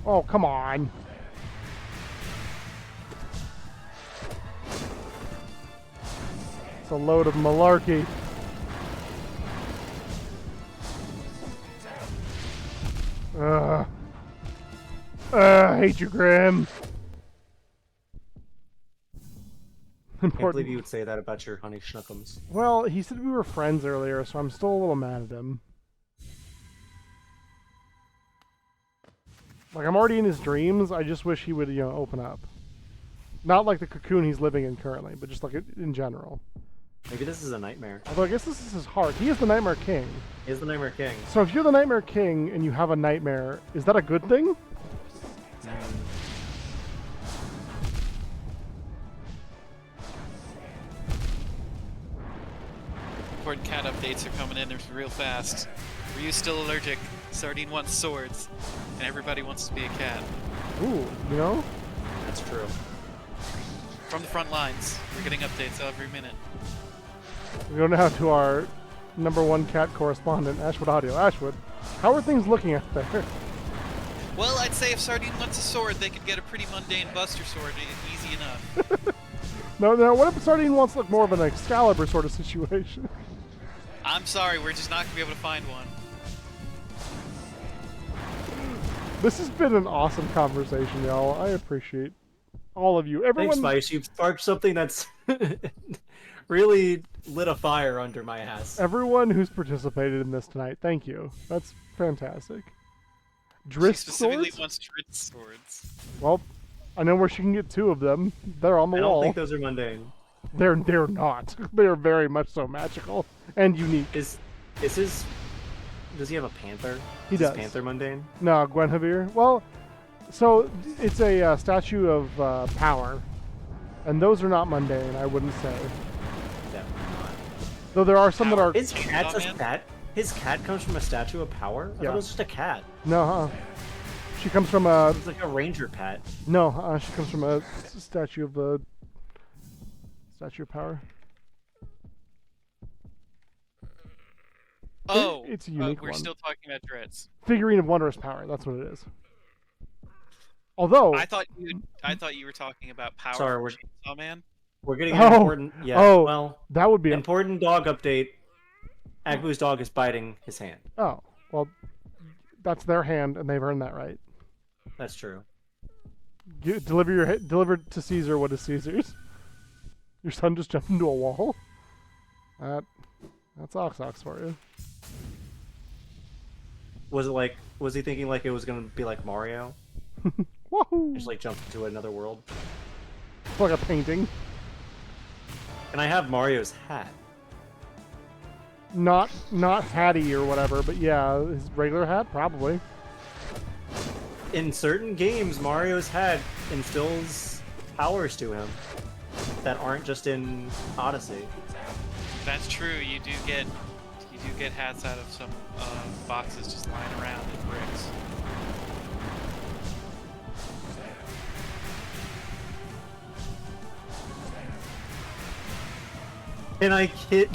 [SPEAKER 1] Oh, come on. It's a load of malarkey. I hate you, Grim.
[SPEAKER 2] I can't believe
[SPEAKER 1] Important.
[SPEAKER 2] you would say that about your honey schnookums.
[SPEAKER 1] Well, he said we were friends earlier, so I'm still a little mad at him. Like, I'm already in his dreams. I just wish he would, open up. Not like the cocoon he's living in currently, but just like in general.
[SPEAKER 2] Maybe this is a nightmare.
[SPEAKER 1] Although I guess this is his heart. He is the Nightmare King.
[SPEAKER 2] He is the Nightmare King.
[SPEAKER 1] So if you're the Nightmare King and you have a nightmare, is that a good thing?
[SPEAKER 3] Important cat updates are coming in. They're real fast. Ryu's still allergic. Sardine wants swords, and everybody wants to be a cat.
[SPEAKER 1] Ooh,
[SPEAKER 2] That's true.
[SPEAKER 3] From the front lines, we're getting updates every minute.
[SPEAKER 1] We go now to our #1 cat correspondent, Ashwood Audio. Ashwood, how are things looking out there?
[SPEAKER 3] Well, I'd say if Sardine wants a sword, they could get a pretty mundane Buster Sword easy enough.
[SPEAKER 1] No. What if Sardine wants like more of an Excalibur sort of situation?
[SPEAKER 3] I'm sorry, we're just not gonna be able to find one.
[SPEAKER 1] This has been an awesome conversation, y'all. I appreciate all of you. Everyone.
[SPEAKER 2] Thanks, Spice. You've sparked something that's really lit a fire under my ass.
[SPEAKER 1] Everyone who's participated in this tonight, thank you. That's fantastic.
[SPEAKER 3] She
[SPEAKER 1] Drift
[SPEAKER 3] specifically
[SPEAKER 1] swords?
[SPEAKER 3] wants Dritz swords.
[SPEAKER 1] Well, I know where she can get 2 of them. They're on the
[SPEAKER 2] I don't
[SPEAKER 1] wall.
[SPEAKER 2] think those are mundane.
[SPEAKER 1] They're not. They're very much so magical and unique.
[SPEAKER 2] Is his... Does he have a panther?
[SPEAKER 1] He
[SPEAKER 2] Is his
[SPEAKER 1] does.
[SPEAKER 2] panther mundane?
[SPEAKER 1] No, Gwenhavir. Well, so it's a statue of power, and those are not mundane. I wouldn't say.
[SPEAKER 2] Definitely not.
[SPEAKER 1] Though there are some that are.
[SPEAKER 2] His cat's a
[SPEAKER 3] man?
[SPEAKER 2] cat? His cat comes from a statue of power? I
[SPEAKER 1] Yeah.
[SPEAKER 2] thought it was just a cat.
[SPEAKER 1] No, she comes from a.
[SPEAKER 2] It's like a ranger pet.
[SPEAKER 1] No, she comes from a statue of statue of power.
[SPEAKER 3] Oh,
[SPEAKER 1] it's a unique
[SPEAKER 3] we're
[SPEAKER 1] one.
[SPEAKER 3] still talking about Dritz.
[SPEAKER 1] Figurine of wondrous power. That's what it is. Although.
[SPEAKER 3] I thought you were talking about Power
[SPEAKER 2] Sorry,
[SPEAKER 3] from
[SPEAKER 2] we're-
[SPEAKER 3] Chainsaw Man.
[SPEAKER 2] We're getting an
[SPEAKER 1] Oh,
[SPEAKER 2] important... Yeah,
[SPEAKER 1] oh.
[SPEAKER 2] well,
[SPEAKER 1] That would be.
[SPEAKER 2] important dog update. Agbu's dog is biting his hand.
[SPEAKER 1] Oh, well, that's their hand, and they've earned that right.
[SPEAKER 2] That's true.
[SPEAKER 1] Deliver to Caesar what is Caesar's. Your son just jumped into a wall. That's Ox for you.
[SPEAKER 2] Was he thinking like it was gonna be like Mario?
[SPEAKER 1] Woohoo!
[SPEAKER 2] Just like jump into another world?
[SPEAKER 1] It's like a painting.
[SPEAKER 2] And I have Mario's hat.
[SPEAKER 1] Not Hattie or whatever, but yeah, his regular hat probably.
[SPEAKER 2] In certain games, Mario's hat instills powers to him that aren't just in Odyssey.
[SPEAKER 3] That's true. You do get hats out of some boxes just lying around in bricks.
[SPEAKER 2] Can I get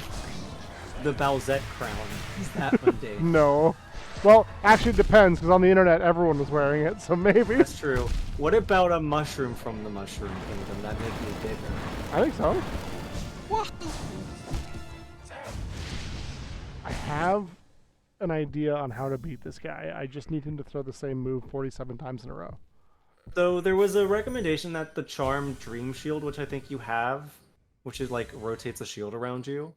[SPEAKER 2] the Bowsette crown? Is that mundane?
[SPEAKER 1] No. Well, actually it depends, because on the internet everyone was wearing it, so maybe.
[SPEAKER 2] That's true. What about a mushroom from the Mushroom Kingdom? That make me bigger.
[SPEAKER 1] I think so. I have an idea on how to beat this guy. I just need him to throw the same move 47 times in a row.
[SPEAKER 2] So there was a recommendation that the Charm Dream Shield, which I think you have, which is like rotates the shield around you,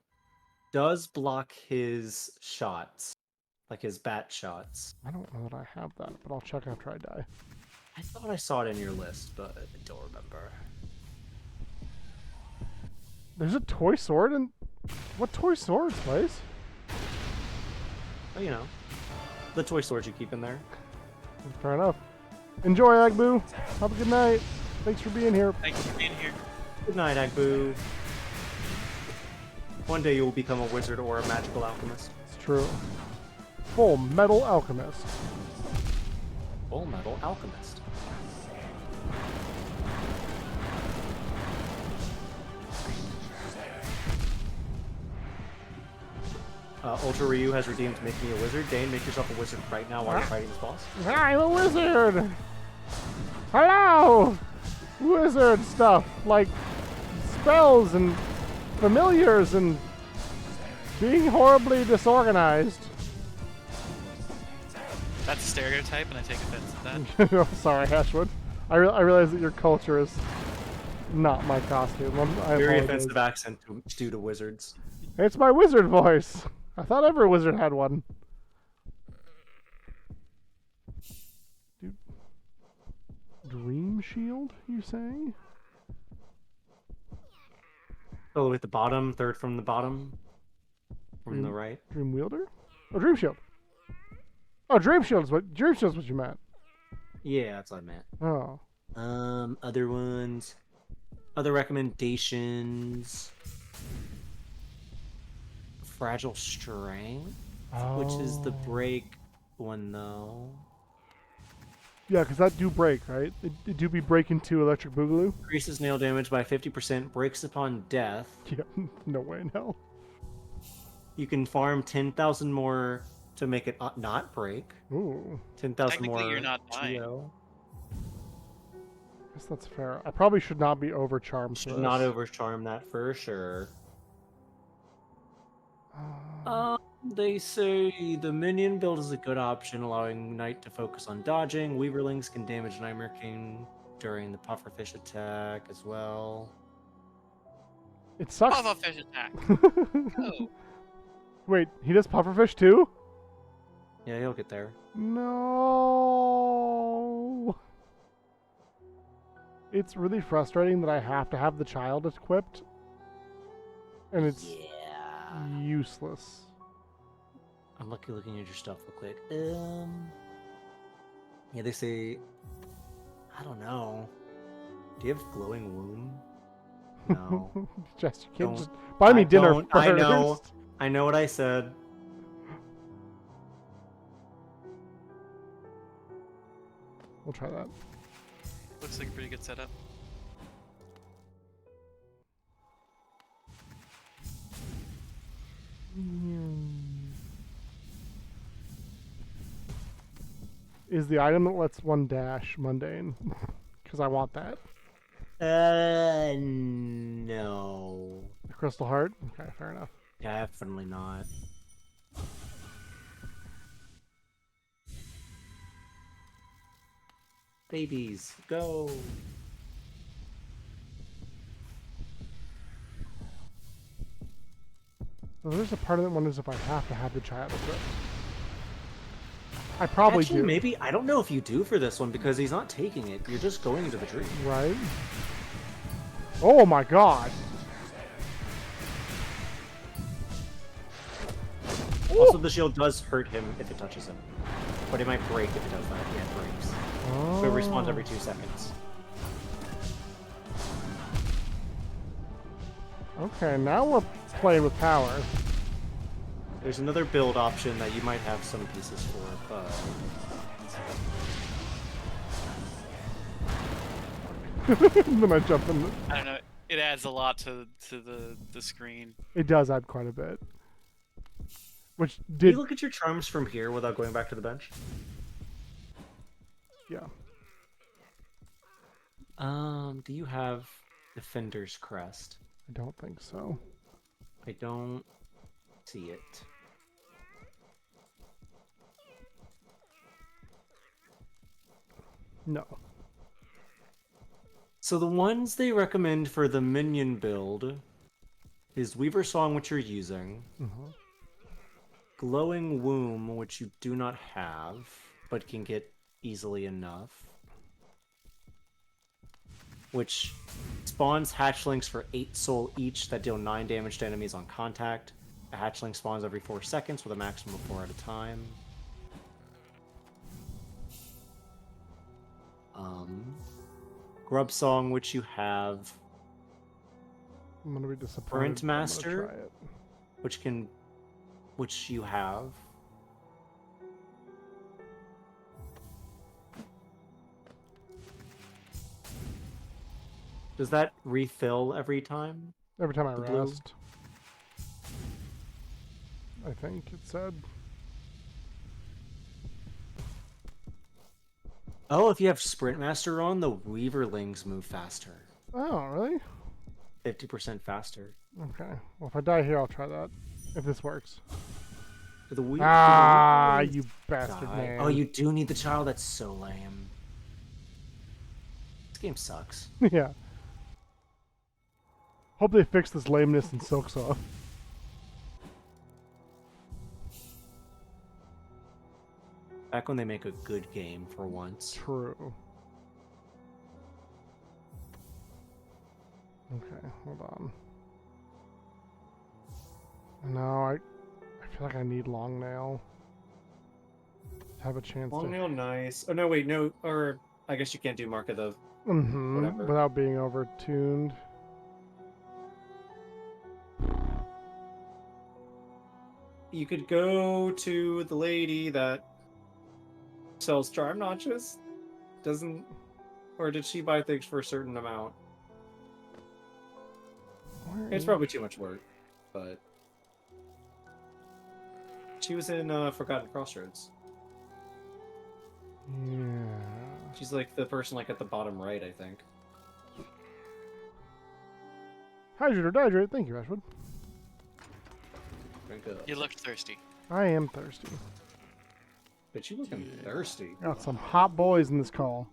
[SPEAKER 2] does block his shots, like his bat shots.
[SPEAKER 1] I don't know that I have that, but I'll check after I die.
[SPEAKER 2] I thought I saw it in your list, but I don't remember.
[SPEAKER 1] There's a toy sword and what toy swords, place?
[SPEAKER 2] Oh, you know, the toy swords you keep in there.
[SPEAKER 1] Fair enough. Enjoy, Agbu. Have a good night. Thanks for being here.
[SPEAKER 3] Thank you for being here.
[SPEAKER 2] Good night, Agbu. One day you will become a wizard or a magical alchemist.
[SPEAKER 1] It's true. Full Metal Alchemist.
[SPEAKER 2] Full Metal Alchemist. Ultra Ryu has redeemed Make Me a Wizard. Dane, make yourself a wizard right now while you're fighting this boss.
[SPEAKER 1] I'm a wizard! Hello! Wizard stuff, like spells and familiars and being horribly disorganized.
[SPEAKER 3] That's a stereotype, and I take offense at that.
[SPEAKER 1] Oh, sorry, Ashwood. I realize that your culture is not my costume. I
[SPEAKER 2] Very
[SPEAKER 1] apologize.
[SPEAKER 2] offensive accent due to wizards.
[SPEAKER 1] It's my wizard voice. I thought every wizard had one. Dude. Dream Shield, you say?
[SPEAKER 2] Oh, at the bottom, third from the bottom. From the
[SPEAKER 1] Dream-
[SPEAKER 2] right.
[SPEAKER 1] Dream Wielder? Oh, Dream Shield. Oh, Dream Shield's what you meant.
[SPEAKER 2] Yeah, that's what I meant.
[SPEAKER 1] Oh.
[SPEAKER 2] Other ones. Other recommendations. Fragile Strength, which is the
[SPEAKER 1] Oh.
[SPEAKER 2] break one though.
[SPEAKER 1] Yeah, because that do break, right? It do be break into Electric Boogaloo?
[SPEAKER 2] Increases nail damage by 50%, breaks upon death.
[SPEAKER 1] Yeah, no way in hell.
[SPEAKER 2] You can farm 10,000 more to make it not break.
[SPEAKER 1] Ooh.
[SPEAKER 2] 10,000 more.
[SPEAKER 3] Technically, you're not dying.
[SPEAKER 2] geo.
[SPEAKER 1] guess that's fair. I probably should not be over charmed.
[SPEAKER 2] Should not overcharm that for sure. They say the minion build is a good option, allowing Knight to focus on dodging. Weaverlings can damage Nightmare King during the pufferfish attack as well.
[SPEAKER 1] It sucks.
[SPEAKER 3] Pufferfish attack. Oh.
[SPEAKER 1] Wait, he does pufferfish too?
[SPEAKER 2] Yeah, he'll get there.
[SPEAKER 1] No. It's really frustrating that I have to have the child equipped, and it's useless.
[SPEAKER 2] I'm looking at your stuff real quick. Yeah, they say. I don't know. Do you have glowing womb? No.
[SPEAKER 1] Just you can't
[SPEAKER 2] Don't-
[SPEAKER 1] just buy me dinner
[SPEAKER 2] don't.
[SPEAKER 1] first.
[SPEAKER 2] I know. I know what I said.
[SPEAKER 1] We'll try that.
[SPEAKER 3] Looks like a pretty good setup.
[SPEAKER 1] Is the item that lets one dash mundane? Because I want that.
[SPEAKER 2] No.
[SPEAKER 1] The crystal heart? Okay, fair enough.
[SPEAKER 2] Definitely not. Babies, go.
[SPEAKER 1] So there's a part of it that wonders if I have to have the child equipped. I probably
[SPEAKER 2] Actually,
[SPEAKER 1] do.
[SPEAKER 2] maybe. I don't know if you do for this one because he's not taking it. You're just going into the dream.
[SPEAKER 1] Right? Oh my god!
[SPEAKER 2] Also, the shield does hurt him if it touches him. But it might break if it does that. Yeah, it breaks.
[SPEAKER 1] Oh.
[SPEAKER 2] So it respawns every 2 seconds.
[SPEAKER 1] Okay, now we're playing with power.
[SPEAKER 2] There's another build option that you might have some pieces for, but...
[SPEAKER 1] Then I jump in.
[SPEAKER 3] I don't know. It adds a lot to the screen.
[SPEAKER 1] It does add quite a bit. Which
[SPEAKER 2] Can
[SPEAKER 1] did...
[SPEAKER 2] you look at your charms from here without going back to the bench?
[SPEAKER 1] Yeah.
[SPEAKER 2] Do you have Defender's Crest?
[SPEAKER 1] I don't think so.
[SPEAKER 2] I don't see it.
[SPEAKER 1] No.
[SPEAKER 2] So the ones they recommend for the minion build is Weaver Song, which you're using,
[SPEAKER 1] Mhm.
[SPEAKER 2] Glowing Womb, which you do not have, but can get easily enough, which spawns hatchlings for 8 soul each that deal 9 damage to enemies on contact. A hatchling spawns every 4 seconds with a maximum of 4 at a time. Grub Song, which you have,
[SPEAKER 1] I'm gonna be disappointed.
[SPEAKER 2] Current
[SPEAKER 1] but I'm gonna
[SPEAKER 2] Master?
[SPEAKER 1] try it.
[SPEAKER 2] which you have. Does that refill every time?
[SPEAKER 1] Every time I
[SPEAKER 2] The blue?
[SPEAKER 1] rest. I think it said.
[SPEAKER 2] Oh, if you have Sprint Master on, the Weaverlings move faster.
[SPEAKER 1] Oh, really?
[SPEAKER 2] 50% faster.
[SPEAKER 1] Okay. Well, if I die here, I'll try that. If this works.
[SPEAKER 2] Do the we-
[SPEAKER 1] Ah,
[SPEAKER 2] do the
[SPEAKER 1] you bastard
[SPEAKER 2] die?
[SPEAKER 1] man.
[SPEAKER 2] Oh, you do need the child? That's so lame. This game sucks.
[SPEAKER 1] Yeah. Hope they fix this lameness in Silksoft.
[SPEAKER 2] Back when they make a good game for once.
[SPEAKER 1] True. Okay, hold on. No, I feel like I need long nail. To have a chance
[SPEAKER 2] Long
[SPEAKER 1] to...
[SPEAKER 2] nail, nice. Oh, no, wait, no. Or, I guess you can't do Mark of the...
[SPEAKER 1] Mm-hmm,
[SPEAKER 2] whatever.
[SPEAKER 1] without being overtuned.
[SPEAKER 2] You could go to the lady that sells charm notches. Doesn't... Or did she buy things for a certain amount?
[SPEAKER 1] Where
[SPEAKER 2] It's
[SPEAKER 1] is-
[SPEAKER 2] probably too much work, but... She was in Forgotten Crossroads.
[SPEAKER 1] Yeah.
[SPEAKER 2] She's like the person like at the bottom right, I think.
[SPEAKER 1] Hydrate or dihydrate. Thank you, Ashwood.
[SPEAKER 2] Drink up.
[SPEAKER 3] You looked thirsty.
[SPEAKER 1] I am thirsty.
[SPEAKER 2] But you looking thirsty.
[SPEAKER 1] Got some hot boys in this call.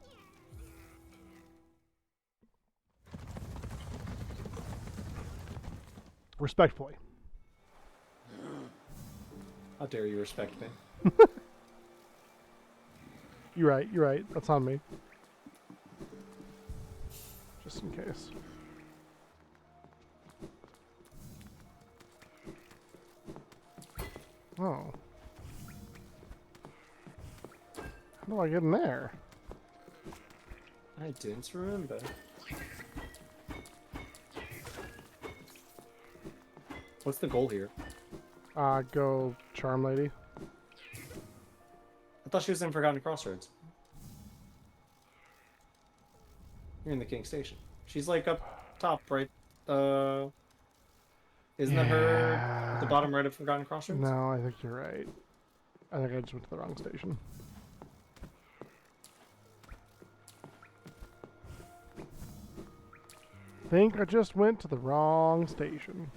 [SPEAKER 1] Respectfully.
[SPEAKER 2] How dare you respect me?
[SPEAKER 1] You're right. You're right. That's on me. Just in case. Oh. How do I get in there?
[SPEAKER 2] I didn't remember. What's the goal here?
[SPEAKER 1] Go Charm Lady.
[SPEAKER 2] I thought she was in Forgotten Crossroads. You're in the King Station. She's like up top, right? Isn't that her at the bottom right of Forgotten Crossroads?
[SPEAKER 1] No, I think you're right. I think I just went to the wrong station. Think I just went to the wrong station.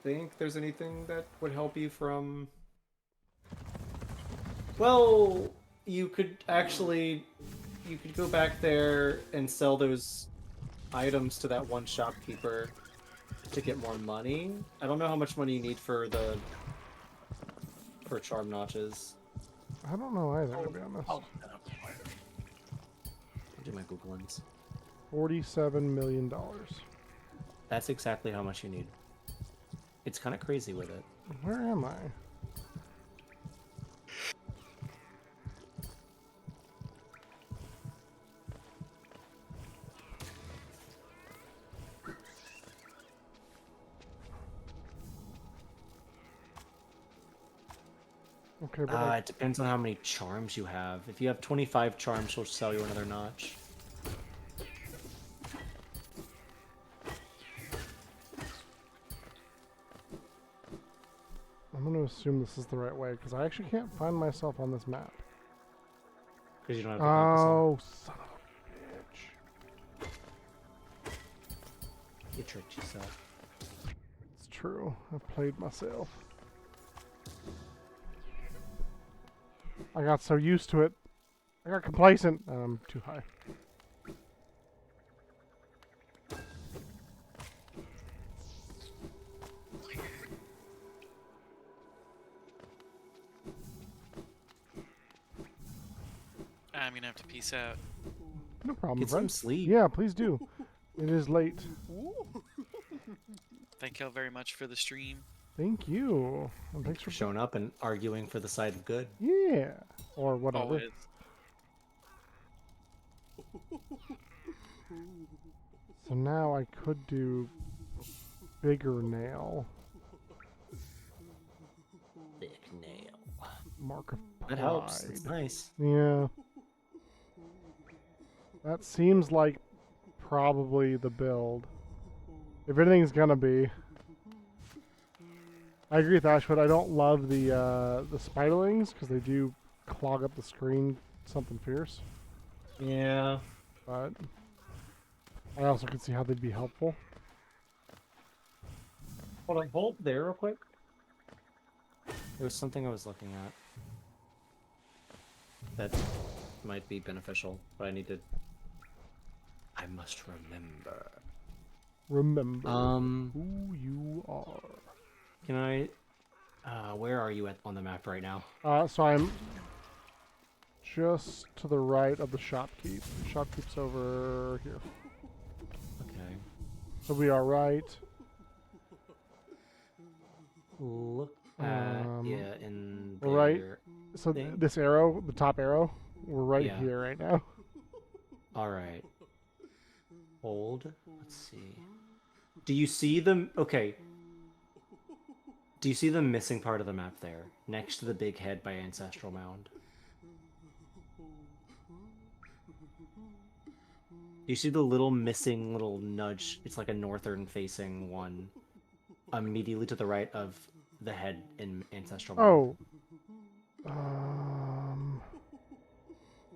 [SPEAKER 2] Think there's anything that would help you from... Well, you could actually... You could go back there and sell those items to that one shopkeeper to get more money. I don't know how much money you need for the... for charm notches.
[SPEAKER 1] I don't know either, to be honest.
[SPEAKER 2] I'll do my Google ones.
[SPEAKER 1] $47 million.
[SPEAKER 2] That's exactly how much you need. It's kind of crazy with it.
[SPEAKER 1] Where am I? Okay, but
[SPEAKER 2] It depends on how many charms you have. If you have 25 charms, she'll sell you another notch.
[SPEAKER 1] I'm going to assume this is the right way, because I actually can't find myself on this map.
[SPEAKER 2] Because you don't have to focus on
[SPEAKER 1] Oh, son of a bitch.
[SPEAKER 2] it. You tricked yourself.
[SPEAKER 1] It's true. I played myself. I got so used to it. I got complacent. Too high.
[SPEAKER 3] I'm gonna have to peace out.
[SPEAKER 1] No problem,
[SPEAKER 2] Get some
[SPEAKER 1] friend.
[SPEAKER 2] sleep.
[SPEAKER 1] Yeah, please do. It is late.
[SPEAKER 3] Thank y'all very much for the stream.
[SPEAKER 1] Thank you. And thanks
[SPEAKER 2] For
[SPEAKER 1] for
[SPEAKER 2] showing up and arguing for the side of good.
[SPEAKER 1] Yeah. Or whatever.
[SPEAKER 3] Always.
[SPEAKER 1] So now I could do bigger nail.
[SPEAKER 2] Thick nail.
[SPEAKER 1] Mark of
[SPEAKER 2] That helps.
[SPEAKER 1] pride.
[SPEAKER 2] It's nice.
[SPEAKER 1] Yeah. That seems like probably the build. If anything's gonna be. I agree with Ashwood. I don't love the spiderlings because they do clog up the screen something fierce.
[SPEAKER 2] Yeah.
[SPEAKER 1] But I also can see how they'd be helpful.
[SPEAKER 2] Hold on, hold there real quick. There was something I was looking at that might be beneficial, but I must remember.
[SPEAKER 1] Remember
[SPEAKER 2] Um,
[SPEAKER 1] who you are.
[SPEAKER 2] Can I? Where are you on the map right now?
[SPEAKER 1] So I'm just to the right of the shopkeep. Shopkeep's over here.
[SPEAKER 2] Okay.
[SPEAKER 1] So we are right.
[SPEAKER 2] Look at
[SPEAKER 1] Um,
[SPEAKER 2] in
[SPEAKER 1] we're right.
[SPEAKER 2] there.
[SPEAKER 1] So
[SPEAKER 2] Thing?
[SPEAKER 1] this arrow, the top arrow, we're right
[SPEAKER 2] Yeah.
[SPEAKER 1] here right now.
[SPEAKER 2] All right. Hold. Let's see. Do you see them? Okay. Do you see the missing part of the map there, next to the big head by Ancestral Mound? Do you see the little missing little nudge? It's like a northern facing one, immediately to the right of the head in Ancestral Mound.
[SPEAKER 1] Oh.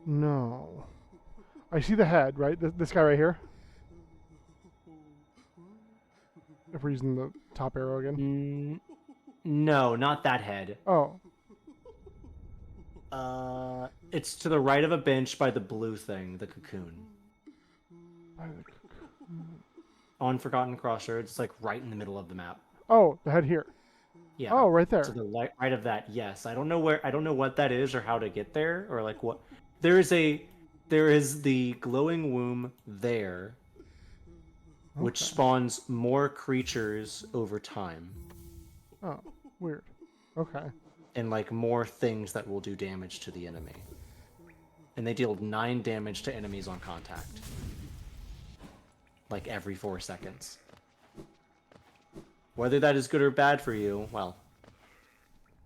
[SPEAKER 1] No. I see the head, right? This guy right here. If we're using the top arrow again.
[SPEAKER 2] No, not that head.
[SPEAKER 1] Oh.
[SPEAKER 2] It's to the right of a bench by the blue thing, the cocoon. On Forgotten Crossroads, it's like right in the middle of the map.
[SPEAKER 1] Oh, the head here.
[SPEAKER 2] Yeah.
[SPEAKER 1] Oh, right there.
[SPEAKER 2] To the right of that, yes. I don't know what that is or how to get there or like what. There is the glowing womb there, which spawns more creatures over time.
[SPEAKER 1] Oh, weird. Okay.
[SPEAKER 2] And like more things that will do damage to the enemy. And they deal 9 damage to enemies on contact. Like every 4 seconds. Whether that is good or bad for you, well,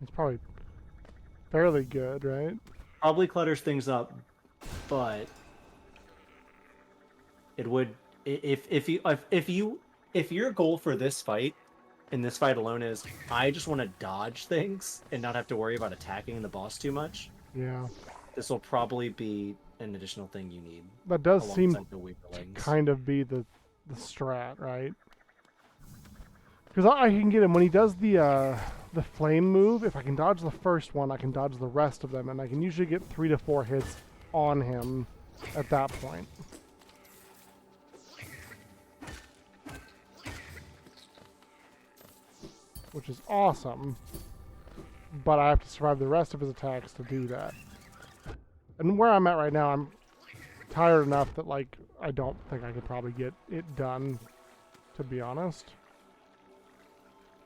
[SPEAKER 1] It's probably fairly good, right?
[SPEAKER 2] probably clutters things up, but it would if your goal for this fight and this fight alone is I just want to dodge things and not have to worry about attacking the boss too much.
[SPEAKER 1] Yeah.
[SPEAKER 2] This will probably be an additional thing you need.
[SPEAKER 1] That does seem
[SPEAKER 2] alongside the Weaver
[SPEAKER 1] to
[SPEAKER 2] Legs.
[SPEAKER 1] kind of be the strat, right? Because I can get him when he does the flame move. If I can dodge the first one, I can dodge the rest of them, and I can usually get 3 to 4 hits on him at that point. Which is awesome, but I have to survive the rest of his attacks to do that. And where I'm at right now, I'm tired enough that, like, I don't think I could probably get it done, to be honest.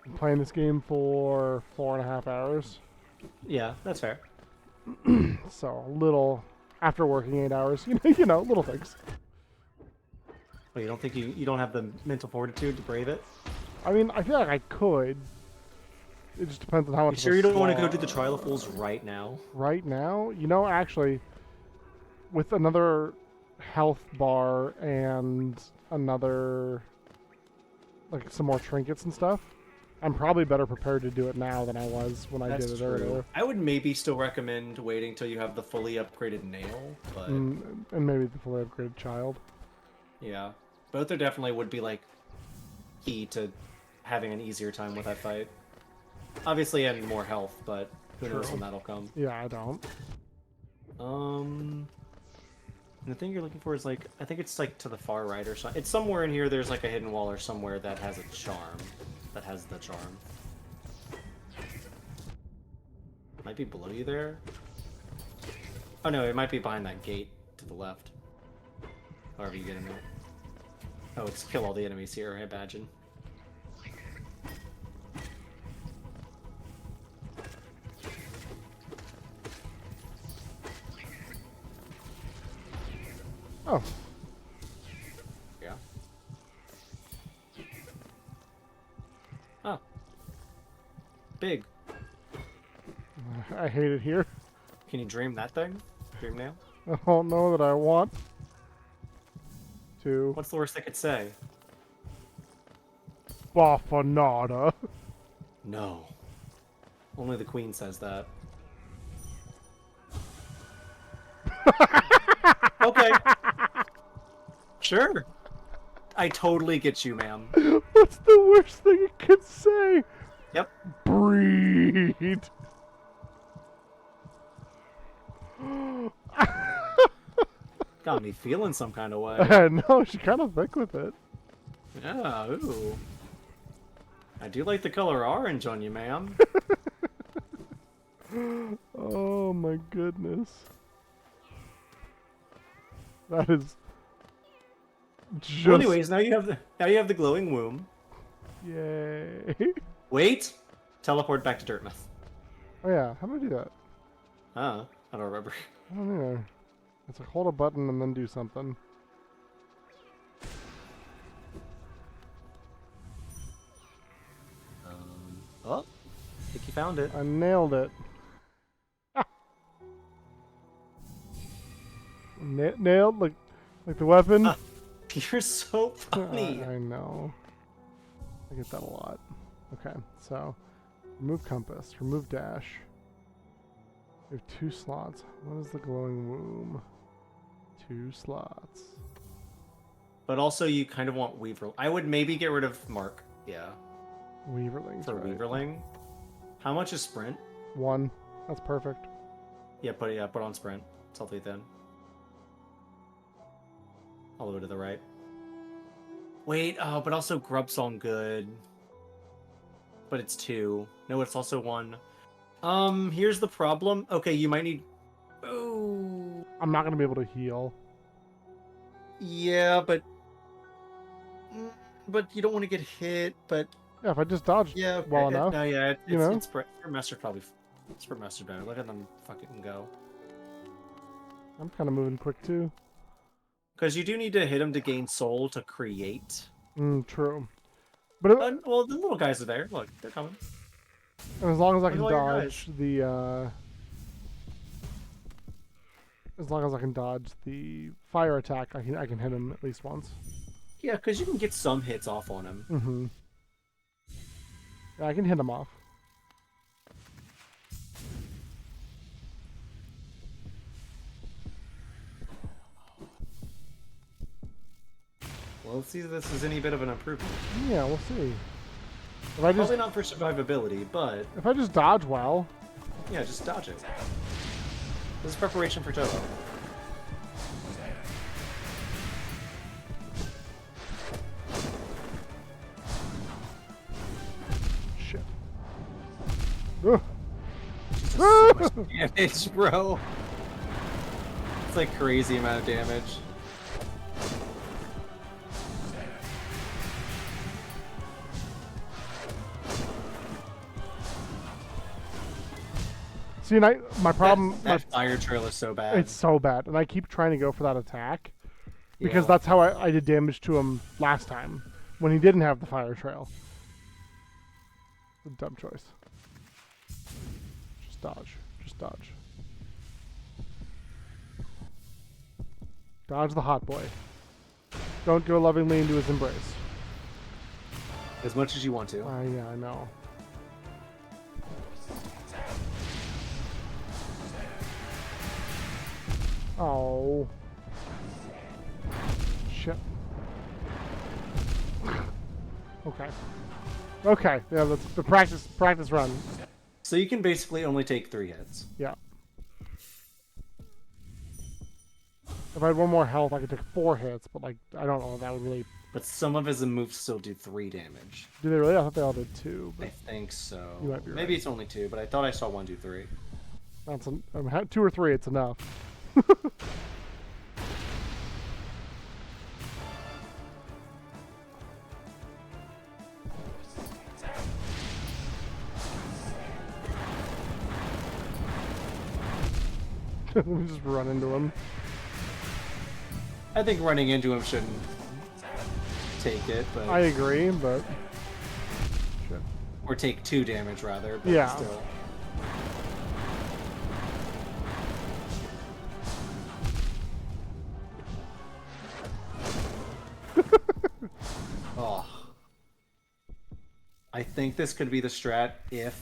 [SPEAKER 1] I'm playing this game for 4.5 hours,
[SPEAKER 2] Yeah, that's fair.
[SPEAKER 1] so a little, after working 8 hours, you know, little things.
[SPEAKER 2] Well, you don't think you don't have the mental fortitude to brave it?
[SPEAKER 1] I mean, I feel like I could. It just depends on how much.
[SPEAKER 2] You
[SPEAKER 1] of
[SPEAKER 2] sure
[SPEAKER 1] a
[SPEAKER 2] you don't want to go do
[SPEAKER 1] slog.
[SPEAKER 2] the Trial of Fools right now?
[SPEAKER 1] Right now, you know, actually, with another health bar and another, like, some more trinkets and stuff, I'm probably better prepared to do it now than I was when I
[SPEAKER 2] That's
[SPEAKER 1] did it
[SPEAKER 2] true.
[SPEAKER 1] earlier.
[SPEAKER 2] I would maybe still recommend waiting till you have the fully upgraded nail, but
[SPEAKER 1] And maybe the fully upgraded child.
[SPEAKER 2] yeah. Both are definitely would be like key to having an easier time with that fight. Obviously and more health, but who knows
[SPEAKER 1] True.
[SPEAKER 2] when that'll come.
[SPEAKER 1] Yeah, I don't.
[SPEAKER 2] And the thing you're looking for is like I think it's like to the far right or something. It's somewhere in here there's like a hidden wall or somewhere that has a charm. That has the charm. Might be below you there. Oh no, it might be behind that gate to the left. However you get in there. Oh, it's kill all the enemies here, I imagine.
[SPEAKER 1] Oh,
[SPEAKER 2] Yeah. Oh. Big.
[SPEAKER 1] I hate it here.
[SPEAKER 2] Can you dream that thing? Dream nail?
[SPEAKER 1] I don't know that I want to.
[SPEAKER 2] What's the worst they could say?
[SPEAKER 1] Bafanada.
[SPEAKER 2] No. Only the queen says that. Okay. Sure. I totally get you, ma'am.
[SPEAKER 1] What's the worst thing it could say?
[SPEAKER 2] Yep.
[SPEAKER 1] Breed.
[SPEAKER 2] Got me feeling some kind of way.
[SPEAKER 1] No, she's kind of thick with it.
[SPEAKER 2] Yeah, ooh. I do like the color orange on you, ma'am.
[SPEAKER 1] Oh my goodness. That is just
[SPEAKER 2] Well, anyways, now you have the glowing womb.
[SPEAKER 1] yay.
[SPEAKER 2] Wait. Teleport back to Dirtmouth.
[SPEAKER 1] Oh yeah, how do I do that?
[SPEAKER 2] I don't remember.
[SPEAKER 1] I don't know. It's like hold a button and then do something.
[SPEAKER 2] Oh, I think you found it.
[SPEAKER 1] I nailed it. Nailed like the weapon.
[SPEAKER 2] You're so funny.
[SPEAKER 1] I know. I get that a lot. Okay, so remove compass, remove dash. We have 2 slots. What is the glowing womb? 2 slots.
[SPEAKER 2] But also, you kind of want Weaver. I would maybe get rid of Mark. Yeah.
[SPEAKER 1] Weaverlings,
[SPEAKER 2] For
[SPEAKER 1] right.
[SPEAKER 2] Weaverling. How much is Sprint?
[SPEAKER 1] 1. That's perfect.
[SPEAKER 2] Yeah, put on Sprint. It's healthy then. All the way to the right. Wait, but also Grub's on good. But it's 2. No, it's also 1. Here's the problem. Okay, you might need... Oh.
[SPEAKER 1] I'm not going to be able to heal.
[SPEAKER 2] Yeah, but... But you don't want to get hit, but...
[SPEAKER 1] Yeah, if I just dodge
[SPEAKER 2] Yeah, okay.
[SPEAKER 1] well enough.
[SPEAKER 2] No, yeah,
[SPEAKER 1] you know?
[SPEAKER 2] it's Sprint Master probably... Sprint Master better. Look at them fucking go.
[SPEAKER 1] I'm kind of moving quick too.
[SPEAKER 2] Because you do need to hit him to gain soul to create.
[SPEAKER 1] True. But
[SPEAKER 2] Well, the little guys are there. Look, they're coming.
[SPEAKER 1] as long as I
[SPEAKER 2] Look
[SPEAKER 1] can
[SPEAKER 2] at all your
[SPEAKER 1] dodge the as long as I can dodge the fire attack, I can hit him at least once.
[SPEAKER 2] Yeah, because you can get some hits off on him.
[SPEAKER 1] Mm-hmm. Yeah, I can hit him off.
[SPEAKER 2] Well, let's see if this is any bit of an improvement.
[SPEAKER 1] Yeah, we'll see. If I just
[SPEAKER 2] Probably not for survivability, but
[SPEAKER 1] if I just dodge well,
[SPEAKER 2] yeah, just dodge it. This is preparation for Toto.
[SPEAKER 1] shit. Ugh.
[SPEAKER 2] So much damage, bro. It's like crazy amount of damage.
[SPEAKER 1] See, and my problem,
[SPEAKER 2] That fire trail is so bad.
[SPEAKER 1] it's so bad, and I keep trying to go for that attack because
[SPEAKER 2] Yeah.
[SPEAKER 1] that's how I did damage to him last time when he didn't have the fire trail. A dumb choice. Just dodge. Just dodge. Dodge the hot boy. Don't go lovingly into his embrace.
[SPEAKER 2] As much as you want to.
[SPEAKER 1] Yeah, I know. Oh. Shit. Okay. Okay, yeah, that's the practice run.
[SPEAKER 2] So you can basically only take 3 hits.
[SPEAKER 1] Yeah. If I had 1 more health, I could take 4 hits, but like, I don't know if that would really...
[SPEAKER 2] But some of his moves still do 3 damage.
[SPEAKER 1] Do they really? I thought they all did 2.
[SPEAKER 2] I
[SPEAKER 1] But
[SPEAKER 2] think so.
[SPEAKER 1] You might be
[SPEAKER 2] Maybe
[SPEAKER 1] right.
[SPEAKER 2] it's only 2, but I thought I saw 1 do 3.
[SPEAKER 1] that's 2 or 3, it's enough. Let me just run into him.
[SPEAKER 2] I think running into him shouldn't take it, but
[SPEAKER 1] I agree, but... Shit.
[SPEAKER 2] or take 2 damage rather. But
[SPEAKER 1] Yeah.
[SPEAKER 2] Still. Oh. I think this could be the strat if,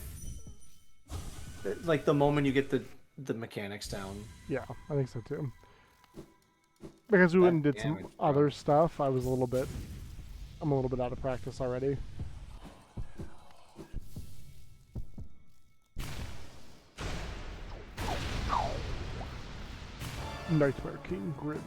[SPEAKER 2] like, the moment you get the mechanics down.
[SPEAKER 1] Yeah, I think so too. Because we
[SPEAKER 2] That
[SPEAKER 1] went and did some
[SPEAKER 2] damage, bro.
[SPEAKER 1] other stuff, I'm a little bit out of practice already. Nightmare King Grim.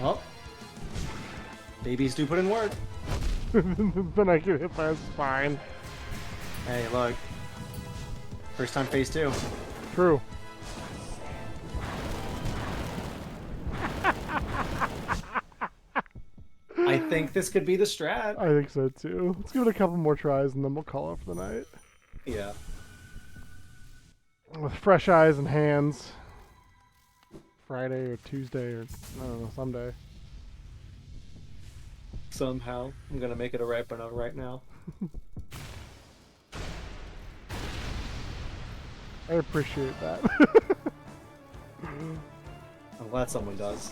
[SPEAKER 2] Oh. Babies do put in work.
[SPEAKER 1] Then I get hit by a spine.
[SPEAKER 2] Hey, look. First time phase 2.
[SPEAKER 1] True.
[SPEAKER 2] I think this could be the strat.
[SPEAKER 1] I think so too. Let's give it a couple more tries and then we'll call it for the night.
[SPEAKER 2] Yeah.
[SPEAKER 1] With fresh eyes and hands. Friday or Tuesday or I don't know, someday.
[SPEAKER 2] Somehow. I'm gonna make it a right banana right now.
[SPEAKER 1] I appreciate that.
[SPEAKER 2] I'm glad someone does.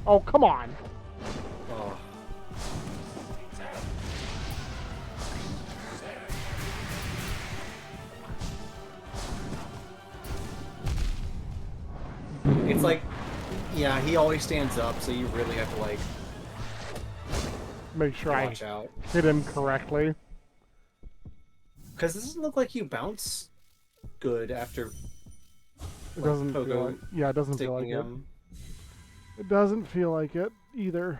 [SPEAKER 1] Oh, come on.
[SPEAKER 2] Oh. It's like, yeah, he always stands up, so you really have to, like,
[SPEAKER 1] Make sure I
[SPEAKER 2] watch out.
[SPEAKER 1] hit him correctly.
[SPEAKER 2] Because this doesn't look like you bounce good after
[SPEAKER 1] It doesn't feel
[SPEAKER 2] Pogo
[SPEAKER 1] like, yeah, it doesn't feel like
[SPEAKER 2] sticking
[SPEAKER 1] it.
[SPEAKER 2] him.
[SPEAKER 1] It doesn't feel like it either.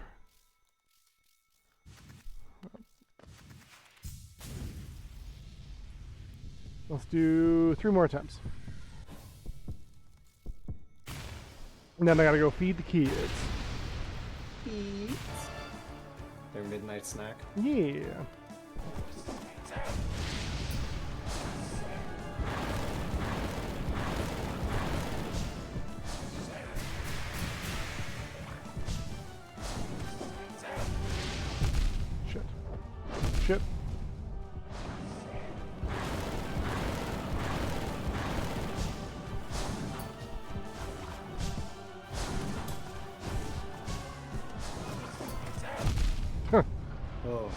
[SPEAKER 1] Let's do 3 more attempts. And then I gotta go feed the kids.
[SPEAKER 2] Their midnight snack.
[SPEAKER 1] Yeah. Shit. Shit. Huh.
[SPEAKER 2] Oh.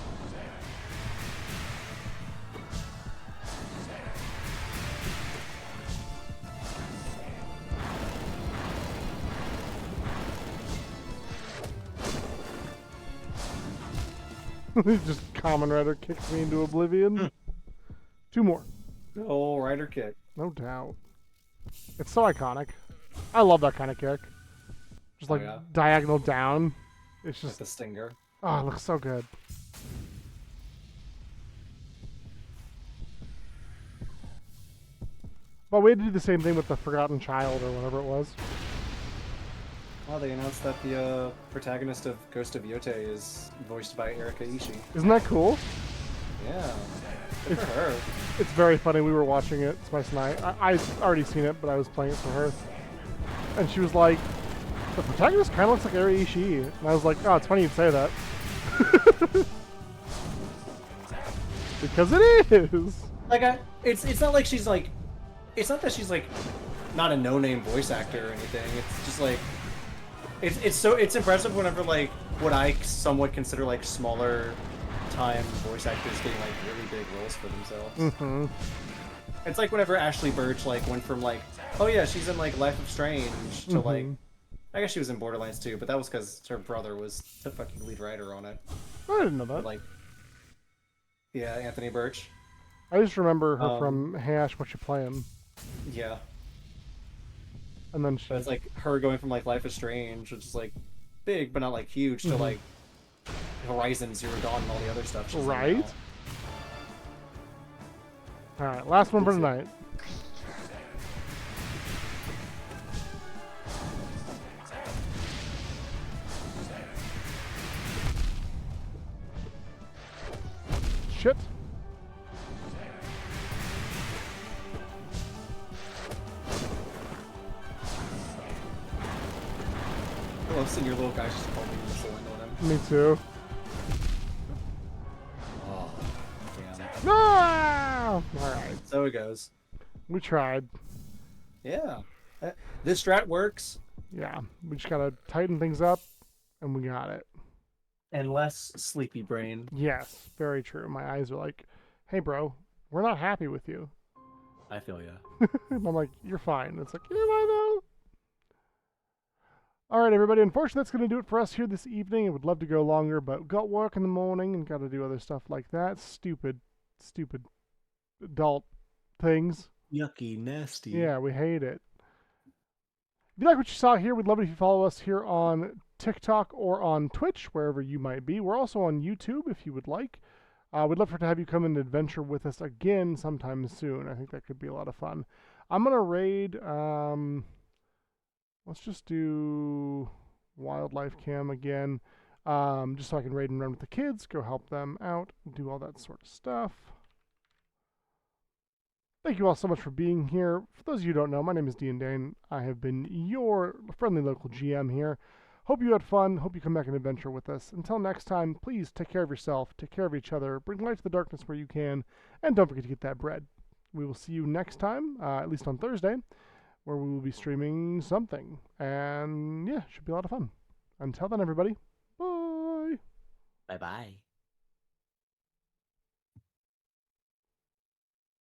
[SPEAKER 1] Just Common Rider kicks me into oblivion. 2 more.
[SPEAKER 2] Oh, rider kick.
[SPEAKER 1] No doubt. It's so iconic. I love that kind of kick. Just
[SPEAKER 2] Oh,
[SPEAKER 1] like
[SPEAKER 2] yeah?
[SPEAKER 1] diagonal down. It's
[SPEAKER 2] Like
[SPEAKER 1] just,
[SPEAKER 2] the stinger.
[SPEAKER 1] oh, it looks so good. But we had to do the same thing with the Forgotten Child or whatever it was.
[SPEAKER 2] Oh, they announced that the protagonist of Ghost of Yote is voiced by Erika Ishii.
[SPEAKER 1] Isn't that cool?
[SPEAKER 2] Yeah. Good for her.
[SPEAKER 1] It's very funny. We were watching it, Spice and I'd already seen it, but I was playing it for her. And she was like, the protagonist kind of looks like Erika Ishii. And I was like, oh, it's funny you'd say that. Because it is!
[SPEAKER 2] Like, it's not like she's like, it's not that she's like, not a no-name voice actor or anything. It's just like, it's impressive whenever like what I somewhat consider like smaller time voice actors getting like really big roles for themselves.
[SPEAKER 1] Mm-hmm.
[SPEAKER 2] It's like whenever Ashley Birch like went from like, oh yeah, she's in like Life of Strange to like, I guess she was in Borderlands too, but that was because her brother was the fucking lead writer on it.
[SPEAKER 1] I didn't know that.
[SPEAKER 2] But, like, yeah, Anthony Birch.
[SPEAKER 1] I just remember her from Hey Ash, What You Playing?
[SPEAKER 2] Yeah.
[SPEAKER 1] And then she...
[SPEAKER 2] But it's like her going from like Life is Strange, which is like big but not like huge, to like Horizon Zero Dawn and all the other stuff. she's in
[SPEAKER 1] Right?
[SPEAKER 2] now.
[SPEAKER 1] Alright, last one for tonight. Shit.
[SPEAKER 2] I love seeing your little guys just holding missile on him.
[SPEAKER 1] Me too.
[SPEAKER 2] Oh, damn.
[SPEAKER 1] No! Alright,
[SPEAKER 2] So it goes.
[SPEAKER 1] we tried.
[SPEAKER 2] Yeah. This strat works.
[SPEAKER 1] Yeah, we just gotta tighten things up, and we got it.
[SPEAKER 2] And less sleepy brain.
[SPEAKER 1] Yes, very true. My eyes are like, hey bro, we're not happy with you.
[SPEAKER 2] I feel ya.
[SPEAKER 1] And I'm like, you're fine. It's like, am I though? All right, everybody. Unfortunately, that's going to do it for us here this evening. I would love to go longer, but got work in the morning and got to do other stuff like that. Stupid adult things.
[SPEAKER 2] Yucky, nasty.
[SPEAKER 1] Yeah, we hate it. If you like what you saw here, we'd love it if you follow us here on TikTok or on Twitch, wherever you might be. We're also on YouTube if you would like. We'd love to have you come and adventure with us again sometime soon. I think that could be a lot of fun. I'm going to raid, let's just do Wildlife Cam again, just so I can raid and run with the kids, go help them out, do all that sort of stuff. Thank you all so much for being here. For those of you who don't know, my name is Dean Dane. I have been your friendly local GM here. Hope you had fun. Hope you come back and adventure with us. Until next time, please take care of yourself, take care of each other, bring light to the darkness where you can, and don't forget to get that bread. We will see you next time, at least on Thursday, where we will be streaming something. And yeah, should be a lot of fun. Until then, everybody, bye.
[SPEAKER 2] Bye bye.